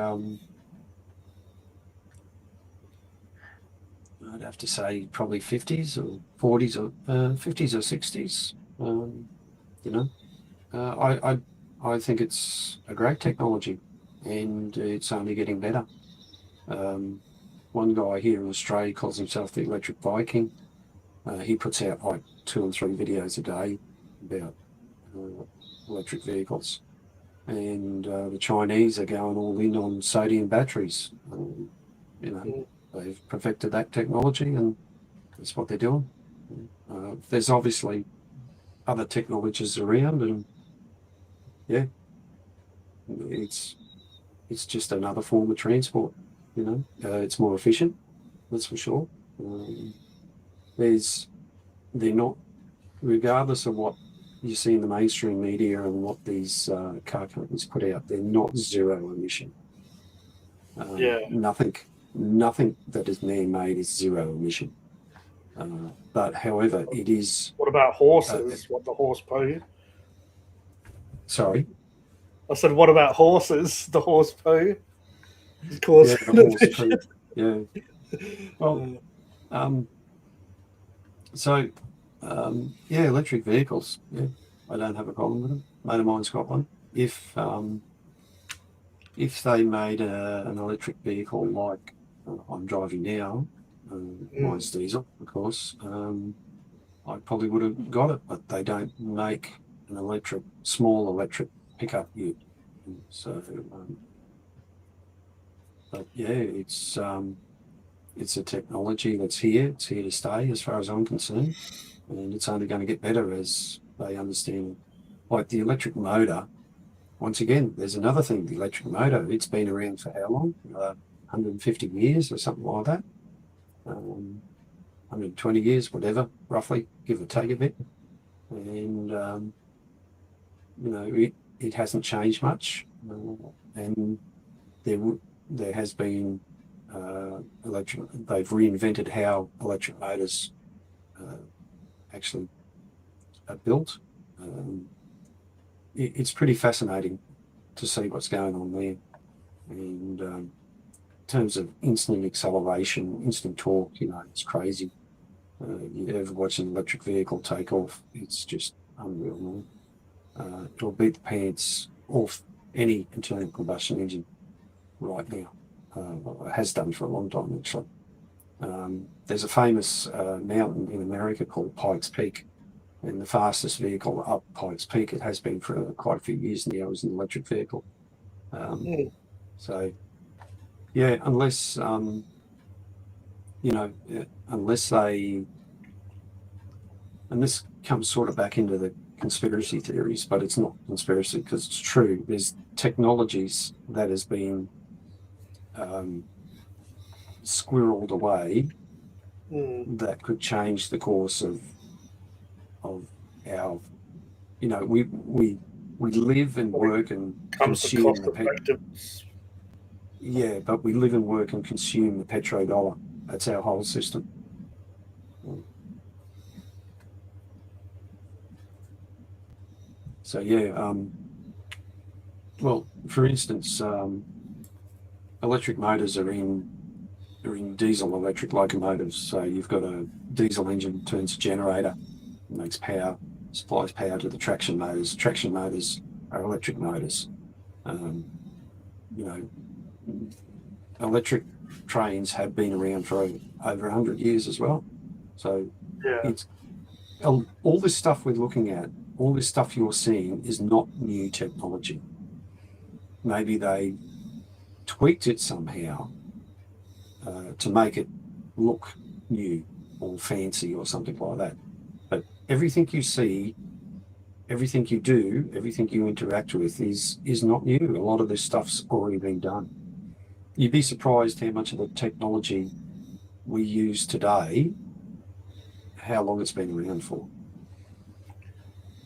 I'd have to say probably 50s or 40s or 50s or 60s. You know, I think it's a great technology, and it's only getting better. One guy here in Australia calls himself the Electric Viking. He puts out like 2 and 3 videos a day about electric vehicles, and the Chinese are going all in on sodium batteries. You know, they've perfected that technology, and that's what they're doing. There's obviously other technologies around, and yeah, it's just another form of transport. You know, it's more efficient, that's for sure. They're not, regardless of what you see in the mainstream media and what these car companies put out, they're not zero emission. Nothing that is man-made is zero emission. But however, it is. What about horses? What the horse poo? Sorry. I said, what about horses? The horse poo. Yeah, the horse poo. Yeah. Well, electric vehicles. Yeah, I don't have a problem with them. Mate of mine's got one. If they made an electric vehicle like I'm driving now, mine's diesel, of course, I probably would have got it, but they don't make an small electric pickup yet. So, but yeah, it's a technology that's here. It's here to stay, as far as I'm concerned, and it's only going to get better as they understand. Like the electric motor. Once again, there's another thing. The electric motor. It's been around for how long? 150 years or something like that. 120 years, whatever, roughly, give or take a bit. And it hasn't changed much. And there has been they've reinvented how electric motors actually are built. It's pretty fascinating to see what's going on there. And in terms of instant acceleration, instant torque, it's crazy. You ever watch an electric vehicle take off, it's just unreal. It'll beat the pants off any internal combustion engine right now. It has done for a long time, actually. There's a famous mountain in America called Pikes Peak, and the fastest vehicle up Pikes Peak, it has been for quite a few years now, is an electric vehicle. So, yeah, unless and this comes sort of back into the conspiracy theories, but it's not conspiracy because it's true. There's technologies that has been squirreled away that could change the course of our, we live and work and consume but we live and work and consume the petrodollar. That's our whole system. So well, for instance, electric motors are in diesel electric locomotives. So you've got a diesel engine, turns a generator, makes power, supplies power to the traction motors. Traction motors are electric motors. Electric trains have been around for over 100 years as well. So it's all this stuff we're looking at, all this stuff you're seeing is not new technology. Maybe they tweaked it somehow to make it look new or fancy or something like that. But everything you see, everything you do, everything you interact with is not new. A lot of this stuff's already been done. You'd be surprised how much of the technology we use today, how long it's been around for.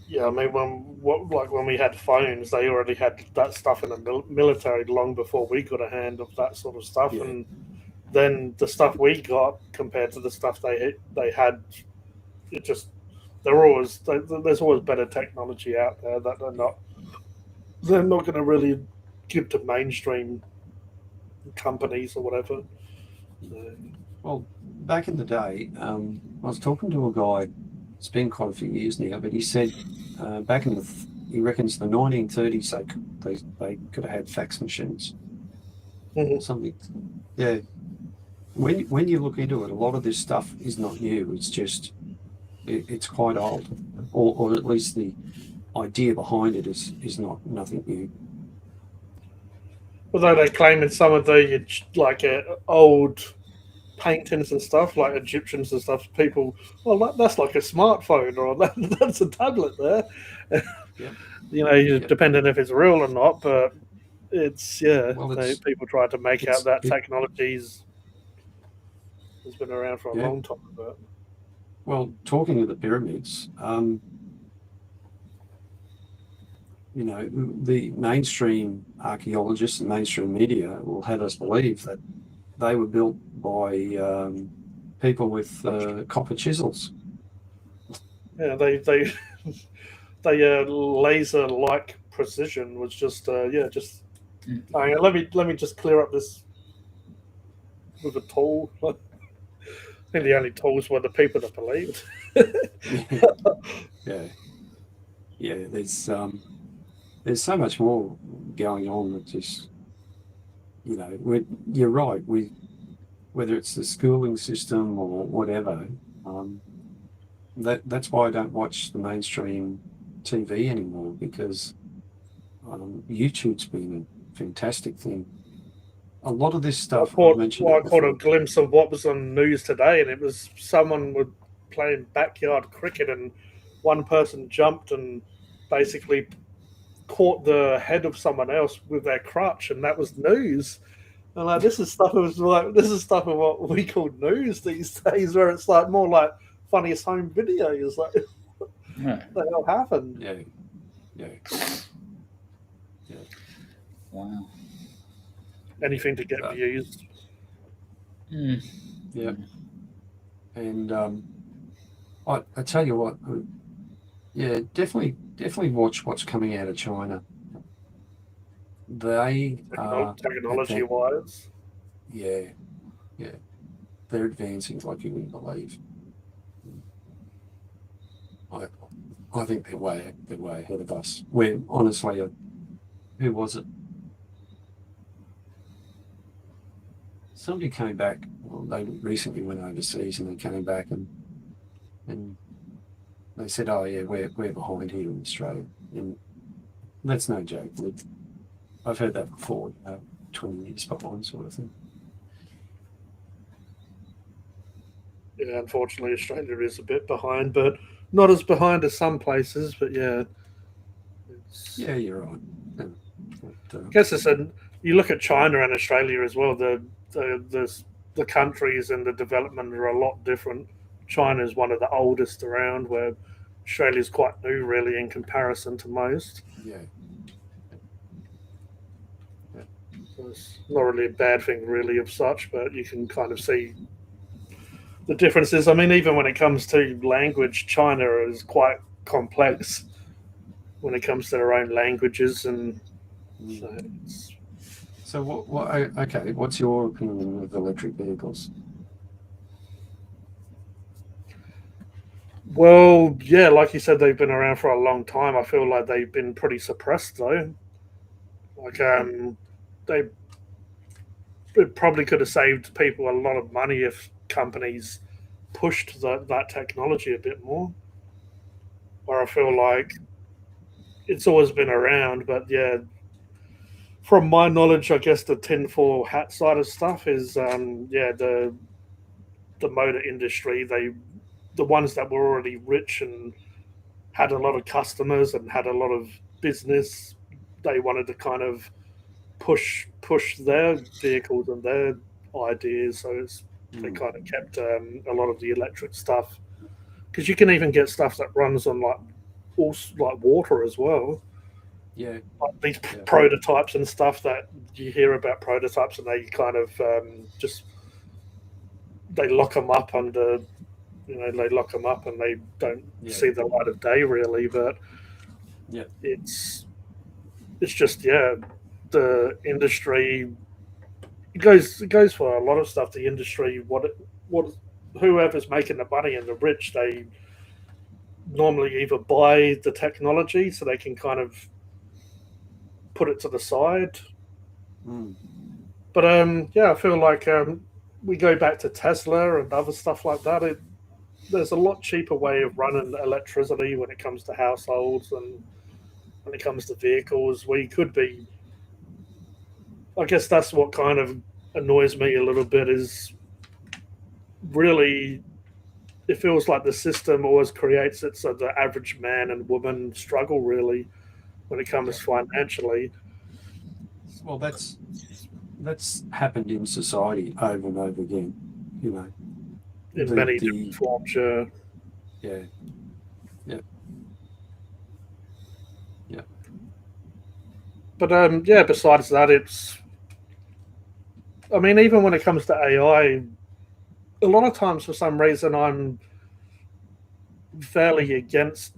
Yeah, I mean, when we had phones, they already had that stuff in the military long before we got a hand of that sort of stuff. Yeah. And then the stuff we got compared to the stuff they had, there's always better technology out there that they're not going to really give to mainstream companies or whatever. Well, back in the day, I was talking to a guy. It's been quite a few years now, but he said back in he reckons the 1930s they could have had fax machines. Something. Yeah. When you look into it, a lot of this stuff is not new. It's just it's quite old, or at least the idea behind it is nothing new. Although they claim in some of the old paintings and stuff, like Egyptians and stuff, people, that's like a smartphone or that's a tablet there. Yeah. Depending if it's real or not, but it's people try to make out that technology has been around for a long time. But well, talking of the pyramids, the mainstream archaeologists and mainstream media will have us believe that they were built by people with copper chisels. Yeah, they laser like precision was just just. Hang on, let me just clear up this with a tool. I think the only tools were the people that believed. Yeah, yeah. There's so much more going on that just you're right. Whether it's the schooling system or whatever, that's why I don't watch the mainstream TV anymore, because YouTube's been a fantastic thing. A lot of this stuff, I've mentioned I it caught a before. glimpse of what was on news today, and it was someone was playing backyard cricket, and one person jumped and basically caught the head of someone else with their crutch, and that was news. And like this is stuff of what we call news these days, where it's like more like funniest home videos. Like Yeah. what the hell happened? Yeah, yeah, yeah. Wow. Anything to get views. Mm. Yeah. And I tell you what, yeah, definitely watch what's coming out of China. They are Technology wise. yeah, they're advancing like you wouldn't believe. I think they're way ahead of us. We're honestly, who was it? Somebody came back. Well, they recently went overseas and they came back and they said, "Oh yeah, we're behind here in Australia." And that's no joke. I've heard that before. 20 years behind, sort of thing. Yeah, unfortunately, Australia is a bit behind, but not as behind as some places. But yeah, Yeah, you're right. I guess you look at China and Australia as well. The countries and the development are a lot different. China is one of the oldest around, where Australia's quite new, really, in comparison to most. Yeah. So it's not really a bad thing, really, of such, but you can kind of see the differences. I mean, even when it comes to language, China is quite complex when it comes to their own languages, and So what? Okay, what's your opinion of electric vehicles? well, yeah, like you said, they've been around for a long time. I feel like they've been pretty suppressed, though. Like, they it probably could have saved people a lot of money if companies pushed that technology a bit more. Where I feel like it's always been around, but yeah, from my knowledge, I guess the tinfoil hat side of stuff is, the motor industry. The ones that were already rich and had a lot of customers and had a lot of business, they wanted to kind of push their vehicles and their ideas. So they kind of kept a lot of the electric stuff, because you can even get stuff that runs on like water as well. Yeah. Like these prototypes and stuff that you hear about prototypes, and they kind of just they lock them up under, they lock them up and they don't see the light of day, really. But it's just the industry. It goes for a lot of stuff. The industry, what whoever's making the money and the rich, they normally either buy the technology so they can kind of put it to the side. But I feel like we go back to Tesla and other stuff like that. There's a lot cheaper way of running electricity when it comes to households and when it comes to vehicles. We could be. I guess that's what kind of annoys me a little bit, is really it feels like the system always creates it so the average man and woman struggle, really, when it comes financially. Well, that's happened in society over and over again, In many different forms, yeah. But yeah, besides that, it's. I mean, even when it comes to AI, a lot of times for some reason I'm fairly against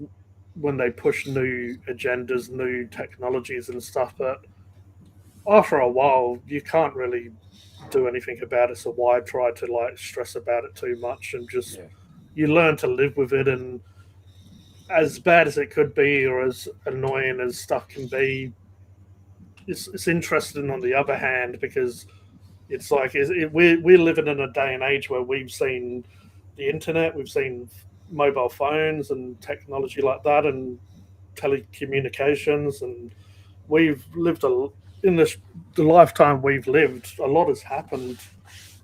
when they push new agendas, new technologies and stuff. But after a while, you can't really do anything about it. So why try to like stress about it too much and just Yeah. you learn to live with it. And as bad as it could be, or as annoying as stuff can be, it's interesting on the other hand because it's like we're living in a day and age where we've seen the internet, we've seen mobile phones and technology like that, and telecommunications, and we've lived in the lifetime we've lived. A lot has happened,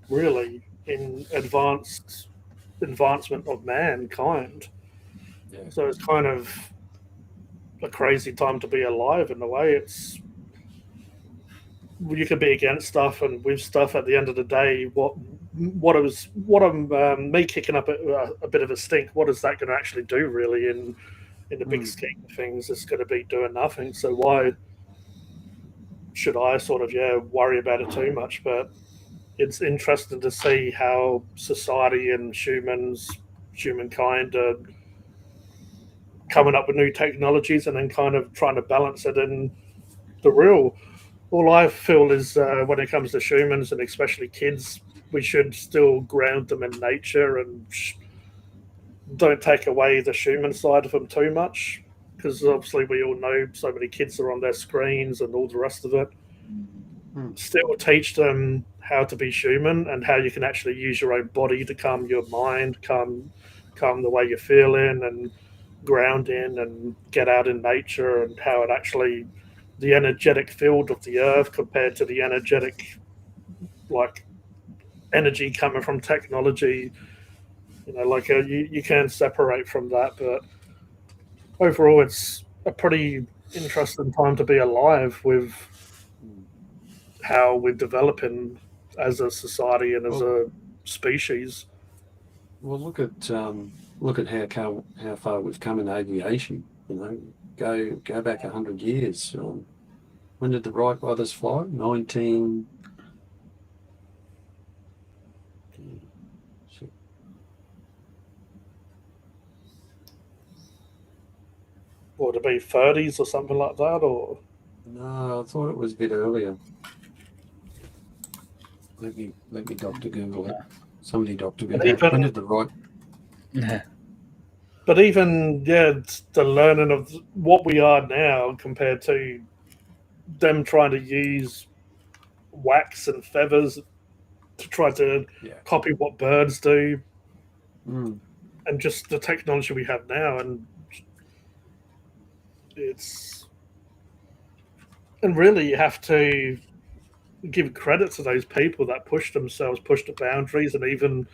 really, in advancement of mankind. Yeah. So it's kind of a crazy time to be alive in a way. It's you can be against stuff and with stuff. At the end of the day, what I'm me kicking up a bit of a stink. What is that going to actually do really in the big scheme of things? It's going to be doing nothing. So why should I sort of worry about it too much? But it's interesting to see how society and humankind are coming up with new technologies and then kind of trying to balance it in the real. All I feel is when it comes to humans and especially kids, we should still ground them in nature and don't take away the human side of them too much. Because obviously, we all know so many kids are on their screens and all the rest of it. Still teach them how to be human and how you can actually use your own body to calm your mind, calm the way you're feeling, and ground in and get out in nature, and how it actually the energetic field of the earth compared to the energetic like energy coming from technology. Like you can separate from that, but overall, it's a pretty interesting time to be alive with how we're developing as a society and as a species. Well, look at how far we've come in aviation. You know, go back 100 years. When did the Wright brothers fly? 19. Or to be 30s or something like that, or No, I thought it was a bit earlier. Let me Doctor Google it. Somebody Doctor Google it. When did the Wright? but even it's the learning of what we are now compared to them trying to use wax and feathers to try to copy what birds do, and just the technology we have now, and really you have to give credit to those people that pushed themselves, pushed the boundaries, and even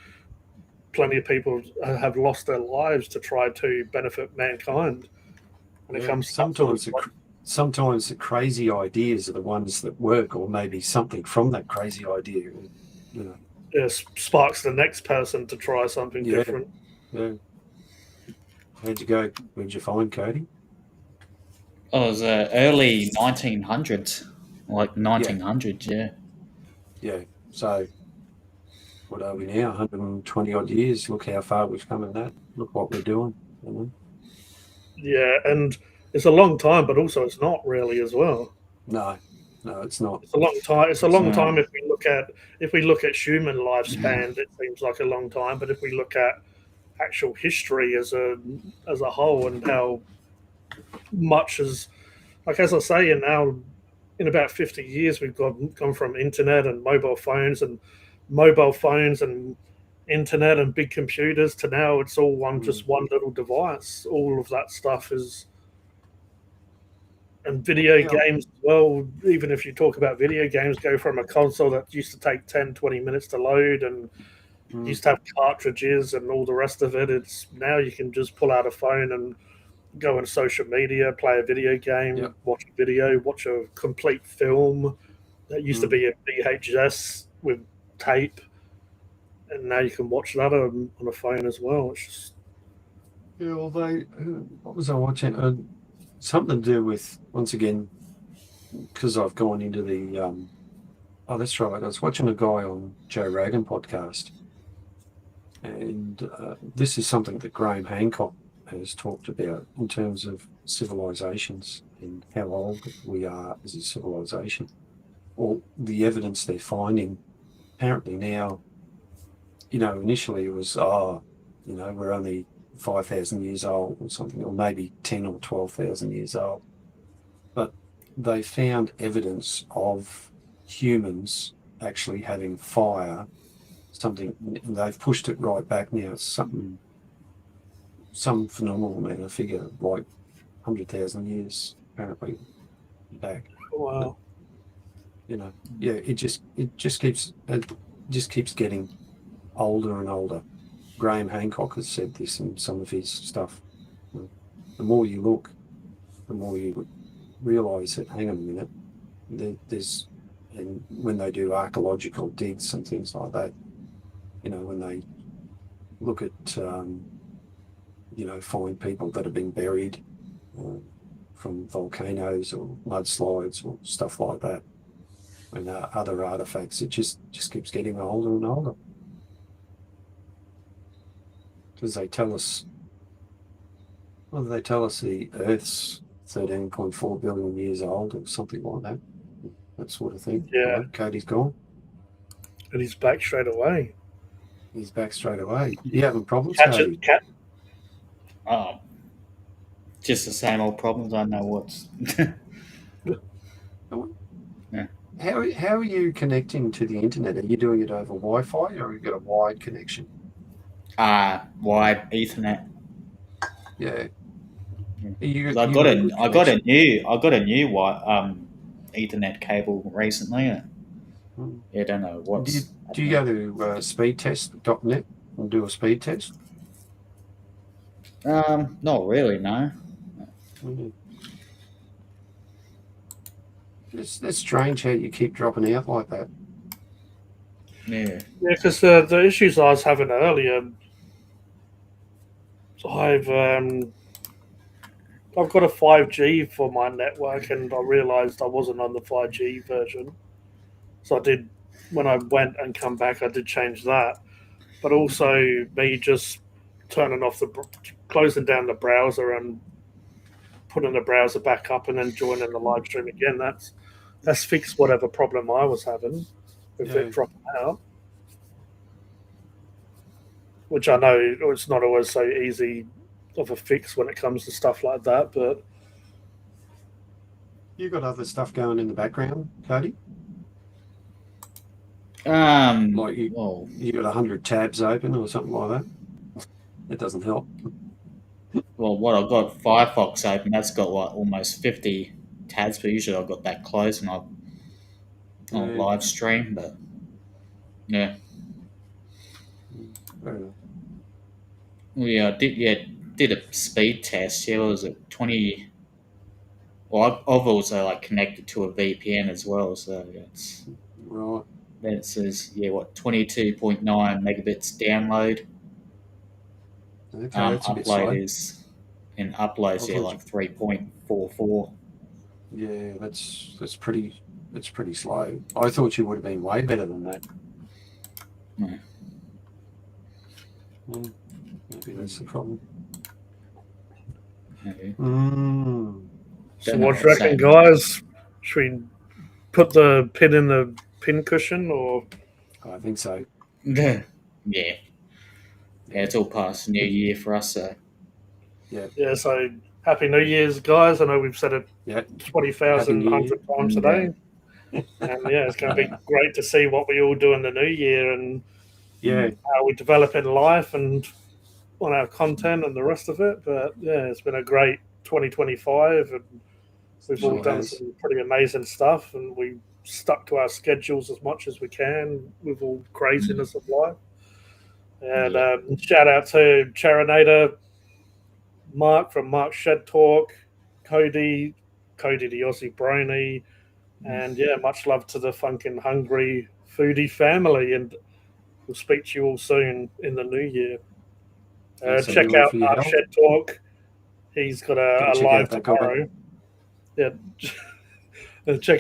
plenty of people have lost their lives to try to benefit mankind. When it comes to sometimes the crazy ideas are the ones that work, or maybe something from that crazy idea, sparks the next person to try something different. Yeah. How'd you go? Where'd you find Kodie? Oh, it was early 1900s, like 1900s, yeah. Yeah. So, what are we now? 120 odd years. Look how far we've come in that. Look what we're doing. Yeah, and it's a long time, but also it's not really as well. No, it's not. It's a long time. It's a long time if we look at human lifespan. It seems like a long time, but if we look at actual history as a whole and how much as I say, and now in about 50 years we've gone from internet and mobile phones and internet and big computers to now it's all just one little device. All of that stuff is. And video games as well, even if you talk about video games, go from a console that used to take 10, 20 minutes to load and used to have cartridges and all the rest of it. It's now you can just pull out a phone and go on social media, play a video game, watch a video, watch a complete film that used to be a VHS with tape, and now you can watch that on a phone as well. It's just although what was I watching? Something to do with, once again, because I've gone into the oh, that's right. I was watching a guy on Joe Rogan podcast, and this is something that Graham Hancock has talked about in terms of civilizations and how old we are as a civilization. Or the evidence they're finding apparently now, initially it was, we're only 5,000 years old or something, or maybe 10 or 12,000 years old. But they found evidence of humans actually having fire, something, and they've pushed it right back now. It's some phenomenal amount of figure, like 100,000 years apparently back. Wow. Yeah, it just keeps getting older and older. Graham Hancock has said this in some of his stuff. The more you look, the more you realise that, hang on a minute, and when they do archaeological digs and things like that, when they look at, find people that have been buried from volcanoes or mudslides or stuff like that, and other artifacts, it just keeps getting older and older. Because they tell us the Earth's 13.4 billion years old or something like that sort of thing. Yeah. Right? Kodie's gone. And he's back straight away. He's back straight away. You having problems, Catch Kodie? it, cat. Oh, just the same old problems. I know what's. Yeah. How are you connecting to the internet? Are you doing it over Wi-Fi, or have you got a wired connection? Wide Ethernet. Yeah. I got a new Ethernet cable recently. Yeah, I don't know what's. Do you go to speedtest.net and do a speed test? Not really, no. It's strange how you keep dropping out like that. Yeah. Yeah, because the issues I was having earlier, I've got a 5G for my network, and I realised I wasn't on the 5G version. So I did, when I went and come back, I did change that. But also me just turning off closing down the browser and putting the browser back up and then joining the live stream again. That's fixed whatever problem I was having with it dropping out. Which I know it's not always so easy of a fix when it comes to stuff like that, but You got other stuff going in the background, Kodie? Like you got 100 tabs open or something like that? It doesn't help. Well, what I've got Firefox open, that's got like almost 50 tabs, but usually I've got that closed and on live stream, but yeah. We did a speed test. Yeah, was it 20? Well, I've also connected to a VPN as well, so it's right. Then it says 22.9 megabits download. Okay, that's a bit slow. Uploads 3.44. Yeah, that's pretty slow. I thought you would have been way better than that. No. Maybe that's the problem. Okay. So what do you reckon, guys? Should we put the pin in the pin cushion, or? I think so. Yeah, it's all past New Year for us, so. Yeah, so Happy New Year's, guys. I know we've said it 20,000 100 times today. And it's going to be great to see what we all do in the new year and how we develop in life and on our content and the rest of it. But it's been a great 2025, and we've all done some pretty amazing stuff, and we stuck to our schedules as much as we can with all craziness of life. And shout out to Charinator, Mark from Mark Shed Talk, Kodie the Aussie Brony, and much love to the Phunken Hungry Foodie family, and we'll speak to you all soon in the new year. Check out Mark Shed Talk. He's got a live tomorrow. Yeah. check